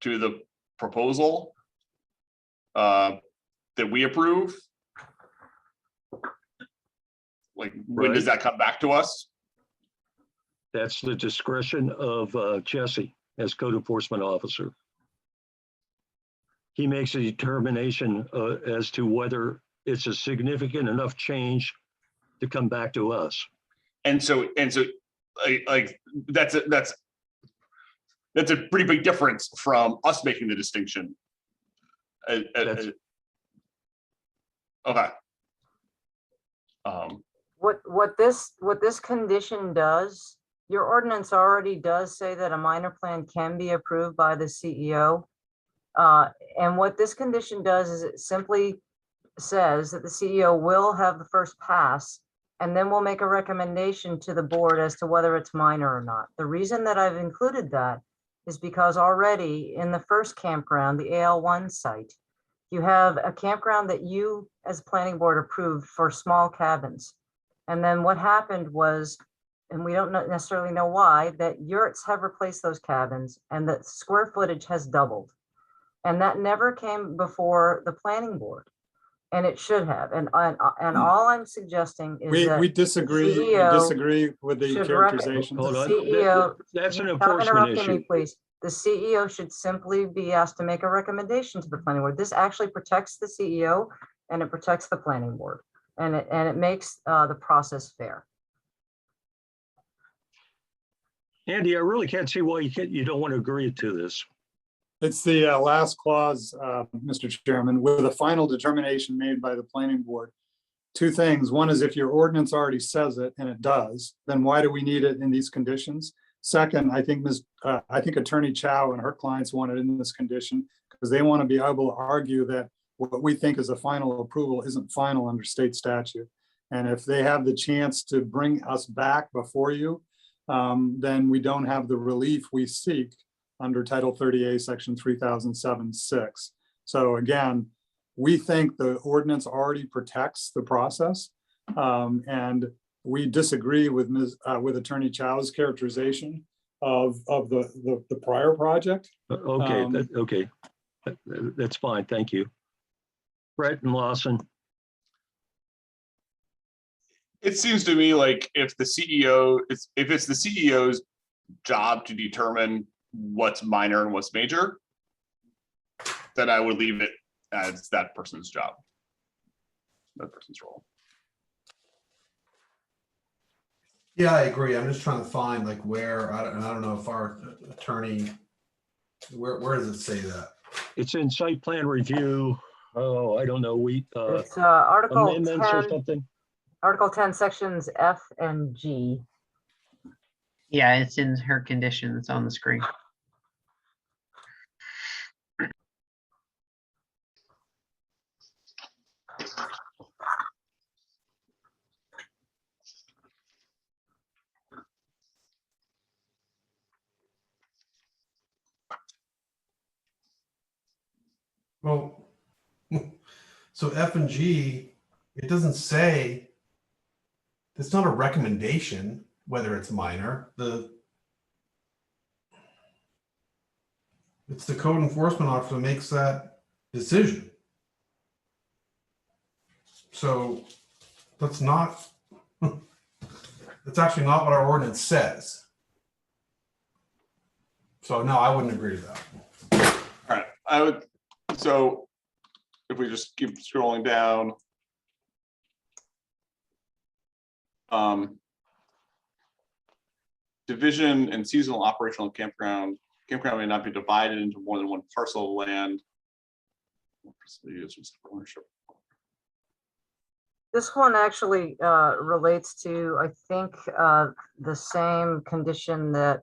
to the proposal that we approve, like, when does that come back to us? That's the discretion of Jesse as code enforcement officer. He makes a determination as to whether it's a significant enough change to come back to us. And so, like, that's a pretty big difference from us making the distinction. That's- Okay. what this condition does, your ordinance already does say that a minor plan can be approved by the CEO. And what this condition does is it simply says that the CEO will have the first pass, and then we'll make a recommendation to the board as to whether it's minor or not. The reason that I've included that is because already in the first campground, the AL1 site, you have a campground that you as planning board approved for small cabins. And then what happened was, and we don't necessarily know why, that yurts have replaced those cabins and the square footage has doubled. And that never came before the planning board, and it should have. And all I'm suggesting is that We disagree, we CEO disagree with the should characterization. Hold on, CEO that's an stop enforcement interrupting me, issue. please. The CEO should simply be asked to make a recommendation to the planning board. This actually protects the CEO and it protects the planning board. And it makes the process fair. Andy, I really can't see why you don't want to agree to this. It's the last clause, Mr. Chairman, with a final determination made by the planning board. Two things. One is if your ordinance already says it, and it does, then why do we need it in these conditions? Second, I think Attorney Chow and her clients want it in this condition because they want to be able to argue that what we think is a final approval isn't final under state statute. And if they have the chance to bring us back before you, then we don't have the relief we seek under Title 30A, Section 3007-6. So again, we think the ordinance already protects the process, and we disagree with Attorney Chow's characterization of the prior project. Okay, okay, that's fine, thank you. Brett and Lawson. It seems to me like if it's the CEO's job to determine what's minor and what's major, then I would leave it as that person's job, that person's role. Yeah, I agree. I'm just trying to find like where, I don't know if our attorney, where does it say that? It's in site plan review. Oh, I don't know, It's Article amendments or 10, something. Article 10, Sections F and G. Yeah, it's in her conditions on the screen. Well, so F and G, it doesn't say, it's not a recommendation, whether it's minor, it's the code enforcement officer makes that decision. So that's not, that's actually not what our ordinance says. So no, I wouldn't agree to that. All right, I would, so if we just keep scrolling down. Division and seasonal operational campground. Campground may not be divided into more than one parcel of land. This one actually relates to, I think, the same condition that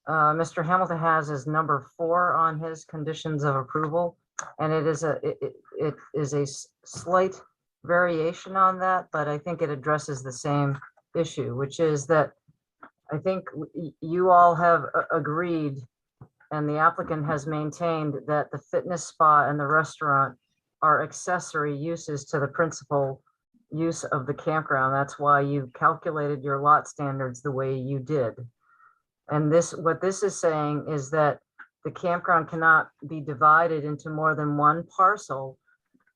Mr. Hamilton has as number 4 on his conditions of approval. And it is a slight variation on that, but I think it addresses the same issue, which is that I think you all have agreed, and the applicant has maintained, that the fitness spa and the restaurant are accessory uses to the principal use of the campground. That's why you calculated your lot standards the way you did. And what this is saying is that the campground cannot be divided into more than one parcel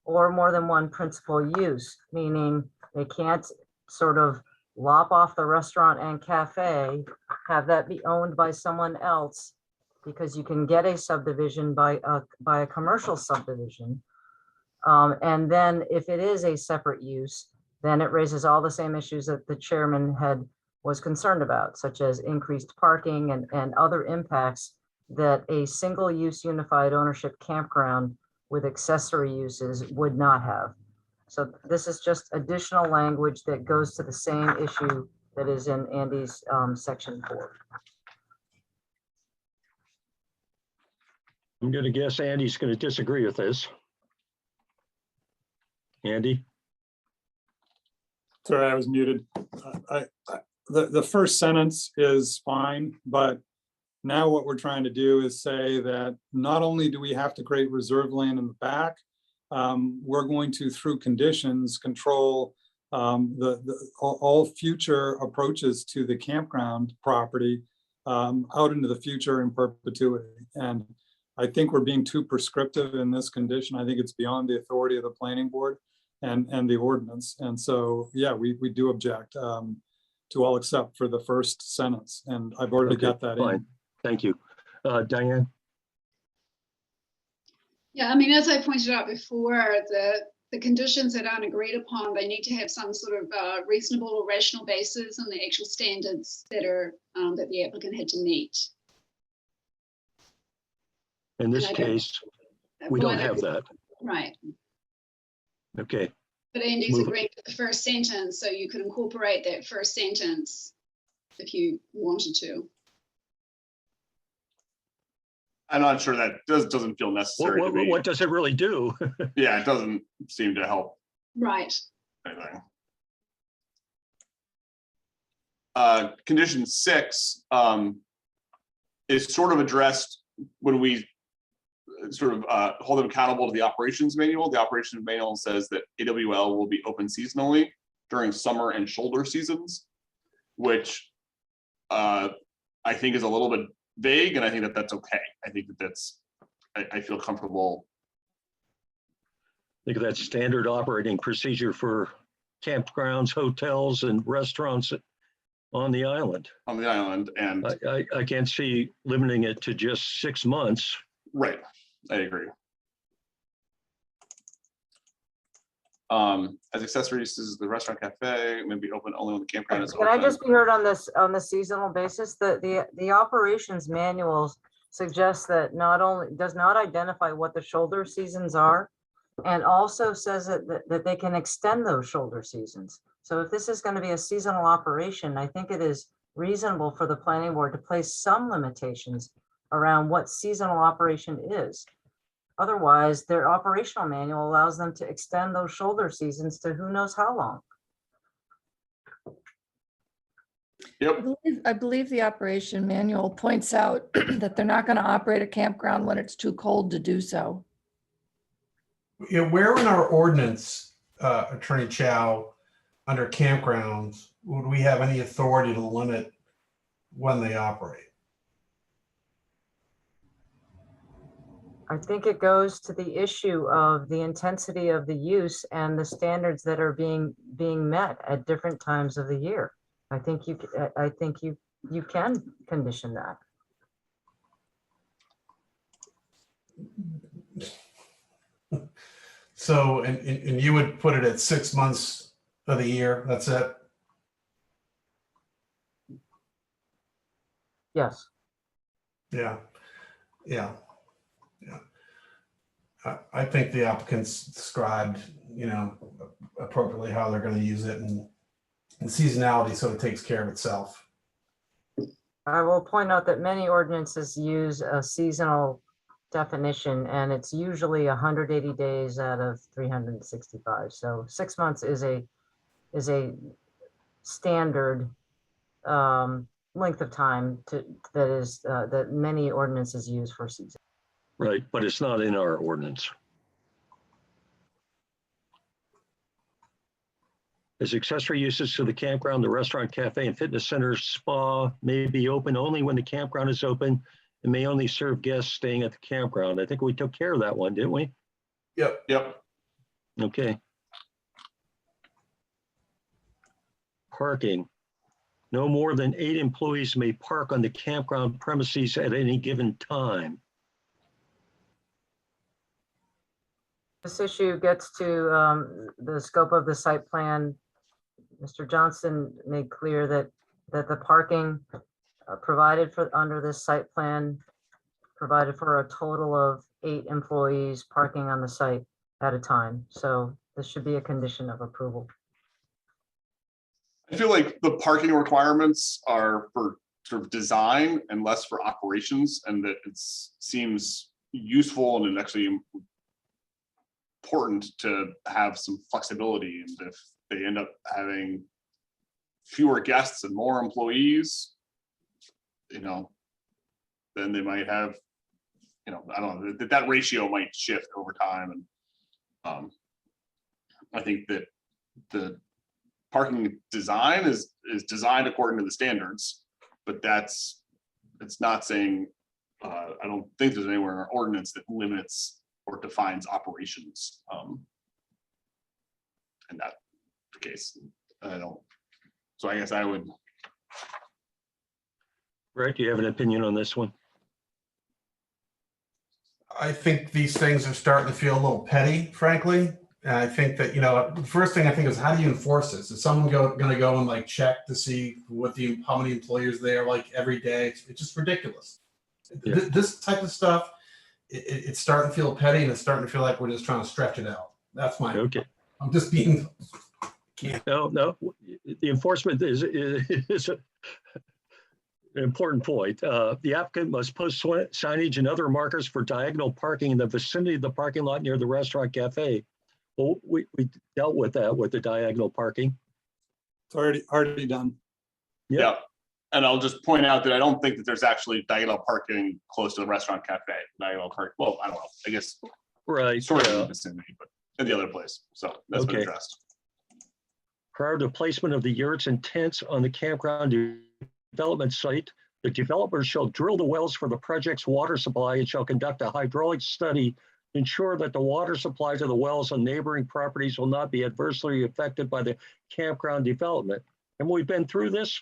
or more than one principal use, meaning they can't sort of lop off the restaurant and cafe, have that be owned by someone else, because you can get a subdivision by a commercial subdivision. And then if it is a separate use, then it raises all the same issues that the chairman was concerned about, such as increased parking and other impacts that a single use unified ownership campground with accessory uses would not have. So this is just additional language that goes to the same issue that is in Andy's section 4. I'm gonna guess Andy's gonna disagree with this. Andy? Sorry, I was muted. The first sentence is fine, but now what we're trying to do is say that not only do we have to create reserve land in the back, we're going to, through conditions, control all future approaches to the campground property out into the future in perpetuity. And I think we're being too prescriptive in this condition. I think it's beyond the authority of the planning board and the ordinance. And so, yeah, we do object to all except for the first sentence. And I've already got that fine. in. Thank you. Diane? Yeah, I mean, as I pointed out before, the conditions that aren't agreed upon, they need to have some sort of reasonable or rational basis on the actual standards that are that the applicant had to meet. In this case, we don't have that. Right. Okay. But Andy's Move it. agreed with the first sentence, so you could incorporate that first sentence if you wanted to. I'm not sure that doesn't feel necessary to me. What does it really do? Yeah, it doesn't seem to help Right. anything. Condition 6 is sort of addressed when we sort of hold them accountable to the operations manual. The operations manual says that AWL will be open seasonally during summer and shoulder seasons, which I think is a little bit vague, and I think that that's okay. I think that that's, I feel comfortable. I think that's standard operating procedure for campgrounds, hotels, and restaurants on the island. On the island, and I can't see limiting it to just 6 months. right, I agree. As accessory uses, the restaurant cafe may be open only when the campground is Can open. I just be heard on the seasonal basis? The operations manuals suggests that not only does not identify what the shoulder seasons are, and also says that they can extend those shoulder seasons. So if this is going to be a seasonal operation, I think it is reasonable for the planning board to place some limitations around what seasonal operation is. Otherwise, their operational manual allows them to extend those shoulder seasons to who knows how long. Yep. I believe the operation manual points out that they're not going to operate a campground when it's too cold to do so. You know, where in our ordinance, Attorney Chow, under campgrounds, would we have any authority to limit when they operate? I think it goes to the issue of the intensity of the use and the standards that are being met at different times of the year. I think you can condition that. So, and you would put it at 6 months of the year, that's it? Yes. Yeah, yeah, yeah. I think the applicants described, you know, appropriately how they're going to use it, and seasonality sort of takes care of itself. I will point out that many ordinances use a seasonal definition, and it's usually 180 days out of 365. So 6 months is a standard length of time that many ordinances use for season. Right, but it's not in our ordinance. As accessory uses to the campground, the restaurant, cafe, and fitness center, spa may be open only when the campground is open and may only serve guests staying at the campground. I think we took care of that one, didn't we? Yep. Yep. Okay. Parking. No more than 8 employees may park on the campground premises at any given time. This issue gets to the scope of the site plan. Mr. Johnson made clear that the parking provided for under this site plan provided for a total of 8 employees parking on the site at a time. So this should be a condition of approval. I feel like the parking requirements are for sort of design and less for operations, and that it seems useful and actually important to have some flexibility. And if they end up having fewer guests and more employees, you know, then they might have, you know, I don't know, that ratio might shift over time. And I think that the parking design is designed according to the standards, but it's not saying, I don't think there's anywhere in our ordinance that limits or defines operations. In that case, I don't. So I guess I would. Right, do you have an opinion on this one? I think these things are starting to feel a little petty, frankly. And I think that, you know, the first thing I think is, how do you enforce this? Is someone going to go and like check to see how many employees there like every day? It's just ridiculous. Yeah. This type of stuff, it's starting to feel petty, and it's starting to feel like we're just trying to stretch it out. That's my. Okay. I'm just being. No, the enforcement is an important point. The applicant must post signage and other markers for diagonal parking in the vicinity of the parking lot near the restaurant cafe. Well, we dealt with that with the diagonal parking. It's already done. Yeah. And I'll just point out that I don't think that there's actually diagonal parking close to the restaurant cafe. Diagonal park. Well, I don't know. I guess Right. sort of in the vicinity, but in the other place. So that's been addressed. Prior to placement of the yurts and tents on the campground development site, the developer shall drill the wells for the project's water supply and shall conduct a hydraulic study to ensure that the water supply to the wells on neighboring properties will not be adversely affected by the campground development. And we've been through this.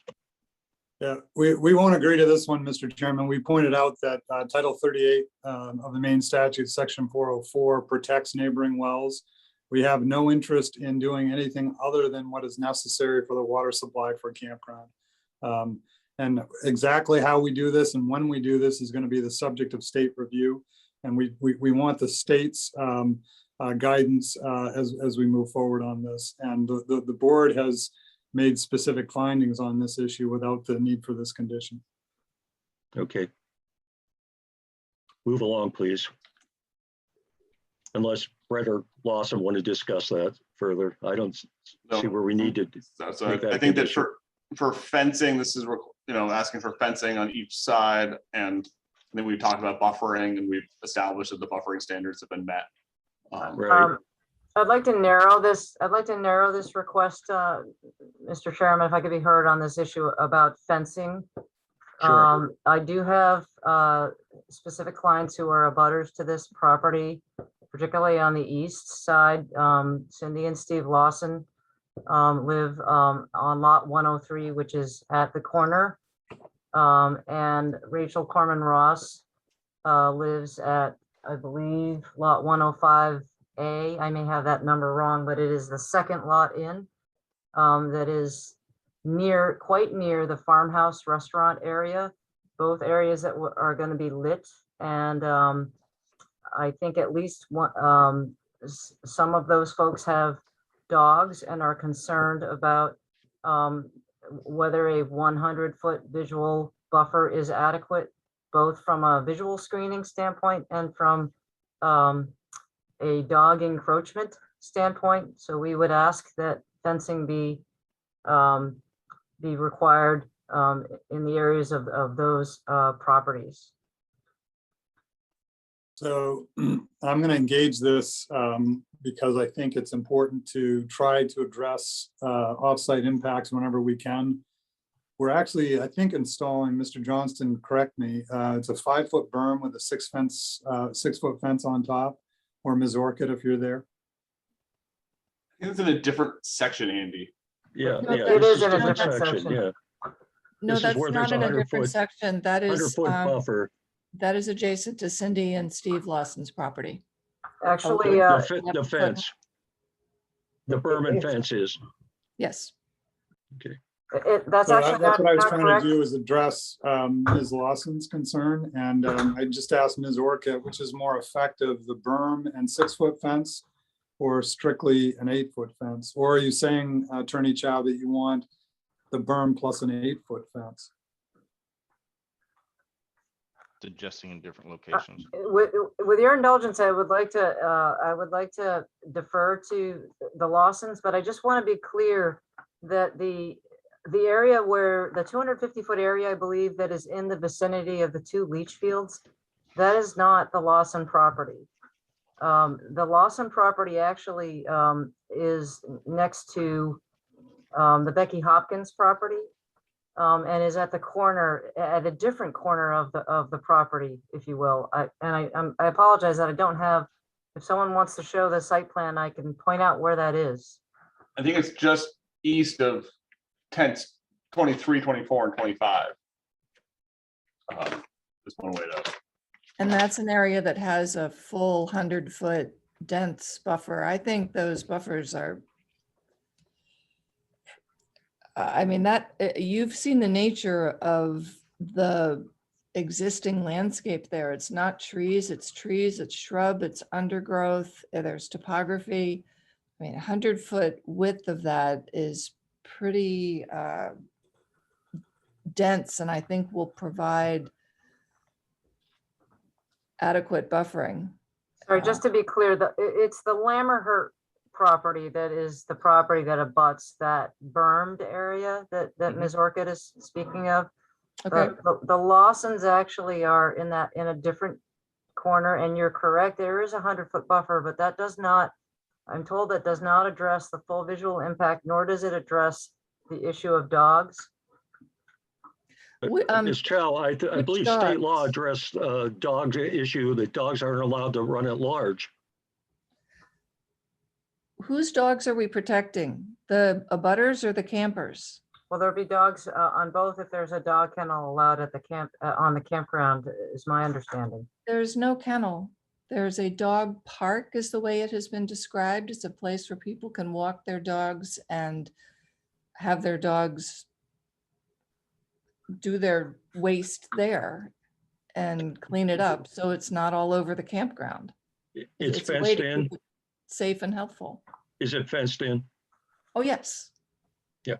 Yeah, we won't agree to this one, Mr. Chairman. We pointed out that Title 38 of the main statute, Section 404, protects neighboring wells. We have no interest in doing anything other than what is necessary for the water supply for a campground. And exactly how we do this and when we do this is going to be the subject of state review. And we want the state's guidance as we move forward on this. And the board has made specific findings on this issue without the need for this condition. Okay. Move along, please. Unless Brett or Lawson want to discuss that further. I don't see where we need to. So make that I a think that condition. for fencing, this is, asking for fencing on each side. And then we've talked about buffering and we've established that the buffering standards have been met. Right. I'd like to narrow this request, Mr. Chairman, if I could be heard on this issue about fencing. Sure. I do have specific clients who are abutters to this property, particularly on the east side. Cindy and Steve Lawson live on lot 103, which is at the corner. And Rachel Corman Ross lives at, I believe, lot 105A. I may have that number wrong, but it is the second lot in that is quite near the farmhouse restaurant area. Both areas that are going to be lit. And I think at least one, some of those folks have dogs and are concerned about whether a 100-foot visual buffer is adequate, both from a visual screening standpoint and from a dog encroachment standpoint. So we would ask that fencing be required in the areas of those properties. So I'm going to engage this because I think it's important to try to address offsite impacts whenever we can. We're actually, I think, installing, Mr. Johnston, correct me, it's a 5-foot berm with a 6-foot fence on top, or Ms. Orchid, if you're there. I think it's in a different section, Andy. Yeah. No, Yeah. it this is in a different different section. Yeah. No, This is that's where not there's in a 100 different foot- section. That is, 100-foot buffer. that is adjacent to Cindy and Steve Lawson's property. Actually, The fence. The berm and fence is. Yes. Okay. that's So actually that's what I was not trying correct. to do, is address Ms. Lawson's concern. And I just asked Ms. Orchid, which is more effective, the berm and 6-foot fence, or strictly an 8-foot fence? Or are you saying, Attorney Chow, that you want the berm plus an 8-foot fence? Suggesting in different locations. With your indulgence, I would like to defer to the Lawsons, but I just want to be clear that the area where the 250-foot area, I believe, that is in the vicinity of the 2 leach fields, that is not the Lawson property. The Lawson property actually is next to the Becky Hopkins property. And is at the corner, at a different corner of the property, if you will. I apologize that I don't have, if someone wants to show the site plan, I can point out where that is. I think it's just east of tents 23, 24, and 25. Just one way to. And that's an area that has a full 100-foot dense buffer. I think those buffers are, I mean, that you've seen the nature of the existing landscape there. It's not trees, it's shrub, it's undergrowth, there's topography. I mean, 100-foot width of that is pretty dense, and I think will provide adequate buffering. Sorry, just to be clear, it's the Lammerhurt property that is the property that abuts that bermed area that Ms. Orchid is speaking of. Okay. The Lawsons actually are in a different corner, and you're correct, there is a 100-foot buffer, but that does not, I'm told, that does not address the full visual impact, nor does it address the issue of dogs. Ms. Chow, I believe state law addressed dogs issue that dogs aren't allowed to run at large. Whose dogs are we protecting? The abutters or the campers? Well, there'll be dogs on both if there's a dog kennel allowed at the camp, on the campground, is my understanding. There's no kennel. There's a dog park, is the way it has been described. It's a place where people can walk their dogs and have their dogs do their waste there and clean it up, so it's not all over the campground. It's a way fenced to in. keep it safe and helpful. Is it fenced in? Oh, yes. Yeah.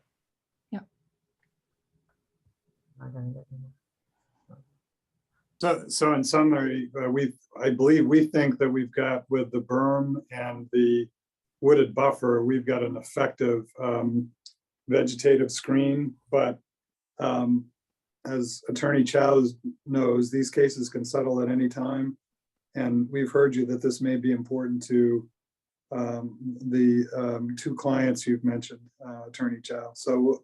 So in summary, I believe we think that we've got, with the berm and the wooded buffer, we've got an effective vegetative screen, but as Attorney Chow knows, these cases can settle at any time. And we've heard you that this may be important to the two clients you've mentioned, Attorney Chow. So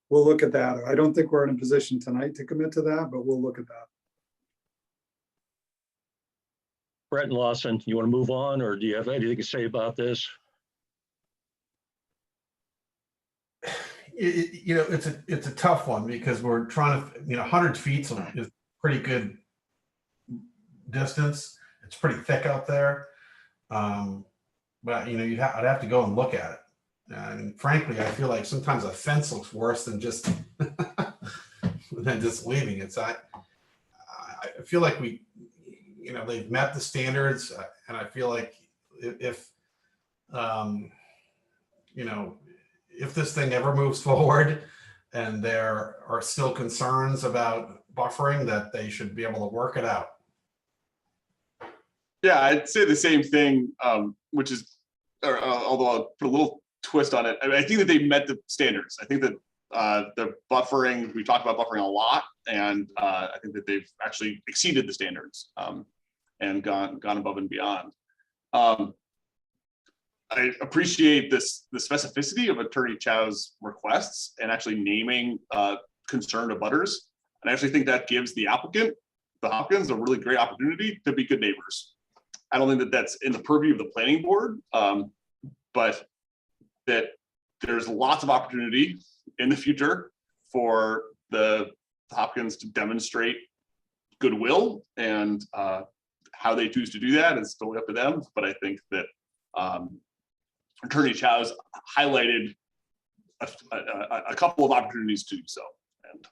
we'll look at that. I don't think we're in a position tonight to commit to that, but we'll look at that. Brett and Lawson, you want to move on, or do you have anything to say about this? You know, it's a tough one because we're trying to, 100 feet is pretty good distance. It's pretty thick out there. But I'd have to go and look at it. And frankly, I feel like sometimes a fence looks worse than just leaving it. So I feel like they've met the standards, and I feel like if this thing ever moves forward and there are still concerns about buffering, that they should be able to work it out. Yeah, I'd say the same thing, which is, although I'll put a little twist on it. I think that they met the standards. I think that the buffering, we talked about buffering a lot, and I think that they've actually exceeded the standards and gone above and beyond. I appreciate the specificity of Attorney Chow's requests and actually naming concerned abutters. And I actually think that gives the applicant, the Hopkins, a really great opportunity to be good neighbors. I don't think that that's in the purview of the planning board, but that there's lots of opportunity in the future for the Hopkins to demonstrate goodwill, and how they choose to do that is totally up to them. But I think that Attorney Chow's highlighted a couple of opportunities to do so, and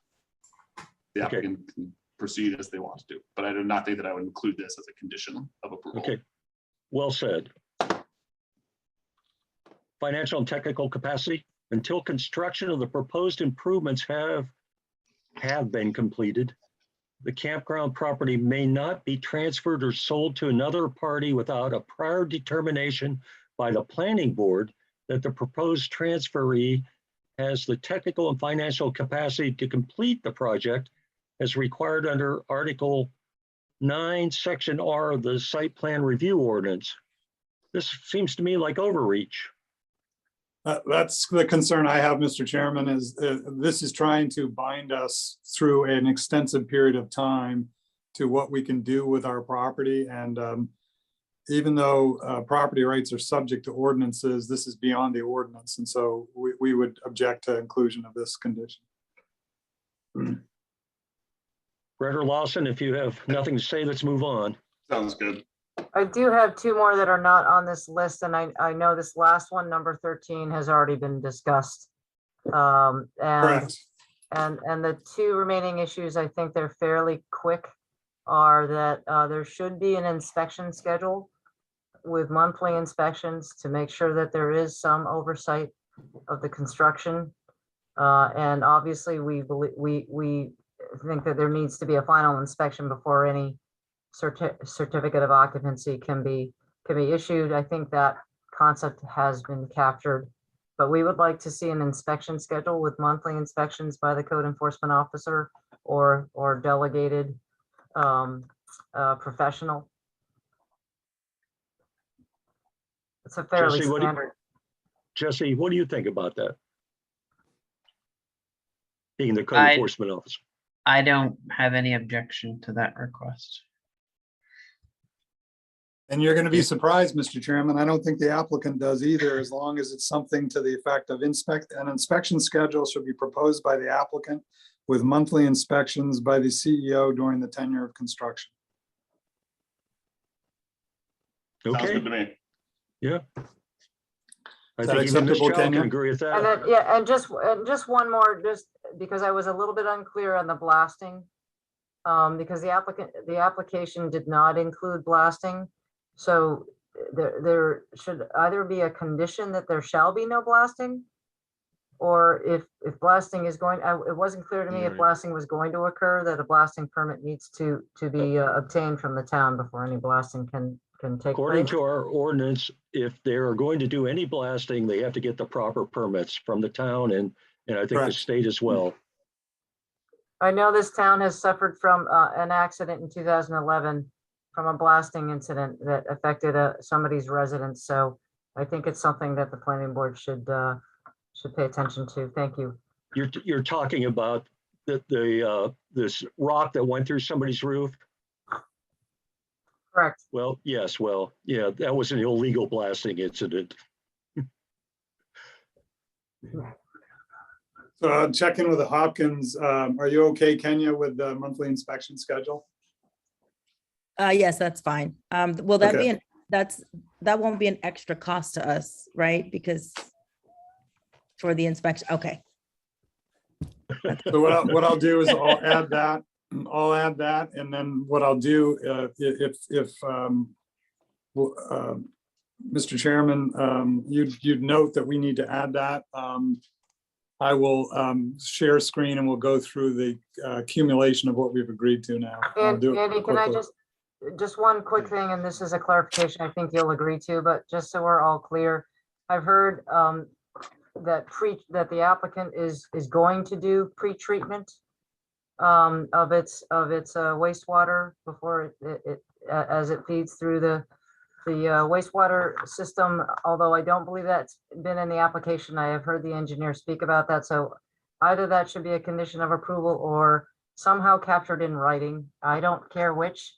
the applicant can proceed as they want to do. But I do not think that I would include this as a condition of approval. Okay, well said. Financial and technical capacity. Until construction of the proposed improvements have been completed, the campground property may not be transferred or sold to another party without a prior determination by the planning board that the proposed transferee has the technical and financial capacity to complete the project as required under Article 9, Section R of the Site Plan Review Ordinance. This seems to me like overreach. That's the concern I have, Mr. Chairman, is this is trying to bind us through an extensive period of time to what we can do with our property. And even though property rights are subject to ordinances, this is beyond the ordinance. And so we would object to inclusion of this condition. Brett or Lawson, if you have nothing to say, let's move on. Sounds good. I do have two more that are not on this list, and I know this last one, number 13, has already been discussed. Correct. And the two remaining issues, I think they're fairly quick, are that there should be an inspection schedule with monthly inspections to make sure that there is some oversight of the construction. And obviously we think that there needs to be a final inspection before any certificate of occupancy can be issued. I think that concept has been captured, but we would like to see an inspection schedule with monthly inspections by the code enforcement officer or delegated professional. It's a fairly Jesse, standard. Jesse, what do you think about that? Being the code I- enforcement officer. I don't have any objection to that request. And you're going to be surprised, Mr. Chairman. I don't think the applicant does either, as long as it's something to the effect of an inspection schedule should be proposed by the applicant with monthly inspections by the CEO during the tenure of construction. Sounds Okay, good to me. yeah. I Is that think even Ms. acceptable, Chow can Kenya? agree with And that. then, yeah, and just one more, just because I was a little bit unclear on the blasting. Because the application did not include blasting. So there should either be a condition that there shall be no blasting, or if blasting is going, it wasn't clear to me if Right. blasting was going to occur, that a blasting permit needs to be obtained from the town before any blasting can take According place. to our ordinance, if they're going to do any blasting, they have to get the proper permits from the town and I think the Correct. state as well. I know this town has suffered from an accident in 2011 from a blasting incident that affected somebody's residence. So I think it's something that the planning board should pay attention to. Thank you. You're talking about this rock that went through somebody's roof? Correct. Well, yes, well, yeah, that was an illegal blasting incident. So I'll check in with the Hopkins. Are you okay, Kenya, with the monthly inspection schedule? Yes, that's fine. Will that Okay. be that won't be an extra cost to us, right? Because for the inspection, okay. So what I'll do is I'll add that, and then what I'll do, if Mr. Chairman, you'd note that we need to add that. I will share screen and we'll go through the accumulation of what we've agreed to now. I'll And do it Andy, can I quickly. just one quick thing, and this is a clarification I think you'll agree to, but just so we're all clear, I've heard that the applicant is going to do pre-treatment of its wastewater before it as it feeds through the wastewater system, although I don't believe that's been in the application. I have heard the engineer speak about that. So either that should be a condition of approval or somehow captured in writing. I don't care which.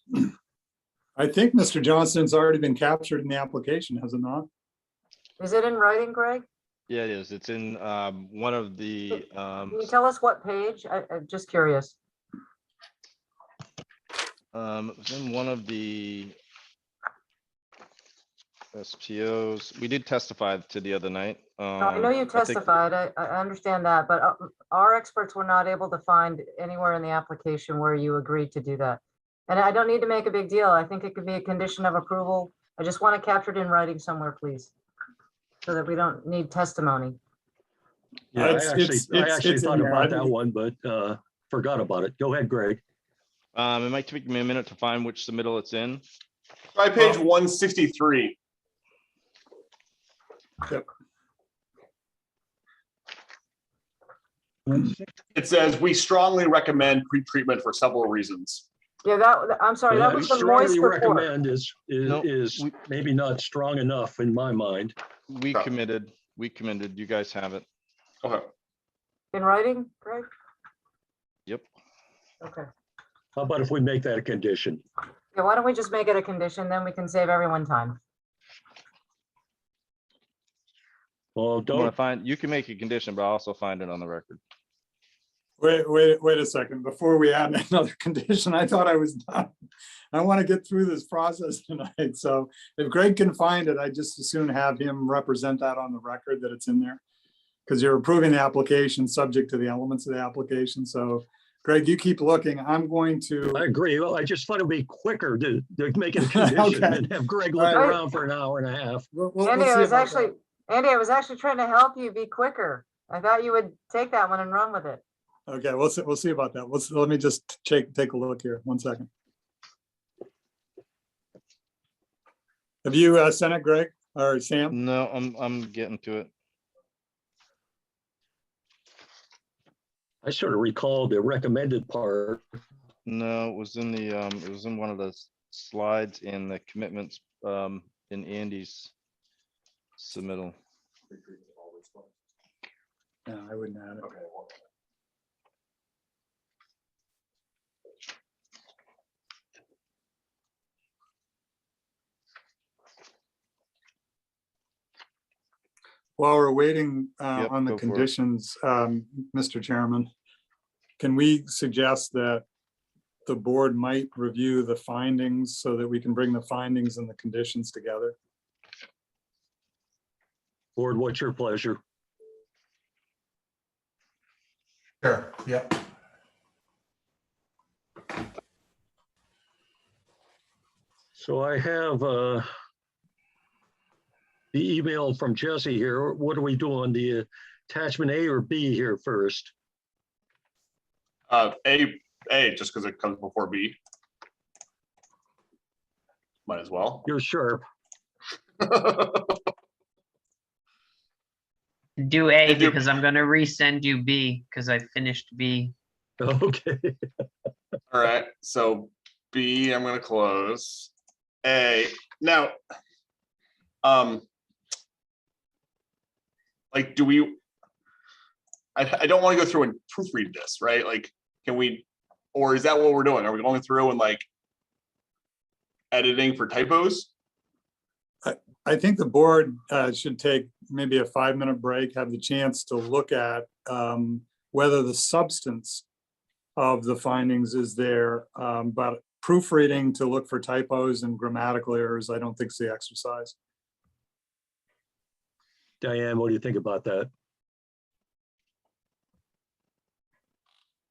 I think Mr. Johnston's already been captured in the application, has it not? Is it in writing, Greg? Yeah, it is. It's in one of the, Can you tell us what page? I'm just curious. it was in one of the SPOs. We did testify to the other night. No, I know you I think- testified. I understand that, but our experts were not able to find anywhere in the application where you agreed to do that. And I don't need to make a big deal. I think it could be a condition of approval. I just want it captured in writing somewhere, please, so that we don't need testimony. Yeah, I It's- actually it's in thought there. about that one, but forgot about it. Go ahead, Greg. It might take me a minute to find which submittal it's in. Try page 163. Yep. It says, we strongly recommend pre-treatment for several reasons. Yeah, I'm sorry, that Yeah, was the strongly moist report. recommend is No, we- maybe not strong enough in my mind. We Okay. committed, you guys have it. Okay. In writing, Greg? Yep. Okay. How about if we make that a condition? Yeah, why don't we just make it a condition, then we can save everyone time. Well, You want to don't, find, you can make a condition, but I'll also find it on the record. Wait a second, before we add another condition, I thought I was done. I want to get through this process tonight, so if Greg can find it, I just as soon have him represent that on the record that it's in there. Because you're approving the application subject to the elements of the application, so Greg, you keep looking, I'm going to. I agree. Well, I just thought it'd be quicker to make it a condition Okay. and have Greg All look right. around for an hour and a half. we'll Andy, see about that. Andy, I was actually trying to help you be quicker. I thought you would take that one and run with it. Okay, we'll see about that. Let me just take a look here, 1 second. Have you sent it, Greg or Sam? No, I'm getting to it. I sort of recall the recommended part. No, it was in the, it was in one of the slides in the commitments, in Andy's submittal. No, I wouldn't add it. While we're waiting Yep, on the go for it. conditions, Mr. Chairman, can we suggest that the board might review the findings so that we can bring the findings and the conditions together? Board, what's your pleasure? Sure, yeah. So I have the email from Jesse here. What are we doing? The attachment A or B here first? A, just because it comes before B. Might as well. You're sharp. Do A And do- because I'm gonna resend you B because I finished B. Okay. All right, so B, I'm gonna close. A, now, like, do we, I don't want to go through and proofread this, right? Like, can we, or is that what we're doing? Are we going through and like editing for typos? I think the board should take maybe a 5-minute break, have the chance to look at whether the substance of the findings is there. But proofreading to look for typos and grammatical errors, I don't think is the exercise. Diane, what do you think about that?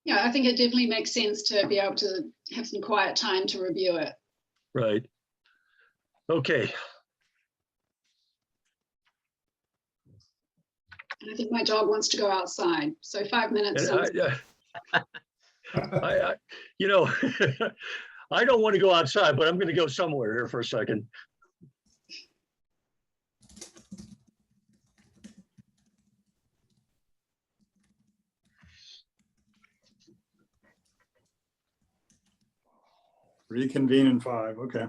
Yeah, I think it definitely makes sense to be able to have some quiet time to review it. Right. Okay. And I think my dog wants to go outside, so 5 minutes. And sounds- I you know, I don't want to go outside, but I'm going to go somewhere here for a second. Reconvene in 5, okay.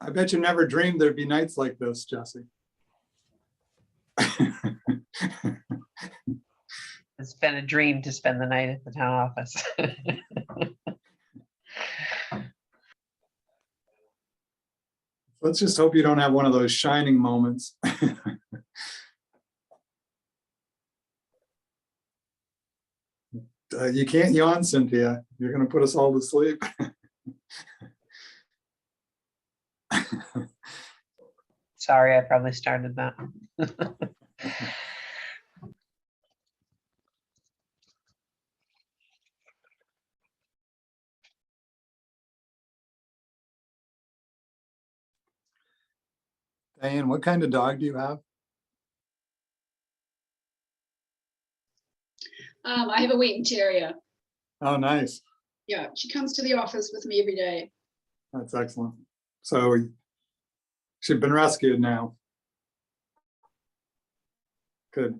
I bet you never dreamed there'd be nights like this, Jesse. It's been a dream to spend the night at the town office. Let's just hope you don't have one of those shining moments. You can't yawn, Cynthia. You're going to put us all to sleep. Sorry, I probably started that. Diane, what kind of dog do you have? I have a Wheaton Terrier. Oh, nice. Yeah, she comes to the office with me every day. That's excellent. So she's been rescued now. Good.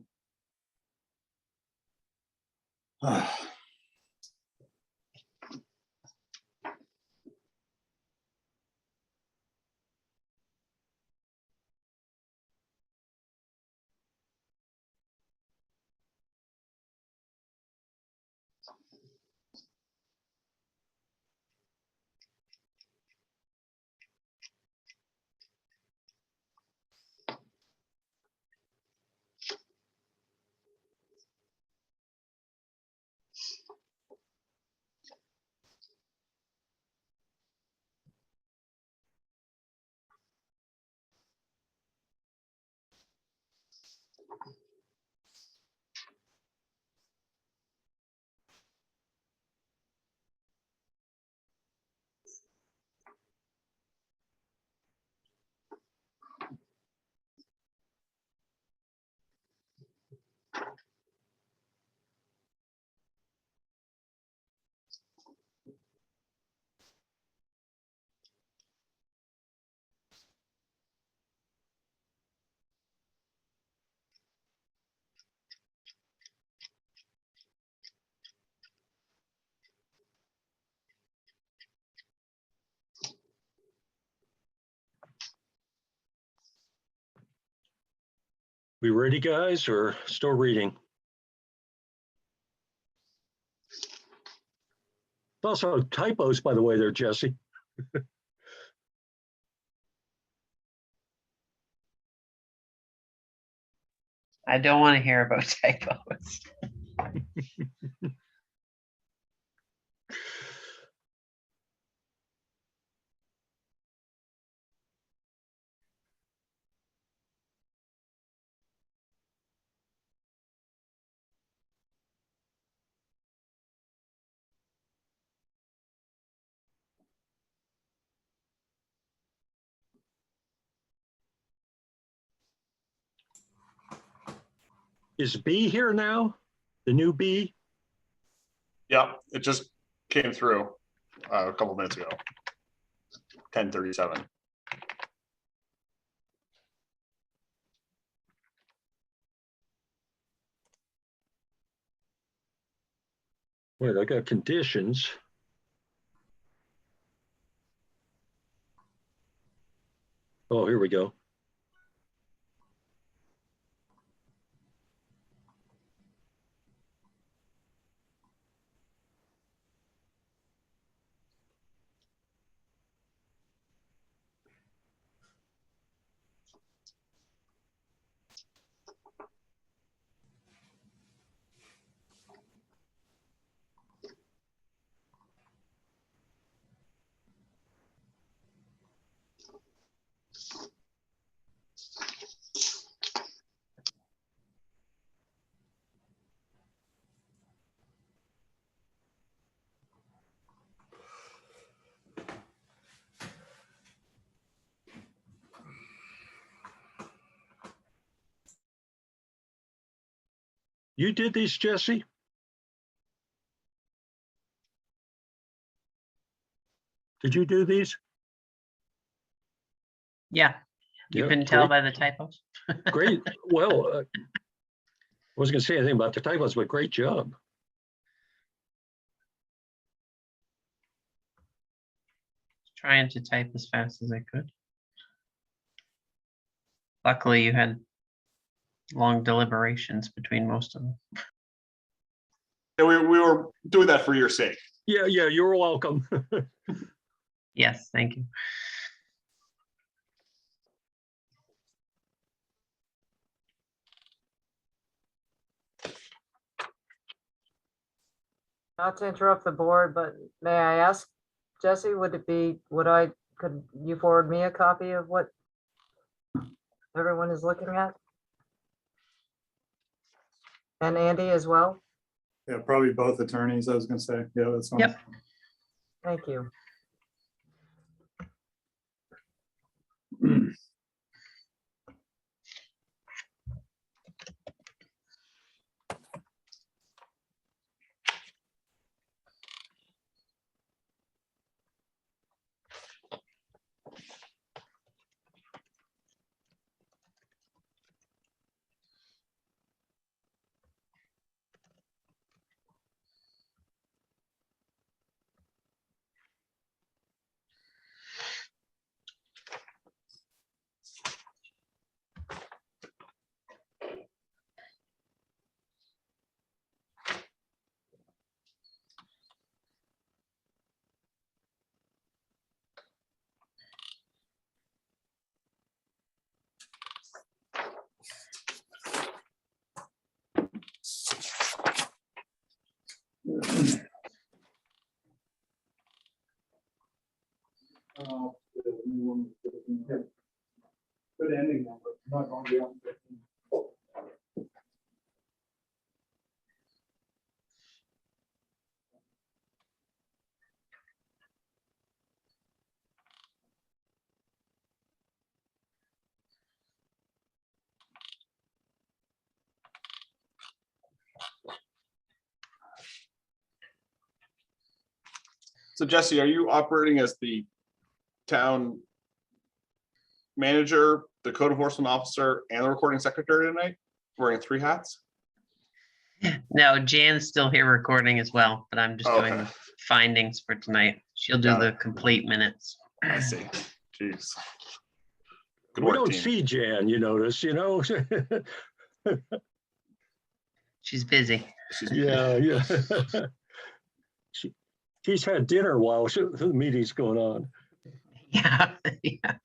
We ready, guys, or still reading? Also typos, by the way, there, Jesse. I don't want to hear about typos. Is B here now? The new B? Yeah, it just came through a couple minutes ago. 10:37. Wait, I got conditions. Oh, here we go. You did these, Jesse? Did you do these? Yeah, you Yeah, couldn't tell great. by the typos. Great. Well, I wasn't going to say anything about the typos, but great job. Trying to type as fast as I could. Luckily, you had long deliberations between most of them. Yeah, we were doing that for your sake. Yeah, you're welcome. Yes, thank you. Not to interrupt the board, but may I ask, Jesse, could you forward me a copy of what everyone is looking at? And Andy as well? Yeah, probably both attorneys, I was gonna say. Yeah, that's fine. Yep. Thank you. Good ending number, not going beyond 15. So Jesse, are you operating as the town manager, the code enforcement officer, and the recording secretary tonight? Wearing 3 hats? No, Jan's still here recording as well, but I'm just doing Okay. the findings for tonight. She'll do Got the it. complete minutes. I see. Jeez. Good We work, don't team. see Jan, you notice, you know? She's busy. Yeah. She's had dinner while the meeting's going on. Yeah. Yeah.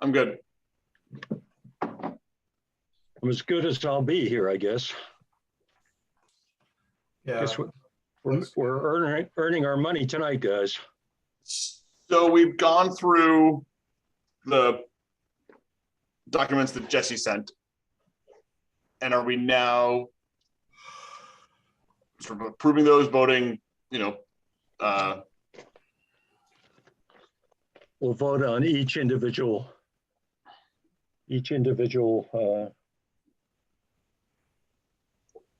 I'm good. I'm as good as I'll be here, I guess. Yeah. Guess we're earning our money tonight, guys. So we've gone through the documents that Jesse sent. And are we now sort of approving those, voting, We'll vote on each individual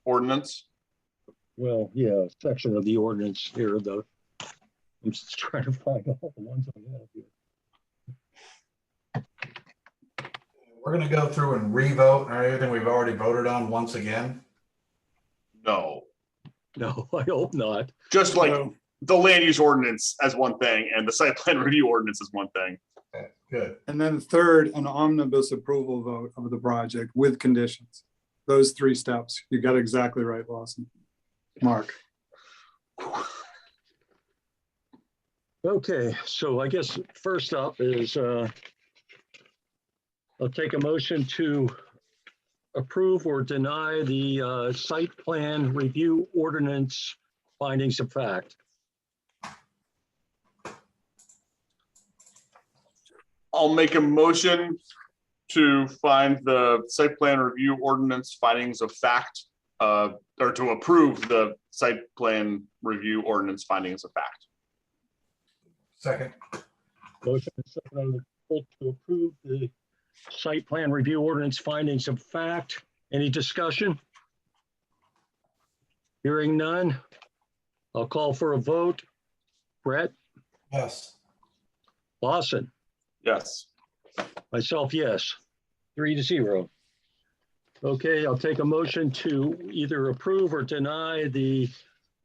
ordinance? well, yeah, section of the ordinance here, though. I'm just trying to find all the ones I have here. We're gonna go through and re-vote everything we've already voted on once again. No, No, I hope not. just like No. the land use ordinance as one thing and the site plan review ordinance as one thing. Okay, good. And then third, an omnibus approval vote of the project with conditions. Those 3 steps. You got it exactly right, Lawson. Mark. Okay, so I guess first up is I'll take a motion to approve or deny the site plan review ordinance findings of fact. I'll make a motion to find the site plan review ordinance findings of fact or to approve the site plan review ordinance findings of fact. Second. Motion and second on the table to approve the site plan review ordinance findings of fact. Any discussion? Hearing none. I'll call for a vote. Brett, Yes. Lawson, Yes. myself, yes. 3-0. Okay, I'll take a motion to either approve or deny the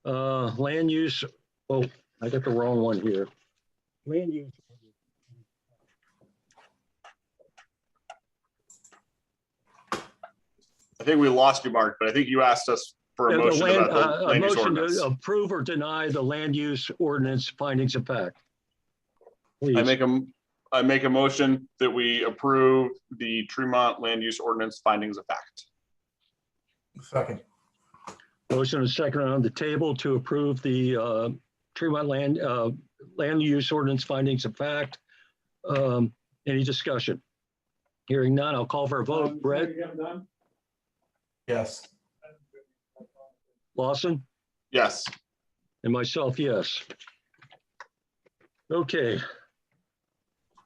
land use. Oh, I got the wrong one here. Land use. I think we lost you, Mark, but I think you asked us for a The motion land- about the a land use motion ordinance. to approve or deny the land use ordinance findings of fact. I Please, make a motion that we approve the Tremont land use ordinance findings of fact. Second. motion and second on the table to approve the Tremont land use ordinance findings of fact. Any discussion? Hearing none, I'll call for a vote. Brett, Yes. Lawson, Yes. and myself, yes. Okay.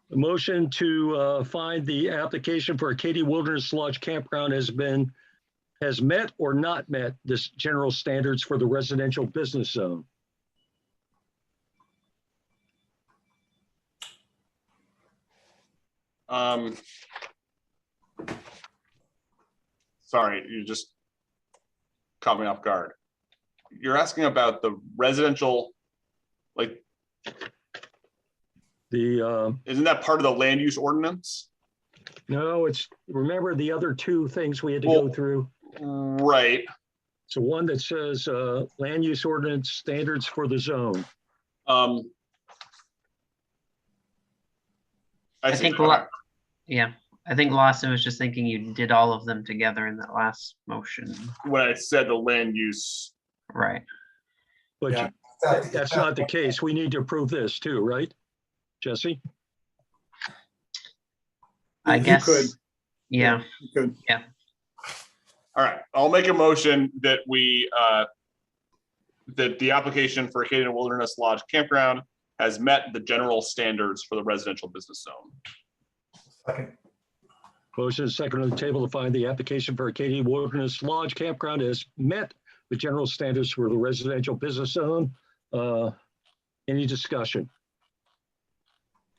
The motion to find the application for Acadia Wilderness Lodge Campground has met or not met this general standards for the residential business zone. Sorry, you just caught me off guard. You're asking about the residential, like, isn't that part of the land use ordinance? No, remember the other two things we had to go Well, through? Right. So one that says land use ordinance standards for the zone. I see. think, Okay. yeah, I think Lawson was just thinking you did all of them together in that last motion. When I said the land use, Right. But Yeah. that's not the case. We need to approve this too, right? Jesse? I You guess, could. yeah, You could. all right, I'll make a motion that we, that the application for Acadia Wilderness Lodge Campground has met the general standards for the residential business zone. Second. Motion is second on the table to find the application for Acadia Wilderness Lodge Campground has met the general standards for the residential business zone. Any discussion?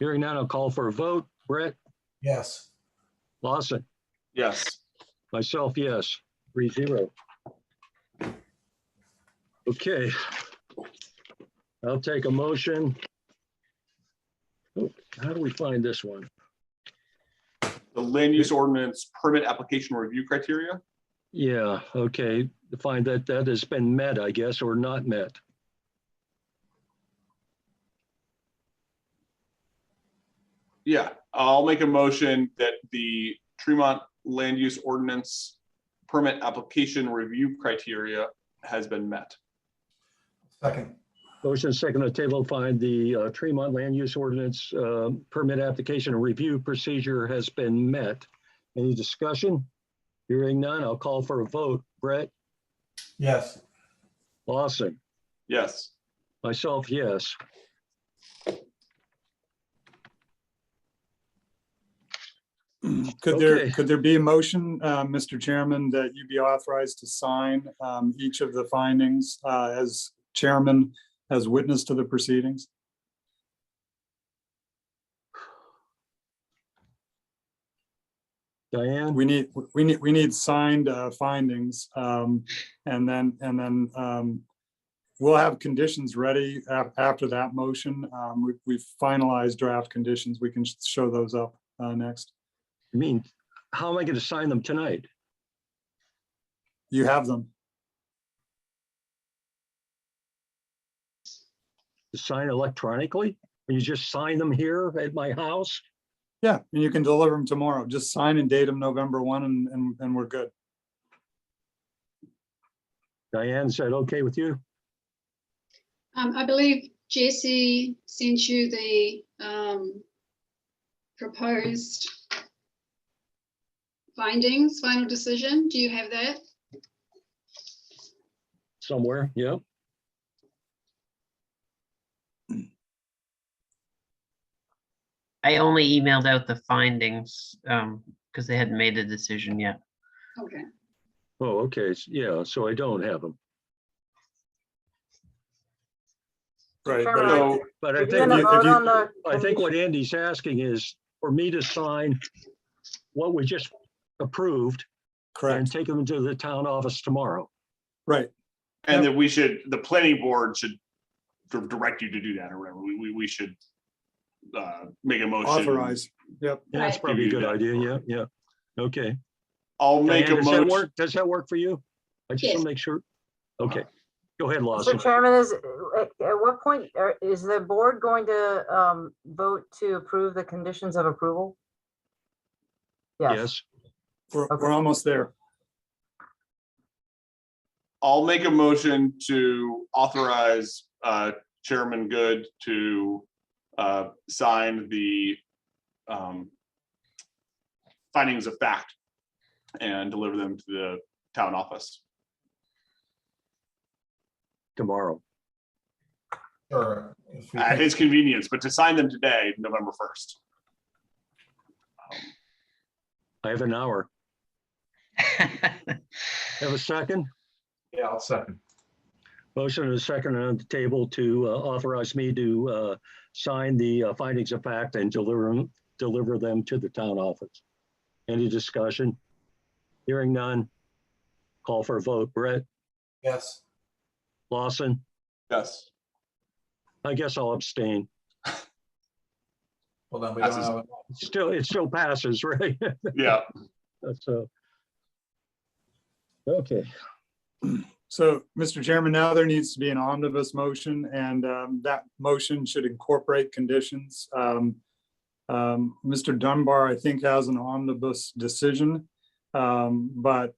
Hearing none, I'll call for a vote. Brett, Yes. Lawson, Yes. myself, yes. 3-0. Okay. I'll take a motion. Oh, how do we find this one? The land use ordinance permit application review criteria. Yeah, okay. To find that that has been met, I guess, or not met. Yeah, I'll make a motion that the Tremont land use ordinance permit application review criteria has been met. Second. Motion second on the table to find the Tremont land use ordinance permit application and review procedure has been met. Any discussion? Hearing none, I'll call for a vote. Brett, Yes. Lawson, Yes. myself, yes. Could Okay. there be a motion, Mr. Chairman, that you be authorized to sign each of the findings as chairman, as witness to the proceedings? Diane? We need signed findings, and then we'll have conditions ready after that motion. We've finalized draft conditions. We can show those up next. I mean, how am I going to sign them tonight? You have them. To sign electronically? Or you just sign them here at my house? Yeah, and you can deliver them tomorrow. Just sign and date them November 1 and we're good. Diane said, okay with you? I believe Jesse sent you the proposed findings, final decision. Do you have that? somewhere, yeah. I only emailed out the findings because they hadn't made a decision yet. Okay. Oh, okay, yeah, so I don't have them. Right, Chairman, but So, But I If you're think, gonna if vote you- on the I think what condition- Andy's asking is for me to sign what we just approved and correct, take them to the town office tomorrow. right. and then the planning board should direct you to do that or whatever. We should make a motion. Authorize, yep. Yeah, that's Right. probably a Do good that. idea, yeah, yeah. Okay. I'll make Diane, a does that motion. work? Does that work for you? I just Yes. want to make sure. Okay, go ahead, Lawson. Mr. Chairman, at what point is the board going to vote to approve the conditions of approval? Yes, We're almost there. I'll make a motion to authorize Chairman Good to sign the findings of fact and deliver them to the town office. tomorrow. Sure. If we At think- his convenience, but to sign them today, November 1st. I have an hour. Have a second? Yeah, I'll second. Motion and a second on the table to authorize me to sign the findings of fact and deliver them to the town office. Any discussion? Hearing none. Call for a vote. Brett, Yes. Lawson, Yes. I guess I'll abstain. Well, then we That's don't his- have, It still passes, right? Yeah. That's okay. So, Mr. Chairman, now there needs to be an omnibus motion, and that motion should incorporate conditions. Mr. Dunbar, I think, has an omnibus decision. But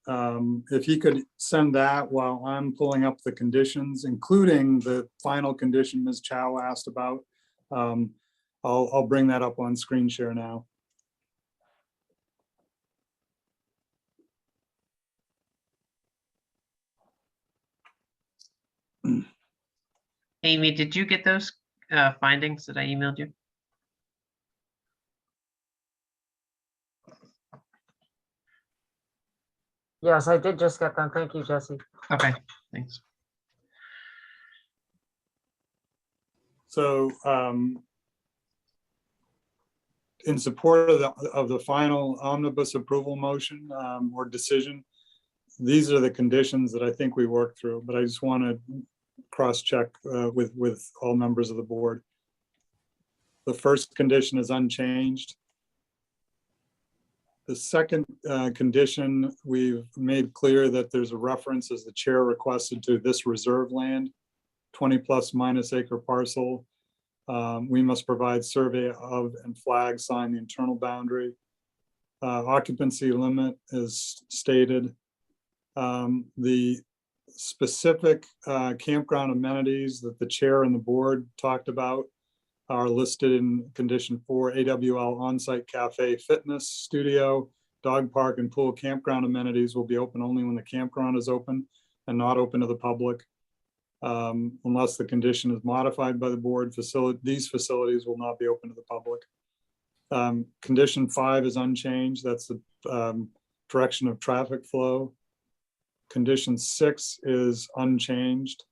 if he could send that while I'm pulling up the conditions, including the final condition Ms. Chow asked about, I'll bring that up on screen share now. Amy, did you get those findings that I emailed you? Yes, I did just get them. Thank you, Jesse. Okay, thanks. So in support of the final omnibus approval motion or decision, these are the conditions that I think we worked through, but I just want to cross-check with all members of the board. The first condition is unchanged. The second condition, we've made clear that there's a reference, as the chair requested, to this reserve land, 20± acre parcel. We must provide survey of and flag sign the internal boundary. Occupancy limit is stated. The specific campground amenities that the chair and the board talked about are listed in condition 4, AWL on-site cafe, fitness, studio, dog park, and pool. Campground amenities will be open only when the campground is open and not open to the public. Unless the condition is modified by the board, these facilities will not be open to the public. Condition 5 is unchanged. That's the direction of traffic flow. Condition 6 is unchanged.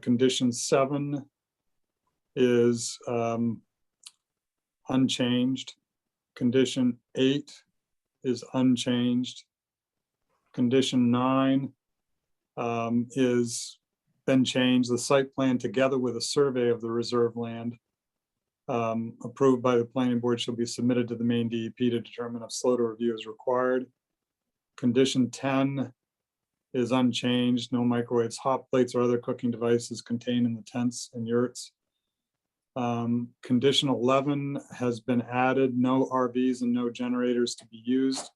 Condition 7 is unchanged. Condition 8 is unchanged. Condition 9 is been changed. The site plan, together with a survey of the reserve land approved by the planning board, shall be submitted to the main DEP to determine if SLOTA review is required. Condition 10 is unchanged. No microwaves, hot plates, or other cooking devices contained in the tents and yurts. Condition 11 has been added. No RVs and no generators to be used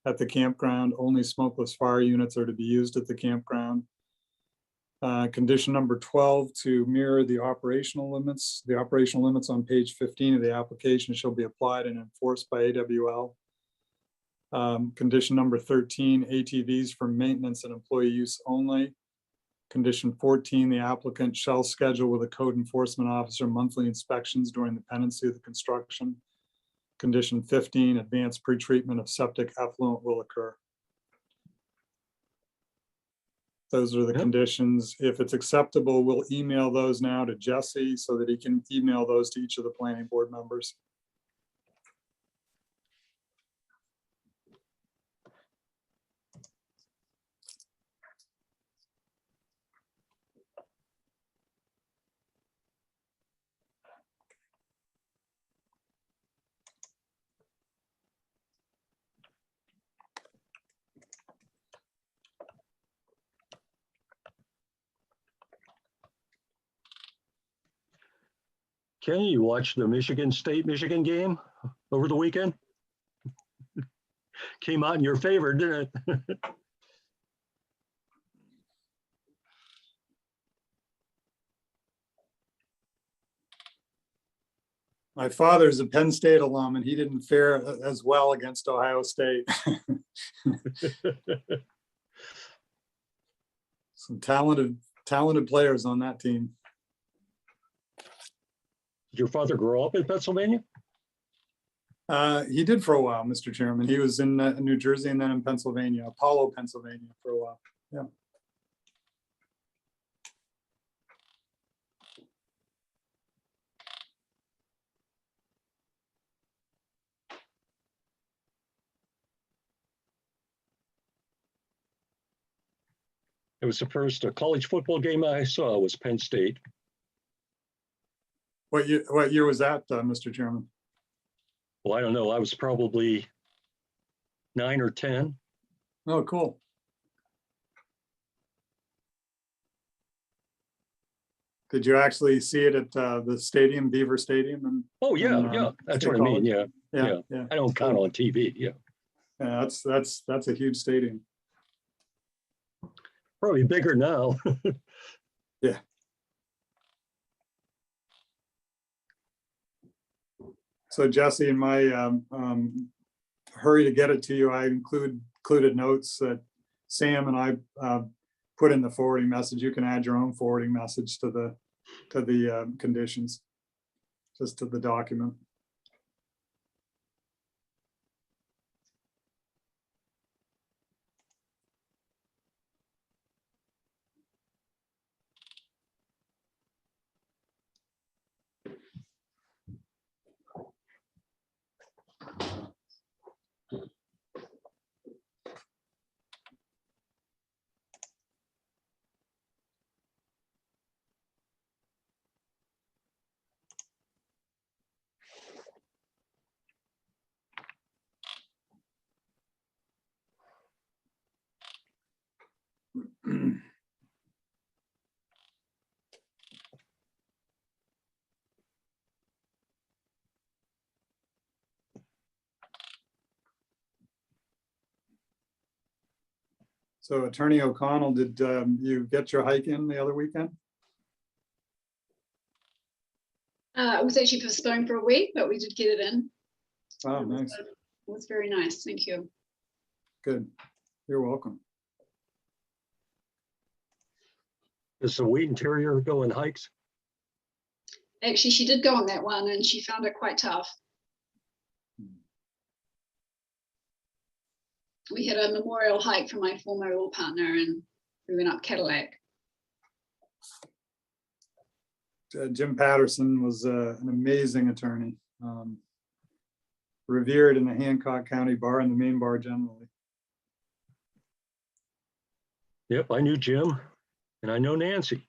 at the campground. Only smokeless fire units are to be used at the campground. Condition number 12, to mirror the operational limits. The operational limits on page 15 of the application shall be applied and enforced by AWL. Condition number 13, ATVs for maintenance and employee use only. Condition 14, the applicant shall schedule with a code enforcement officer monthly inspections during the pendency of the construction. Condition 15, advanced pretreatment of septic effluent will occur. Those are the Yep. conditions. If it's acceptable, we'll email those now to Jesse so that he can email those to each of the planning board members. Kenny, you watched the Michigan Michigan game over the weekend? Came out in your favor, didn't it? My father's a Penn State alum and he didn't fare as well against Ohio State. Some talented players on that team. Did your father grow up in Pennsylvania? He did for a while, Mr. Chairman. He was in New Jersey and then in Pennsylvania, Apollo, Pennsylvania for a while. Yeah. It was the first college football game I saw was Penn State. What year was that, Mr. Chairman? Well, I don't know. I was probably 9 or 10. Oh, cool. Did you actually see it at the stadium, Beaver Stadium? Oh, yeah, in, yeah. That's State what I mean. College? Yeah. Yeah. I don't count on TV. Yeah. Yeah, that's a huge stadium. Probably bigger now. Yeah. So Jesse, in my hurry to get it to you, I included notes that Sam and I put in the forwarding message. You can add your own forwarding message to the conditions, just to the document. So Attorney O'Connell, did you get your hike in the other weekend? It was actually postponed for a week, but we did get it in. Oh, nice. It was very nice. Thank you. Good. You're welcome. Does the Wheaton Terrier go in hikes? Actually, she did go on that one and she found it quite tough. We had a memorial hike for my former law partner and we went up Cadillac. Jim Patterson was an amazing attorney, revered in the Hancock County Bar and the Maine Bar generally. Yep, I knew Jim and I know Nancy.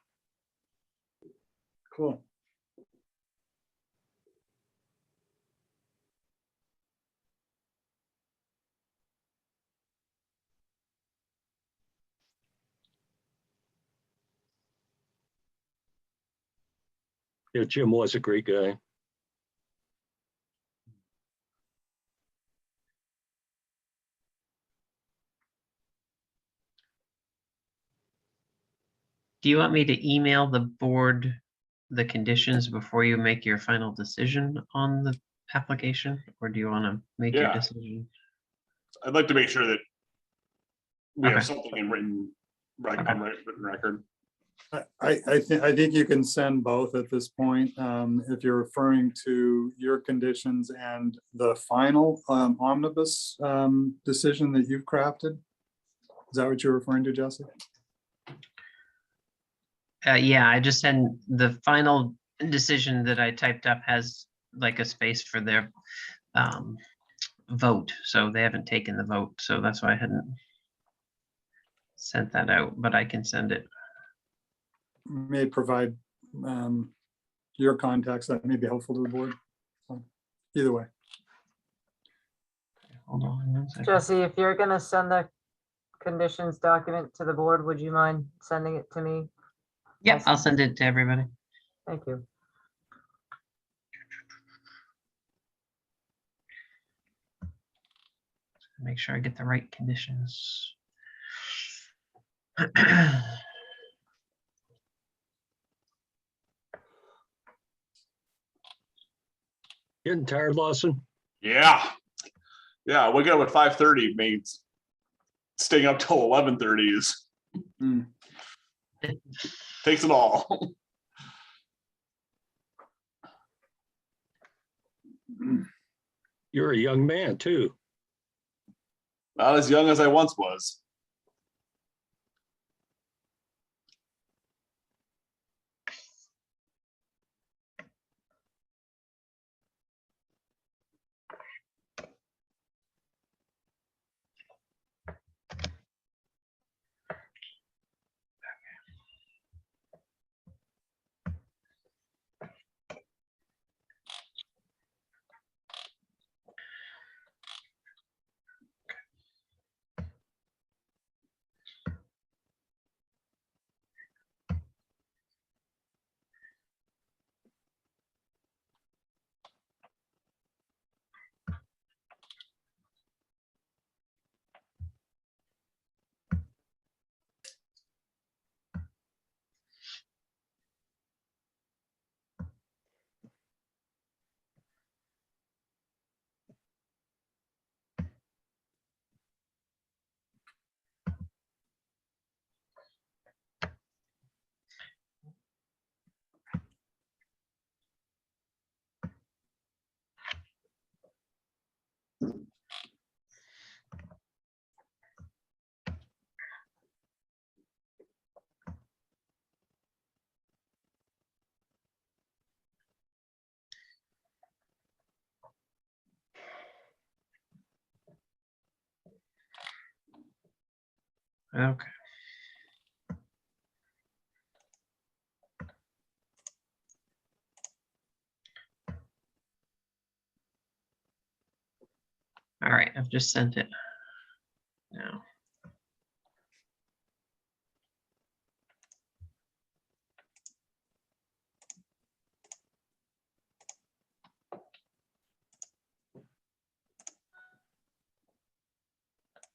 Cool. Yeah, Jim was a great guy. Do you want me to email the board the conditions before you make your final decision on the application? Or do you want to make your Yeah. decision? I'd like to make sure that we have Okay. something in written, Okay. on written record. I think you can send both at this point. If you're referring to your conditions and the final omnibus decision that you've crafted. Is that what you're referring to, Jesse? Yeah, I just sent the final decision that I typed up has like a space for their vote. So they haven't taken the vote. So that's why I hadn't sent that out, but I can send it. May provide your contacts that may be helpful to the board. So, either way. Hold on one second. Jesse, if you're gonna send the conditions document to the board, would you mind sending it to me? Yeah, I'll send it to everybody. Thank you. Make sure I get the right conditions. Getting tired, Lawson? Yeah. Yeah, waking up at 5:30 means staying up till 11:30 is takes it all. You're a young man too. Not as young as I once was. Okay. All right, I've just sent it now.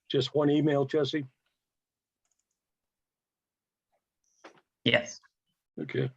Just one email, Jesse? Yes. Okay.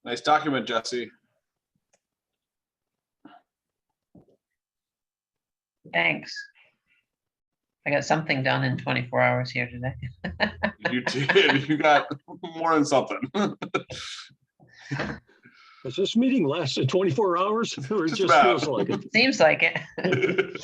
Nice document, Jesse. Thanks. I got something done in 24 hours here today. You did. You got more than something. Has this meeting lasted 24 hours? Or it Just just about. feels like it? Seems like it.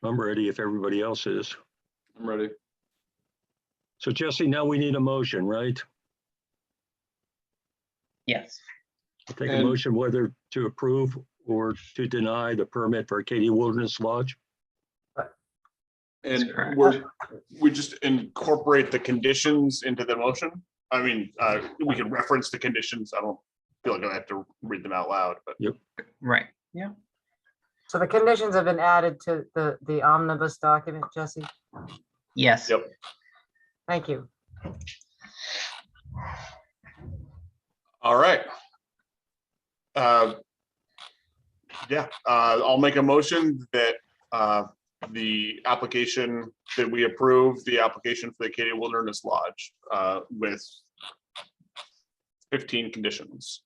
I'm ready if everybody else is. I'm ready. So Jesse, now we need a motion, right? Yes. I'll take a And- motion whether to approve or to deny the permit for Acadia Wilderness Lodge. And correct. we just incorporate the conditions into the motion. I mean, we can reference the conditions. I don't feel like I have to read them out loud, but Right. Yeah. So the conditions have been added to the omnibus document, Jesse? Yes. Yep. Thank you. all right. Yeah, I'll make a motion that the application that we approve, the application for the Acadia Wilderness Lodge with 15 conditions.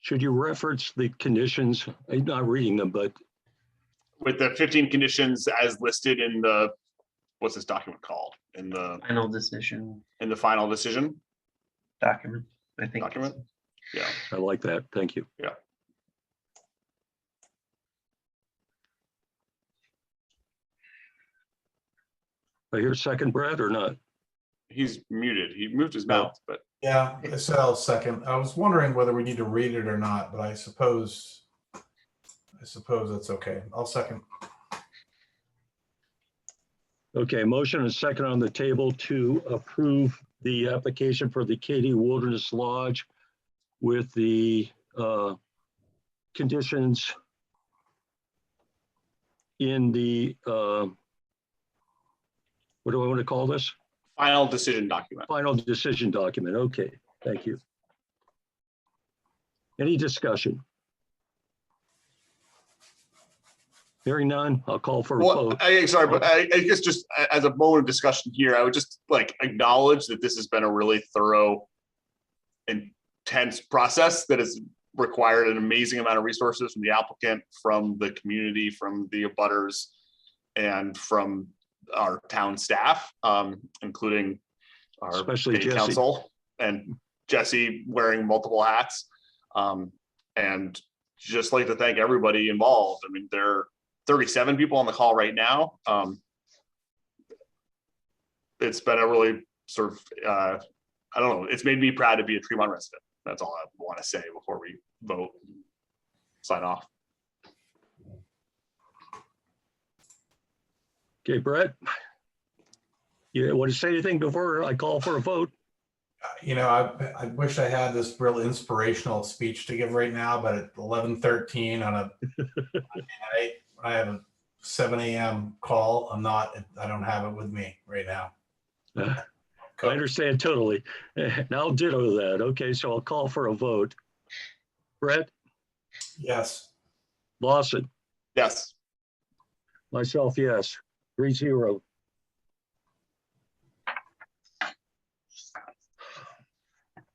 Should you reference the conditions? I'm not reading them, but With the 15 conditions as listed in the, what's this document called? In the Final decision final decision document, I think. document? Yeah, I like that. Thank you. yeah. I hear second, Brad, or not? He's muted. He moved his mouth, but Yeah, I said I'll second. I was wondering whether we need to read it or not, but I suppose that's okay. I'll second. Okay, motion and second on the table to approve the application for the Acadia Wilderness Lodge with the conditions in the, what do I want to call this? final decision document. Final decision document. Okay, thank you. Any discussion? Hearing none, I'll call for a Well, vote. sorry, but I guess just as a moment of discussion here, I would just like acknowledge that this has been a really thorough, intense process that has required an amazing amount of resources from the applicant, from the community, from the abutters, and from our town staff, including our Especially city Jesse. council and Jesse wearing multiple hats. And just like to thank everybody involved. I mean, there are 37 people on the call right now. It's been a really sort of, I don't know, it's made me proud to be a Tremont resident. That's all I want to say before we vote, sign off. Okay, Brett. You want to say anything before I call for a vote? You know, I wish I had this real inspirational speech to give right now, but at 11:13 on a night, I have a 7 a.m. call. I don't have it with me right now. I understand totally. And I'll ditto that. Okay, so I'll call for a vote. Brett, Yes. Lawson, Yes. myself, yes. 3-0.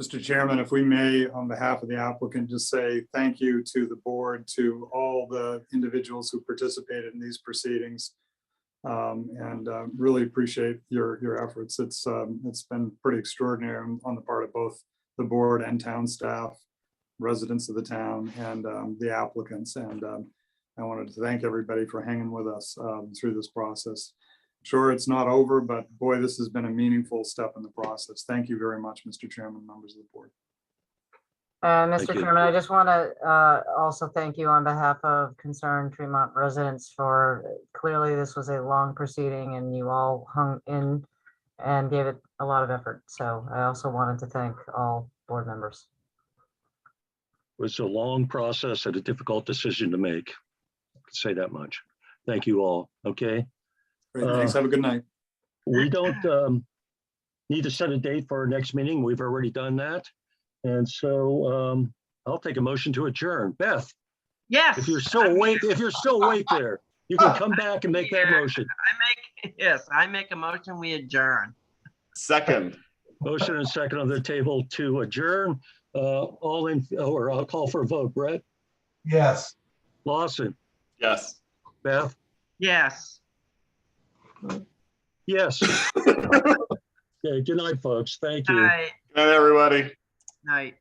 Mr. Chairman, if we may, on behalf of the applicant, just say thank you to the board, to all the individuals who participated in these proceedings. And really appreciate your efforts. It's been pretty extraordinary on the part of both the board and town staff, residents of the town, and the applicants. And I wanted to thank everybody for hanging with us through this process. Sure, it's not over, but boy, this has been a meaningful step in the process. Thank you very much, Mr. Chairman, members of the board. Mr. Thank you. Chairman, I just want to also thank you on behalf of concerned Tremont residents for clearly this was a long proceeding and you all hung in and gave it a lot of effort. So I also wanted to thank all board members. It was a long process and a difficult decision to make. I can say that much. Thank you all. Okay. Great, thanks. Have a good night. We don't need to set a date for our next meeting. We've already done that. And so I'll take a motion to adjourn. Beth, Yes. if you're still awake there, you can come back and make that motion. I make a motion, we adjourn. Second. Motion and second on the table to adjourn. All in, or I'll call for a vote. Brett, Yes. Lawson, Yes. Beth, Yes. yes. Okay, good night, folks. Thank you. Night. Good night, everybody. Night.